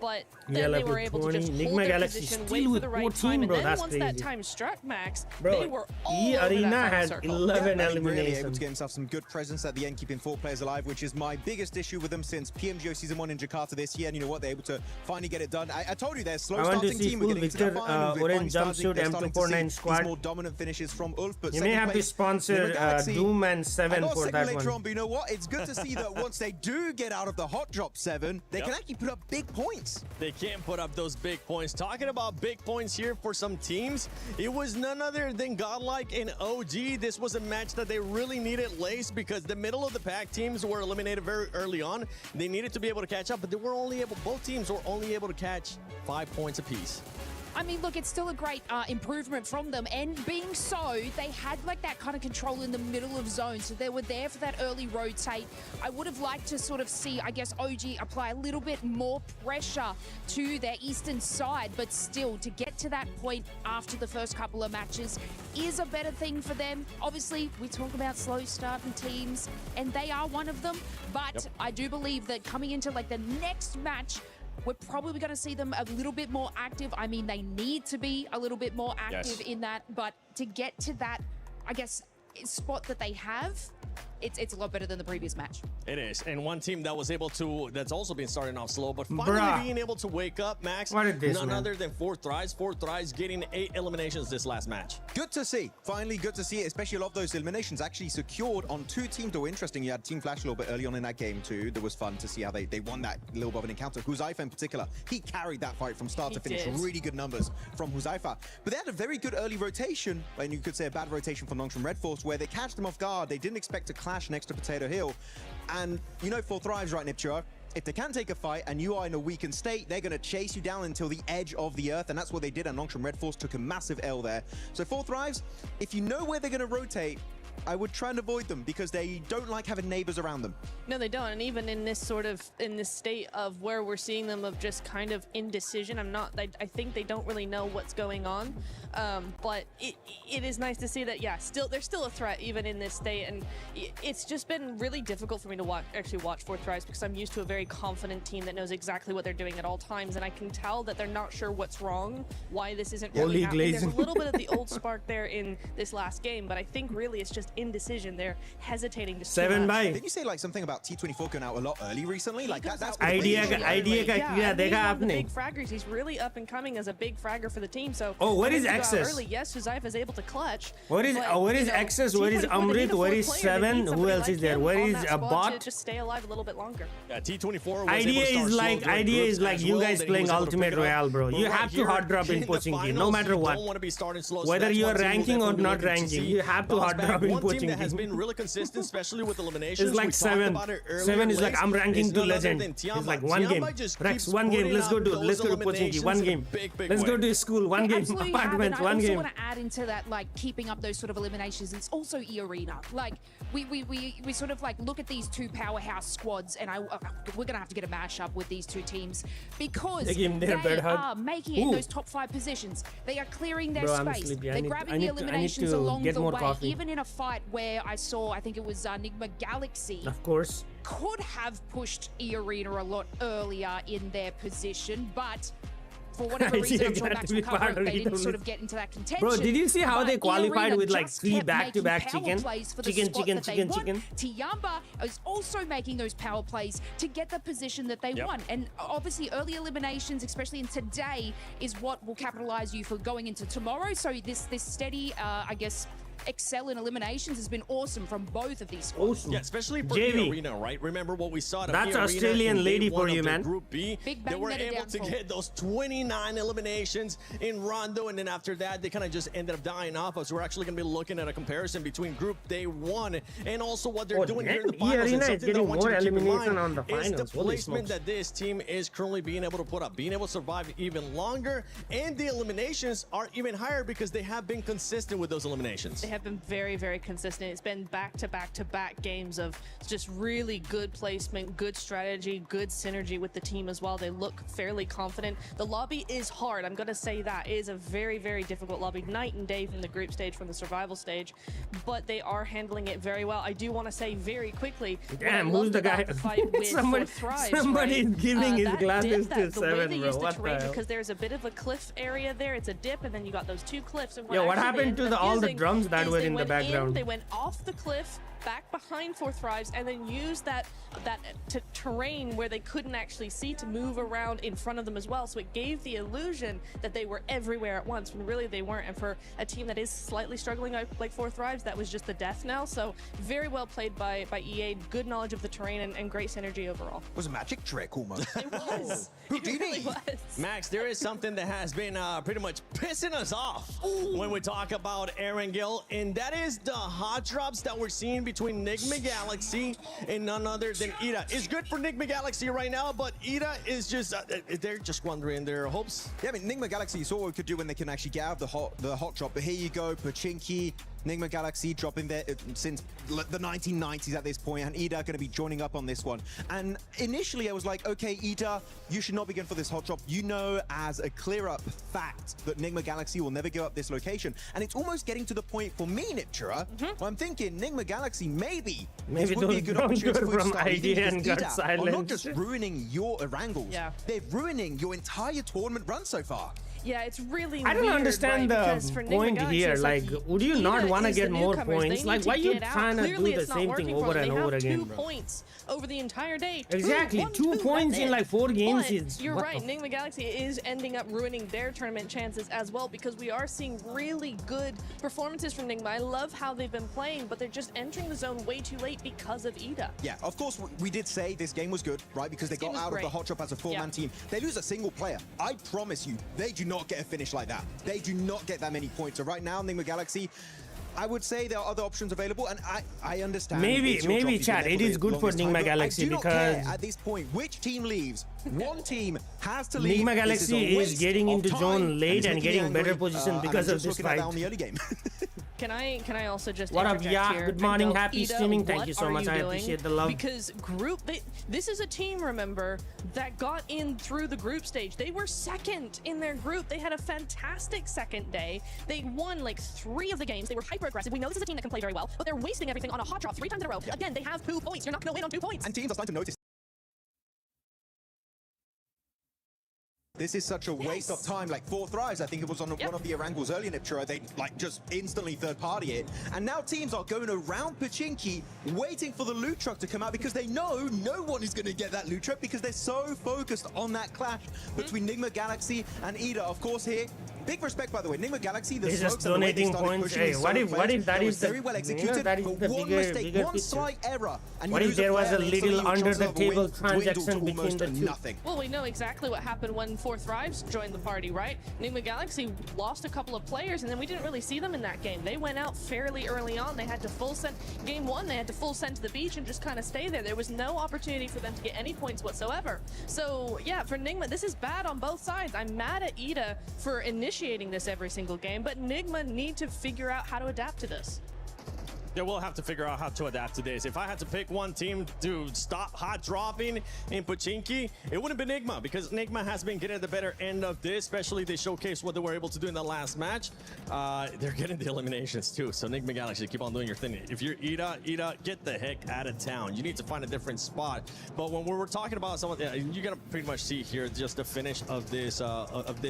but then they were able to just hold their position, wait for the right time, and then once that time struck, Max, they were all over Arena that had circle. 11 Really able eliminations. to get himself some good presence at the end, keeping 4 players alive, which is my biggest issue with them since PMGO Season 1 in Jakarta this year, and you know what? They're able to finally get it done. I told you, they're a slow starting team. We're getting into the final. Orange jumpsuit M249 squad. More dominant finishes from Ulf, but you may have to sponsor Doom and 7 for that later one. On, but you know what? It's good to see that once they do get out of the hot drop 7, they can actually put up big points. They can put up those big points. Talking about big points here for some teams, it was none other than Godlike and OG. This was a match that they really needed lace because the middle of the pack teams were eliminated very early on. They needed to be able to catch up, but they were only able, both teams were only able to catch 5 points apiece. I mean, look, it's still a great improvement from them. And being so, they had like that kind of control in the middle of zone. So they were there for that early rotate. I would have liked to sort of see, I guess, OG apply a little bit more pressure to their eastern side. But still, to get to that point after the first couple of matches is a better thing for them. Obviously, we talk about slow starting teams, and they are one of them. But I do believe that coming into like the next match, we're probably going to see them a little bit more active. I mean, they need to be a little bit more active in that, but to get to that, I guess, spot that they have, it's a lot better than the previous match. It is. And one team that was able to, that's also been starting off slow, but finally being able to wake up, Max, none other than 4Thrives. 4Thrives getting 8 eliminations this last match. Good to see. Finally, good to see it, especially a lot of those eliminations actually secured on 2 teams that were interesting. You had Team Flash a little bit early on in that game too. That was fun to see how they won that little bit of an encounter. Huzaifa in particular, he carried that fight from start to finish. Really good numbers from Huzaifa. But they had a very good early rotation, and you could say a bad rotation from Nongshim Red Force, where they catched them off guard. They didn't expect to clash next to Potato Hill. And you know 4Thrives, right, Nipchura? If they can take a fight and you are in a weakened state, they're going to chase you down until the edge of the earth, and that's what they did, and Nongshim Red Force took a massive L there. So 4Thrives, if you know where they're going to rotate, I would try and avoid them because they don't like having neighbors around them. No, they don't. And even in this state of where we're seeing them of just kind of indecision, I think they don't really know what's going on. But it is nice to see that, they're still a threat even in this state. And it's just been really difficult for me to watch 4Thrives because I'm used to a very confident team that knows exactly what they're doing at all times. And I can tell that they're not sure what's wrong, why this isn't really happening. There's a little bit of the old spark there in this last game, but I think really it's just indecision. They're hesitating to 7 by. Didn't you say like something about T24 going out a lot early recently? Like that's idea ka dekha aapne. Big fraggers. He's really up and coming as a big fragger for the team. So what is Access? Early, yes, Huzaifa is able to clutch. Where is Access? Where is Amrit? Where is 7? Who else is there? Where is a bot? To just stay alive a little bit longer. Yeah, T24. Idea is like you guys playing Ultimate Royale, bro. You have to hard drop in Pochinki, no matter what. Whether you are ranking or not ranking, you have to hard drop in Pochinki. That has been really consistent, especially with eliminations. It's like 7. 7 is like I'm ranking to legend. It's like one game. Rex, one game. Let's go to Pochinki. One game. Let's go to school. One game. Apartments. One game. I also want to add into that, like keeping up those sort of eliminations. It's also E-Arena. Like we sort of like look at these 2 powerhouse squads, and we're gonna have to get a mashup with these 2 teams because they are making it in those top 5 positions. They are clearing their space. They're grabbing the eliminations along the way. Even in a fight where I think it was Enigma Galaxy. Of course. Could have pushed E-Arena a lot earlier in their position, but for whatever reason, I'm sure Max will cover it, they didn't sort of get into that contention. Bro, did you see how they qualified with like 3 back-to-back chicken? Chicken. Tiamba is also making those power plays to get the position that they want. And obviously, early eliminations, especially in today, is what will capitalize you for going into tomorrow. So this steady, I guess, excel in eliminations has been awesome from both of these squads. Yeah, especially for E-Arena, right? Remember what we saw. That's Australian lady for you, man. Group B, they were able to get those 29 eliminations in Rondo, and then after that, they kind of just ended up dying off us. We're actually going to be looking at a comparison between Group Day 1 and also what they're doing here in the finals. And something that I want you to keep in mind is the placement that this team is currently being able to put up, being able to survive even longer, and the eliminations are even higher because they have been consistent with those eliminations. They have been very, very consistent. It's been back-to-back-to-back games of just really good placement, good strategy, good synergy with the team as well. They look fairly confident. The lobby is hard. I'm going to say that. It is a very, very difficult lobby, night and day from the group stage, from the survival stage, but they are handling it very well. I do want to say very quickly, damn, who's the guy? Somebody is giving his glasses to 7, bro. What the hell? Because there's a bit of a cliff area there. It's a dip, and then you got those 2 cliffs. And what happened to all the drums that were in the background? They went off the cliff back behind Fourth Thrives and then use that terrain where they couldn't actually see to move around in front of them as well. So it gave the illusion that they were everywhere at once when really they weren't. And for a team that is slightly struggling like Fourth Thrives, that was just the death knell. So very well played by EA. Good knowledge of the terrain and great synergy overall. It was a magic trick almost. It was. It really was. Max, there is something that has been pretty much pissing us off when we talk about Erangel, and that is the hot drops that we're seeing between Nigma Galaxy and none other than Ida. It's good for Nigma Galaxy right now, but Ida is just, they're just squandering their hopes. Yeah, I mean, Nigma Galaxy, you saw what we could do when they can actually get out of the hot drop, but here you go, Pachinki, Nigma Galaxy dropping there since the 1990s at this point, and Ida going to be joining up on this one. And initially I was like, okay, Ida, you should not be going for this hot drop. You know as a clear-up fact that Nigma Galaxy will never go up this location. And it's almost getting to the point for me, Niptura, where I'm thinking Nigma Galaxy maybe this would be a good opportunity for from idea and Ida got silent. are not just ruining your Erangels, they're ruining your entire tournament run so far. Yeah, it's really I don't weird, understand right? the point here. Like, would you not want to get more points? Like, why are you trying to do the same thing over and over again, bro? 2 points over the entire day. Exactly, 2 points in like 4 games. But you're right, Nigma Galaxy is ending up ruining their tournament chances as well, because we are seeing really good performances from Nigma. I love how they've been playing, but they're just entering the zone way too late because of Ida. Yeah, of course, we did say this game was good, right? Because they got out of the hot drop as a 4-man team. They lose a single player. I promise you, they do not get a finish like that. They do not get that many points. So right now, Nigma Galaxy, I would say there are other options available, and I understand. Maybe chat, it is good for Nigma Galaxy because at this point, which team leaves, one team has to leave. Nigma Galaxy is getting into zone late and getting better position because of this fight. On the early game. Can I also just what up? Yeah, here good morning, happy Ida, streaming. Thank you so much. I appreciate the love. Because this is a team, remember, that got in through the group stage. They were second in their group. They had a fantastic second day. They won like 3 of the games. They were hyper aggressive. We know this is a team that can play very well, but they're wasting everything on a hot drop 3 times in a row. Again, they have 2 points. You're not going to win on 2 points. And teams are starting to notice. This is such a waste of time. Like Fourth Thrives, I think it was on one of the Erangels earlier, Niptura, they like just instantly third party it. And now teams are going around Pachinki, waiting for the loot truck to come out because they know no one is going to get that loot truck because they're so focused on that clash between Nigma Galaxy and Ida. Of course here, big respect by the way, Nigma Galaxy, the just donating points. Hey, what if that is very well executed, but one mistake, one slight error, and what if there was a little under the table transaction between the two? Nothing. Well, we know exactly what happened when Fourth Thrives joined the party, right? Nigma Galaxy lost a couple of players, and then we didn't really see them in that game. They went out fairly early on. They had to full send. Game 1, they had to full send to the beach and just kind of stay there. There was no opportunity for them to get any points whatsoever. So yeah, for Nigma, this is bad on both sides. I'm mad at Ida for initiating this every single game, but Nigma need to figure out how to adapt to this. Yeah, we'll have to figure out how to adapt to this. If I had to pick one team to stop hot dropping in Pachinki, it wouldn't be Nigma, because Nigma has been getting the better end of this, especially they showcased what they were able to do in the last match. They're getting the eliminations too, so Nigma Galaxy, keep on doing your thing. If you're Ida, get the heck out of town. You need to find a different spot. But when we're talking about someone, you're gonna pretty much see here just the finish of this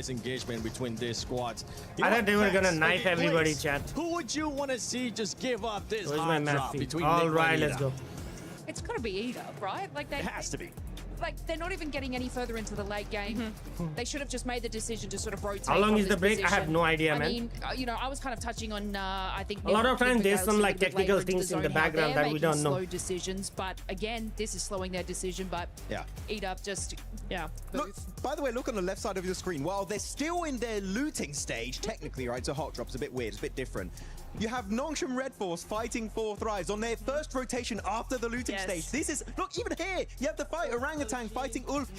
engagement between these squads. I thought they were gonna knife everybody, chat. Who would you want to see just give up this hot drop between all right, let's go. It's got to be Ida, right? Like it has to be. Like they're not even getting any further into the late game. They should have just made the decision to sort of rotate. How long is the break? I have no idea, man. I mean, you know, I was kind of touching on. I think a lot of times there's some like technical things in the background that we don't know. Slow decisions, but again, this is slowing their decision. But Ida just Look, by the way, look on the left side of your screen. While they're still in their looting stage, technically, right? So hot drop's a bit weird, it's a bit different. You have Nongshim Red Force fighting Fourth Thrives on their first rotation after the looting stage. This is, look, even here, you have the fight Orangutan fighting Ulf.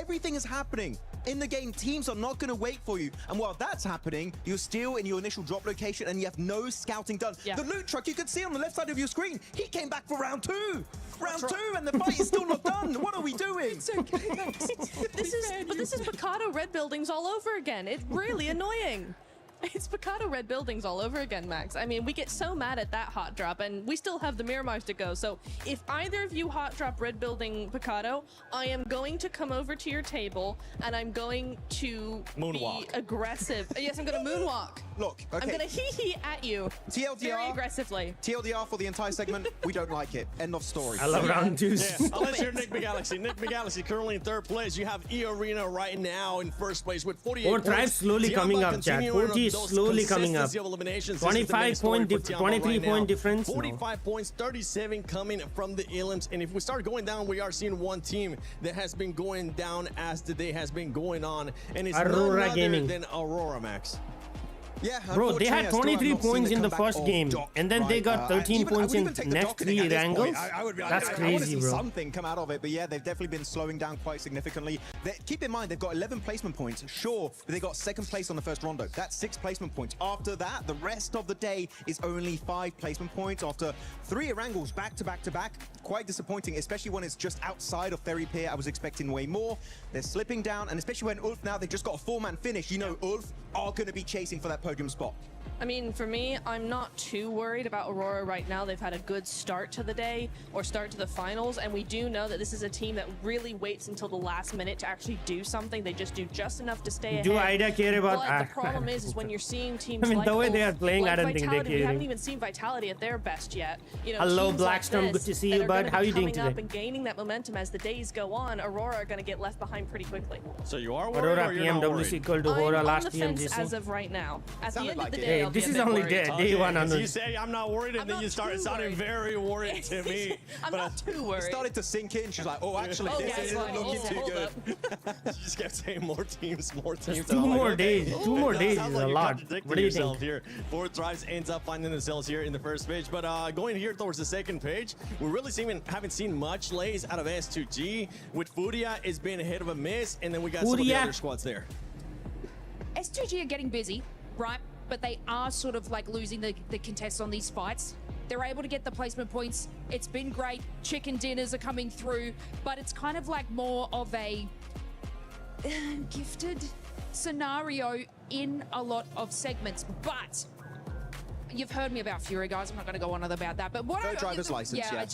Everything is happening in the game. Teams are not going to wait for you. And while that's happening, you're still in your initial drop location and you have no scouting done. The loot truck, you can see on the left side of your screen, he came back for round 2. Round 2, and the fight is still not done. What are we doing? It's okay. This is Picado red buildings all over again. It's really annoying. It's Picado red buildings all over again, Max. I mean, we get so mad at that hot drop, and we still have the Miramars to go. So if either of you hot drop red building Picado, I am going to come over to your table, and I'm going to be aggressive. Yes, I'm going to moonwalk. Look, okay. I'm going to hee-hee at you very aggressively. TLDR for the entire segment, we don't like it. End of story. I love round 2. Yeah, unless you're Nick McGalaxy. Nick McGalaxy currently in 3rd place. You have E Arena right now in 1st place with 48 points. Drive slowly coming up, chat. 40 is slowly coming up. 23 point difference. 45 points, 37 coming from the Elims. And if we start going down, we are seeing one team that has been going down as the day has been going on. And it's Aurora none other Gaming. than Aurora, Max. Yeah, bro, they had 23 points in the first game, and then they got 13 points in next 3 angles. That's crazy, I want to see bro. something come out of it, but yeah, they've definitely been slowing down quite significantly. Keep in mind, they've got 11 placement points, sure, but they got 2nd place on the first rondo. That's 6 placement points. After that, the rest of the day is only 5 placement points after 3 Erangles back to back to back. Quite disappointing, especially when it's just outside of Ferry Pier. I was expecting way more. They're slipping down, and especially when Ulf now, they've just got a 4-man finish. You know, Ulf are going to be chasing for that podium spot. I mean, for me, I'm not too worried about Aurora right now. They've had a good start to the day or start to the finals, and we do know that this is a team that really waits until the last minute to actually do something. They just do just enough to stay ahead. Do IDA care about But the problem is when you're seeing teams the way they are playing, I don't think they care. We haven't even seen Vitality at their best yet. You know, hello, Blackstorm. Good to see you, bud. How are you doing today? Up and gaining that momentum as the days go on, Aurora are going to get left behind pretty quickly. So you are worried, Aurora or you're not PMWC equal to Aurora last PMWC. As of right now, at the end of the day, hey, this is only day 1 on you say I'm not worried, and then you start sounding very worried to me. I'm not too worried. It started to sink in. She's like, oh, actually, this isn't looking too good. She just kept saying more teams. 2 more days. 2 more days is a lot. What do you think? Here. 4 drives ends up finding themselves here in the first page, but going here towards the second page, we really haven't seen much lays out of S2G. With Furia, it's been a hit of a miss, and then we got some of the other squads there. S2G are getting busy, right? But they are sort of like losing the contests on these fights. They're able to get the placement points. It's been great. Chicken dinners are coming through, but it's kind of like more of a gifted scenario in a lot of segments. But you've heard me about Fury, guys. I'm not going to go on about that. But what no driver's license. Well,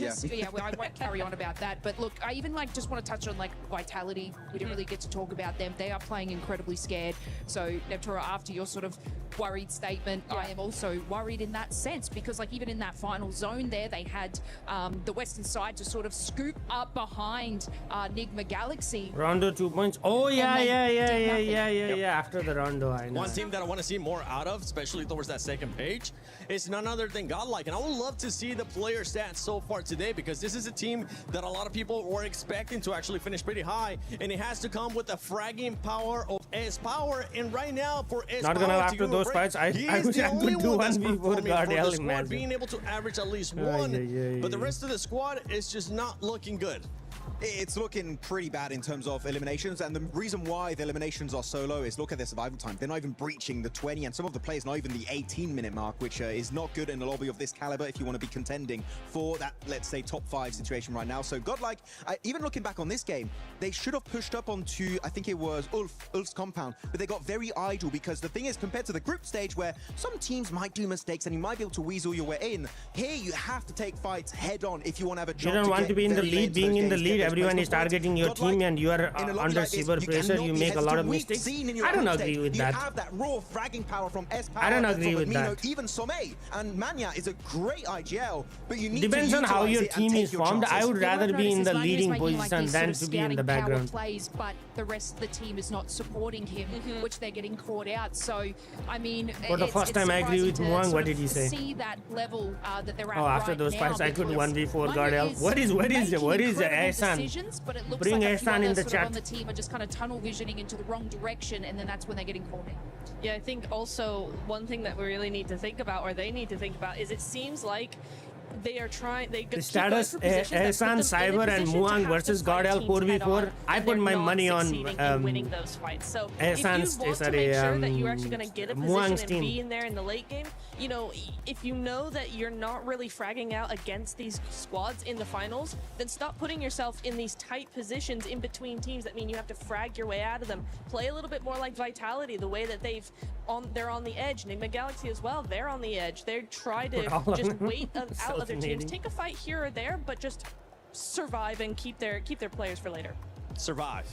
I won't carry on about that. But look, I even just want to touch on Vitality. We didn't really get to talk about them. They are playing incredibly scared. So Neptura, after your sort of worried statement, I am also worried in that sense, because even in that final zone there, they had the western side to sort of scoop up behind Nigma Galaxy. Rondo 2 points. Oh yeah. After the Rondo, I know. One team that I want to see more out of, especially towards that second page, is none other than Godlike. And I would love to see the player stats so far today, because this is a team that a lot of people were expecting to actually finish pretty high, and it has to come with the fragging power of S-Power. And right now, for S-Power, not gonna after those fights, I wish I could do 1v4 Guardian, imagine. Being able to average at least one, but the rest of the squad is just not looking good. It's looking pretty bad in terms of eliminations, and the reason why the eliminations are so low is look at their survival time. They're not even breaching the 20, and some of the players not even the 18-minute mark, which is not good in a lobby of this caliber if you want to be contending for that, let's say, top 5 situation right now. So Godlike, even looking back on this game, they should have pushed up onto, I think it was Ulf's compound, but they got very idle, because the thing is, compared to the group stage where some teams might do mistakes and you might be able to weasel your way in, here you have to take fights head on if you want to have a chance. You don't want to be in the lead. Being in the lead, everyone is targeting your team, and you are under severe pressure. You make a lot of mistakes. I don't agree with that. You have that raw fragging power from S-Power. I don't agree with that. Even Sommei and Mania is a great IGL, but you need depends to on how your team is formed. I would rather be in the leading position than to be in the background. Plays, but the rest of the team is not supporting him, which they're getting caught out. So, I mean, for the first time, I agree with Muang. What did he say? See that level that they're at. Oh, after those fights, I could 1v4 Guardian. What is Ehsan? But it looks Bring like Ehsan in the chat. On the team are just kind of tunnel visioning into the wrong direction, and then that's when they're getting caught in. Yeah, I think also one thing that we really need to think about, or they need to think about, is it seems like they are trying. The status Ehsan, Cyber, and Muang versus Gardel 4v4. I put my money on winning those fights. So Ehsan's, if you want to make sure that you're actually going to get a position and be in there in the late game, you know, if you know that you're not really fragging out against these squads in the finals, then stop putting yourself in these tight positions in between teams that mean you have to frag your way out of them. Play a little bit more like Vitality, the way that they're on the edge. Enigma Galaxy as well, they're on the edge. They try to just wait out other teams, take a fight here or there, but just survive and keep their players for later. Survive.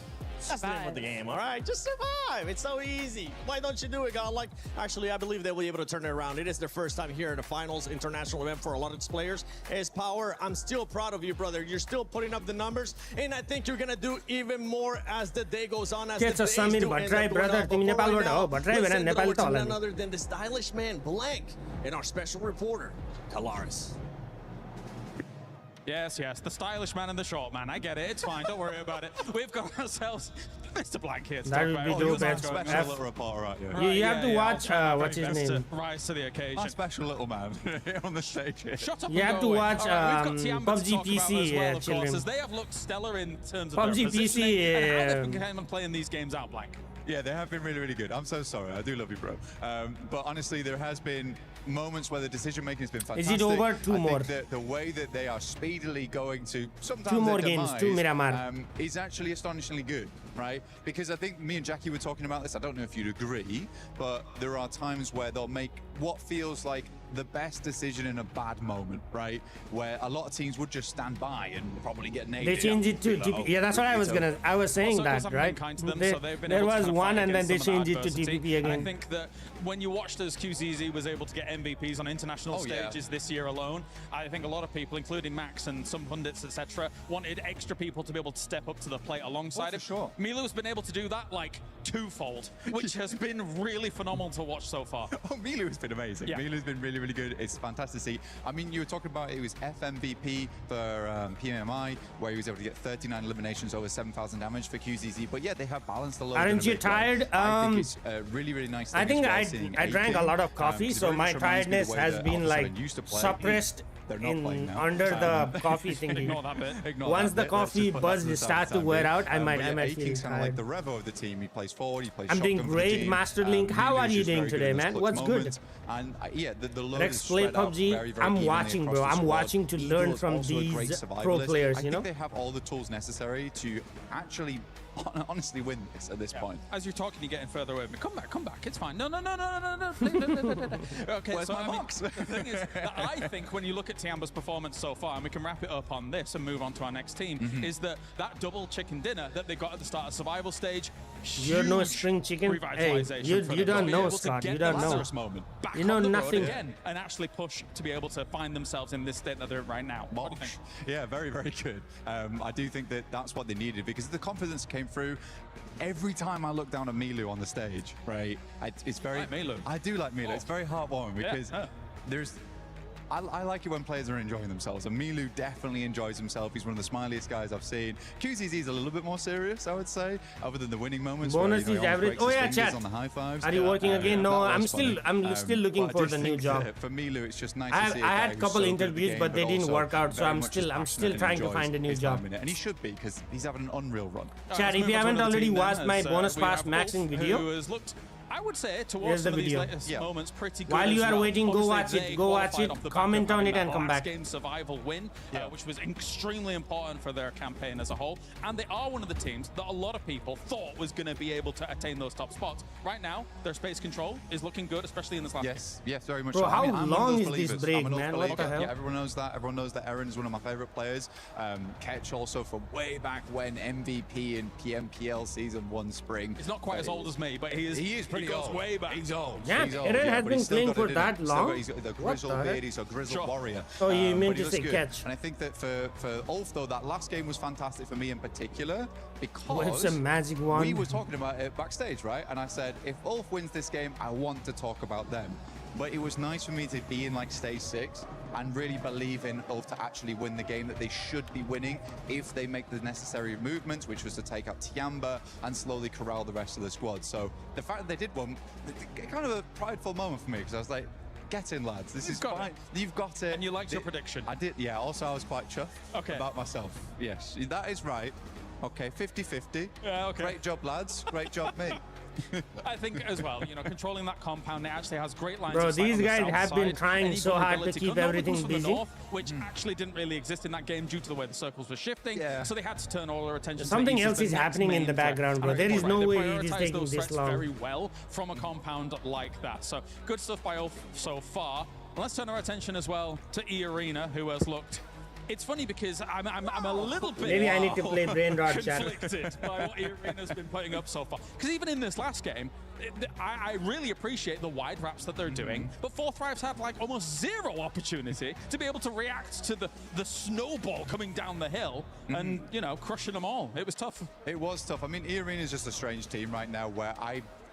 That's the name of the game, all right? Just survive. It's so easy. Why don't you do it, Godlike? Actually, I believe they will be able to turn it around. It is their first time here at the finals international event for a lot of its players. As Power, I'm still proud of you, brother. You're still putting up the numbers, and I think you're going to do even more as the day goes on. As the days do end up going on. But right now, let's send it over to none other than the stylish man, Blank, and our special reporter, Kalaris. Yes, the stylish man and the short man. I get it. It's fine. Don't worry about it. We've got ourselves Mr. Blank here to talk about. You Special little report, right? You have to watch what's his name? Rise to the occasion. My special little man on the stage here. Shut up. You have to watch PUBG PC, children. As they have looked stellar in terms of PUBG PC. And how they've been playing these games out, Blank. Yeah, they have been really, really good. I'm so sorry. I do love you, bro. But honestly, there has been moments where the decision making has been fantastic. Is it over? Two more. The way that they are speedily going to sometimes two more games, two Miramar, is actually astonishingly good, right? Because I think me and Jackie were talking about this. I don't know if you'd agree, but there are times where they'll make what feels like the best decision in a bad moment, right? Where a lot of teams would just stand by and probably get naded. They changed it to TPP. Yeah, that's what I was saying that, right? There was one and then they changed it to TPP again. I think that when you watched as QZZ was able to get MVPs on international stages this year alone, I think a lot of people, including Max and some pundits, etc., wanted extra people to be able to step up to the plate alongside him. Sure. Milu's been able to do that like twofold, which has been really phenomenal to watch so far. Oh, Milu's been amazing. Yeah. Milu's been really, really good. It's fantastic to see. I mean, you were talking about it was FMVP for PMI, where he was able to get 39 eliminations over 7,000 damage for QZZ. But yeah, they have balanced a lot. Aren't you tired? I think it's really, really nice. I think I drank a lot of coffee, so my tiredness has been like suppressed under the coffee thingy. Ignore that bit. Once the coffee buzz starts to wear out, I might feel kind of like the Revo of the team. He plays forward, he plays I'm doing great, Master Link. How are you doing today, man? What's good? And yeah, the load Let's play PUBG. I'm watching, bro. I'm watching to learn from these pro players, you know? I think they have all the tools necessary to actually honestly win this at this point. As you're talking, you're getting further away from me. Come back. It's fine. No. Okay, where's so my box? The thing is that I think when you look at Tiamba's performance so far, and we can wrap it up on this and move on to our next team, is that double chicken dinner that they got at the start of survival stage. You're no spring chicken. Hey, you don't know, Scott. You don't know. You know nothing. Again, and actually push to be able to find themselves in this state that they're in right now. Yeah, very, very good. I do think that that's what they needed, because the confidence came through. Every time I look down at Milu on the stage, right, it's very... Milu. I do like Milu. It's very heartwarming because there's... I like it when players are enjoying themselves, and Milu definitely enjoys himself. He's one of the smiliest guys I've seen. QZZ is a little bit more serious, I would say, other than the winning moments. Bonus is average. Oh yeah, chat. On the high fives. Are you working again? No, I'm still looking for the new job. For Milu, it's just nice to see. I had a couple interviews, but they didn't work out, so I'm still trying to find a new job. And he should be, because he's having an unreal run. Chat, if you haven't already watched my bonus pass maxing video, I would say towards some of these latest moments pretty good. While you are waiting, go watch it. Go watch it. Comment on it and come back. Game survival win, which was extremely important for their campaign as a whole. And they are one of the teams that a lot of people thought was going to be able to attain those top spots. Right now, their space control is looking good, especially in this last game. Yes, very much. Bro, so. how long is this break, man? What the hell? Yeah, everyone knows that. Everyone knows that Aaron is one of my favorite players. Ketch also from way back when, MVP in PMPL Season 1 Spring. He's not quite as old as me, but he is pretty old. Way back. He's old. Yeah, Aaron has been playing for that long. He's got the grizzled beard. He's a grizzled warrior. Oh, you meant to say Ketch. And I think that for Ulf, though, that last game was fantastic for me in particular, because it's a magic one. We were talking about it backstage, right? And I said, if Ulf wins this game, I want to talk about them. But it was nice for me to be in like stage 6 and really believe in Ulf to actually win the game that they should be winning if they make the necessary movements, which was to take out Tiamba and slowly corral the rest of the squad. So the fact that they did one, kind of a prideful moment for me, because I was like, Get in, lads. This is fine. You've got it. And you liked your prediction. I did, yeah. Also, I was quite chuffed about myself. Yes, that is right. Okay, 50-50. Yeah, okay. Great job, lads. Great job, mate. I think as well, you know, controlling that compound, it actually has great lines. Bro, of sight these on the guys south have been side. trying Any so hard to vulnerability keep could not everything come from the busy. north, which actually didn't really exist in that game due to the way the circles were shifting. So they had to turn all their attention to something the east else as is the next happening in main the threat. background, bro. And There is no they way it is prioritized taking those this threats long. very well from a compound like that. So good stuff by Ulf so far. Let's turn our attention as well to E-Arena, who has looked. It's funny because I'm a little bit Maybe I need to play Brainrot, chat. conflicted by what E-Arena's been putting up so far. Because even in this last game, I really appreciate the wide wraps that they're doing, but Fourth Thrive's had like almost zero opportunity to be able to react to the snowball coming down the hill and, you know, crushing them all. It was tough. It was tough. I mean, E-Arena is just a strange team right now where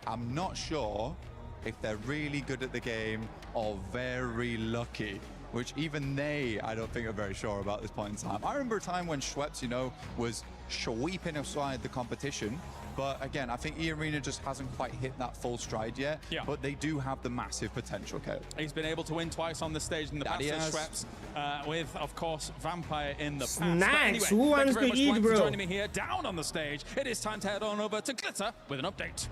I'm not sure if they're really good at the game or very lucky, which even they, I don't think, are very sure about this point in time. I remember a time when Schweppes, you know, was sweeping aside the competition. But again, I think E-Arena just hasn't quite hit that full stride yet. Yeah. But they do have the massive potential, Kale. He's been able to win twice on the stage in the past, Schweppes, with, of course, Vampire in the past. Snacks, anyway, who wants to eat, bro? For joining me here down on the stage. It is time to head on over to Glitter with an update.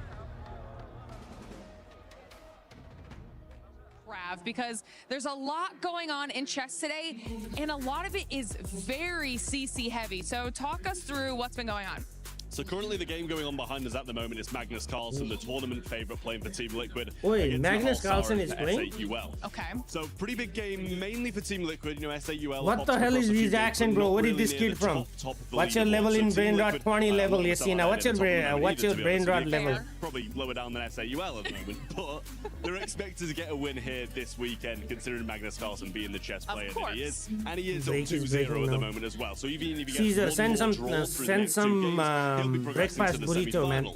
Because there's a lot going on in chess today, and a lot of it is very CC heavy. So talk us through what's been going on. So currently the game going on behind us at the moment is Magnus Carlsen, the tournament favorite, playing for Team Liquid. Wait, Magnus Carlsen is playing? SAUL. Okay. So pretty big game, mainly for Team Liquid, you know, SAUL. What the hell is this action, bro? Where did this kid from? What's your level in Brainrot? 20 level, Yesina. What's your Brainrot level? Probably lower down than SAUL at the moment, but they're expected to get a win here this weekend, considering Magnus Carlsen being the chess player that he is. And he is up 2-0 at the moment as well. So even if he Caesar, gets send some breakfast burrito, man.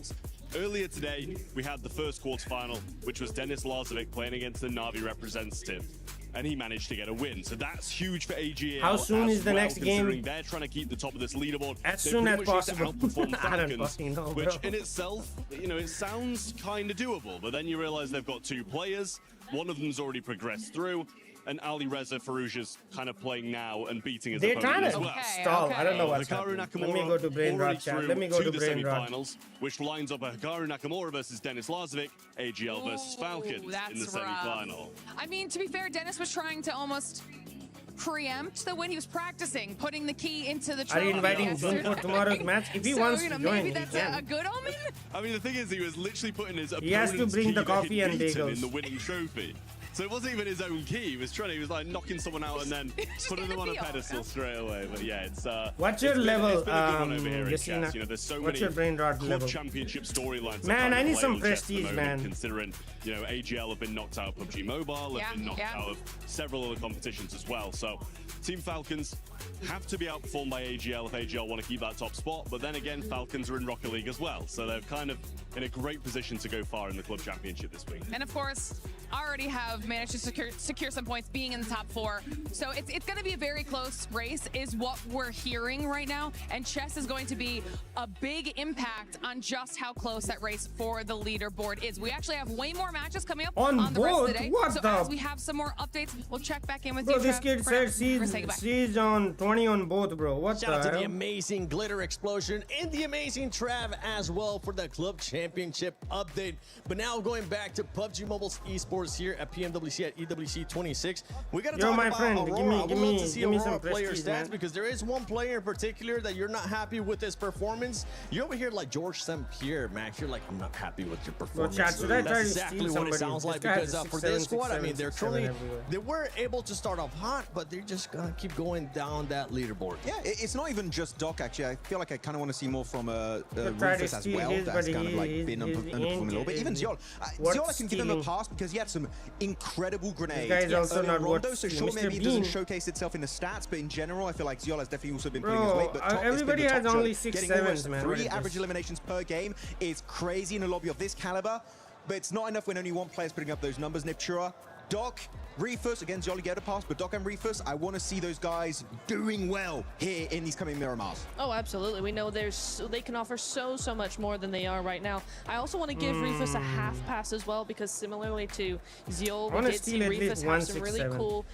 Earlier today, we had the first quarterfinal, which was Denis Lazovic playing against the Na'Vi representative, and he managed to get a win. So that's huge for AGL. How soon is the next game? They're trying to keep the top of this leaderboard. As soon as possible. I don't fucking know, bro. Which in itself, you know, it sounds kind of doable, but then you realize they've got two players. One of them's already progressed through, and Ali Reza Farouja's kind of playing now and beating his opponent as well. Stall. I don't know what's happening. Let me go to Brainrot chat. Let me go to the Brainrot. semifinals, which lines up a Hikaru Nakamura versus Denis Lazovic, AGL versus Falcons in the semifinal. I mean, to be fair, Denis was trying to almost preempt the when he was practicing, putting the key into the Are you inviting Jun for tomorrow's match? If he wants to join, maybe that's a good omen. I mean, the thing is, he was literally putting his He has to bring the coffee and bagels in the winning trophy. So it wasn't even his own key. He was like knocking someone out and then putting them on a pedestal straight away. But yeah, it's what's your level, Yesina? You know, there's so what's many your Brainrot level? championship storylines. Man, I need some prestige, man. Considering, you know, AGL have been knocked out of PUBG Mobile, have been knocked out of several other competitions as well. So Team Falcons have to be outperformed by AGL if AGL want to keep that top spot. But then again, Falcons are in Rocket League as well. So they're kind of in a great position to go far in the club championship this week. And of course, already have managed to secure some points being in the top 4. So it's going to be a very close race is what we're hearing right now. And chess is going to be a big impact on just how close that race for the leaderboard is. We actually have way more matches coming up on the rest of the day. What so the? As we have some more updates, we'll check back in with bro, you. This kid said she's on 20 on both, bro. What Shout out to the amazing Glitter Explosion and the amazing Trav as well for the Club Championship update. But now going back to PUBG Mobile's esports here at PMWC at EWC 26. We got to talk about Aurora. Give me some player stats, man. Because there is one player in particular that you're not happy with his performance. You're over here like George St. Pierre, Max. You're like, I'm not happy with your performance. Well, chat, that's exactly what it sounds like because for this squad, I mean, they were able to start off hot, but they're just gonna keep going down that leaderboard. Yeah, it's not even just Doc, actually. I feel like I kind of want to see more from Rufus as well. That's kind of like been underperforming a little bit. Even Ziol. Ziol, I can give him a pass because he had some incredible grenades. This guy is also not Rondo, so sure, maybe it doesn't showcase itself in the stats, but in general, I feel like Ziol has definitely also been putting his weight. But everybody has only 6-7s, man. 3 average eliminations per game is crazy in a lobby of this caliber, but it's not enough when only one player's putting up those numbers. Niptura, Doc, Reefus, again, Jolly get a pass, but Doc and Reefus, I want to see those guys doing well here in these coming Miramars. Oh, absolutely. We know they can offer so much more than they are right now. I also want to give Reefus a half pass as well, because similarly to Zeol, we did see Reefus have some really cool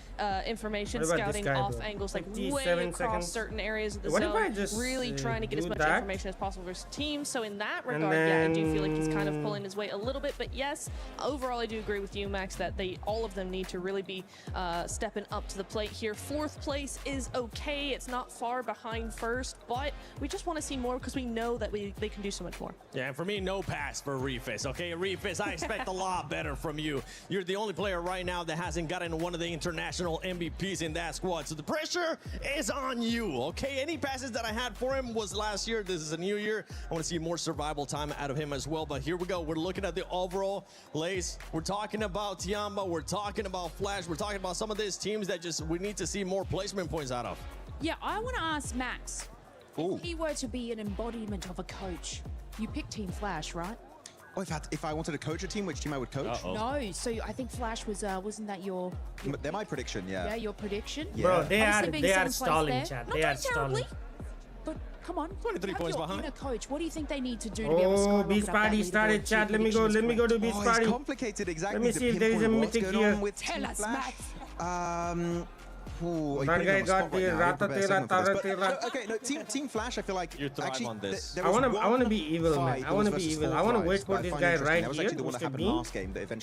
information scouting off angles, like way across certain areas of the zone, really trying to get as much information as possible for his team. So in that regard, yeah, I do feel like he's kind of pulling his weight a little bit. But yes, overall, I do agree with you, Max, that all of them need to really be stepping up to the plate here. 4th place is okay. It's not far behind first, but we just want to see more because we know that they can do so much more. Yeah, and for me, no pass for Reefus. Okay, Reefus, I expect a lot better from you. You're the only player right now that hasn't gotten one of the international MVPs in that squad, so the pressure is on you. Okay, any passes that I had for him was last year. This is a new year. I want to see more survival time out of him as well. But here we go. We're looking at the overall lace. We're talking about Tiamba. We're talking about Flash. We're talking about some of these teams that we need to see more placement points out of. Yeah, I want to ask Max, if he were to be an embodiment of a coach, you pick Team Flash, right? Oh, if I wanted to coach a team, which team I would coach? No, so I think Flash was, wasn't that your They're my prediction, yeah. Yeah, your prediction? Yeah. Bro, they are stalling, chat. They are stalling. But come on, 23 points behind. A coach, what do you think they need to do to be able to skyrocket Beach Party started, chat. Let me go to Beach Party. It's complicated, exactly. Let me see if there is a mythic here. Tell us, Max. That guy got the Okay, no, Team Flash, I feel like you're thriving on this. I want to be evil, man. I want to be evil. I want to wait for this guy right here, Mr. Bean,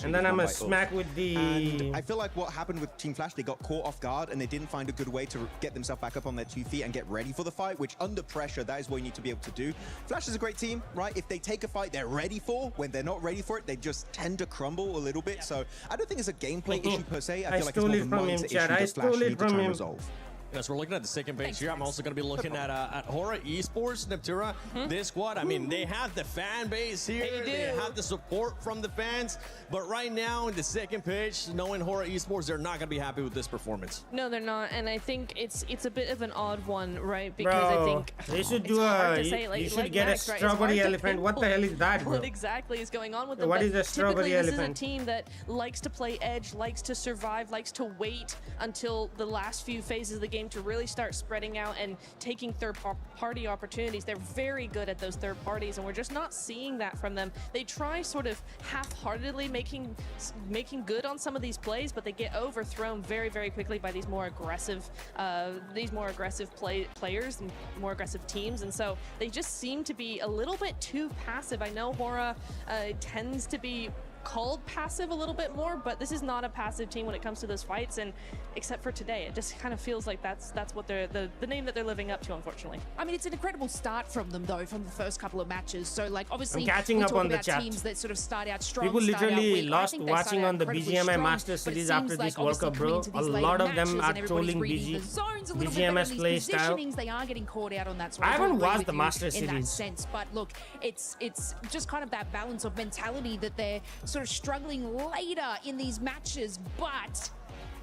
and then I'm gonna smack with the... And I feel like what happened with Team Flash, they got caught off guard and they didn't find a good way to get themselves back up on their 2 feet and get ready for the fight, which under pressure, that is what you need to be able to do. Flash is a great team, right? If they take a fight they're ready for, when they're not ready for it, they just tend to crumble a little bit. So I don't think it's a gameplay issue per se. I feel like it's more of a mindset issue that Flash need to try and resolve. Yes, we're looking at the second page here. I'm also going to be looking at Hora Esports, Neptura. This squad, I mean, they have the fan base here. They have the support from the fans. But right now, in the second page, knowing Hora Esports, they're not going to be happy with this performance. No, they're not. And I think it's a bit of an odd one, right? Because I think they should do you should get a strawberry elephant. What the hell is that, bro? What exactly is going on with them? What is a strawberry elephant? This is a team that likes to play edge, likes to survive, likes to wait until the last few phases of the game to really start spreading out and taking third-party opportunities. They're very good at those third parties, and we're just not seeing that from them. They try sort of half-heartedly making good on some of these plays, but they get overthrown very, very quickly by these more aggressive players and more aggressive teams, and so they just seem to be a little bit too passive. I know Hora tends to be called passive a little bit more, but this is not a passive team when it comes to those fights, and except for today, it just kind of feels like that's what they're the name that they're living up to, unfortunately. I mean, it's an incredible start from them though, from the first couple of matches. So like obviously I'm catching up on the chat. Teams that sort of start out strong. People literally lost watching on the BGMI Master Series after this World Cup, bro. A lot of them are trolling BGMS play style. They are getting caught out on that. So I haven't watched the Master Series in that sense, but look, it's just kind of that balance of mentality that they're sort of struggling later in these matches. But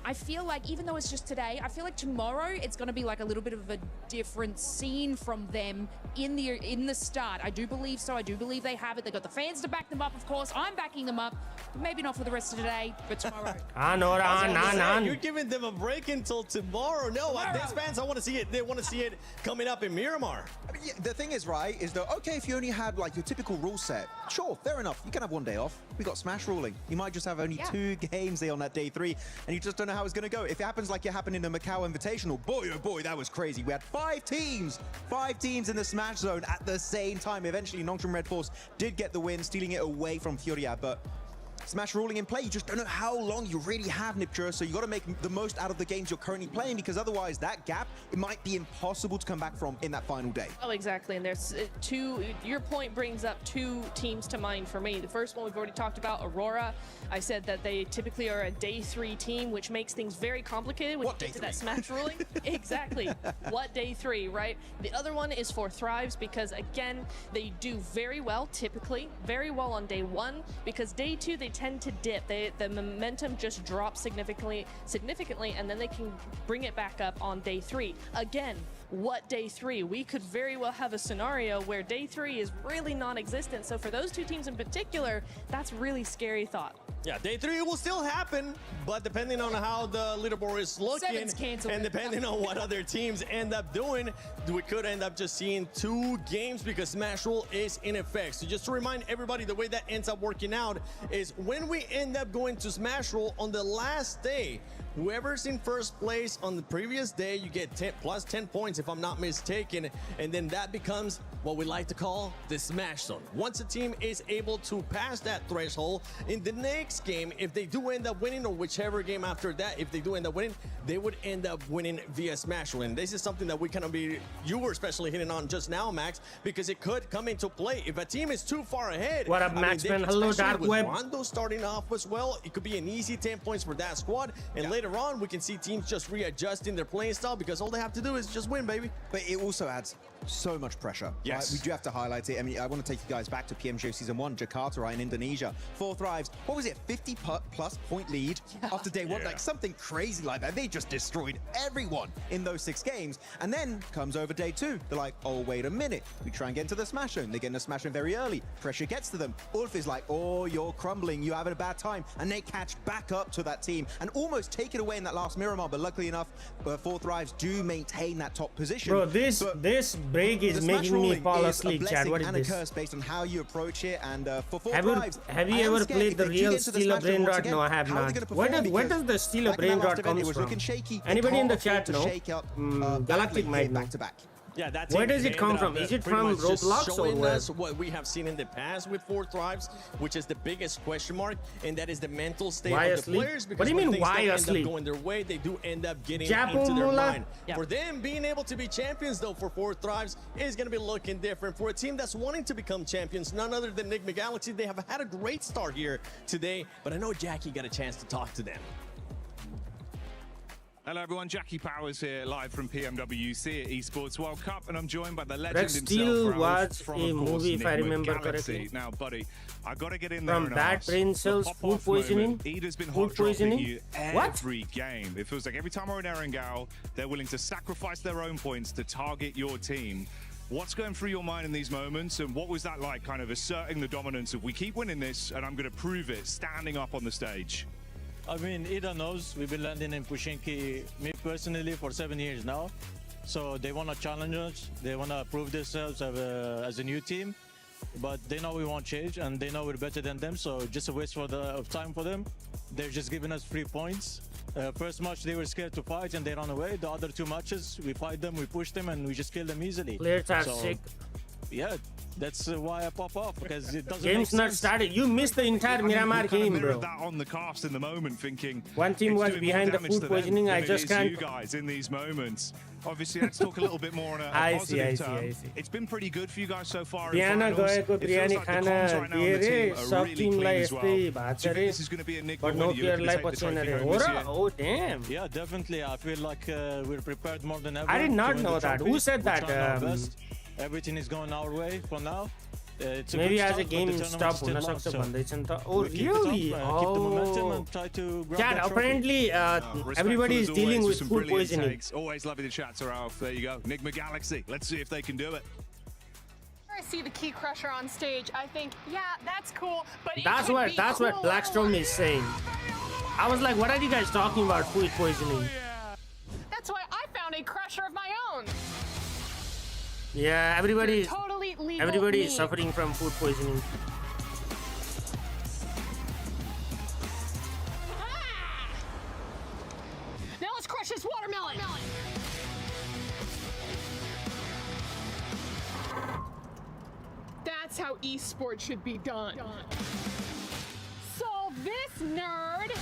I feel like even though it's just today, I feel like tomorrow it's going to be like a little bit of a different scene from them in the start. I do believe so. I do believe they have it. They got the fans to back them up, of course. I'm backing them up. Maybe not for the rest of today, but tomorrow. You're giving them a break until tomorrow. No, these fans, I want to see it. They want to see it coming up in Miramar. I mean, yeah, the thing is, right, is that, okay, if you only had like your typical rule set, sure, fair enough. You can have one day off. We got Smash ruling. You might just have only 2 games there on that day 3, and you just don't know how it's going to go. If it happens like it happened in the Macau Invitational, boy, oh boy, that was crazy. We had 5 teams in the Smash zone at the same time. Eventually, Nongtron Red Force did get the win, stealing it away from Furia, but Smash ruling in play, you just don't know how long you really have, Niptura, so you got to make the most out of the games you're currently playing, because otherwise that gap, it might be impossible to come back from in that final day. Oh, exactly, and there's your point brings up 2 teams to mind for me. The first one we've already talked about, Aurora. I said that they typically are a day 3 team, which makes things very complicated when you get to that Smash ruling. Exactly. What day 3, right? The other one is for Thrives, because again, they do very well, typically, very well on day 1, because day 2, they tend to dip. The momentum just drops significantly, and then they can bring it back up on day 3. Again, what day 3? We could very well have a scenario where day 3 is really non-existent. So for those two teams in particular, that's really scary thought. Yeah, day 3 will still happen, but depending on how the leaderboard is looking and depending on what other teams end up doing, we could end up just seeing 2 games because Smash Rule is in effect. So just to remind everybody, the way that ends up working out is when we end up going to Smash Rule on the last day, whoever's in first place on the previous day, you get plus 10 points if I'm not mistaken, and then that becomes what we like to call the Smash Zone. Once a team is able to pass that threshold, in the next game, if they do end up winning, or whichever game after that, if they do end up winning, they would end up winning via Smash Rule. And this is something that you were especially hitting on just now, Max, because it could come into play. If a team is too far ahead, what up, Maxman? Hello, Dark Web. Rondo starting off as well, it could be an easy 10 points for that squad, and later on, we can see teams just readjusting their playing style because all they have to do is just win, baby. But it also adds so much pressure. Yes. Right? We do have to highlight it. I mean, I want to take you guys back to PMGO Season 1, Jakarta, right, in Indonesia. 4 Thrives, what was it, 50+ point lead after day 1? Like something crazy like that. They just destroyed everyone in those 6 games. And then comes over day 2. They're like, oh, wait a minute. We try and get into the Smash Zone. They get in the Smash Zone very early. Pressure gets to them. Ulf is like, oh, you're crumbling. You're having a bad time. And they catch back up to that team and almost take it away in that last Miramar. But luckily enough, 4 Thrives do maintain that top position. Bro, this break is making me fall asleep, Chad. What is and this? A curse based on how you approach it. And for 4 Thrives, have you ever played the real Steal a Brainrot? No, I have not. Where does the Steal a Brainrot come from? Anybody in the chat know? Galactic might know. Yeah, that's where does it come from? Is it from Roblox or what? Us what we have seen in the past with 4 Thrives, which is the biggest question mark, and that is the mental state of the players. Because what do you mean, why end asleep? Up going their way, they do end up getting into their mind. For them, being able to be champions, though, for 4 Thrives is going to be looking different. For a team that's wanting to become champions, none other than Enigma Galaxy, they have had a great start here today, but I know Jackie got a chance to talk to them. Hello everyone, Jackie Powers here, live from PMWC at Esports World Cup, and I'm joined by the legend Red Steel himself, was a movie, if I remember correctly. Now, buddy, I gotta get in there from Bad Brain Cells, food poisoning. Ida's been hot dropping you every game. It feels like every time we're in Erangel, they're willing to sacrifice their own points to target your team. What's going through your mind in these moments, and what was that like, kind of asserting the dominance of we keep winning this, and I'm gonna prove it, standing up on the stage? I mean, Ida knows we've been landing in Pushinki, me personally, for 7 years now. So they want to challenge us. They want to prove themselves as a new team. But they know we won't change, and they know we're better than them. So just a waste of time for them. They're just giving us 3 points. First match, they were scared to fight, and they ran away. The other 2 matches, we fight them, we push them, and we just kill them easily. Players are sick. Yeah, that's why I pop off, because it doesn't Game's not started. You missed the entire Miramar game, bro. That on the cast in the moment, thinking one team was behind the food poisoning. I just can't. You guys in these moments. Obviously, let's talk a little bit more on a positive term. It's been pretty good for you guys so far. Diana गएको बिरयानी खाना दिए सब टिमलाई यस्तै भात छ रे. This is going to be a Nick but no player-लाई पछि नरे हो र. Oh damn. Yeah, definitely. I feel like we're prepared more than ever. I did not know that. Who said that? Everything is going our way for now. Maybe as a game stop हुन सक्छ भन्दैछन् त. Oh really? Oh. Chad, apparently everybody is dealing with food poisoning. Always lovely to chat to Ralph. There you go. Enigma Galaxy. Let's see if they can do it. I see the key crusher on stage. I think, yeah, that's cool, but that's what Blackstorm is saying. I was like, what are you guys talking about? Food poisoning. That's why I found a crusher of my own. Yeah, everybody is meat. suffering from food poisoning. Now let's crush this watermelon. That's how esports should be done. Solve this, nerd.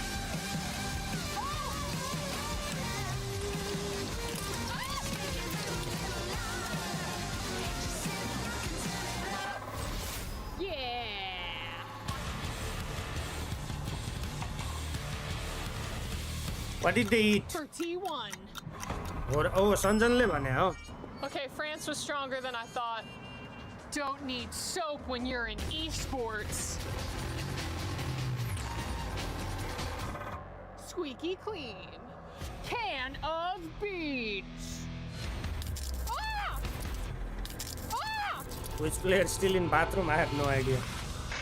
What did they eat? For T1. Oh, Sanjanle bhane ho. Okay, France was stronger than I thought. Don't need soap when you're in esports. Squeaky clean. Can of beans. Which player still in bathroom? I have no idea.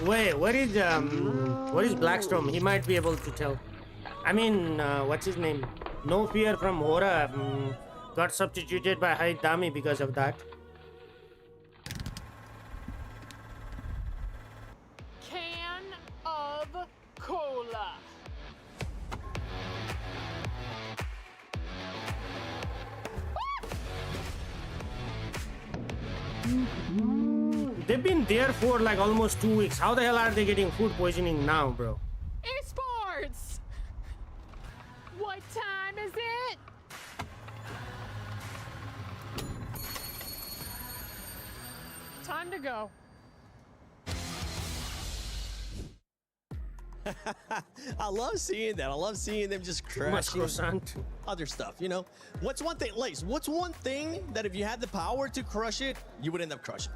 Wait, where is Blackstorm? He might be able to tell. I mean, what's his name? No Fear from Hora got substituted by Haidami because of that. Can of cola. They've been there for like almost 2 weeks. How the hell are they getting food poisoning now, bro? Esports. What time is it? Time to go. I love seeing that. I love seeing them just crashing other stuff, you know? What's one thing, Lace, what's one thing that if you had the power to crush it, you would end up crushing?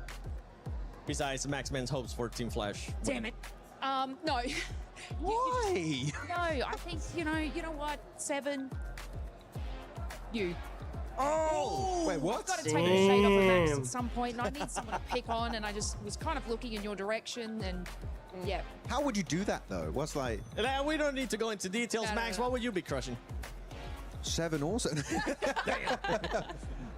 Besides Max Man's hopes for Team Flash. Damn it. No. Why? No, I think, you know what? 7. You. Oh! Wait, what? I've got to take the shade off of Max at some point, and I need someone to pick on, and I just was kind of looking in your direction, and yeah. How would you do that, though? What's like... We don't need to go into details. Max, what would you be crushing? 7 also.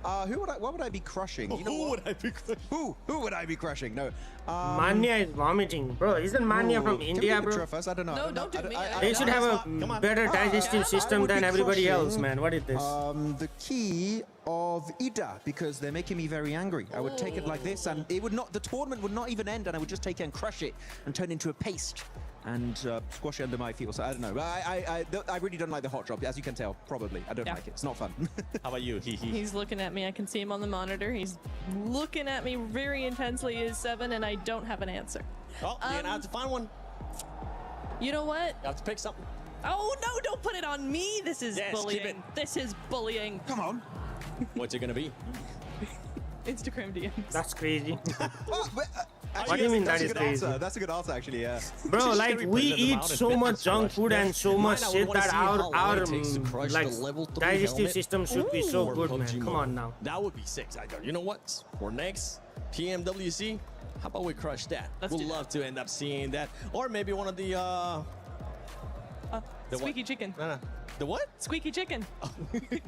What would I be crushing? You know who would I be crushing? Who would I be crushing? No. Mania is vomiting. Bro, isn't Mania from India, bro? I don't know. No, don't do me. They should have a better digestive system than everybody else, man. What is this? The key of Ida, because they're making me very angry. I would take it like this, and it would not. The tournament would not even end, and I would just take it and crush it and turn it into a paste and squash it under my feet. So I don't know. I really don't like the hot drop, as you can tell. Probably, I don't like it. It's not fun. How about you? He's looking at me. I can see him on the monitor. He's looking at me very intensely. Is 7, and I don't have an answer. Oh, you're gonna have to find one. You know what? You have to pick something. Oh no! Don't put it on me. This is bullying. This is bullying. Come on. What's it gonna be? Instagram DMs. That's crazy. Actually, what do you mean that is crazy? crazy? That's a good answer, actually, yeah. Bro, like, we eat so much junk food and so much shit that our like, digestive system should be so good, man. Come on now. That would be sick. You know what? For next PMWC, how about we crush that? We'd love to end up seeing that. Or maybe one of the squeaky chicken. No. The what? Squeaky chicken.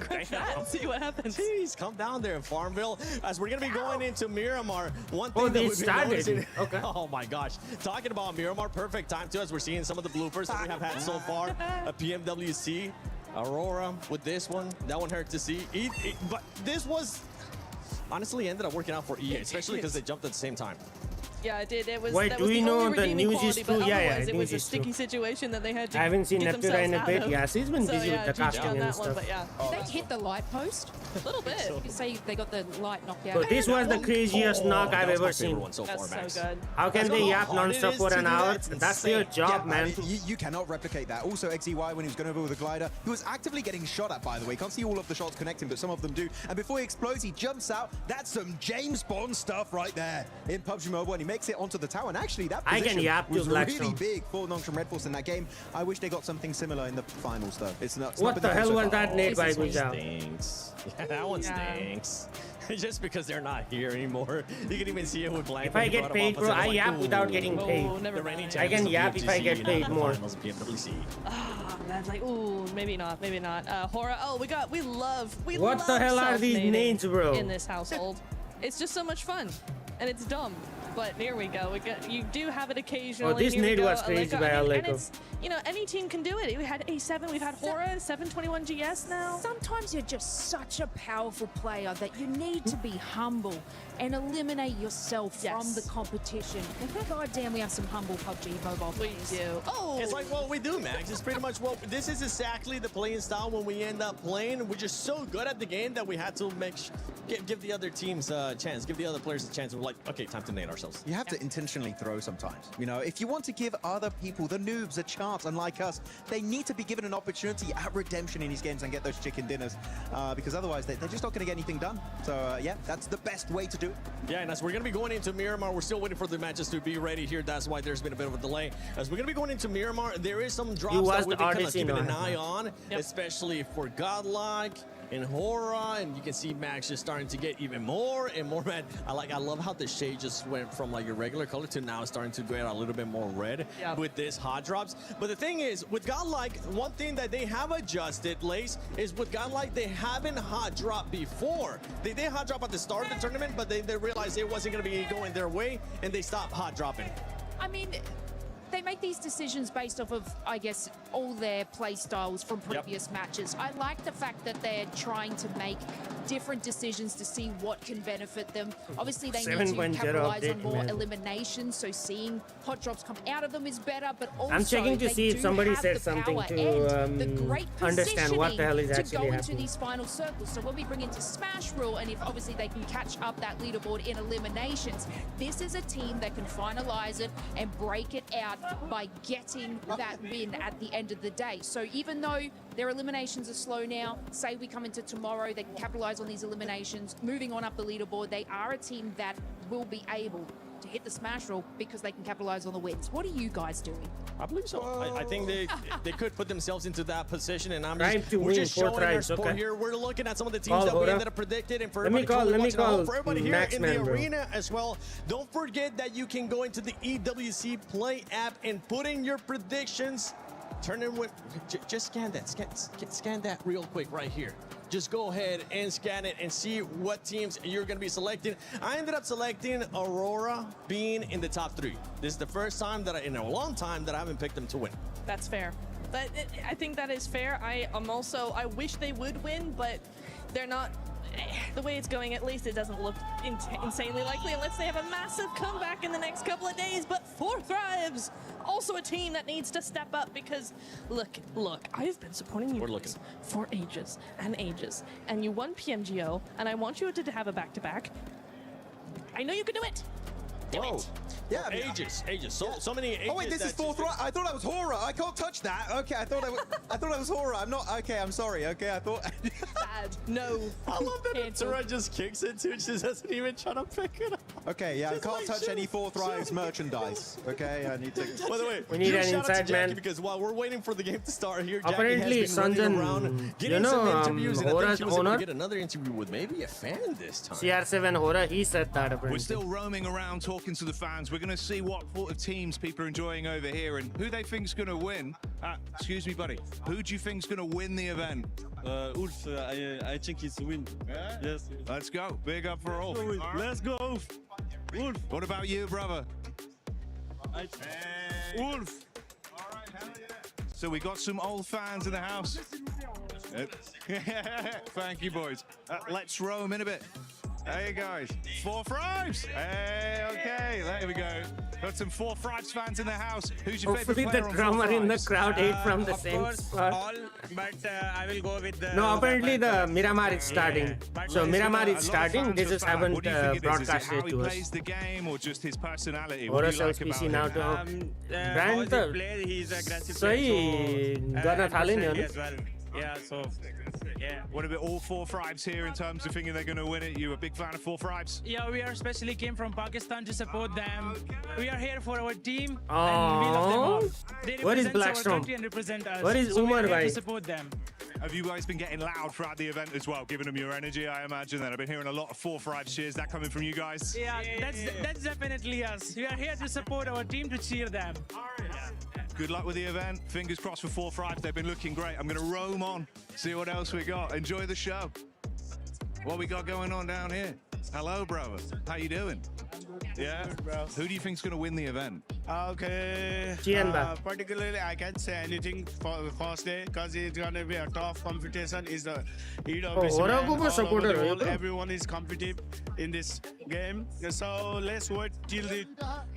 Crush that. See what happens. Jeez, come down there in Farmville. As we're going to be going into Miramar, one thing that we've been started. noticing. Okay. Oh my gosh. Talking about Miramar, perfect time too, as we're seeing some of the bloopers that we have had so far. A PMWC, Aurora with this one. That one hurt to see. But this was honestly ended up working out for EA, especially because they jumped at the same time. Yeah, it did. It was. Wait, that do was we the know only the redeeming news quality, is true? but Yeah, otherwise it was a is sticky true. situation that they had to I haven't seen get Neptune in a themselves bit. out of. Yeah, he's been busy with the GG casting on and that stuff. one, but yeah. Did they hit the light post? A little bit. You say they got the light knocked out. So this was the craziest knock I've ever seen. So That's far, Max. so good. How can they yap non-stop for an hour? That's their job, Yeah, man. I mean, you cannot replicate that. Also, XEY, when he was going over with a glider, he was actively getting shot at, by the way. Can't see all of the shots connecting, but some of them do. And before he explodes, he jumps out. That's some James Bond stuff right there in PUBG Mobile, and he makes it onto the tower. And actually, that position was really big for Nongshim Red Force in that game. I wish they got something similar in the finals, though. It's not. What the hell was that nade by Guizhao? Stinks. Yeah, that one stinks. Just because they're not here anymore. You can even see it with blank. If I get paid, bro, I yap without getting paid. I can yap if I get paid more. That's like, ooh, maybe not, maybe not. Hora, we love What the hell are these nades, bro? In this household. It's just so much fun, and it's dumb. But here we go. You do have it occasionally. Oh, this nade was crazy by Aleko. And it's, any team can do it. We had A7, we've had Hora, 721 GS now. Sometimes you're just such a powerful player that you need to be humble and eliminate yourself from the competition. God damn, we have some humble PUBG Mobile players. We do. Oh! It's like what we do, Max. It's pretty much this is exactly the playing style when we end up playing. We're just so good at the game that we had to give the other teams a chance, give the other players a chance. We're like, okay, time to nade ourselves. You have to intentionally throw sometimes. If you want to give other people, the noobs, a chance, unlike us, they need to be given an opportunity at redemption in these games and get those chicken dinners, because otherwise they're just not going to get anything done. So yeah, that's the best way to do it. Yeah, and as we're going to be going into Miramar, we're still waiting for the matches to be ready here. That's why there's been a bit of a delay. As we're going to be going into Miramar, there is some drops that we've been kind of keeping an eye on, especially for Godlike. and Hora, and you can see Max just starting to get even more and more red. I love how the shade just went from like your regular color to now starting to get a little bit more red with this hot drops. But the thing is, with Godlike, one thing that they have adjusted, Lace, is with Godlike, they haven't hot drop before. They did hot drop at the start of the tournament, but they realized it wasn't going to be going their way, and they stopped hot dropping. I mean, they make these decisions based off of, I guess, all their play styles from previous matches. I like the fact that they're trying to make different decisions to see what can benefit them. Obviously, they need to capitalize on more eliminations, so seeing hot drops come out of them is better, but also I'm checking to see if somebody said something to understand what the hell is actually happening. Into these final circles. So when we bring into Smash Rule, and if obviously they can catch up that leaderboard in eliminations, this is a team that can finalize it and break it out by getting that win at the end of the day. So even though their eliminations are slow now, say we come into tomorrow, they can capitalize on these eliminations, moving on up the leaderboard, they are a team that will be able to hit the Smash Roll because they can capitalize on the wins. What are you guys doing? I believe so. I think they could put themselves into that position, and we're just showing our support here. We're looking at some of the teams that we ended up predicted, and for everybody here in the arena as well. Don't forget that you can go into the EWC Play app and put in your predictions. Turn in with just scan that. Scan that real quick right here. Just go ahead and scan it and see what teams you're going to be selecting. I ended up selecting Aurora being in the top 3. This is the first time that in a long time that I haven't picked them to win. That's fair. I think that is fair. I wish they would win, but they're not. The way it's going, at least it doesn't look insanely likely unless they have a massive comeback in the next couple of days. But 4 Thrives, also a team that needs to step up because, look, I've been supporting you for ages and ages. And you won PMGO, and I want you to have a back-to-back. I know you can do it. Do it. Yeah, I mean, ages. So many ages. Oh wait, this is 4 Thrives. I thought that was Hora. I can't touch that. Okay, I thought that was Hora. I'm not. Okay, I'm sorry. Okay, I thought. Bad. No. I love that Tura just kicks it too. She doesn't even try to pick it up. Okay, yeah, I can't touch any 4 Thrives merchandise. Okay, I need to. By the way, we need an inside man because while we're waiting for the game to start here, apparently Sanjan, getting some interviews, and I think he was able to get another interview with maybe a fan this time. CR7 Hora, he said that. Apparently. We're still roaming around talking to the fans. We're going to see what sort of teams people are enjoying over here and who they think's going to win. Excuse me, buddy. Who do you think's going to win the event? Ulf, I think it's a win. Yeah? Yes. Let's go. Big up for all. Let's go, Ulf. Ulf. What about you, brother? Ulf. All right, hell yeah. So we got some old fans in the house. Thank you, boys. Let's roam in a bit. Hey guys, 4 Thrives. Hey, okay, there we go. Got some 4 Thrives fans in the house. Who's your favorite player on 4 Thrives? Hopefully the drummer in the crowd ate from the same spot. All, but I will go with the... No, apparently the Miramar is starting. So Miramar is starting. They just haven't broadcasted it to us. Plays the game or just his personality? What sells PC now to brand player, he's aggressive. So he gonna Thalin, yeah, so yeah. What about all 4 Thrives here in terms of thinking they're going to win it? You a big fan of 4 Thrives? Yeah, we are especially came from Pakistan to support them. We are here for our team. Oh, and we love them all. They what is represent our Blackstone? country and represent us. What is so Umar we are here bhai? to support them. Have you guys been getting loud throughout the event as well, giving them your energy, I imagine? Then I've been hearing a lot of 4 Thrives cheers. That coming from you guys? Yeah, that's definitely us. We are here to support our team, to cheer them. All right. Good luck with the event. Fingers crossed for 4 Thrives. They've been looking great. I'm going to roam on, see what else we got. Enjoy the show. What we got going on down here? Hello, brother. How you doing? Yeah. Who do you think's going to win the event? Okay. Particularly, I can't say anything for the first day because it's going to be a tough competition. Is the EWC everyone is competitive in this game. So let's wait till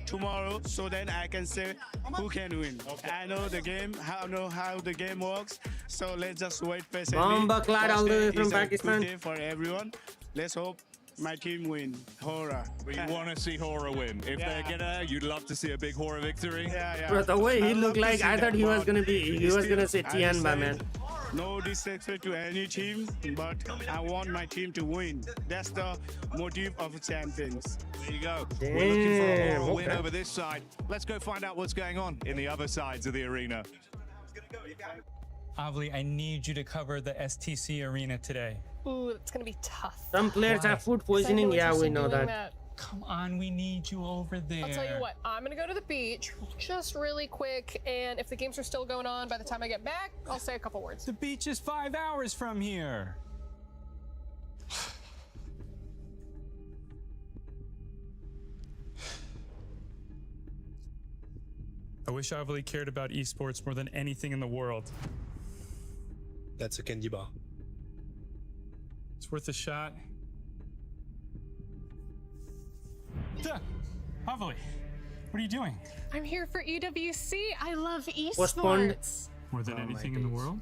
tomorrow so then I can say who can win. Okay. I know the game, I know how the game works. So let's just wait patiently. Bomba clad all the way from Pakistan. Good day for everyone. Let's hope my team win. Hora. We want to see Hora win. If they're gonna, you'd love to see a big Hora victory. Yeah. Bro, the way he looked like, I thought he was gonna say Tianba, man. No disrespect to any team, but I want my team to win. That's the motive of champions. There you go. Damn, we're looking for a Hora win over this side. Let's go find out what's going on in the other sides of the arena. Avli, I need you to cover the STC arena today. Ooh, it's gonna be tough. Some players have food poisoning. Yeah, we know that. Come on, we need you over there. I'll tell you what, I'm gonna go to the beach just really quick, and if the games are still going on by the time I get back, I'll say a couple words. The beach is 5 hours from here. I wish Avli cared about esports more than anything in the world. That's a candy bar. It's worth a shot. Avli, what are you doing? I'm here for EWC. I love Postponed. esports. More than anything in the world?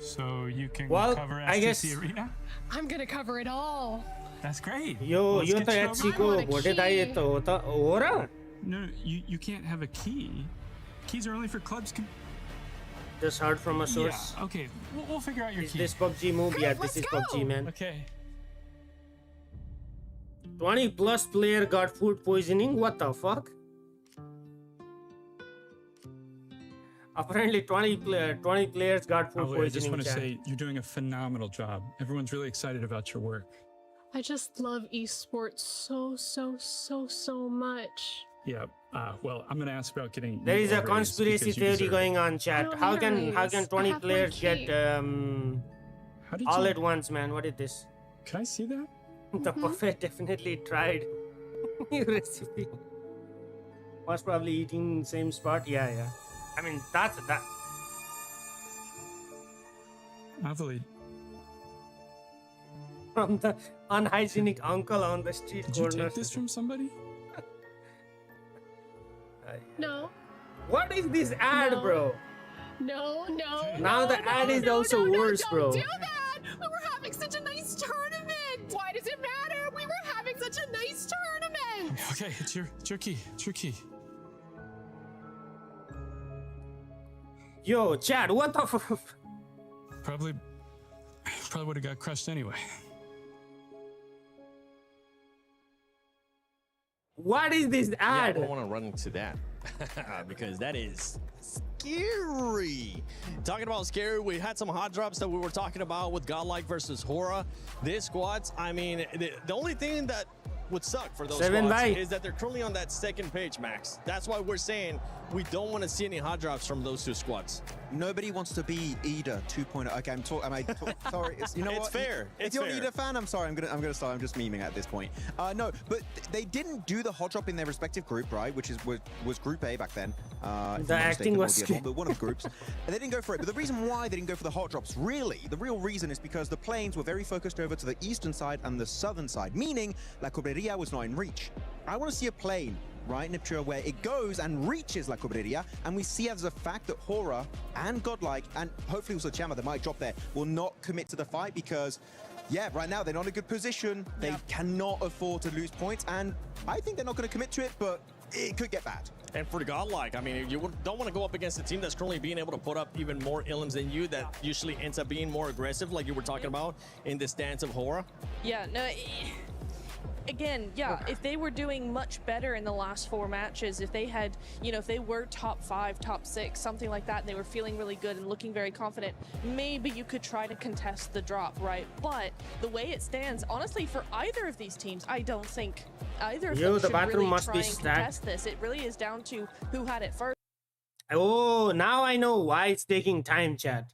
So you can Well, cover I guess- STC Arena? I'm gonna cover it all. That's great. Yo, Let's yo get to you HC over को there. बोटे दाई तो होता हो रहा. No, you can't have a key. Keys are only for clubs. Just heard from a source. Yeah, okay, we'll figure out your Is key. this PUBG move? Yeah, this is PUBG, man. Okay. 20 plus player got food poisoning. What the fuck? Apparently 20 players got food Avli, I just poisoning. want to chat. say you're doing a phenomenal job. Everyone's really excited about your work. I just love esports so much. Yeah. Well, I'm gonna ask about getting. There you is a raised conspiracy because you theory deserve going it. on, chat. don't How need a can raise. 20 I have my players get key. did all you- at once, man? What is this? Can I see that? The buffet definitely tried new recipe. Was probably eating same spot. Yeah. I mean that's that. Avli, From the unhygienic uncle on the street did you corner. take this from somebody? No. What is this ad, No. bro? No. Now the ad is also worse, bro. Don't do that! We were having such a nice tournament! Why does it matter? We were having such a nice tournament! Okay, it's your key. It's your key. Yo, Chad, what the fuck? Probably would have got crushed anyway. What is this Yeah, ad? I don't want to run into that because that is scary. Talking about scary, we had some hot drops that we were talking about with Godlike versus Hora. This squads, I mean, the only thing that would suck for those squads is that they're currently on that second page, Max. That's why we're saying we don't want to see any hot drops from those two squads. Nobody wants to be Ida 2.0. Okay, sorry. You know what? It's fair. If you're an Ida fan, I'm sorry. I'm gonna start. I'm just memeing at this point. No, but they didn't do the hot drop in their respective group, right? Which was Group A back then. If The I'm not acting mistaken, or was the other one, but one of the groups. And they didn't go for it. But the reason why they didn't go for the hot drops, really, the real reason is because the planes were very focused over to the eastern side and the southern side, meaning La Cobreria was not in reach. I want to see a plane, right, Nipture, where it goes and reaches La Cobreria, and we see as a fact that Hora and Godlike, and hopefully also Chama, that might drop there, will not commit to the fight because, yeah, right now they're not in a good position. They cannot afford to lose points, and I think they're not going to commit to it, but it could get bad. And for Godlike, I mean, you don't want to go up against a team that's currently being able to put up even more elims than you, that usually ends up being more aggressive, like you were talking about in the stance of Hora. Yeah, no. Again, yeah, if they were doing much better in the last 4 matches, if they had, if they were top 5, top 6, something like that, and they were feeling really good and looking very confident, maybe you could try to contest the drop, right? But the way it stands, honestly, for either of these teams, I don't think either of them the should bathroom really must try be and stacked. contest this. It really is down to who had it first. Oh, now I know why it's taking time, chat.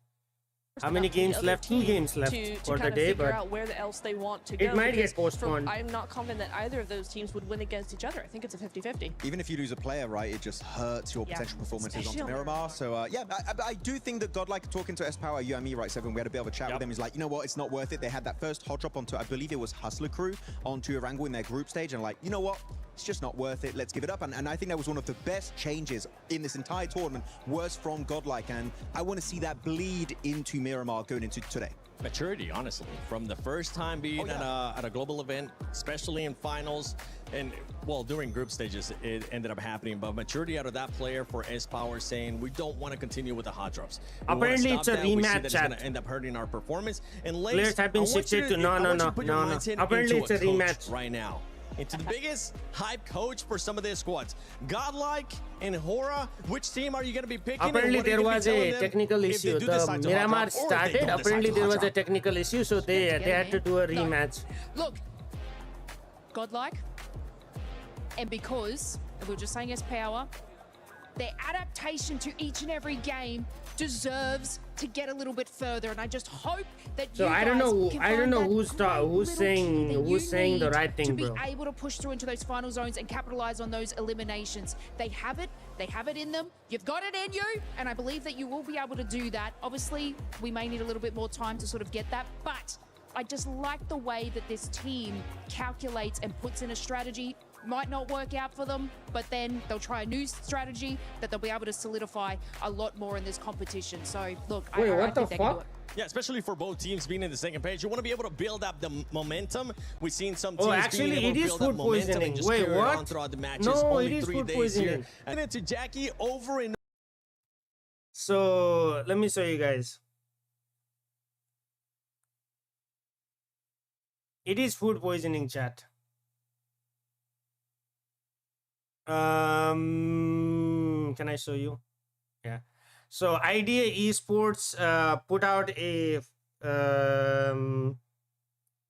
How many games left? 2 games left for the day, figure but out where else they want to go. it might get because postponed. I'm not confident that either of those teams would win against each other. I think it's a 50-50. Even if you lose a player, right, it just hurts your potential performances Especially onto on Miramar. So, yeah, I do think that Godlike, talking to S-Power, you and me, right, Seven, we had a bit of a chat with them. He's like, you know what, it's not worth it. They had that first hot drop onto, I believe it was Hustler Crew, onto Erangel in their group stage, and like, you know what? It's just not worth it. Let's give it up. And I think that was one of the best changes in this entire tournament, was from Godlike. And I want to see that bleed into Miramar going into today. Maturity, honestly, from the first time being at a global event, especially in finals, and well, during group stages, it ended up happening. But maturity out of that player for S-Power saying we don't want to continue with the hot drops. Apparently, it's a rematch. It's going to end up hurting our performance. And players have been shifted to no. Apparently, it's a rematch right now. into the biggest hype coach for some of their squads. Godlike and Hora, which team are you going to be picking? Apparently there was a technical issue. The Miramar started. Apparently there was a technical issue, so they had to do a rematch. Look, Godlike, and because we were just saying as power, their adaptation to each and every game deserves to get a little bit further, and I just hope that so I don't know who's saying the right thing, bro. To be able to push through into those final zones and capitalize on those eliminations. They have it in them. You've got it in you, and I believe that you will be able to do that. Obviously, we may need a little bit more time to sort of get that, but I just like the way that this team calculates and puts in a strategy. Might not work out for them, but then they'll try a new strategy that they'll be able to solidify a lot more in this competition. So look, wait, I what the think they can do fuck? it. Yeah, especially for both teams being in the second page. You want to be able to build up the momentum. We've seen some teams actually, being able it to is build food up momentum poisoning. and just Wait, carry it what? on throughout the matches. No, Only it is 3 food days poisoning. here. And then to Jackie over in. So let me show you guys. It is food poisoning, chat. Can I show you? Yeah. So Idea Esports put out a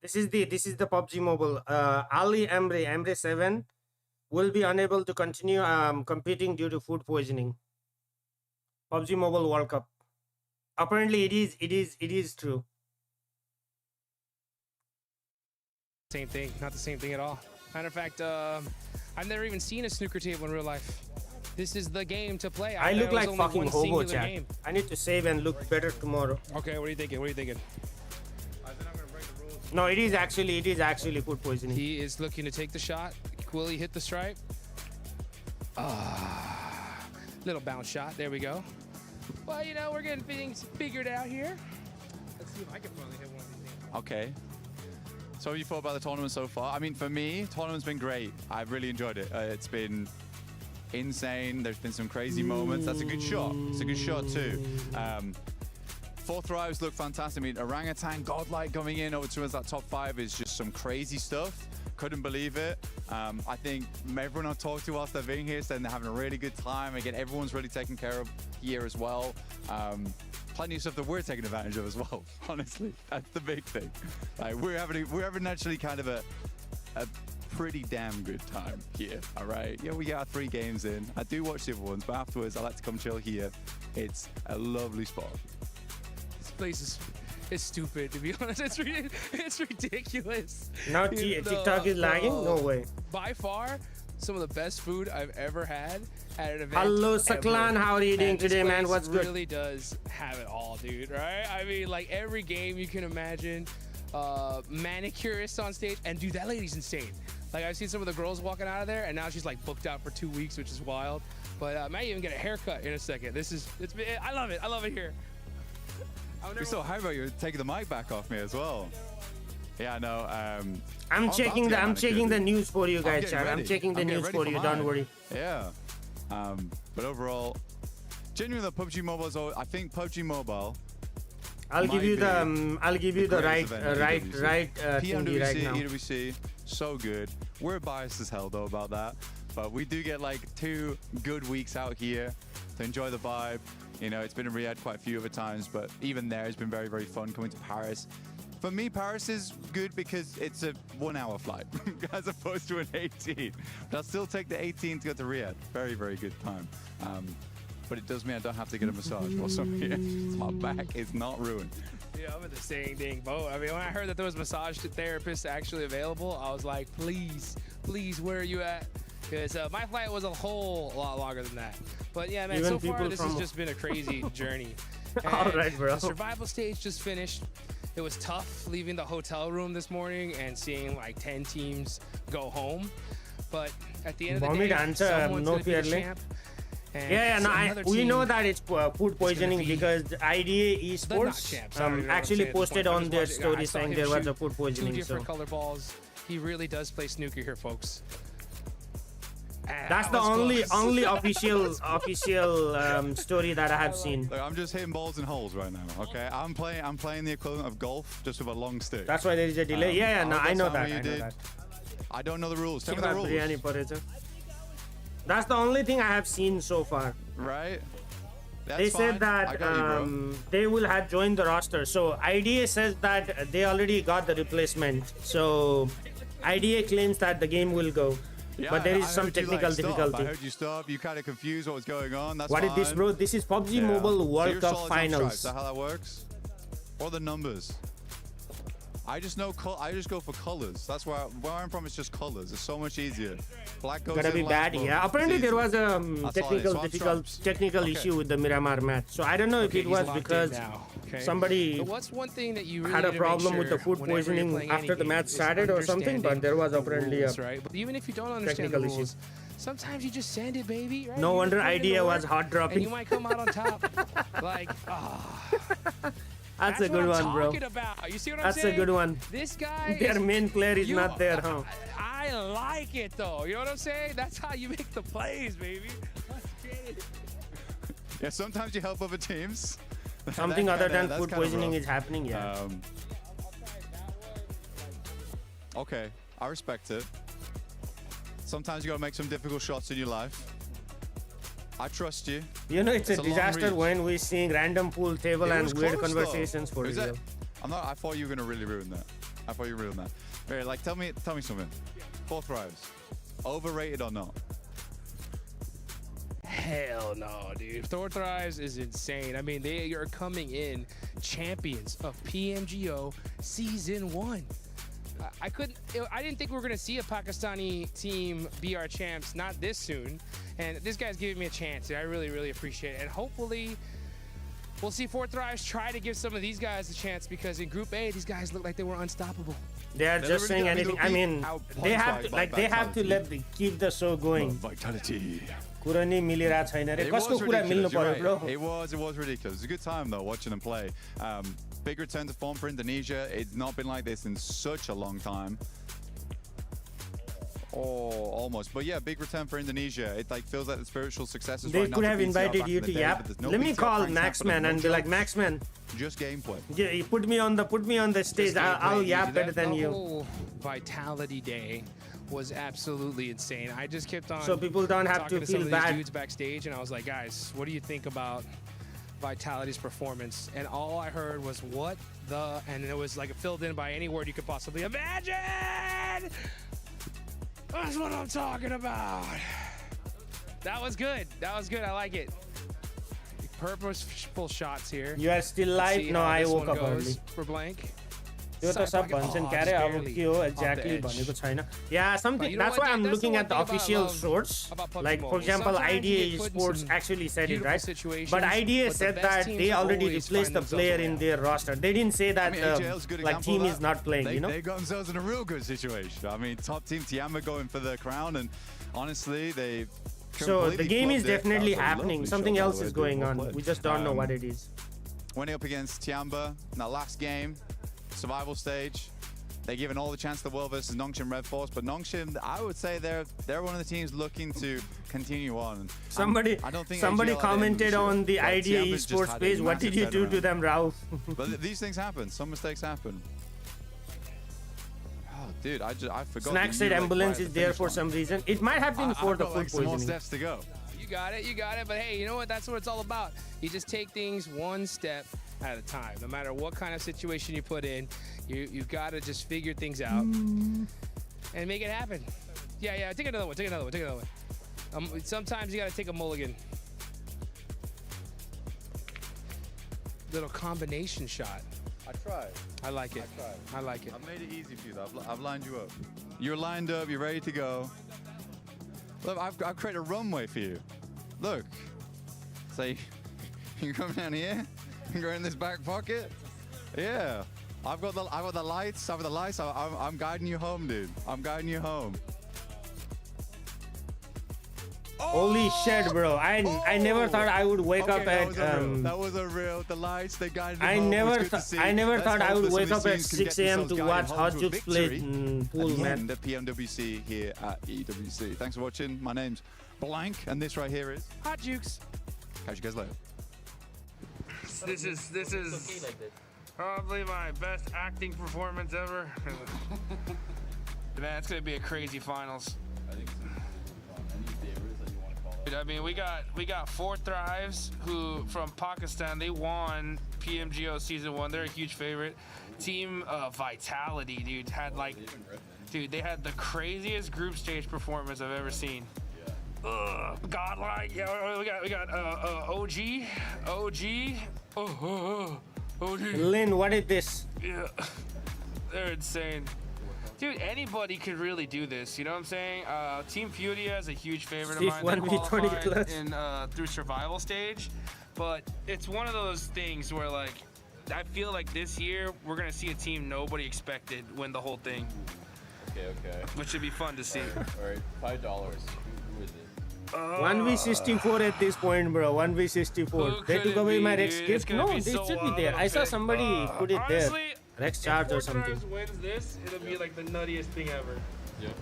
this is the PUBG Mobile. Ali Emre 7 will be unable to continue competing due to food poisoning. PUBG Mobile World Cup. Apparently it is true. Same thing, not the same thing at all. Matter of fact, I've never even seen a snooker table in real life. This is the game to play. I look like fucking hobo, chat. I need to save and look better tomorrow. Okay, what are you thinking? What are you thinking? No, it is actually food poisoning. He is looking to take the shot. Will he hit the stripe? Little bounce shot. There we go. Well, you know, we're getting things figured out here. Let's see if I can finally hit one of these things. Okay. So what have you thought about the tournament so far? I mean, for me, tournament's been great. I've really enjoyed it. It's been insane. There's been some crazy moments. That's a good shot. It's a good shot too. Fourth rows look fantastic. I mean, Orangutan, Godlike going in over towards that top 5 is just some crazy stuff. Couldn't believe it. I think everyone I've talked to whilst they've been here saying they're having a really good time. Again, everyone's really taken care of here as well. Plenty of stuff that we're taking advantage of as well. Honestly, that's the big thing. Like, we're having actually kind of a pretty damn good time here. All right. Yeah, we get our 3 games in. I do watch the other ones, but afterwards I like to come chill here. It's a lovely spot. This place is stupid, to be honest. It's ridiculous. Now TikTok is lagging? No way. By far, some of the best food I've ever had at an event. Hello, Saklan. How are you doing today, man? What's good? It really does have it all, dude, right? I mean, like every game you can imagine. Manicurist on stage, and dude, that lady's insane. Like, I've seen some of the girls walking out of there, and now she's like booked out for 2 weeks, which is wild. But might even get a haircut in a second. I love it. I love it here. We're so hyped about you taking the mic back off me as well. Yeah, no. I'm checking the news for you guys, chat. I'm checking the news for you. Don't worry. Yeah. But overall, genuinely, the PUBG Mobile is. I think PUBG Mobile. I'll give you the right PMWC, right now. EWC, so good. We're biased as hell though about that, but we do get like 2 good weeks out here to enjoy the vibe. You know, it's been in Riyadh quite a few other times, but even there, it's been very, very fun coming to Paris. For me, Paris is good because it's a 1-hour flight as opposed to an 18. But I'll still take the 18 to go to Riyadh. Very, very good time. But it does mean I don't have to get a massage whilst I'm here. My back is not ruined. Yeah, I'm in the same dang boat. I mean, when I heard that there was massage therapists actually available, I was like, please, where are you at? Because my flight was a whole lot longer than that. But yeah, man, so far this has just been a crazy journey. All right, bro. The survival stage just finished. It was tough leaving the hotel room this morning and seeing like 10 teams go home. But at the end of the day, someone's going to be the champ. We know that it's food poisoning because Idea Esports actually posted on their story saying there was a food poisoning. 2 different color balls. He really does play snooker here, folks. That's the only official story that I have seen. Look, I'm just hitting balls in holes right now. Okay, I'm playing the equivalent of golf, just with a long stick. That's why there is a delay. I know that. I don't know the rules. Tell me the rules. That's the only thing I have seen so far. Right. They said that they will have joined the roster. So IDA says that they already got the replacement. So IDA claims that the game will go. Yeah, but there is some technical difficulty. I heard you stop. You kind of confused what was going on. That's what fine. is this, bro? This is PUBG Mobile World Cup Finals. Is that how that works? Or the numbers? I just know. I just go for colors. That's where I'm from. It's just colors. It's so much easier. Black goes Gotta be bad, yeah. Apparently there was a technical issue with the Miramar match. So I don't know if it was because somebody had a problem with the food poisoning after the match started or something, but there was apparently a even if you don't understand the rules, sometimes you just send it, baby. Right? No wonder idea was hot dropping. And you might come out on top. Like, That's a good one, bro. You see what I'm saying? That's a good one. This guy. Their main player is not there, huh? I like it though. You know what I'm saying? That's how you make the plays, baby. Yeah, sometimes you help other teams. Something other than food poisoning is happening, yeah. Okay, I respect it. Sometimes you gotta make some difficult shots in your life. I trust you. You know, it's a disaster when we seeing random pool table and weird conversations for real. I thought you were gonna really ruin that. I thought you ruined that. Very, like, tell me something. 4 thrives, overrated or not? Hell no, dude. 4 thrives is insane. I mean, they are coming in champions of PMGO Season 1. I didn't think we were gonna see a Pakistani team be our champs, not this soon. And this guy's giving me a chance, and I really, really appreciate it. And hopefully, we'll see 4 thrives try to give some of these guys a chance, because in Group A, these guys look like they were unstoppable. They are just saying anything. I mean, they have to keep the show going. Vitality. It was ridiculous. It's a good time though watching them play. Big return to form for Indonesia. It's not been like this in such a long time. Oh, almost. But yeah, big return for Indonesia. It like feels like the spiritual successes. They right could now have invited you to Yap. Let me call Maxman and be like, Maxman, just gameplay. Yeah, put me on the stage. I'll Yap better than you. Whole Vitality Day was absolutely insane. I just kept on. So people don't have to feel bad. These dudes backstage, and I was like, guys, what do you think about Vitality's performance? And all I heard was what the, and it was like filled in by any word you could possibly imagine. That's what I'm talking about. That was good. That was good. I like it. Purposeful shots here. You are still live? No, I woke up early. For blank. Exactly. Yeah, something. That's why I'm looking at the official source. Like, for example, IDA Sports actually said it, right? But IDA said that they already replaced the player in their roster. They didn't say that like team is not playing, you know? They got themselves in a real good situation. I mean, top team Tiamba going for the crown, and honestly, they. So the game is definitely happening. Something else is going on. We just don't know what it is. Went up against Tiamba in that last game. Survival stage. They're given all the chance to the world versus Nongshim Red Force, but Nongshim, I would say they're one of the teams looking to continue on. Somebody commented on the IDA Esports page, what did you do to them, Ralph? But these things happen. Some mistakes happen. Oh, dude, I forgot. Snack said ambulance is there for some reason. It might have been for the food poisoning. More steps to go. You got it. But hey, you know what? That's what it's all about. You just take things one step at a time. No matter what kind of situation you put in, you got to just figure things out and make it happen. Yeah. Take another one. Sometimes you got to take a mulligan. Little combination shot. I tried. I like it. I like it. I've made it easy for you though. I've lined you up. You're lined up. You're ready to go. Look, I've created a runway for you. Look. So you come down here. Go in this back pocket. Yeah. I've got the lights. I'm guiding you home, dude. I'm guiding you home. Holy shit, bro! I never thought I would wake up at that was a real. The lights they guided. I never thought I would wake up at 6 a.m. to watch Hot Jukes play pool, man. The PMWC here at EWC. Thanks for watching. My name's Blank, and this right here is Hot Jukes. Catch you guys later. This is probably my best acting performance ever. Man, it's gonna be a crazy finals. I think so. Any favorites that you want to call it? I mean, we got 4 Thrives who from Pakistan. They won PMGO season 1. They're a huge favorite. Team Vitality, dude, had like, dude, they had the craziest group stage performance I've ever seen. Godlike, yeah, we got OG. Lin, what is this? Yeah, they're insane. Dude, anybody could really do this, you know what I'm saying? Team Furia is a huge favorite of mine. They qualified through survival stage, but it's one of those things where like, I feel like this year we're gonna see a team nobody expected win the whole thing. Okay. Which should be fun to see. All right, $5. Who is it? 1v64 at this point, bro. 1v64. They took away my Rex gift. No, they should be there. I saw somebody put it there. Rex charge or something. If wins this, it'll be like the nuttiest thing ever. Yep.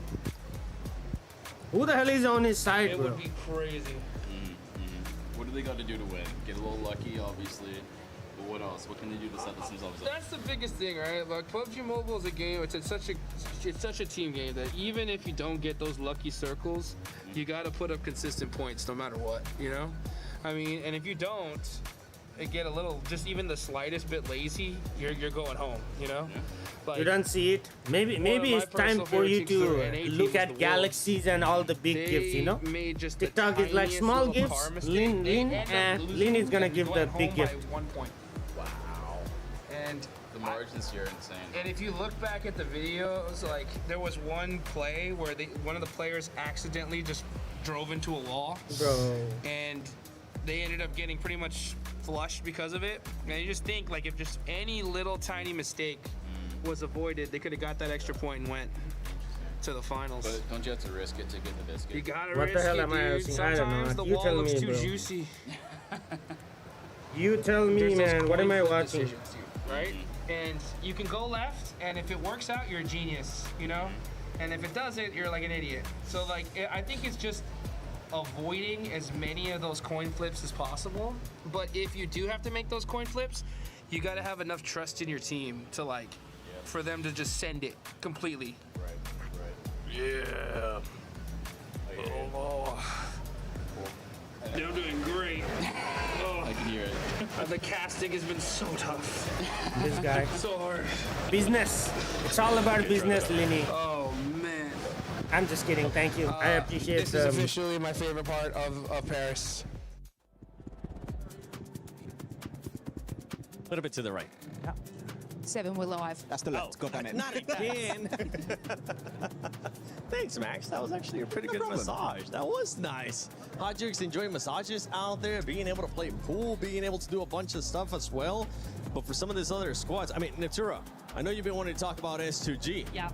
Who the hell is on his side, bro? It would be crazy. What do they got to do to win? Get a little lucky, obviously. But what else? What can they do to set themselves up? That's the biggest thing, right? Like PUBG Mobile is a game. It's such a team game that even if you don't get those lucky circles, you got to put up consistent points no matter what. You know, I mean, and if you don't, get a little, just even the slightest bit lazy, you're going home. You know. Yeah. Like, you don't see it. Maybe it's time for you to look at galaxies and all the big gifts. You know, TikTok is like small gifts. Lin is gonna give the big gift. 1 point. Wow. And the margins here are insane. And if you look back at the videos, like there was one play where one of the players accidentally just drove into a wall. Bro. And they ended up getting pretty much flushed because of it. And you just think like if just any little tiny mistake was avoided, they could have got that extra point and went to the finals. But don't you have to risk it to get the biscuit? You gotta risk it. What the hell am I asking? I don't know. You tell me, bro. Juicy. You tell me, man. What am I watching? Right? And you can go left, and if it works out, you're a genius, you know? And if it doesn't, you're like an idiot. So like, I think it's just avoiding as many of those coin flips as possible. But if you do have to make those coin flips, you gotta have enough trust in your team to like, for them to just send it completely. Right. Yeah. They're doing great. Oh. I can hear it. The casting has been so tough. This guy. So hard. Business. It's all about business, Lini. Oh, man. I'm just kidding. Thank you. I appreciate This is officially my favorite part of Paris. A little bit to the right. Yeah. 7, we're live. That's the left. God damn it. Not again. Thanks, Max. That was actually a pretty good massage. That was nice. Hodgers enjoying massages out there, being able to play pool, being able to do a bunch of stuff as well. But for some of these other squads, I mean, Natura, I know you've been wanting to talk about S2G. Yeah.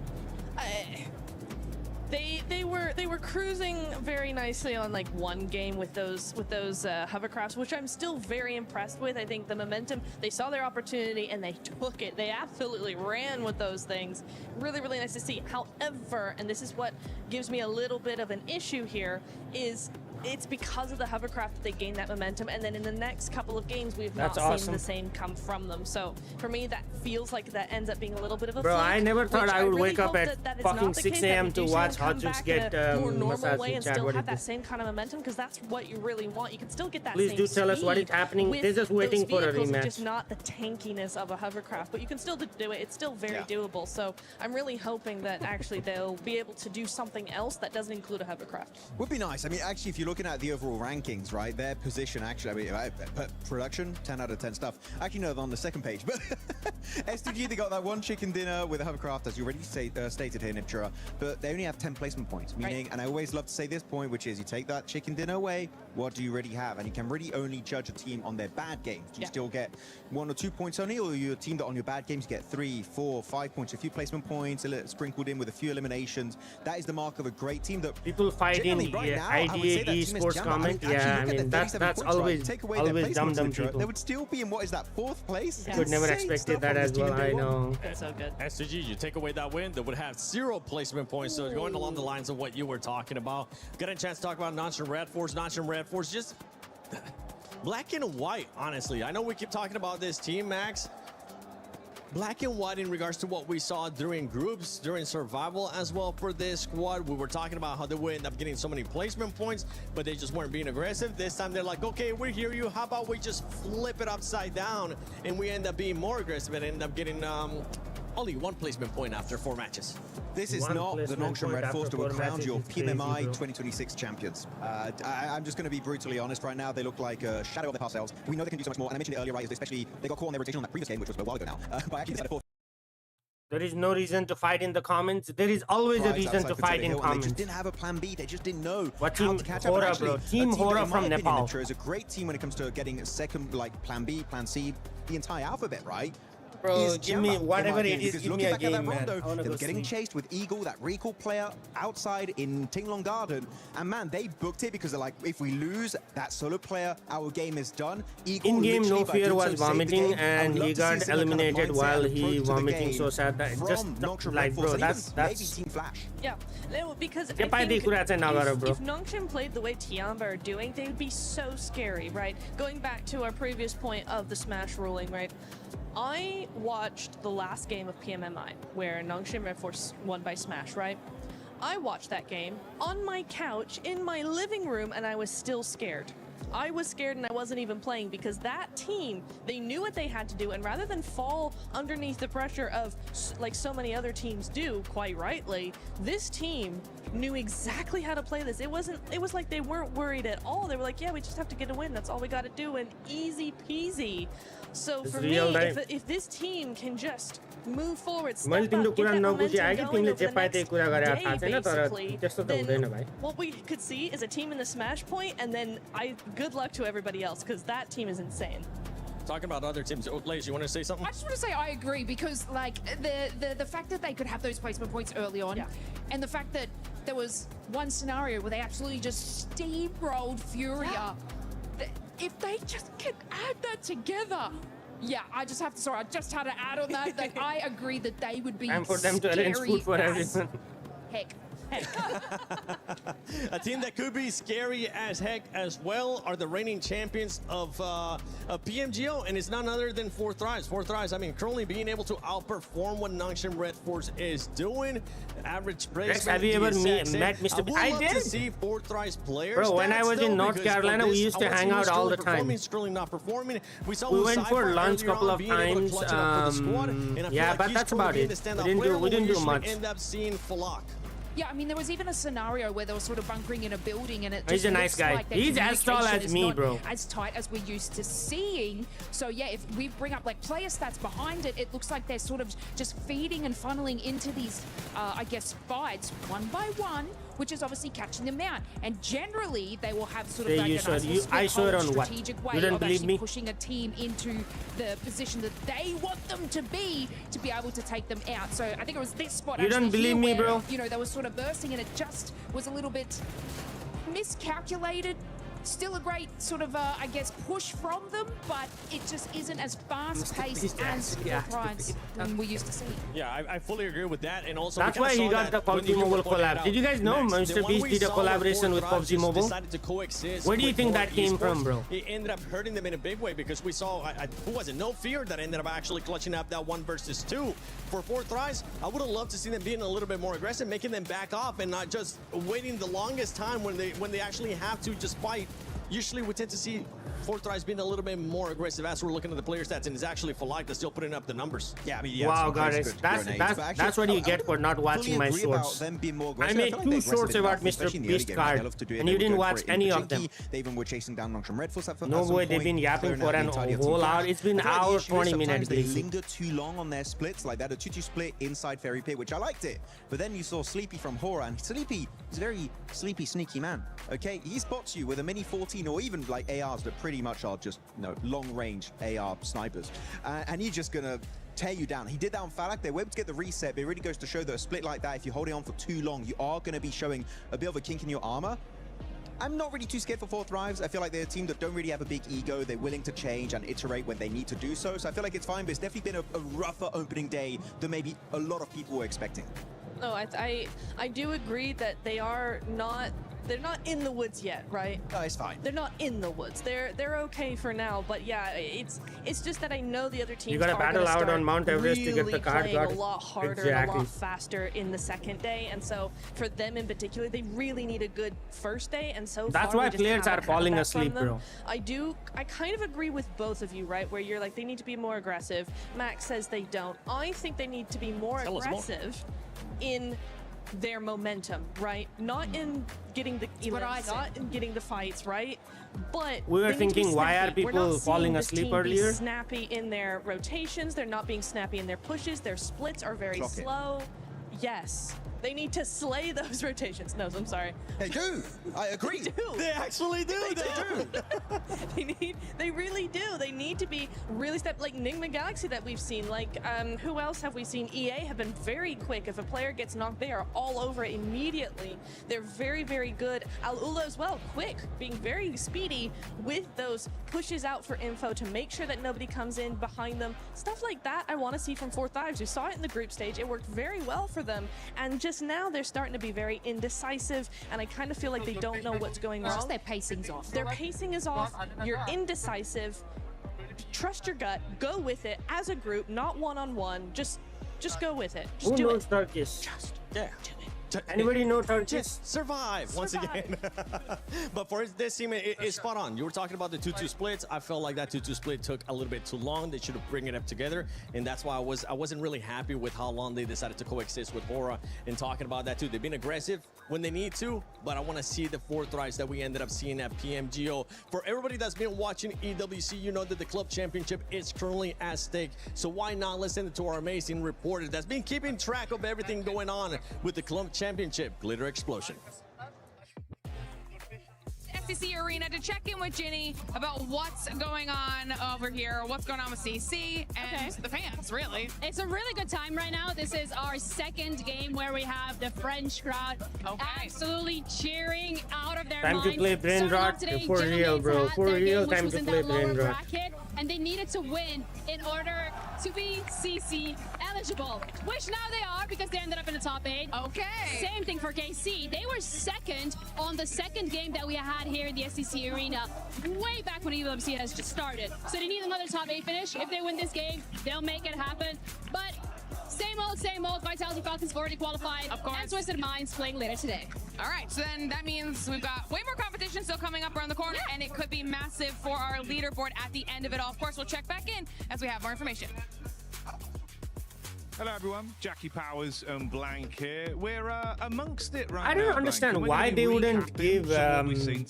They were cruising very nicely on like one game with those hovercrafts, which I'm still very impressed with. I think the momentum, they saw their opportunity and they took it. They absolutely ran with those things. Really, really nice to see. However, and this is what gives me a little bit of an issue here, is it's because of the hovercraft that they gained that momentum, and then in the next couple of games we've not seen the same come from them. So for me, that feels like that ends up being a little bit of a bro, fluke, I never thought I would really wake up at fucking 6 a.m. to watch Hodgers get massage way in and chat. still What have is that this? same kind of momentum, because that's what you really want. You can still get that Please same do tell us what is speed happening. with They're just waiting those for a vehicles, rematch. just not the tankiness of a hovercraft, but you can still do it. It's still very doable. So I'm really hoping that actually they'll be able to do something else that doesn't include a hovercraft. Would be nice. I mean, actually, if you're looking at the overall rankings, right, their position actually, I mean, production, 10 out of 10 stuff. Actually, no, they're on the second page, but S2G, they got that one chicken dinner with a hovercraft, as you already stated here, Niptura, but they only have 10 placement points, meaning, and I always love to say this point, which is you take that chicken dinner away, what do you really have? And you can really only judge a team on their bad games. Do you still get 1 or 2 points only, or you're a team that on your bad games get 3, 4, 5 points, a few placement points, a little sprinkled in with a few eliminations? That is the mark of a great team that people fight in IDA esports comment. Yeah, I mean, that's always dumb people. They would still be in, what is that, 4th place? Could never expected that as well, I know. That's so good. S2G, you take away that win, they would have 0 placement points. So going along the lines of what you were talking about. Got a chance to talk about Notch and Red Force. Notch and Red Force, just black and white, honestly. I know we keep talking about this team, Max. black and white in regards to what we saw during groups, during survival as well for this squad. We were talking about how they would end up getting so many placement points, but they just weren't being aggressive. This time they're like, okay, we hear you. How about we just flip it upside down and we end up being more aggressive and end up getting only 1 placement point after 4 matches. This is not the Nangshan Red Force that will crown your PMMI 2026 champions. I'm just going to be brutally honest right now. They look like a shadow of their past selves. We know they can do so much more, and I mentioned it earlier, right? Especially they got caught on their rotation on that previous game, which was a while ago now. But actually decided there is no reason to fight in the comments. There is always a reason to fight in comments. They just didn't have a plan B. They just didn't know what how team to catch up. Hora, bro. Team Hora from Nepal is a great team when it comes to getting a second, like, plan B, plan C, the entire alphabet, right? Bro, give me whatever it is, give me a game, man. They were getting chased with Eagle, that recall player, outside in Tinglong Garden. And man, they booked it because they're like, if we lose that solo player, our game is done. In-game No Fear was vomiting and he got eliminated while he vomiting. So sad that just like, bro, that's Team Flash. Yeah, because if Nangshan played the way Tiamba are doing, they would be so scary, right? Going back to our previous point of the Smash ruling, right? I watched the last game of PMMI where Nangshan Red Force won by Smash, right? I watched that game on my couch in my living room and I was still scared. I was scared and I wasn't even playing because that team, they knew what they had to do, and rather than fall underneath the pressure of like so many other teams do, quite rightly, this team knew exactly how to play this. It was like they weren't worried at all. They were like, yeah, we just have to get a win. That's all we got to do, and easy peasy. So for me, if this team can just move forward, step up, get that momentum going over the next day, basically, then what we could see is a team in the Smash point, and then good luck to everybody else, because that team is insane. Talking about other teams, Lace, you want to say something? I just want to say I agree, because like the fact that they could have those placement points early on, and the fact that there was one scenario where they absolutely just steamrolled Furia. If they just can add that together, I just have to. Sorry, I just had to add on that. That I agree that they would be. And for them to arrange food for everyone. Heck. A team that could be scary as heck as well are the reigning champions of PMGO, and it's none other than 4Thrives. 4Thrives, I mean, currently being able to outperform what Nangshan Red Force is doing. Average placement. Have you ever met Mr. I would love to see 4Thrives players. Bro, when I was in North Carolina, we used to hang out all the time. Not performing. We went for lunch a couple of times. Yeah, but that's about it. We didn't do much. End up seeing Falak. Yeah, I mean, there was even a scenario where they were sort of bunkering in a building, and it just he's a nice guy. Like he's as tall as me, bro. As tight as we're used to seeing. So yeah, if we bring up like player stats behind it, it looks like they're sort of just feeding and funneling into these, I guess, fights one by one, which is obviously catching them out. And generally, they will have sort of like I saw it on what? strategic way you don't of believe actually me? pushing a team into the position that they want them to be able to take them out. So I think it was this spot. You don't believe me, bro? You know, they were sort of bursting, and it just was a little bit miscalculated. Still a great sort of, I guess, push from them, but it just isn't as fast-paced as than we used to see. Yeah, I fully agree with that, and also that's why he got the PUBG Mobile collab. Did you guys know Mr. Beast did a collaboration with PUBG Mobile? Where do you think that came from, bro? It ended up hurting them in a big way because we saw, who was it? No Fear that ended up actually clutching up that 1 versus 2 for 4Thrives. I would have loved to see them being a little bit more aggressive, making them back off and not just waiting the longest time when they actually have to just fight. Usually we tend to see 4Thrives being a little bit more aggressive as we're looking at the player stats, and it's actually Falak that's still putting up the numbers. Yeah, I mean, wow, guys, that's what you get for not watching my shorts. I made 2 shorts about Mr. Beast card, and you didn't watch any of them. They even were chasing down Nangshan Red Force. No way, they've been yapping for an whole hour. It's been an hour, 20 minutes. They linger too long on their splits, like that, a 2-2 split inside Ferry Pit, which I liked it. But then you saw Sleepy from Hora, and Sleepy is a very sleepy, sneaky man. Okay, he spots you with a mini 14 or even like ARs that pretty much are just long-range AR snipers, and he's just gonna tear you down. He did that on Falak. They were able to get the reset, but it really goes to show that a split like that, if you're holding on for too long, you are going to be showing a bit of a kink in your armor. I'm not really too scared for 4Thrives. I feel like they're a team that don't really have a big ego. They're willing to change and iterate when they need to do so. So I feel like it's fine, but it's definitely been a rougher opening day than maybe a lot of people were expecting. No, I do agree that they are not they're not in the woods yet, right? Oh, it's fine. They're not in the woods. They're okay for now, but yeah, it's just that I know the other teams you gotta battle out on Mount Everest to get the card. Playing a lot harder and a lot faster in the second day, and so for them in particular, they really need a good first day, and so that's why players are falling asleep, bro. I kind of agree with both of you, right? Where you're like, they need to be more aggressive. Max says they don't. I think they need to be more aggressive in their momentum, right? Not in getting the not in getting the fights, right? But we were thinking, why are people falling asleep earlier? Snappy in their rotations, they're not being snappy in their pushes. Their splits are very slow. Yes. They need to slay those rotations. No, I'm sorry. They do. I agree. They do. They actually do. They really do. They need to be really like Nigma Galaxy that we've seen. Like, who else have we seen? EA have been very quick. If a player gets knocked, they are all over it immediately. They're very, very good. Al-Ula as well, quick, being very speedy with those pushes out for info to make sure that nobody comes in behind them. Stuff like that I want to see from Fourth Dives. We saw it in the group stage. It worked very well for them. And just now they're starting to be very indecisive, and I kind of feel like they don't know what's going wrong. Just their pacing's off. Their pacing is off. You're indecisive. Trust your gut. Go with it as a group, not one-on-one. Just go with it. Just do it. Who knows Turkish? Just do it. Anybody know Turkish? Just survive once again. But for this team, it's spot on. You were talking about the 2-2 splits. I felt like that 2-2 split took a little bit too long. They should have bring it up together, and that's why I wasn't really happy with how long they decided to coexist with Hora. And talking about that too, they've been aggressive when they need to, but I want to see the 4 thrives that we ended up seeing at PMGO. For everybody that's been watching EWC, you know that the club championship is currently at stake. So why not listen to our amazing reporter that's been keeping track of everything going on with the club championship, Glitter Explosion. SCC Arena to check in with Ginny about what's going on over here, what's going on with CC and the fans, really. It's a really good time right now. This is our second game where we have the French crowd absolutely cheering out of their minds. Time to play Brainrot for real, bro. For real, time to play Brainrot. And they needed to win in order to be CC eligible, which now they are because they ended up in the top 8. Okay. Same thing for KC. They were second on the second game that we had here in the SCC Arena way back when EWC has just started. So they need another top 8 finish. If they win this game, they'll make it happen. But same old, Vitality Falcons have already qualified. Of course. And Twisted Minds playing later today. All right, so then that means we've got way more competition still coming up around the corner, and it could be massive for our leaderboard at the end of it all. Of course, we'll check back in as we have more information. Hello everyone, Jackie Powers and Blank here. We're amongst it right now. I don't understand why they wouldn't give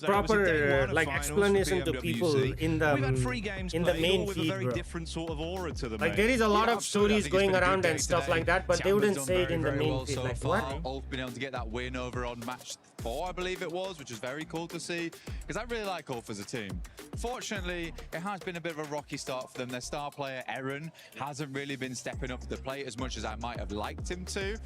proper like explanation to people in the main feed, bro. Like there is a lot of stories going around and stuff like that, but they wouldn't say it in the main feed. Like what? Ulf been able to get that win over on match 4, I believe it was, which is very cool to see because I really like Ulf as a team. Fortunately, it has been a bit of a rocky start for them. Their star player Eren hasn't really been stepping up to the plate as much as I might have liked him to.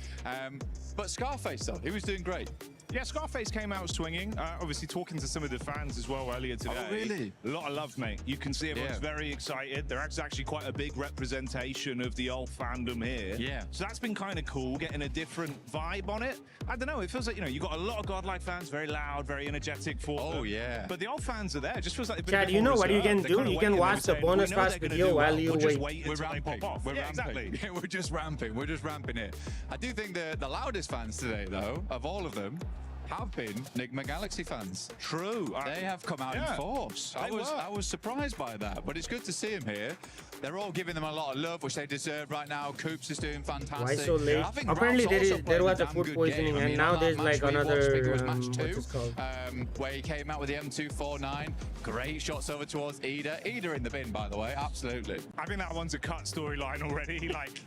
But Scarface, though, he was doing great. Yeah, Scarface came out swinging. Obviously, talking to some of the fans as well earlier today. Oh, really? A lot of love, mate. You can see everyone's very excited. There's actually quite a big representation of the old fandom here. Yeah. So that's been kind of cool, getting a different vibe on it. I don't know. It feels like, you know, you got a lot of Godlike fans, very loud, very energetic for them. Yeah. But the old fans are there. It just feels like they've been Chad, you know what you can do? You can watch the bonus fast video while you wait. We're ramping. We're ramping. Yeah, we're just ramping. We're just ramping it. I do think the loudest fans today, though, of all of them, have been Nigma Galaxy fans. True. They have come out in force. I was surprised by that, but it's good to see them here. They're all giving them a lot of love, which they deserve right now. Coops is doing fantastic. Why so late? Apparently there was a food poisoning, and now there's like another match 2, where he came out with the M249. Great shots over towards Ida. Ida in the bin, by the way. Absolutely. I think that one's a cut storyline already. Like,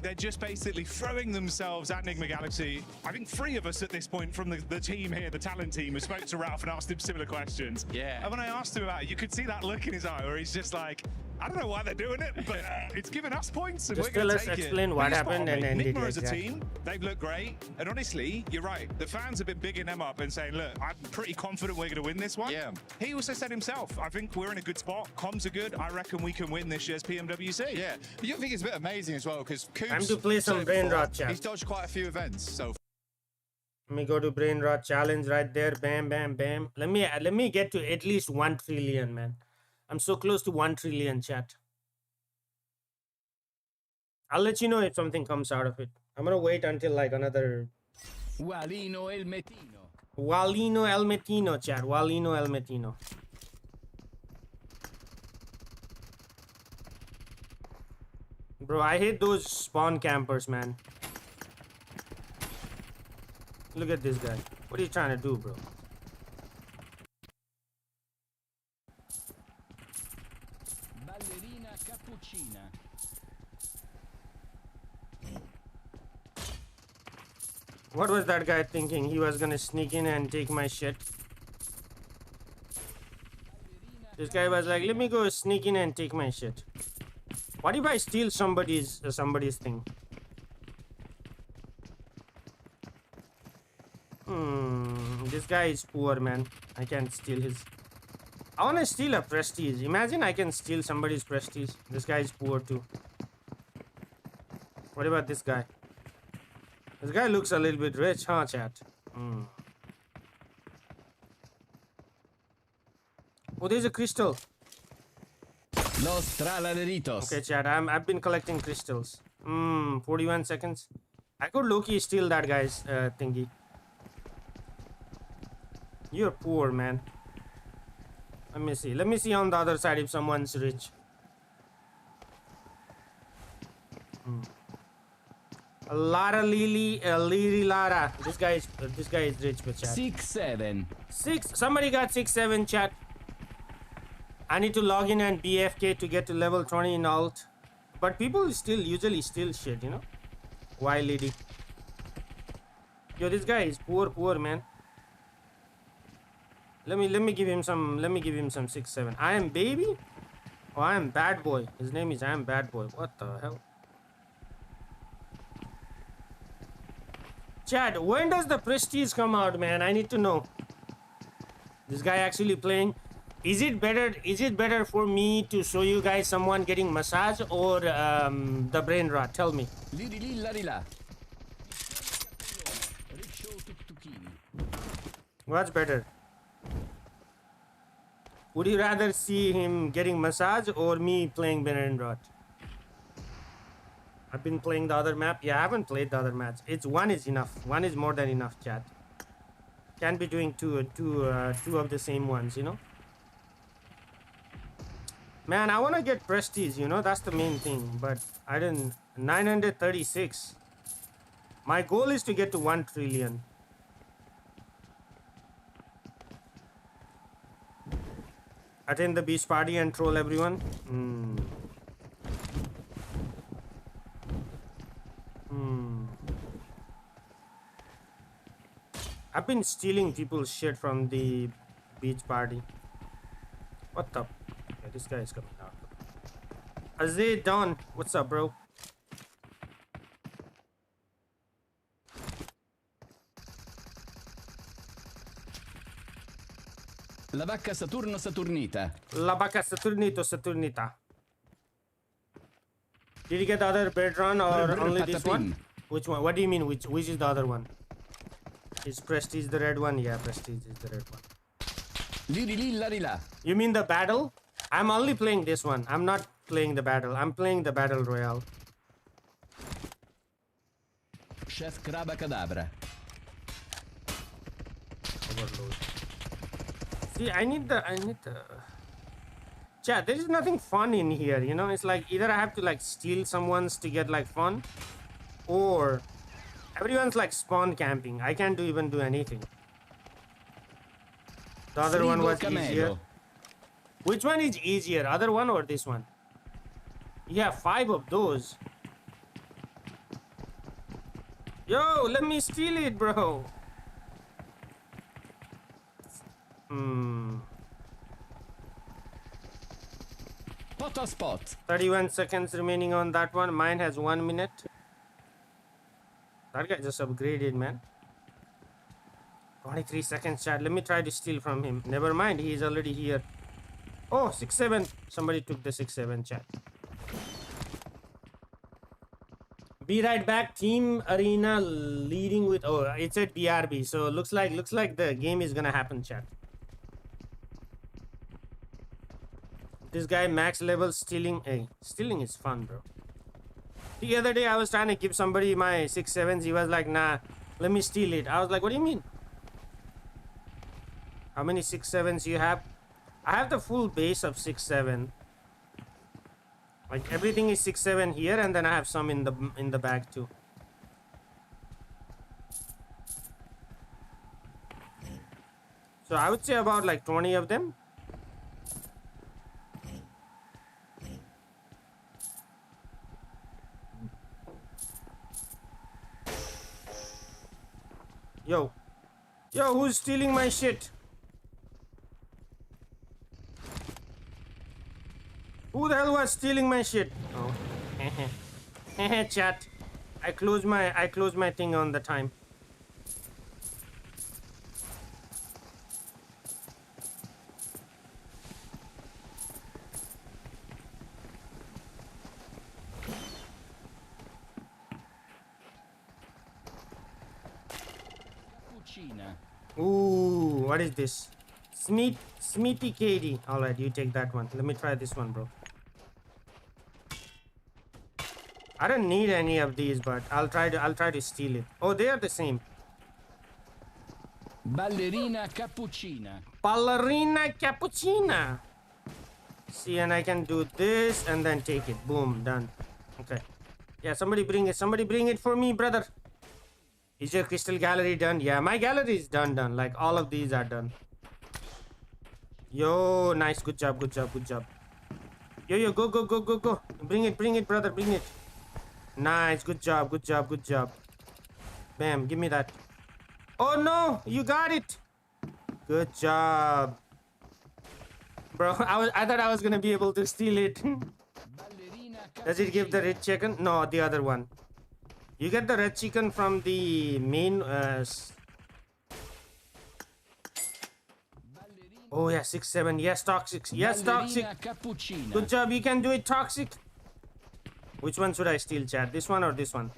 they're just basically throwing themselves at Nigma Galaxy. I think 3 of us at this point from the team here, the talent team, who spoke to Ralph and asked him similar questions. Yeah. And when I asked him about it, you could see that look in his eye where he's just like, I don't know why they're doing it, but it's given us points and just we're going to take it. Explain what happened and end Nigma it. As a team, they've looked great. And honestly, you're right. The fans have been bigging them up and saying, look, I'm pretty confident we're going to win this one. Yeah. He also said himself, I think we're in a good spot. Comms are good. I reckon we can win this year's PMWC. Yeah. But you think it's a bit amazing as well because Coops... Time to play some Brainrot, chat. He's dodged quite a few events so Let me go to Brainrot challenge right there. Bam, bam, bam. Let me get to at least 1 trillion, man. I'm so close to 1 trillion, chat. I'll let you know if something comes out of it. I'm gonna wait until like another. Walino El Metino. Walino El Metino, chat. Walino El Metino. Bro, I hate those spawn campers, man. Look at this guy. What are you trying to do, bro? Ballerina cappuccina. What was that guy thinking? He was gonna sneak in and take my shit. This guy was like, let me go sneak in and take my shit. What if I steal somebody's thing? This guy is poor, man. I can't steal his. I want to steal a prestige. Imagine I can steal somebody's prestige. This guy is poor too. What about this guy? This guy looks a little bit rich, huh, chat? Oh, there's a crystal. Los tralaleritos. Okay, chat. I've been collecting crystals. 41 seconds. I could low-key steal that guy's thingy. You're poor, man. Let me see. Let me see on the other side if someone's rich. Lara Lily, Liri Lara. This guy is rich, but chat. 6-7. 6. Somebody got 6-7, chat. I need to log in and BFK to get to level 20 in alt. But people still usually steal shit, you know. Why, lady? Yo, this guy is poor, man. Let me give him some 6-7. I am baby? Oh, I am bad boy. His name is I am bad boy. What the hell? Chad, when does the prestige come out, man? I need to know. This guy actually playing. Is it better for me to show you guys someone getting massage or the brain rot? Tell me. What's better? Would you rather see him getting massage or me playing brain rot? I've been playing the other map. Yeah, I haven't played the other match. One is enough. One is more than enough, chat. Can't be doing two of the same ones, you know. Man, I want to get prestige, you know, that's the main thing. But I didn't. 936. My goal is to get to 1 trillion. Attend the beach party and troll everyone. I've been stealing people's shit from the beach party. What the? Okay, this guy is coming out. Azay Don, what's up, bro? La vacca Saturno Saturnita. La vacca Saturnito Saturnita. Did you get the other bird run or only this one? Which one? What do you mean? Which is the other one? Is Prestige the red one? Yeah, Prestige is the red one. You mean the battle? I'm only playing this one. I'm not playing the battle. I'm playing the battle royale. Chef Craba Cadabra. Overload. See, I need the chat, there is nothing fun in here, you know. It's like either I have to like steal someone's to get like fun, or everyone's like spawn camping. I can't even do anything. The other one was easier. Which one is easier, other one or this one? Yeah, 5 of those. Yo, let me steal it, bro. Photo spot. 31 seconds remaining on that one. Mine has 1 minute. That guy just upgraded, man. 23 seconds, chat. Let me try to steal from him. Never mind, he is already here. Oh, 6-7. Somebody took the 6-7, chat. Be right back. Team Arena leading with, oh, it said BRB, so looks like the game is gonna happen, chat. This guy max level stealing. Hey, stealing is fun, bro. The other day I was trying to give somebody my 6.7s. He was like, nah, let me steal it. I was like, what do you mean? How many 6.7s you have? I have the full base of 6.7. Like everything is 6.7 here, and then I have some in the bag too. So I would say about like 20 of them. Yo, who's stealing my shit? Who the hell was stealing my shit? Oh, chat. I close my thing on the time. Ooh, what is this? Smithy KD. All right, you take that one. Let me try this one, bro. I don't need any of these, but I'll try to steal it. Oh, they are the same. Ballerina cappuccina. Ballerina cappuccina. See, and I can do this and then take it. Boom, done. Okay. Yeah, somebody bring it. Somebody bring it for me, brother. Is your crystal gallery done? Yeah, my gallery is done. Like all of these are done. Yo, nice. Good job. Yo, go. Bring it, brother. Bring it. Nice. Good job. Bam, give me that. Oh no, you got it. Good job. Bro, I thought I was gonna be able to steal it. Does it give the red chicken? No, the other one. You get the red chicken from the main oh yeah, 6-7. Yes, toxic. Yes, toxic. Good job. You can do it, toxic. Which one should I steal, chat? This one or this one?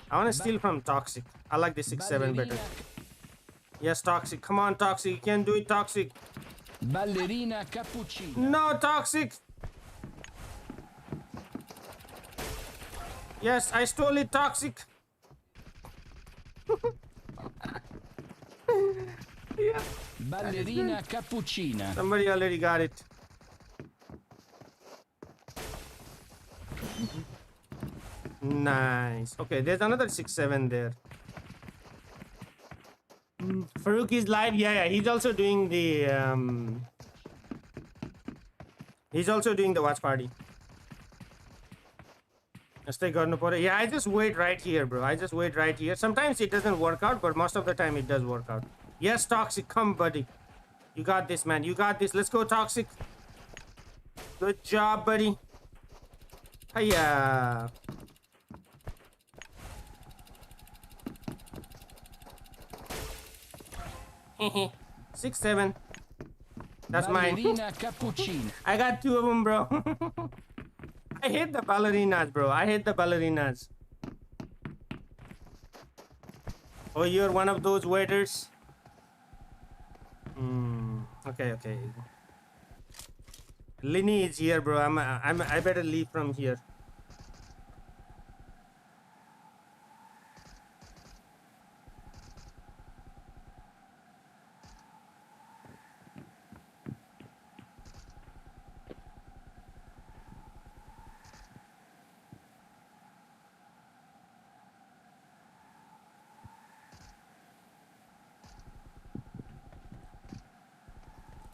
I want to steal from toxic. I like the 6-7 better. Yes, toxic. Come on, toxic. You can do it, toxic. Ballerina cappuccina. No, toxic. Yes, I stole it, toxic. Yeah. Ballerina cappuccina. Somebody already got it. Nice. Okay, there's another 6-7 there. Farouk is live. Yeah. He's also doing the watch party. Yeah, I just wait right here, bro. I just wait right here. Sometimes it doesn't work out, but most of the time it does work out. Yes, toxic. Come, buddy. You got this, man. You got this. Let's go, toxic. Good job, buddy. Hiya. Six, 7. That's mine. I got 2 of them, bro. I hate the ballerinas, bro. I hate the ballerinas. Oh, you're one of those waiters? Okay. Linny is here, bro. I better leave from here.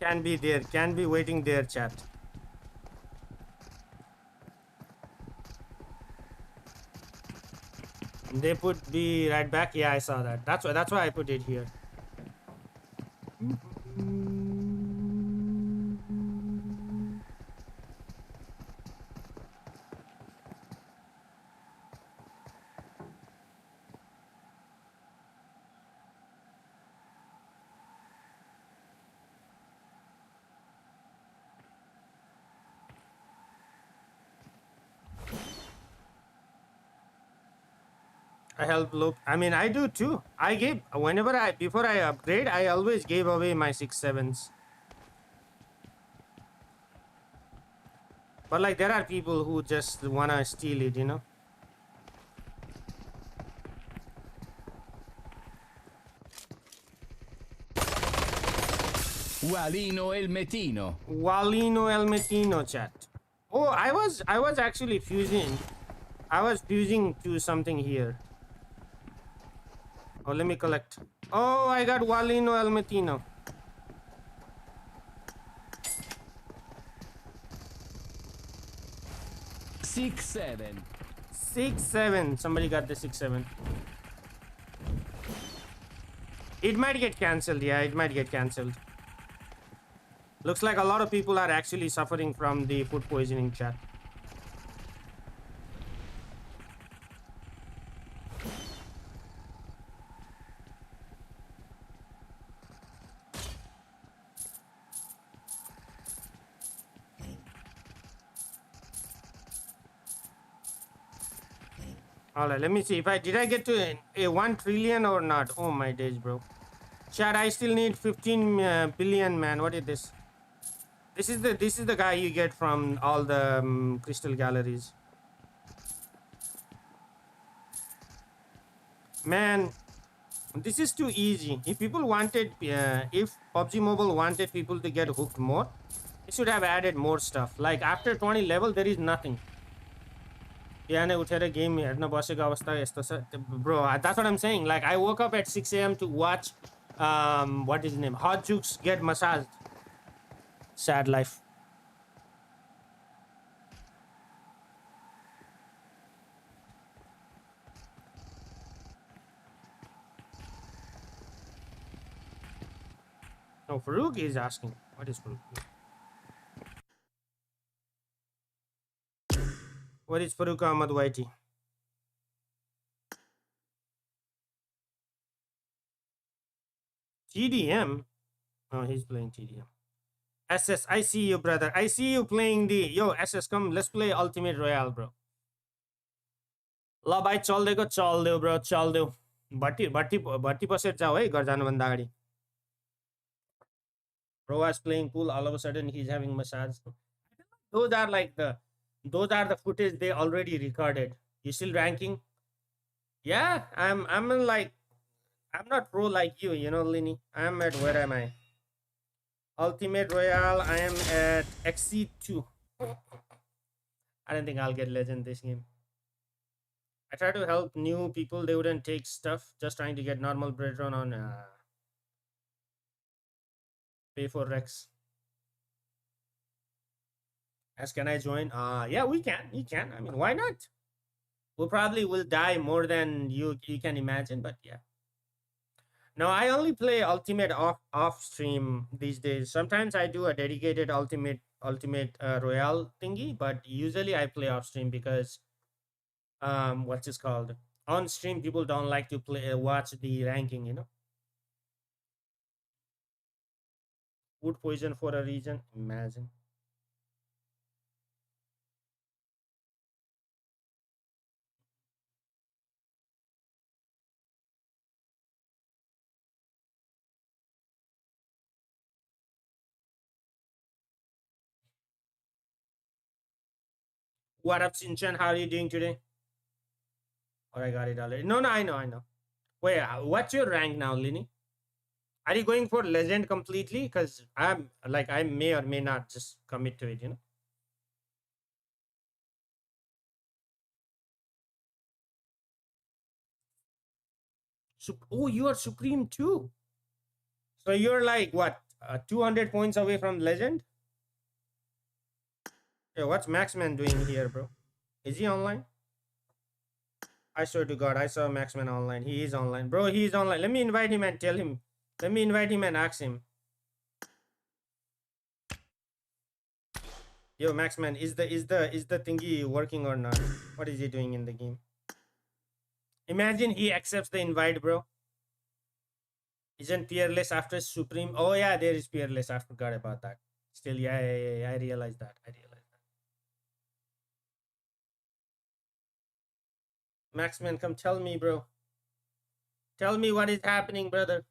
Can be there, can be waiting there, chat. They put be right back. Yeah, I saw that. That's why I put it here. I help look. I mean, I do too. I give before I upgrade, I always gave away my 6-7s. But like, there are people who just wanna steal it, you know. Walino Elmetino. Walino Elmetino, chat. Oh, I was actually fusing. I was fusing to something here. Oh, let me collect. Oh, I got Walino Elmetino. Six, seven. 6-7. Somebody got the 6-7. It might get cancelled. Yeah, it might get cancelled. Looks like a lot of people are actually suffering from the food poisoning, chat. Alright, let me see if did I get to a 1 trillion or not. Oh my days, bro. Chat, I still need 15 billion, man. What is this? This is the guy you get from all the crystal galleries. Man, this is too easy. If people wanted, if PUBG Mobile wanted people to get hooked more, they should have added more stuff. Like after 20 level, there is nothing. Bro, that's what I'm saying. Like I woke up at 6 a.m. to watch what is his name? Hot Jukes get massaged. Sad life. No, Farouk is asking. What is Farouk? What is Farouk Ahmad Whitey? TDM? Oh, he's playing TDM. SS, I see you, brother. I see you playing the... Yo, SS, come, let's play Ultimate Royale, bro. ल भाइ चल्देको चल्देऊ bro चल्देऊ भट्टी पसेर जाऊ है घर जानुभन्दा अगाडि. Bro was playing pool, all of a sudden he's having massage. Those are the footage they already recorded. You still ranking? Yeah, I'm not pro like you, you know, Lini. I'm at, where am I? Ultimate Royale, I am at XC2. I don't think I'll get legend this game. I try to help new people, they wouldn't take stuff, just trying to get normal bread run on pay for Rex. As can I join? Yeah, we can. You can. I mean, why not? We probably will die more than you can imagine, but yeah. No, I only play Ultimate off stream these days. Sometimes I do a dedicated Ultimate Royale thingy, but usually I play off stream because what's this called? On stream, people don't like to watch the ranking, you know. Wood poison for a region, imagine. What up, Shinchan? How are you doing today? Oh, I got it already. No, I know. Wait, what's your rank now, Lini? Are you going for legend completely? Because I may or may not just commit to it, you know. Oh, you are Supreme too. So you're like what? 200 points away from legend? Yeah, what's Maxman doing here, bro? Is he online? I swear to God, I saw Maxman online. He is online. Bro, he is online. Let me invite him and tell him. Let me invite him and ask him. Yo, Maxman, is the thingy working or not? What is he doing in the game? Imagine he accepts the invite, bro. Isn't Fearless after Supreme? Oh yeah, there is Fearless. I forgot about that. Still, yeah, I realized that. Maxman, come tell me, bro. Tell me what is happening, brother.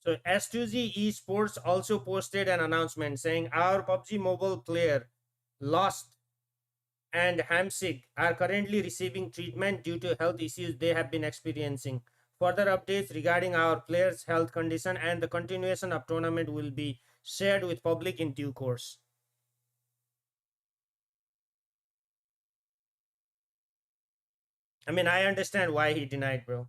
So S2Z Esports also posted an announcement saying our PUBG Mobile player Lost and Hamsig are currently receiving treatment due to health issues they have been experiencing. Further updates regarding our players' health condition and the continuation of tournament will be shared with public in due course. I mean, I understand why he denied, bro.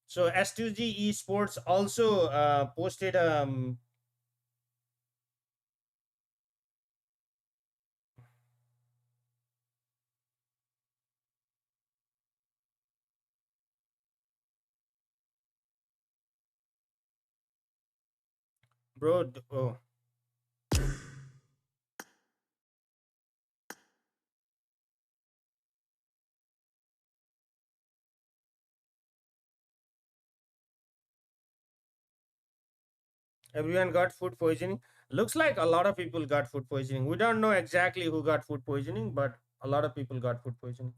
So S2G Esports also posted bro. Oh. Everyone got food poisoning. Looks like a lot of people got food poisoning. We don't know exactly who got food poisoning, but a lot of people got food poisoning.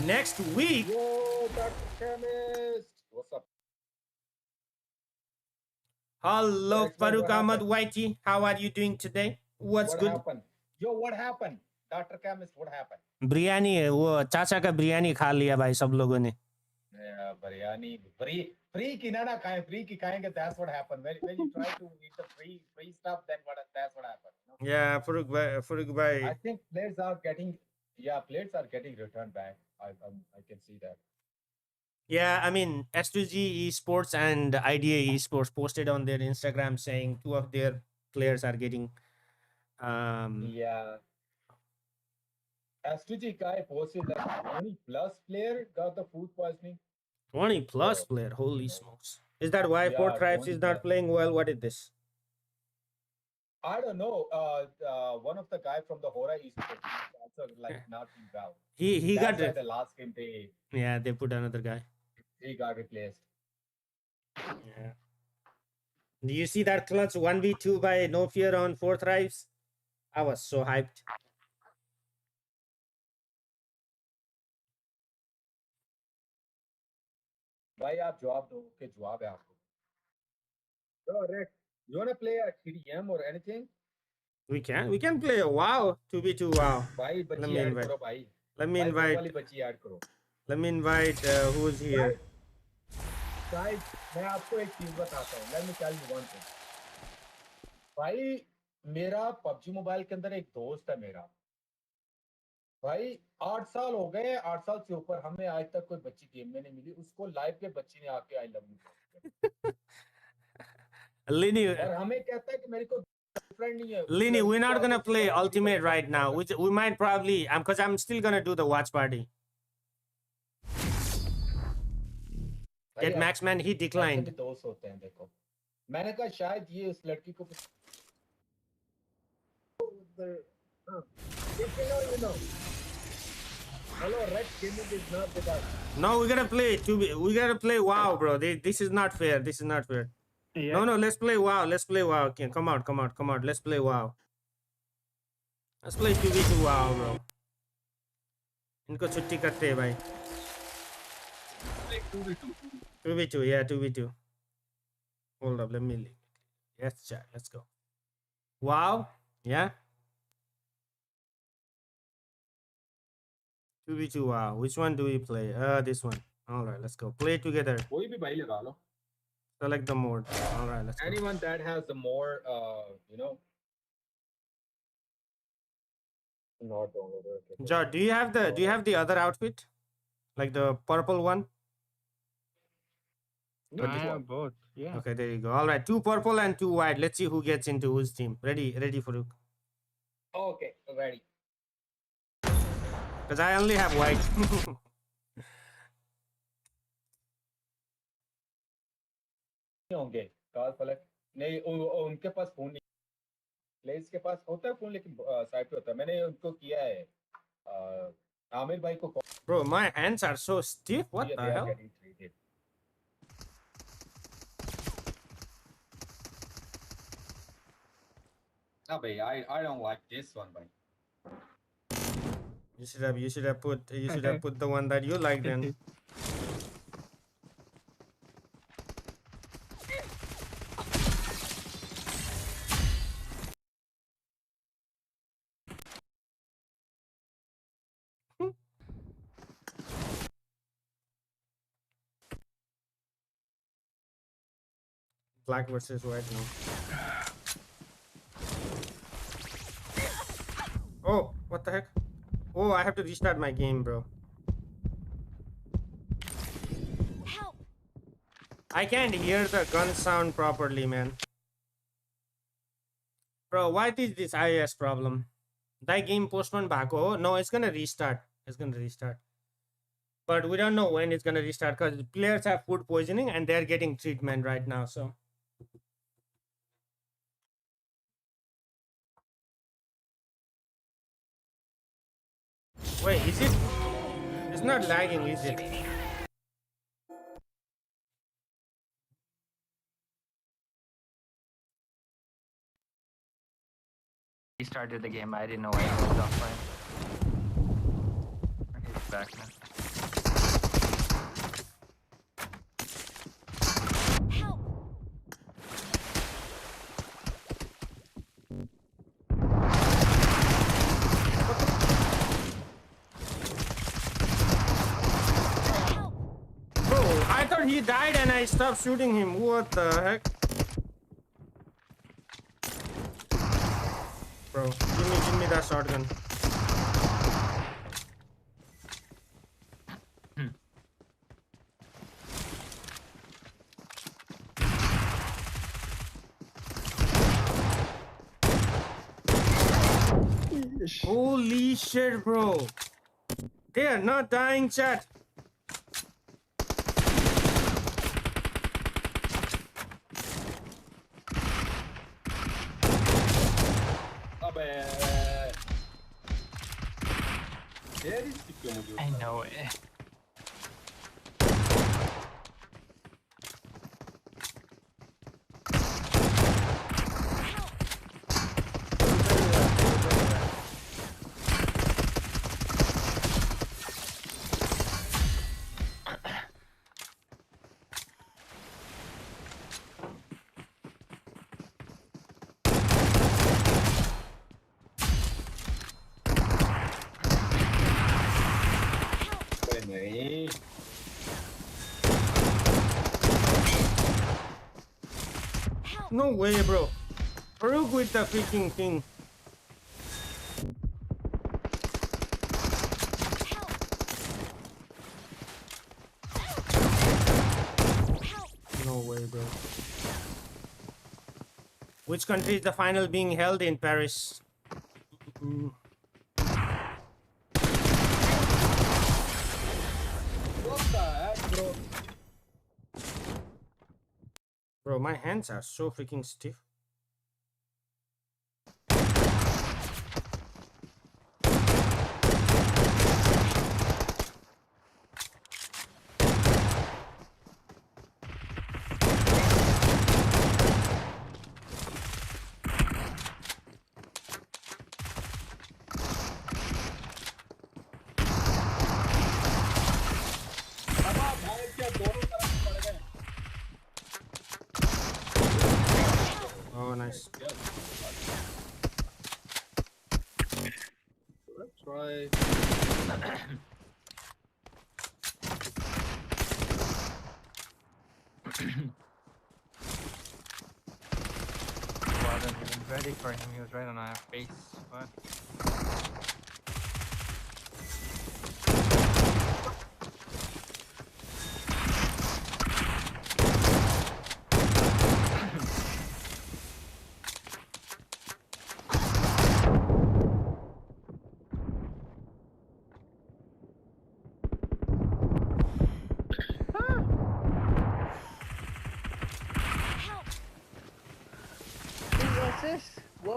Next week. Yo, Dr. Chemist. What's up? Hello, Farooq Ahmad Whitey. How are you doing today? What's good? Happened? Yo, what happened? Dr. Chemist, what happened? Biryani है वो चाचा का बिरयानी खा लिया भाई सब लोगों ने. Yeah, biryani free की ना खाएं free की खाएंगे. That's what happened. When you try to eat the free stuff, then that's what happened. You know? Yeah, Farooq bhai. I think plates are getting returned back. I can see that. Yeah, I mean, S2G Esports and IDA Esports posted on their Instagram saying 2 of their players are getting. Yeah. S2G guy posted that 20 plus player got the food poisoning. 20 plus player, holy smokes. Is that why Four Tribes is not playing well? What is this? I don't know. One of the guy from the Hora Esports also not been well. He got the last game they put another guy. He got replaced. Yeah. Do you see that clutch 1v2 by No Fear on Four Tribes? I was so hyped. भाई आप जवाब दो कि जवाब है आपको. Bro, Rick, you wanna play a TDM or anything? We can play a WoW 2v2 WoW. भाई बच्ची ऐड करो भाई. Let me invite. वाली बच्ची ऐड करो. Let me invite who's here. Guys, मैं आपको एक चीज बताता हूँ. Let me tell you one thing. भाई मेरा PUBG मोबाइल के अंदर एक दोस्त है मेरा. भाई 8 साल हो गए. 8 साल से ऊपर हमें आज तक कोई बच्ची गेम में नहीं मिली. उसको लाइव के बच्ची ने आके आई लव यू. Lini, और हमें कहता है कि मेरे को girlfriend नहीं है. Lini, we're not gonna play Ultimate right now. We might probably, because I'm still gonna do the watch party. That Maxman, he declined. दोस्त होते हैं देखो. मैंने कहा शायद ये उस लड़की को you know. Hello, Red Gaming is not with us. No, we gotta play WoW, bro. This is not fair. This is not fair. Yeah. No, let's play WoW. Let's play WoW. Okay, come on. Let's play WoW. Let's play 2v2 WoW, bro. इनको छुट्टी करते हैं भाई. 2v2, yeah, 2v2. Hold up, let me leave. Yes, chat. Let's go. WoW, yeah. 2v2 WoW. Which one do we play? This one. All right, let's go. Play together. कोई भी भाई लगा लो. Select the mode. All right, let's go. Anyone that has the more, you know. Not downloader. Jar, do you have the other outfit, like the purple one? No, I have both. Yeah. Okay, there you go. All right, 2 purple and 2 white. Let's see who gets into whose team. Ready, Farooq? Okay, ready. Because I only have white. होंगे car फलक नहीं उनके पास phone नहीं players के पास होता है phone लेकिन side पे होता है मैंने उनको किया है आमिर भाई को Bro, my hands are so stiff. What the hell? No, I don't like this one, buddy. You should have put the one that you like then. Black versus white now. Oh, what the heck? Oh, I have to restart my game, bro. Help. I can't hear the gun sound properly, man. Bro, what is this iOS problem? That game postponed back. Oh, no, it's gonna restart. It's gonna restart. But we don't know when it's gonna restart because players have food poisoning and they're getting treatment right now, so. Wait, is it? It's not lagging, is it? Restarted the game. I didn't know why I was offline. He's back now. He died and I stopped shooting him. What the heck? Bro, give me that shotgun. Holy shit, bro. They are not dying, chat. I know it. No way, bro. Farouk with the freaking thing. No way, bro. Which country is the final being held in? Paris? Bro, my hands are so freaking stiff. Oh, nice. Let's try. Wasn't even ready for him. He was right on our face. What?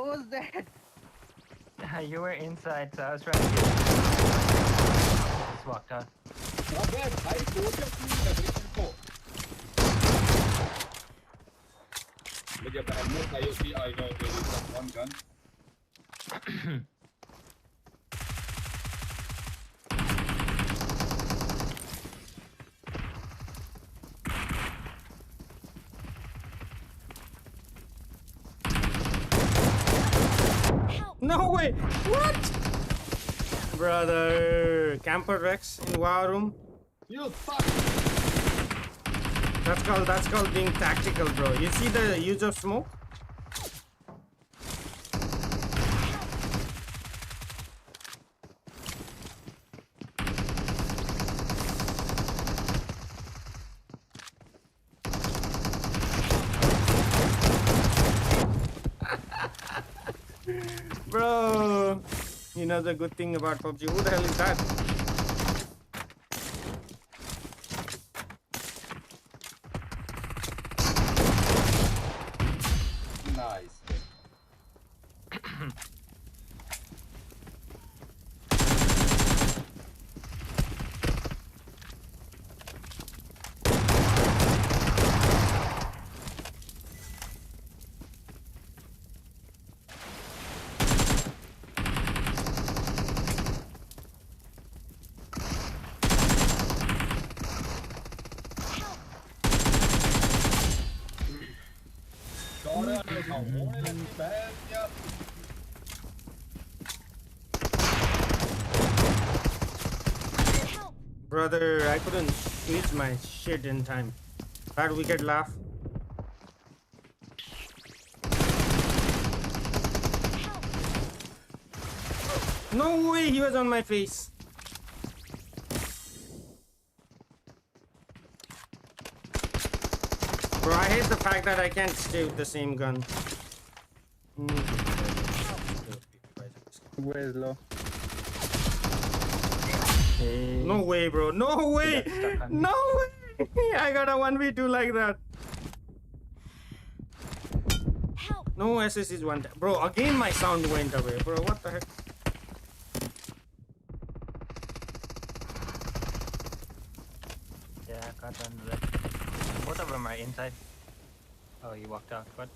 What was that? You were inside, so I was trying to get you. Just walked out. Not bad. I told you to I know there is just one gun. No way! What? Brother, camper Rex in war room. You fuck. That's called being tactical, bro. You see the use of smoke? Bro, you know the good thing about PUBG. Who the hell is that? Nice. Brother, I couldn't switch my shit in time. Bad wicked laugh. No way, he was on my face. Bro, I hate the fact that I can't stay with the same gun. Where is low? No way, bro. No way. No way. I got a 1v2 like that. No SS is one. Bro, again my sound went away. Bro, what the heck? Yeah, I got on the left. Both of them are inside. Oh, you walked out. What?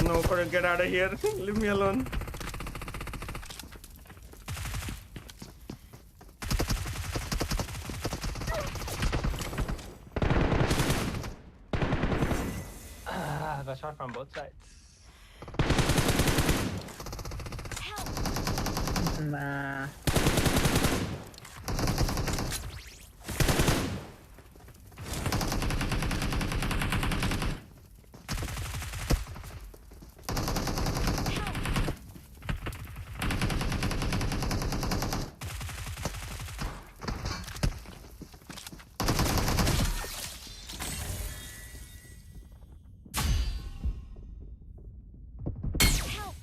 No, for get out of here. Leave me alone. I got shot from both sides. Nah.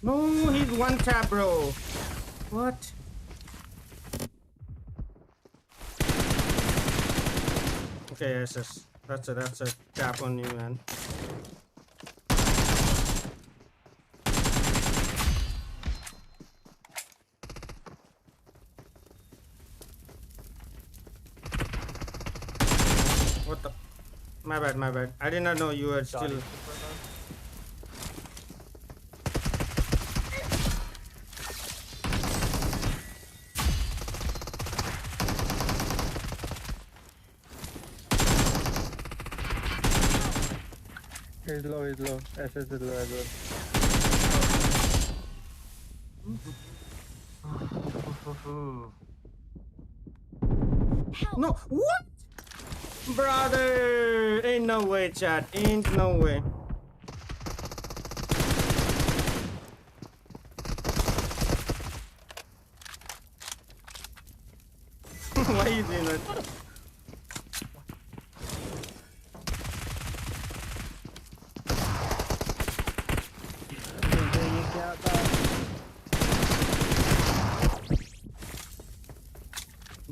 No, he's one tap, bro. What? Okay, SS. That's a tap on you, man. What the? My bad, my bad. I did not know you were still. He's low, he's low. SS is low as well. No, what? Brother, ain't no way, chat. Ain't no way. Why are you doing that?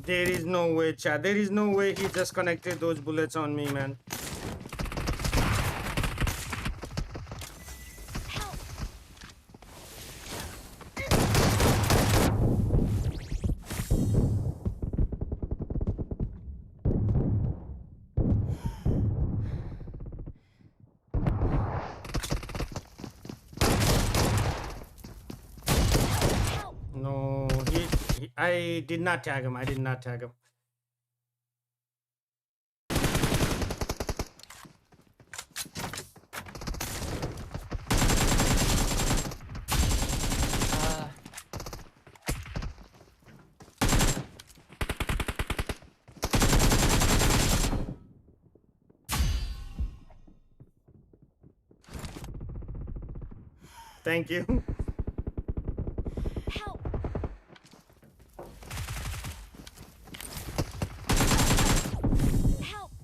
There is no way, chat. There is no way he just connected those bullets on me, man. No, I did not tag him. I did not tag him. Thank you.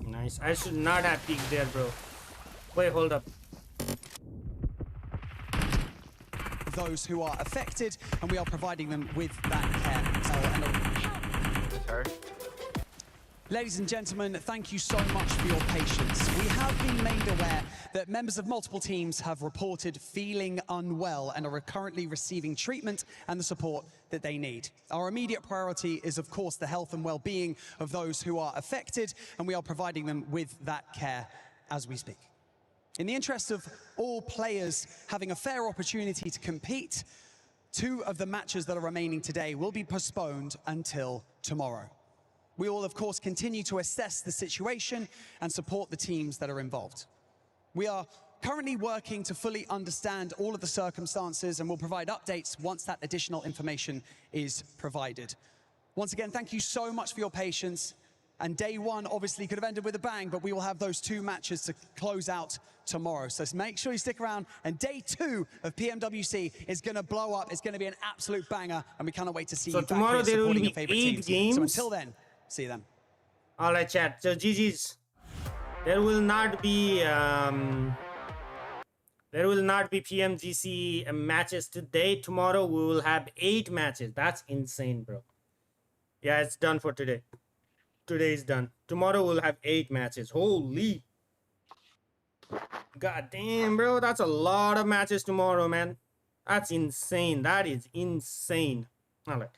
Nice. I should not have peeked there, bro. Wait, hold up. Those who are affected, and we are providing them with that care. Ladies and gentlemen, thank you so much for your patience. We have been made aware that members of multiple teams have reported feeling unwell and are currently receiving treatment and the support that they need. Our immediate priority is, of course, the health and well-being of those who are affected, and we are providing them with that care as we speak. In the interest of all players having a fair opportunity to compete, 2 of the matches that are remaining today will be postponed until tomorrow. We will, of course, continue to assess the situation and support the teams that are involved. We are currently working to fully understand all of the circumstances and will provide updates once that additional information is provided. Once again, thank you so much for your patience. And day 1 obviously could have ended with a bang, but we will have those 2 matches to close out tomorrow. So make sure you stick around. And day 2 of PMWC is going to blow up. It's going to be an absolute banger, and we cannot wait to see you back here supporting your favorite teams. Games. So until then, see you then. All right, chat. So GG's. There will not be PMGC matches today. Tomorrow we will have 8 matches. That's insane, bro. Yeah, it's done for today. Today is done. Tomorrow we'll have 8 matches. Holy. God damn, bro. That's a lot of matches tomorrow, man. That's insane. That is insane. All right.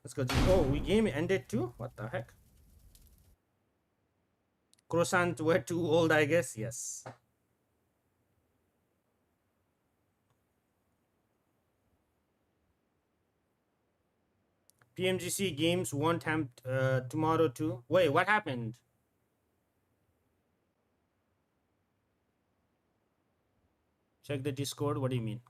Let's go. Oh, we game ended too? What the heck? Croissant were too old, I guess. Yes. PMGC games won't have tomorrow too. Wait, what happened? Check the Discord. What do you mean?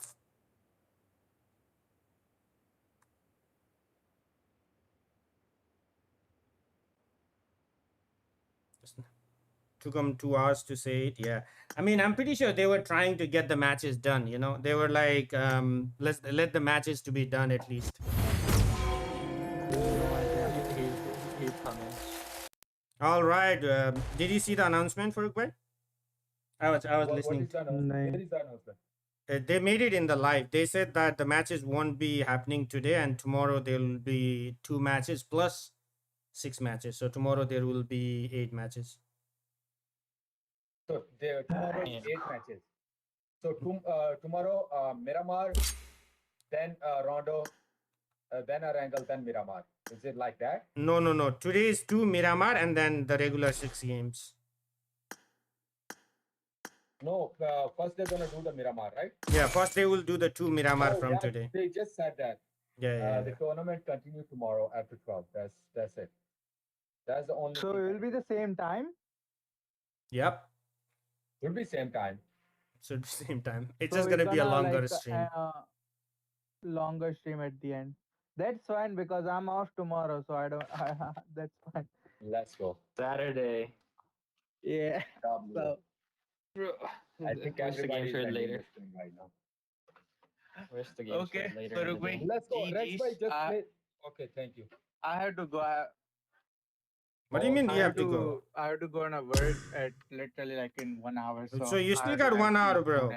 Took them 2 hours to say it. Yeah, I mean, I'm pretty sure they were trying to get the matches done, you know. They were like, let's let the matches to be done at least. All right, did you see the announcement for Uruguay? I was listening. What is the announcement? Where is the announcement? They made it in the live. They said that the matches won't be happening today, and tomorrow there will be 2 matches plus 6 matches. So tomorrow there will be 8 matches. So tomorrow is 8 matches. So tomorrow Miramar, then Rondo, then Erangel, then Miramar. Is it like that? No. Today is 2 Miramar and then the regular 6 games. No, first they're gonna do the Miramar, right? Yeah, first they will do the 2 Miramar from today. They just said that. Yeah. The tournament continues tomorrow after 12. That's it. That's the only. So it will be the same time. Yep. It will be same time. So same time. It's just gonna be a longer stream. Longer stream at the end. That's fine because I'm off tomorrow, so I don't. That's fine. Let's go. Saturday. Yeah. So. I think everybody is later right now. Where's the game later? Let's go. Let's play. Okay, thank you. I have to go. What do you mean you have to go? I have to go on a work at literally like in 1 hour. So you still got 1 hour, bro.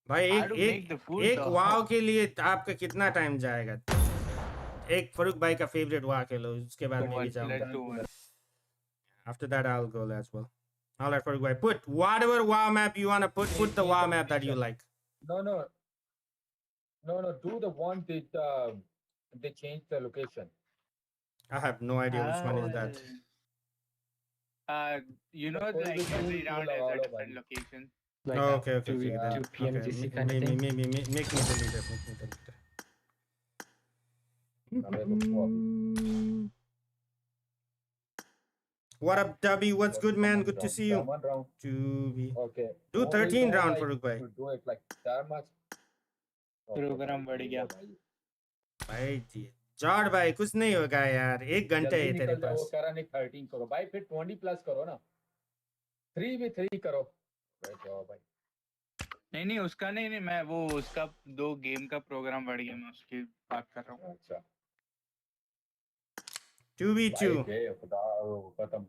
भाई एक वाव के लिए आपका कितना time जाएगा? एक फरूक भाई का favorite वाह खेलो, उसके बाद मैं भी जाऊँगा. After that, I'll go as well. All right, Farooq bhai, put whatever WoW map you wanna put the WoW map that you like. No. Do the one that they changed the location. I have no idea which one is that. You know, like every round has a different location. Like okay. PMWC Okay. kind of thing. Maybe make me delete it. What up, Dubby? What's good, man? Good to see you. Okay. Do 13 round, Farooq bhai. Do it like that much. Programme बढ़ गया भाई जी जॉर्ड भाई कुछ नहीं होगा यार 1 घंटे है तेरे पास वो करा नहीं 13 करो भाई फिर 20 प्लस करो ना 3v3 करो जाओ भाई नहीं उसका नहीं मैं वो उसका 2 गेम का प्रोग्राम बढ़ गया मैं उसकी बात कर रहा हूँ अच्छा 2v2 खत्म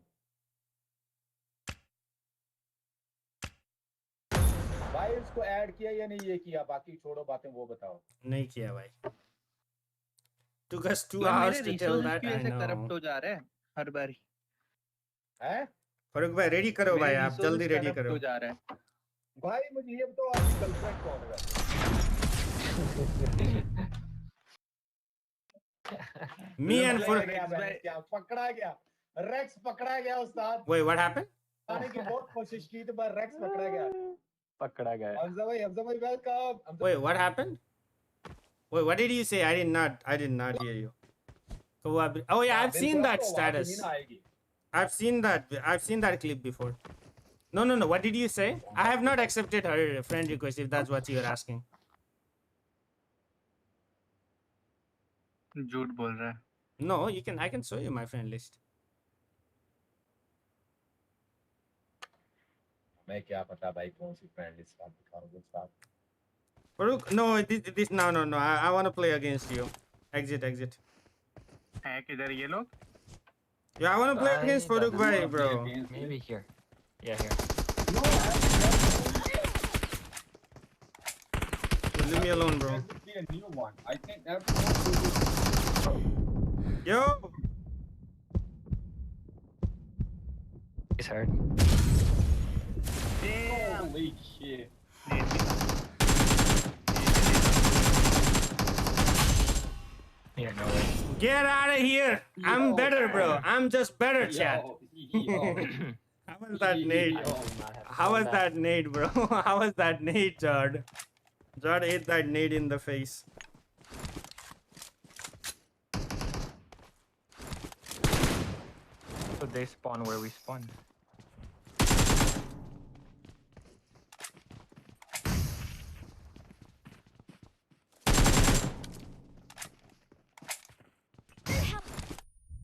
भाई इसको ऐड किया या नहीं ये किया बाकी छोड़ो बातें वो बताओ नहीं किया भाई took us 2 hours to tell that I know corrupt हो जा रहे हैं हर बारी हैं फरूक भाई रेडी करो भाई आप जल्दी रेडी करो हो जा रहा है भाई मुझे ये बताओ आपकी गर्लफ्रेंड कौन है me and for क्या पकड़ा गया रेक्स पकड़ा गया उस्ताद wait what happened आने की बहुत कोशिश की तो पर रेक्स पकड़ा गया हमजा भाई welcome wait what happened wait what did you say I did not hear you oh yeah I've seen that status I've seen that clip before no what did you say I have not accepted her friend request if that's what you're asking झूठ बोल रहा है no I can show you my friend list मैं क्या पता भाई कौन सी friend list आप दिखाओगे साहब Farooq no this no I want to play against you exit है किधर ये लोग yeah I want to play against Farooq bhai bro maybe here yeah here leave me alone bro be a new one I think that yo it's hard holy shit yeah no way get out of here I'm better bro I'm just better chat how was that nade bro how was that nade Jard ate that nade in the face so they spawn where we spawn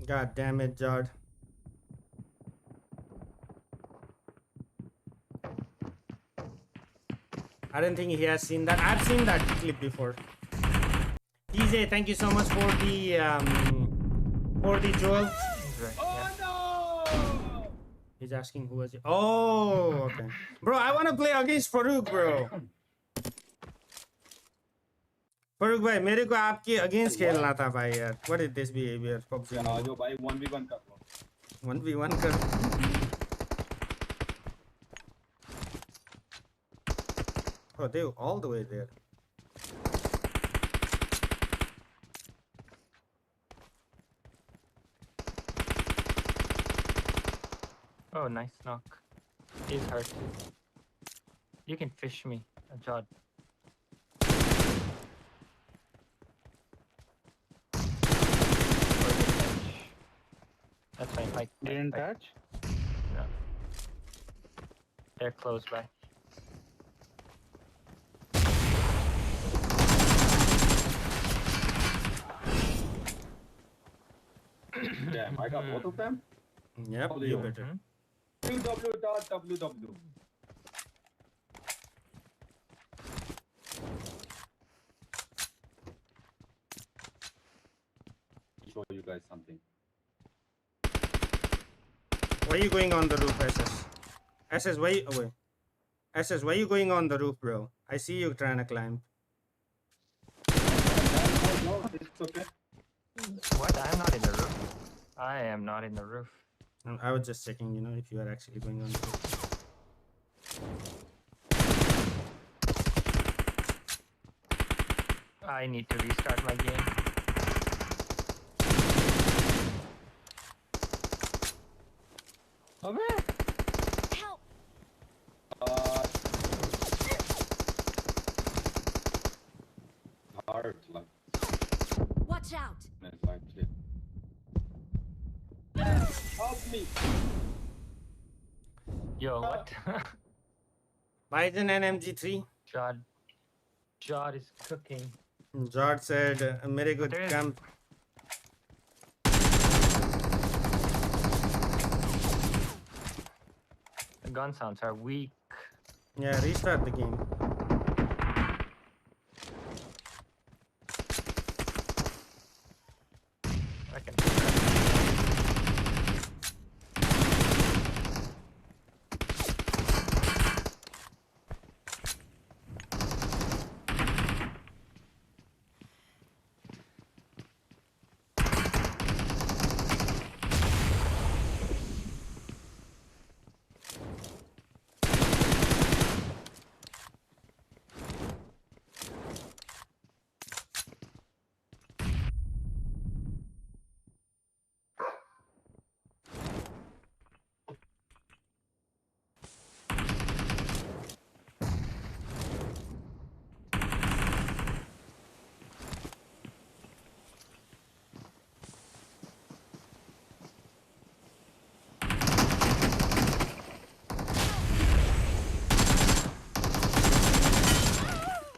God damn it, Jard. I don't think he has seen that. I've seen that clip before. TJ, thank you so much for the jewel. oh no He's asking who was it. Oh, okay. Bro, I want to play against Farooq, bro. Farooq भाई मेरे को आपके against खेलना था भाई यार what is this behaviour PUBG आ जाओ भाई 1v1 कर लो 1v1 कर oh they all the way there oh nice knock he's hurt you can fish me Jod that's fine like didn't touch no they're close by damn I got both of them yep you better www show you guys something why are you going on the roof SS why oh wait SS why are you going on the roof bro I see you trying to climb no it's okay What? I'm not in the roof. I am not in the roof. I was just checking, you know, if you are actually going on the roof. I need to restart my game. Okay. Help! Hard, like. Watch out! Help me! Yo, what? Biden and MG3. Jod is cooking. Jod said, "Mere ko kam." The gun sounds are weak. Yeah, restart the game. I can.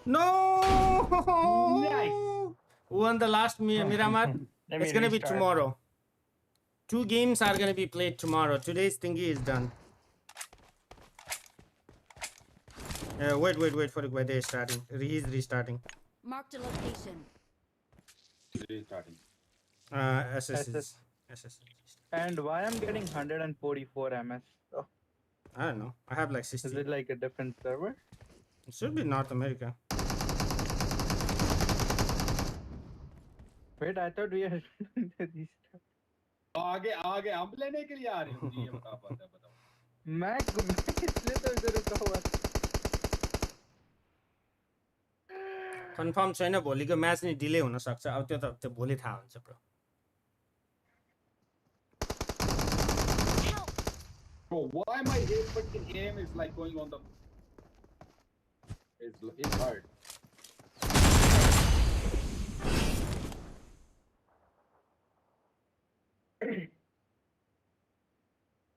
No! Nice. Who won the last Miramar? It's gonna be tomorrow. 2 games are gonna be played tomorrow. Today's thingy is done. Wait for the weather is starting. He's restarting. Marked a location. Restarting. SS. And why I'm getting 144 MS? Oh, I don't know. I have like 60. is it like a different server? It should be North America. Wait, I thought we had restart. आगे हम लेने के लिए आ रही हूँ, ये बताओ. मैं इसलिए तो इधर रुका हुआ था. कन्फर्म छैन भोलिको म्याच नि डिले हुन सक्छ अब त्यो भोलि थाहा हुन्छ bro. Bro, why my fucking aim is like going on the... It's hard.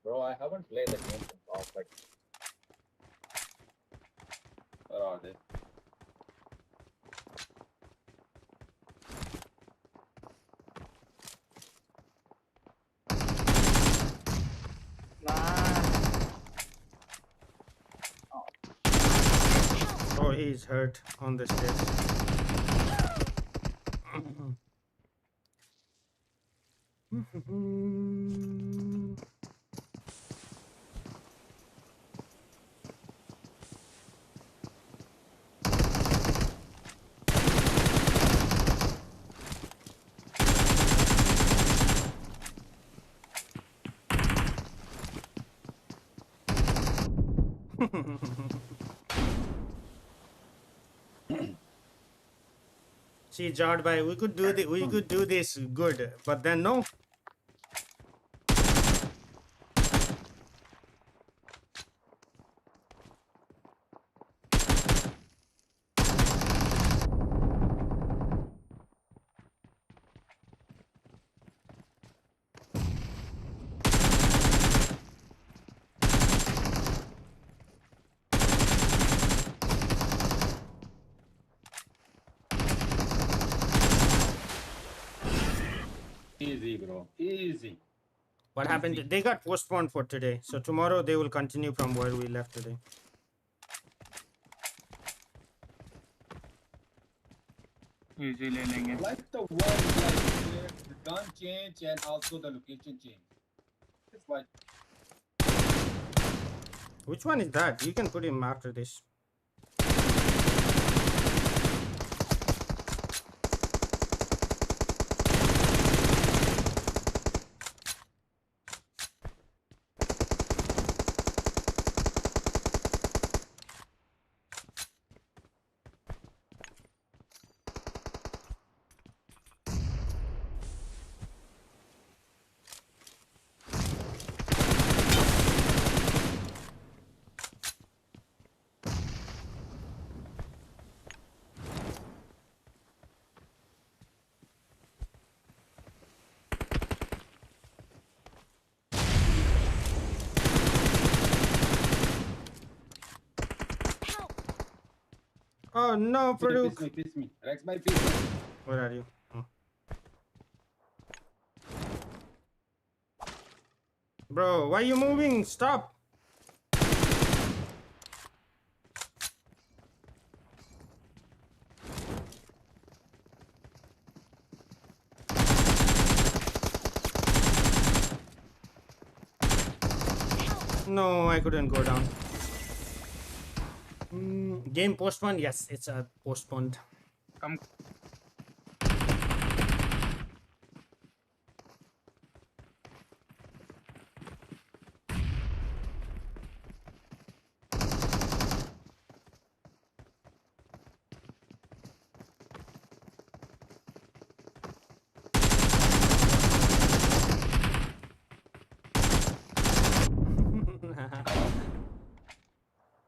Bro, I haven't played the game since off, like... Where are they? Oh, he's hurt on the stairs. See, Jard bhai, we could do this good, but then no. Easy, bro. Easy. What happened? They got postponed for today. So tomorrow they will continue from where we left today. Easy lenge. Like the one, like the gun change and also the location change. It's like... Which one is that? You can put him after this. Oh no, Farouk. Piss me. Rex by piss me. Where are you? Oh. Bro, why are you moving? Stop. No, I couldn't go down. Game postponed? Yes, it's postponed. Come.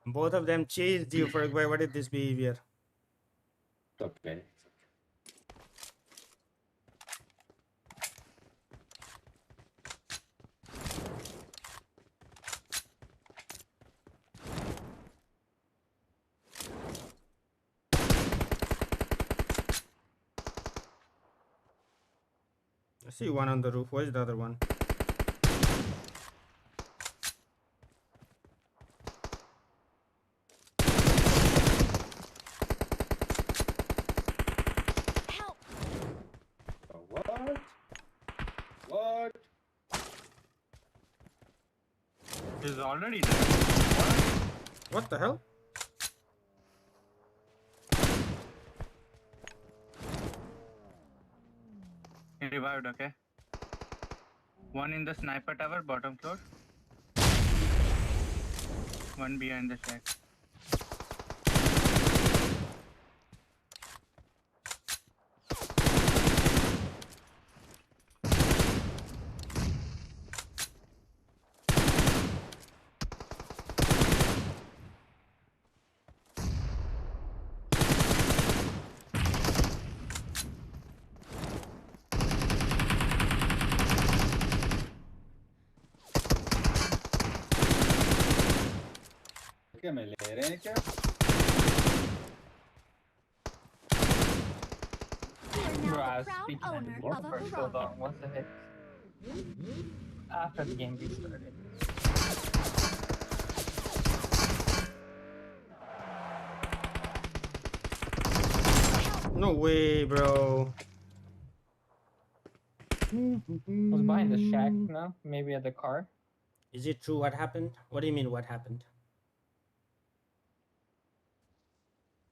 Both of them chased you for what is this behavior? Okay. I see one on the roof. Where's the other one? What? He's already there. What the hell? He revived, okay? One in the sniper tower, bottom floor. One behind the shack. क्या मैं ले रहे हैं क्या? Bro, I was speaking on the board for so long. What the heck? After the game restarted. No way, bro. I was behind the shack now, maybe at the car. Is it true what happened? What do you mean what happened?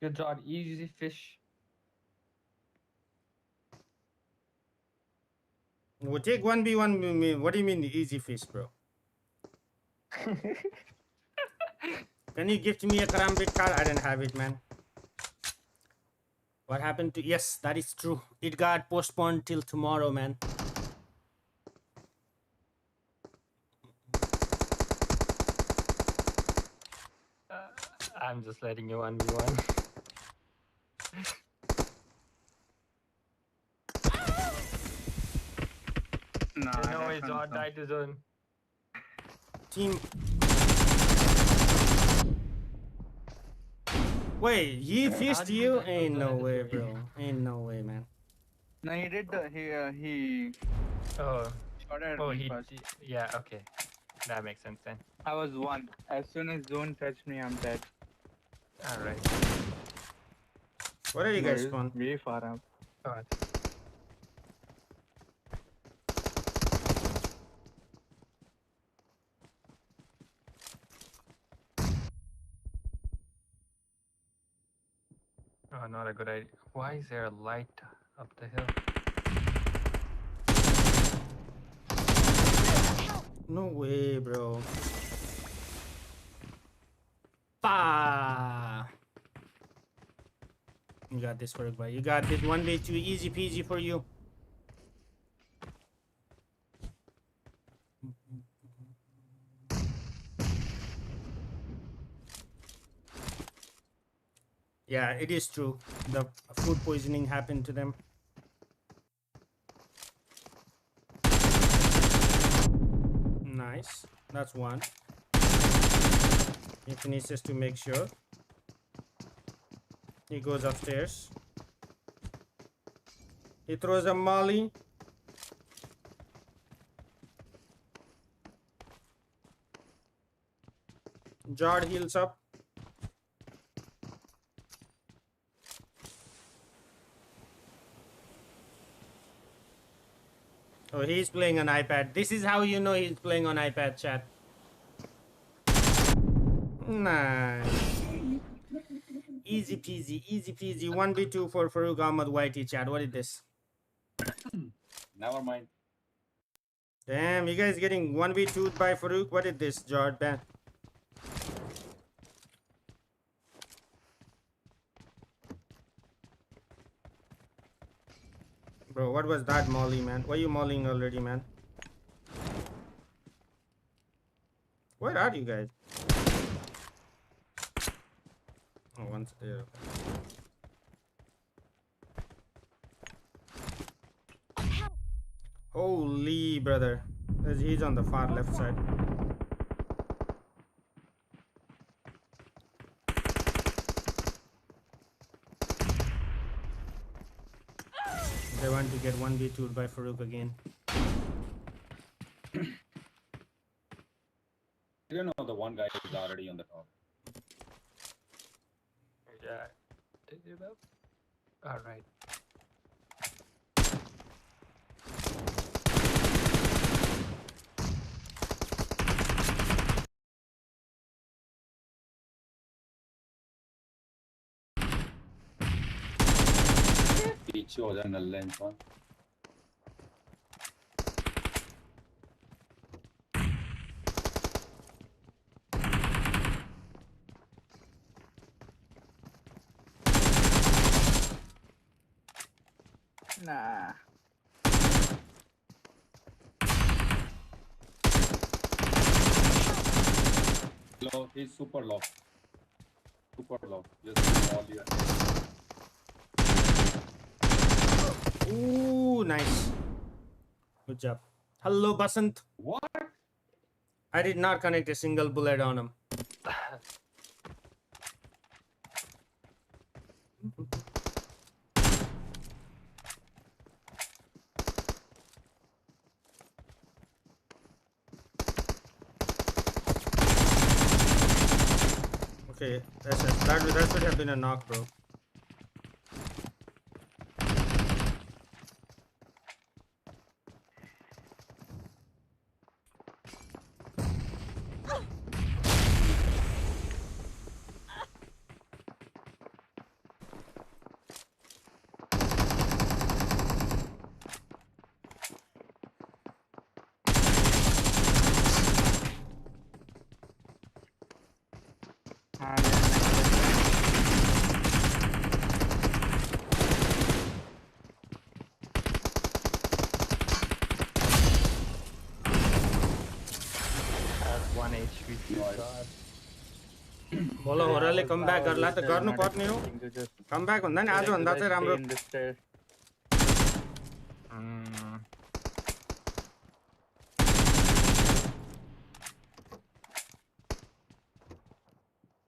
Good job, easy fish. We'll take 1v1. What do you mean easy fish, bro? Can you gift me a karambit card? I didn't have it, man. What happened to... Yes, that is true. It got postponed till tomorrow, man. I'm just letting you 1v1. No way, John died to zone. Team. Wait, he fished you? Ain't no way, bro. Ain't no way, man. No, he did the he Oh. shot at me first. Yeah, okay. That makes sense then. I was one. As soon as zone touched me, I'm dead. Alright. Where are you guys from? Way far out. Alright. Oh, not a good idea. Why is there a light up the hill? No way, bro. Pa! You got this, for everybody. You got this. 1v2, easy peasy for you. Yeah, it is true. The food poisoning happened to them. Nice. That's one. He finishes to make sure. He goes upstairs. He throws a molly. Jard heals up. Oh, he's playing on iPad. This is how you know he's playing on iPad, chat. Nice. Easy peasy, easy peasy. 1v2 for Farouk Ahmad Whitey, chat. What is this? Never mind. Damn, you guys getting 1v2'd by Farouk? What is this, Jordan? Bro, what was that molly, man? Why are you mollying already, man? Where are you guys? Oh, one's there. Holy brother. He's on the far left side. They want to get 1v2'd by Farouk again. You know the one guy is already on the top. Yeah. Did you know? Alright. Picture than the lens one. Nah. Low, he's super low. Super low. Just all here. Ooh, nice. Good job. Hello, Basant. What? I did not connect a single bullet on him. Okay, that should have been a knock, bro. बोलो होराले come back गर्ला त गर्नु पर्ने हो come back भन्दा नि आज भन्दा चाहिँ राम्रो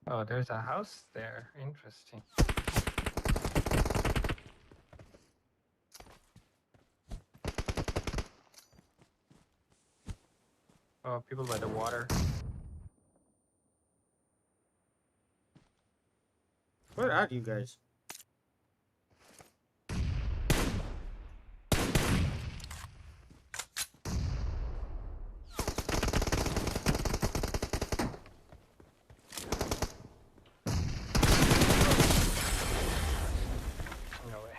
Oh, there's a house there. Interesting. Oh, people by the water. Where are you guys? No way.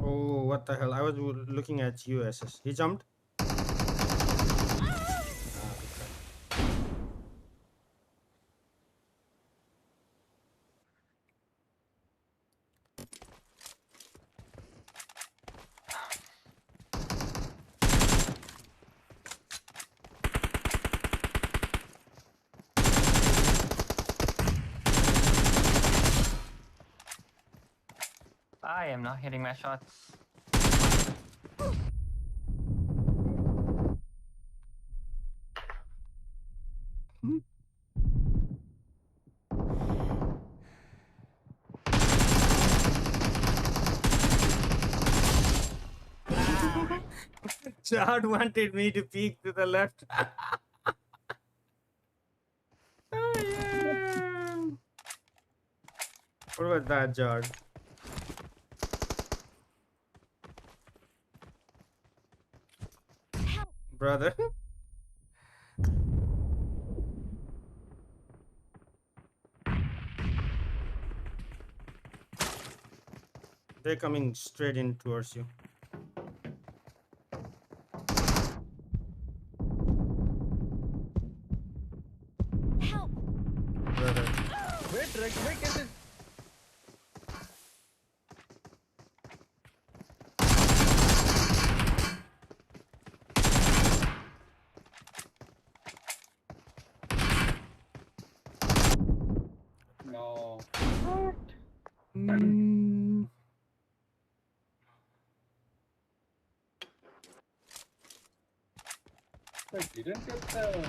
Oh, what the hell? I was looking at you, SS. He jumped. I am not hitting my shots. Chad wanted me to peek to the left. Oh, yeah. What about that, Jard? Brother. They're coming straight in towards you. Help! Brother. Wait, get it. No. What? I didn't get the...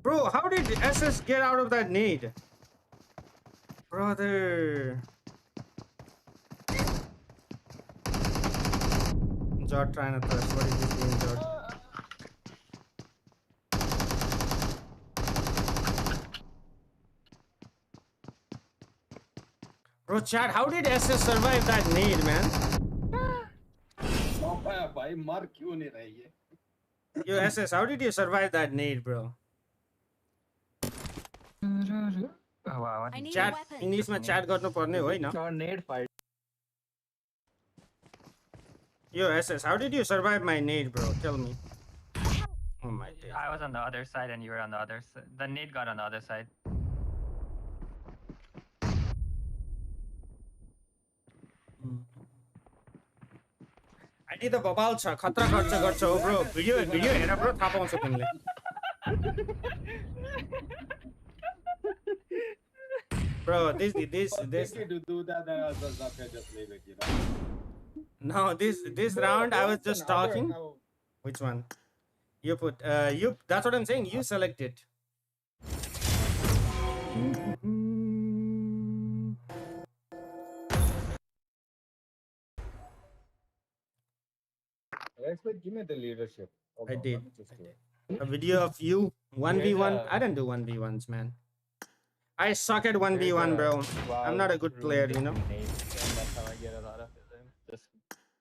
Bro, how did SS get out of that nade? Brother. Jord trying to press. What is this doing, Jord? Bro, Chad, how did SS survive that nade, man? भाई मार क्यों नहीं रही है? Yo, SS, how did you survive that nade, bro? Oh, wow. Chat, English में chat गर्नु पर्ने होइन? Nade fight. Yo, SS, how did you survive my nade, bro? Tell me. Oh my god. I was on the other side and you were on the other side. The nade got on the other side. I need the bobal cha khatra garcha bro. Video hair bro थाहा पाउँछ तिमीले. Bro, this to do that, then I was just leave it, you know. No, this round I was just talking. Which one? You put you. That's what I'm saying. You select it. Give me the leadership. I did. A video of you 1v1. I don't do 1v1s, man. I suck at 1v1, bro. I'm not a good player, you know. That's how I get a lot of them. Just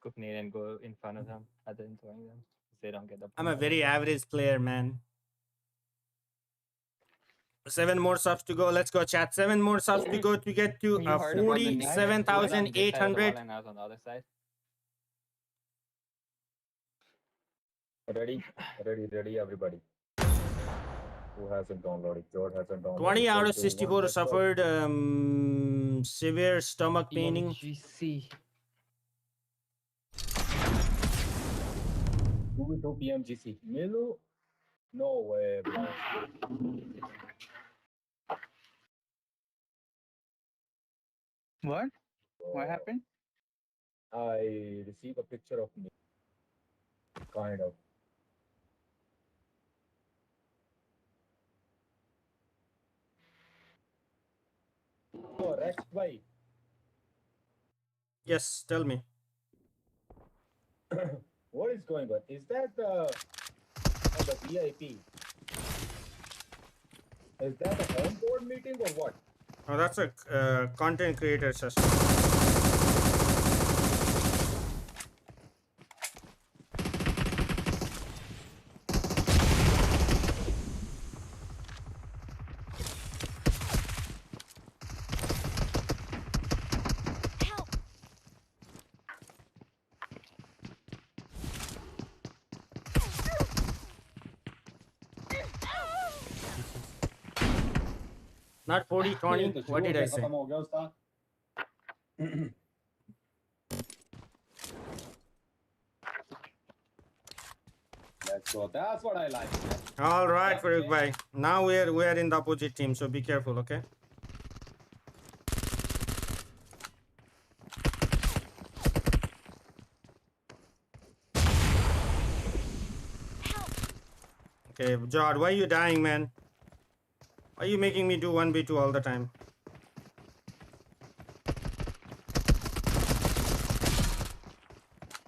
cook nade and go in front of them and then throwing them. They don't get the. I'm a very average player, man. 7 more subs to go. Let's go, chat. 7 more subs to go to get to 47,800. And I was on the other side. Ready, everybody. Who hasn't downloaded? George hasn't downloaded. 20 out of 64 suffered severe stomach paining. PMWC. 2 PMGC. Milu? No way, bro. What? What happened? I received a picture of me. Kind of. Oh, Rex bhai. Yes, tell me. What is going on? Is that the VIP? Is that a home board meeting or what? Oh, that's a content creator session. Not 40, 20. What did I say? Let's go. That's what I like. All right, Farouk bhai. Now we are in the opposite team, so be careful, okay? Okay, Jod, why are you dying, man? Why are you making me do 1v2 all the time?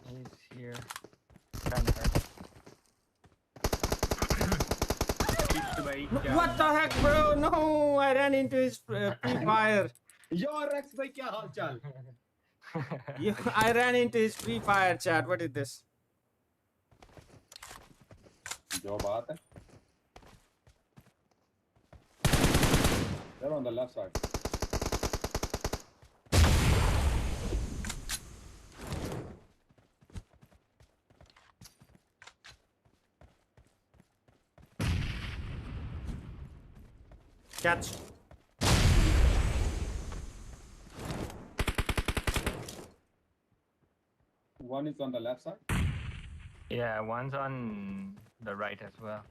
He's here. Trying to hurt. What the heck, bro? No, I ran into his free fire. Yo, Rex, bhai, kya haal chal? I ran into his free fire, chat. What is this? जो बात है. They're on the left side. Catch. One is on the left side. Yeah, one's on the right as well.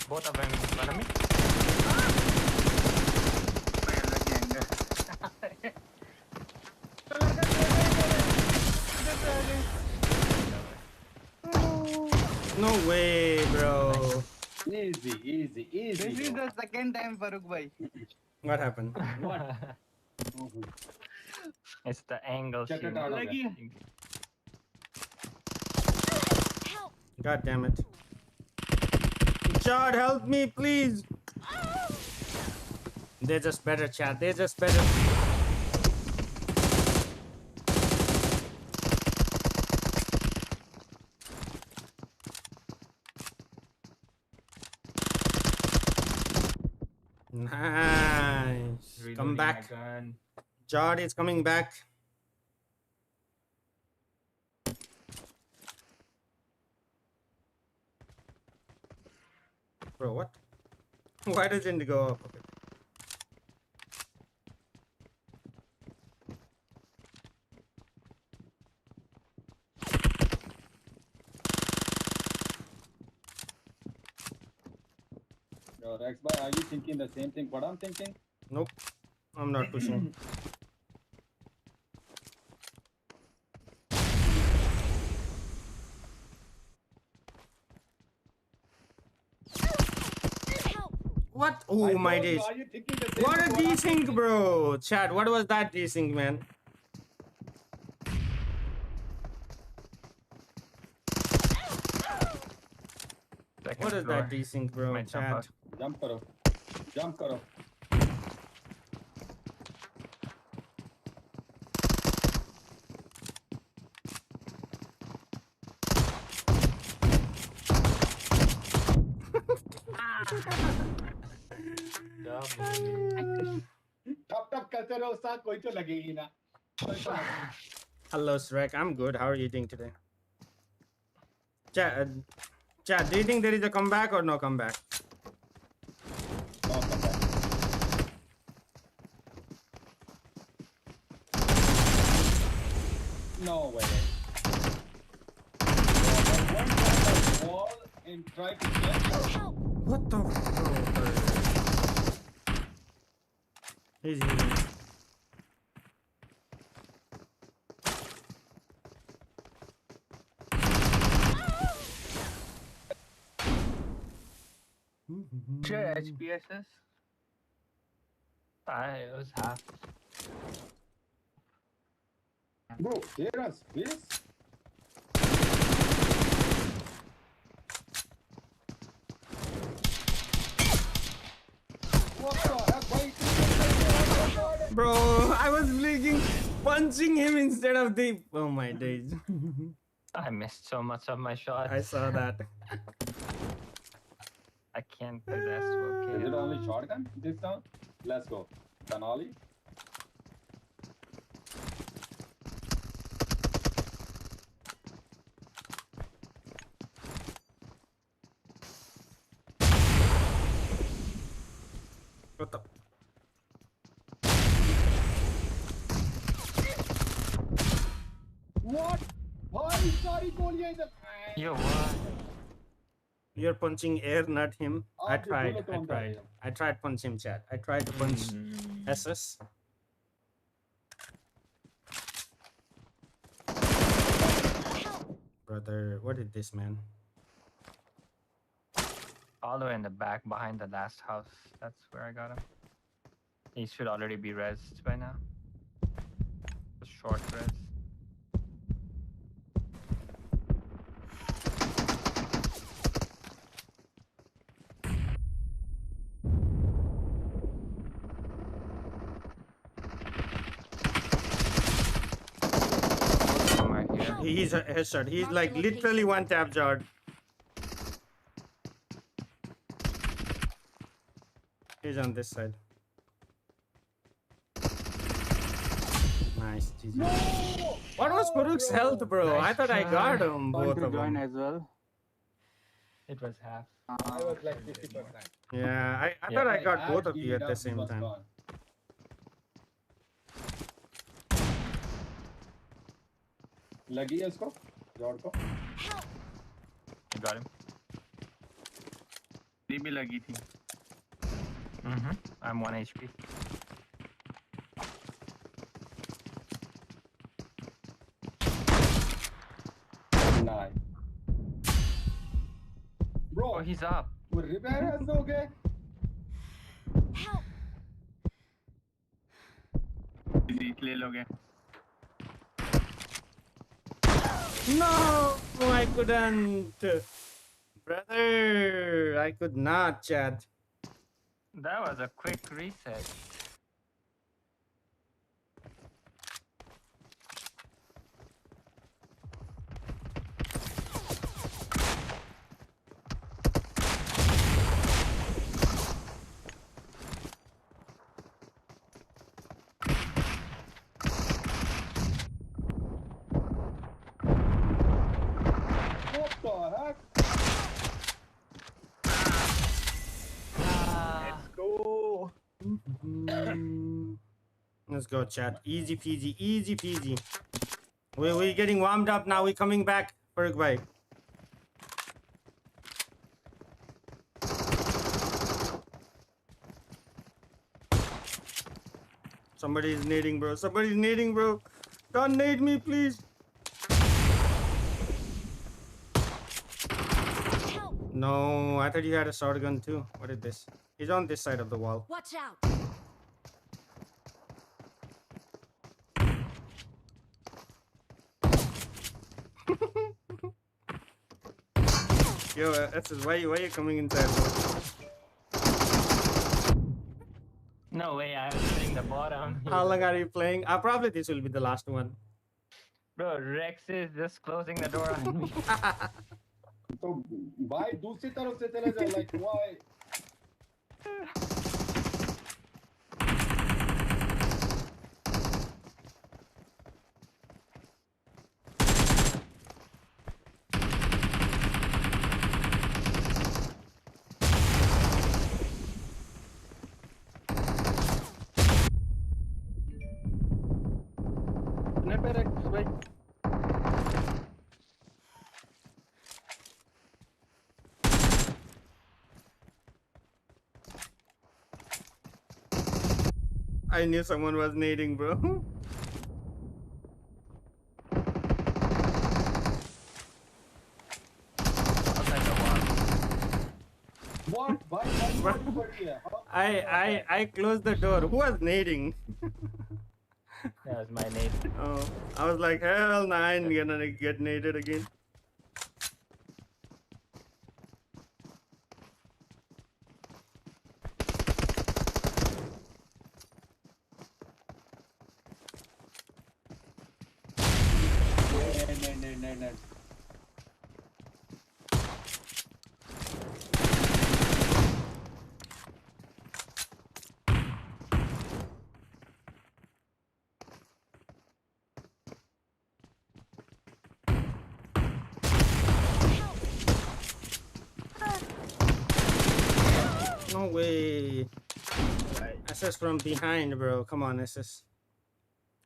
Both of them in front of me. No way, bro. Easy, easy, easy. This is the second time, Farouk bhai. What happened? What? It's the angle. Check it out. God damn it. Chad, help me, please. They're just better, chat. They're just better. Nice. Come back. Jod is coming back. Bro, what? Why doesn't it go up? Okay. Yo, Rex, bhai, are you thinking the same thing what I'm thinking? Nope. I'm not pushing. What? Oh my days. What a desync, bro. Chat, what was that desync, man? What is that desync, bro? Chat. Jump karo. Jump karo. Tap करते रहो साथ कोई तो लगेगी ना. Hello, Shrek. I'm good. How are you doing today? Chat, do you think there is a comeback or no comeback? No comeback. No way. One the wall and try to get help. What the fuck? Easy. Sure, HPSS. It was half. Bro, there are space. What the heck? Why? was blinking, punching him instead of the. Oh my days. I missed so much of my shots. I saw that. I can't do this. Okay. Is it only shotgun this time? Let's go. Denali. What the? What? Bhai, sorry, गोलियां इधर. Yo, what? You're punching air, not him. I tried punch him, chat. I tried to punch SS. Brother, what is this, man? All the way in the back, behind the last house. That's where I got him. He should already be rezzed by now. A short res. He's a headshot. He's like literally one tap jar. He's on this side. Nice. GG. No! What was Farooq's health, bro? Nice I thought I got him. Both of them. as well. It was half. I was like 50%. Yeah, I thought I got both of you at the same time. लगी है उसको जॉर्ड को. Got him. भी लगी थी. I'm 1 HP. Nice. Bro, Oh, he's up. वो repair है तो okay. ले लोगे. No, I couldn't. Brother, I could not, chat. That was a quick reset. What the heck? Let's go, chat. Easy peasy, easy peasy. We're getting warmed up now. We're coming back. Farooq bhai. Somebody's nading, bro. Somebody's nading, bro. Don't nade me, please. No, I thought you had a shotgun too. What is this? He's on this side of the wall. Watch out. Yo, SS, why you coming inside, bro? No way, I'm hitting the bottom. How long are you playing? Probably this will be the last one. Bro, Rex is just closing the door on me. तो भाई दूसरी तरफ से चले जाओ like why? I knew someone was nading, bro. What? I closed the door. Who was nading? That was my nade. Oh, I was like, hell no, I ain't gonna get naded again. nades. No way. SS from behind, bro. Come on, SS.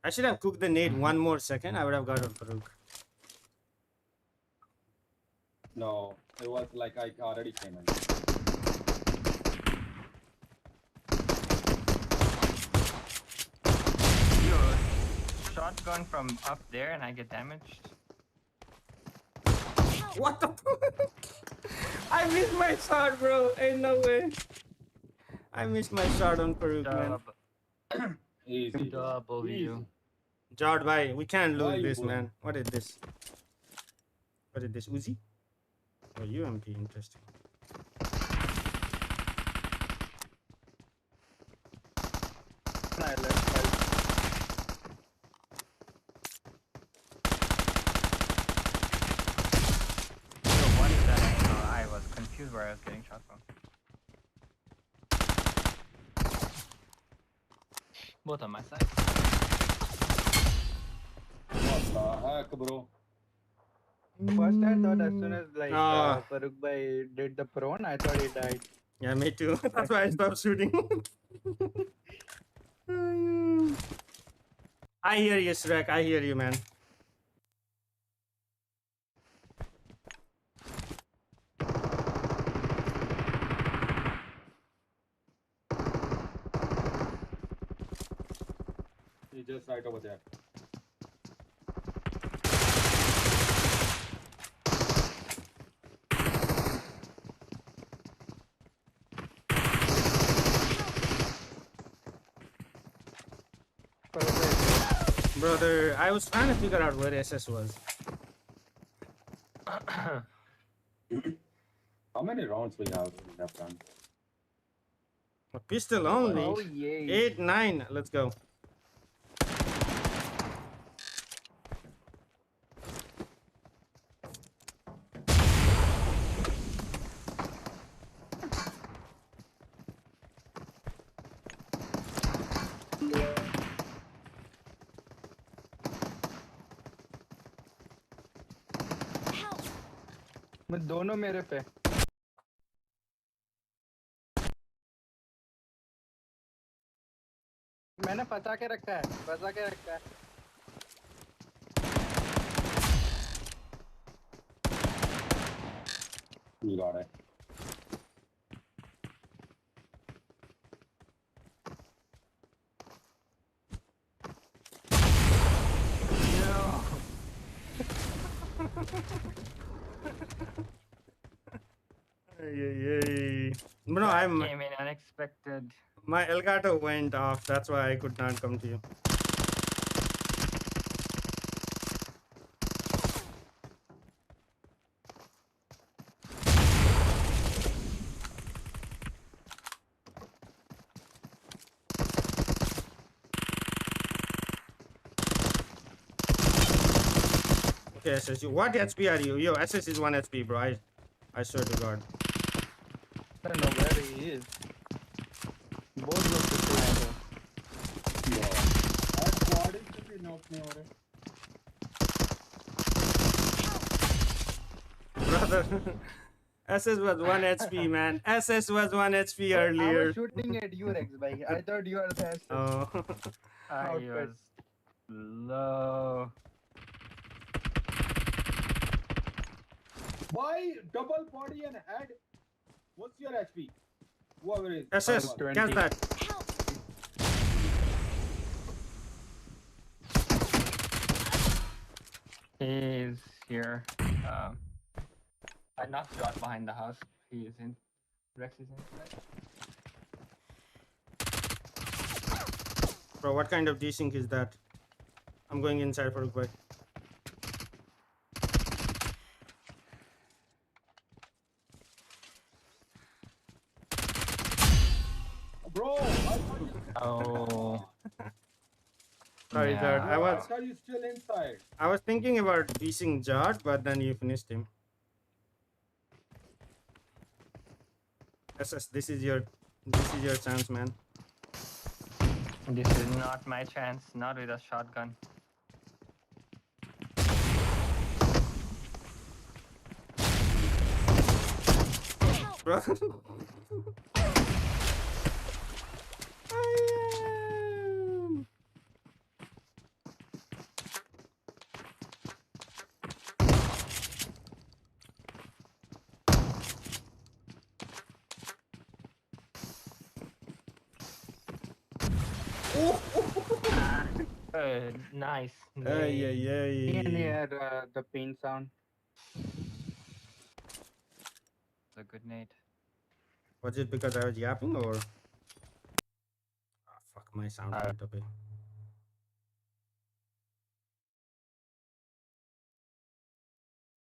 I should have cooked the nade one more second. I would have got a Farouk. No, it was like I already came in. Yo, shotgun from up there and I get damaged. What the fuck? I missed my shot, bro. Ain't no way. I missed my shot on Farouk, man. Easy. W. Jard, bhai, we can't lose this, man. What is this? What is this? Uzi? Oh, UMP, interesting. What is that? I was confused where I was getting shot from. Both on my side. What the heck, bro? First, I thought as soon as like Farouk bhai did the prone, I thought he died. Yeah, me too. That's why I stopped shooting. I hear you, Shrek. I hear you, man. He's just right over there. Brother, I was trying to figure out where SS was. How many rounds we have done? A pistol only. Oh, yay. 8, 9. Let's go. दोनों मेरे पे मैंने फंसा के रखा है You got it. Yay. No, I'm came in unexpected. My Elgato went off, that's why I could not come to you. Okay, SS, what HP are you? Yo, SS is 1 HP, bro. I swear to God. I don't know where he is. Both look the same. Brother, SS was 1 HP, man. SS was 1 HP earlier. I was shooting at you, Rex, bhai. I thought you were the SS. Oh. I was low. Why double body and head? What's your HP? Whoever is. SS, catch that. He's here. I knocked Josh behind the house. He is in. Rex is in. Bro, what kind of desync is that? I'm going inside for a quick. Bro, Sorry, Dad. I was. Are you still inside? I was thinking about piecing Jod, but then you finished him. SS, this is your chance, man. This is not my chance. Not with a shotgun. Bro. Nice. Yeah. And he had the pain sound. It's a good nade. Was it because I was yapping or? Oh, fuck, my sound went away.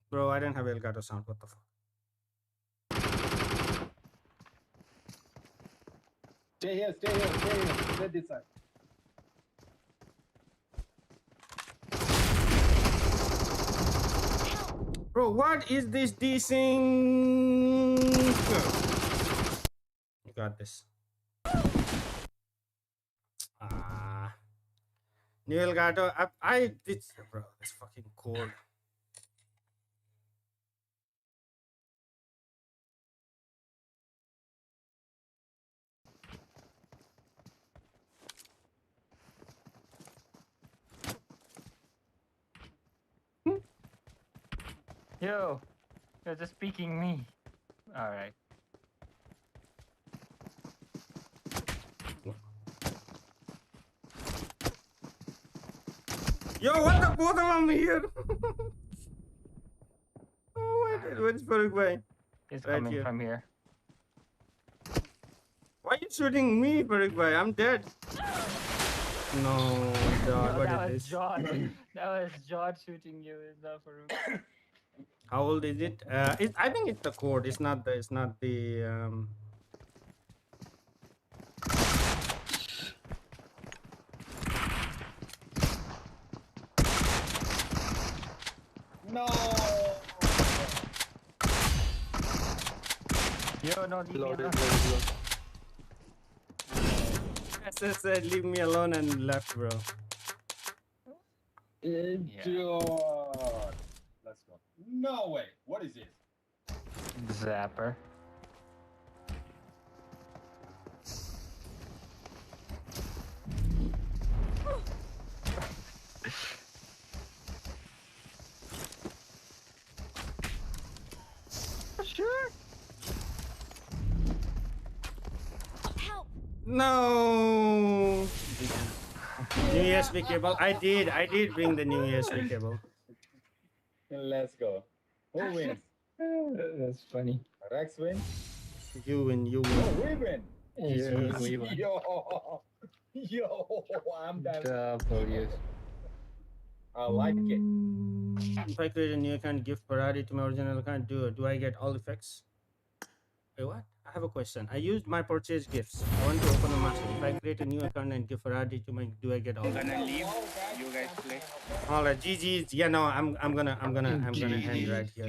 Bro, I didn't have Elgato sound. What the fuck? Stay here. Let this side. Bro, what is this desync? You got this. New Elgato. Bro, it's fucking cold. Yo, you're just peeking me. Alright. Yo, what the both of them here? Oh my god, where's Paraguay? It's coming from here. Why are you shooting me, Paraguay? I'm dead. No, God, what is this? That was Jod shooting you. It's not Farouk. How old is it? I think it's the code. It's not the. No. Yo, no, leave me alone. SS said, leave me alone and left, bro. Idiot. Let's go. No way. What is this? Zapper. Sure. No. New USB cable. I did bring the new USB cable. Let's go. Who wins? That's funny. Rex wins. You win. Oh, we win. Yeah, we win. Yo, I'm done. W. I like it. If I create a new account, give Ferrari to my original account, do I get all effects? Wait, what? I have a question. I used my purchase gifts. I want to open a master. If I create a new account and give Ferrari to my, do I get all? I'm gonna leave. You guys play. All right, GG's. Yeah, no, I'm gonna end right here.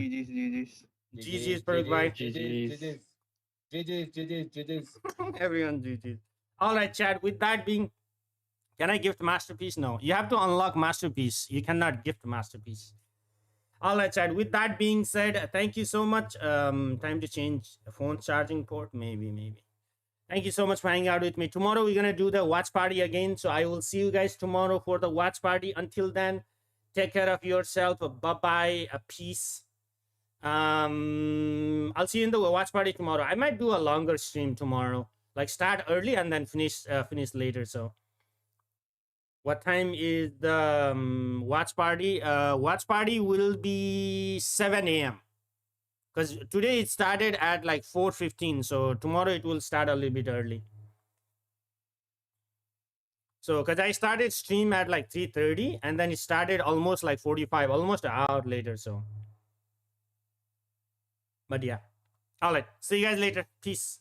GG's, Paraguay. GG's. Everyone GG's. All right, chat. With that being, can I gift masterpiece? No, you have to unlock masterpiece. You cannot gift masterpiece. All right, chat. With that being said, thank you so much. Time to change the phone charging port. Maybe. Thank you so much for hanging out with me. Tomorrow we're gonna do the watch party again. So I will see you guys tomorrow for the watch party. Until then, take care of yourself. Bye bye. Peace. I'll see you in the watch party tomorrow. I might do a longer stream tomorrow. Like start early and then finish later. So. What time is the watch party? Watch party will be 7 a.m. Because today it started at like 4:15. So tomorrow it will start a little bit early. So because I started stream at like 3:30 and then it started almost like 45, almost an hour later. So, but yeah. All right. See you guys later. Peace.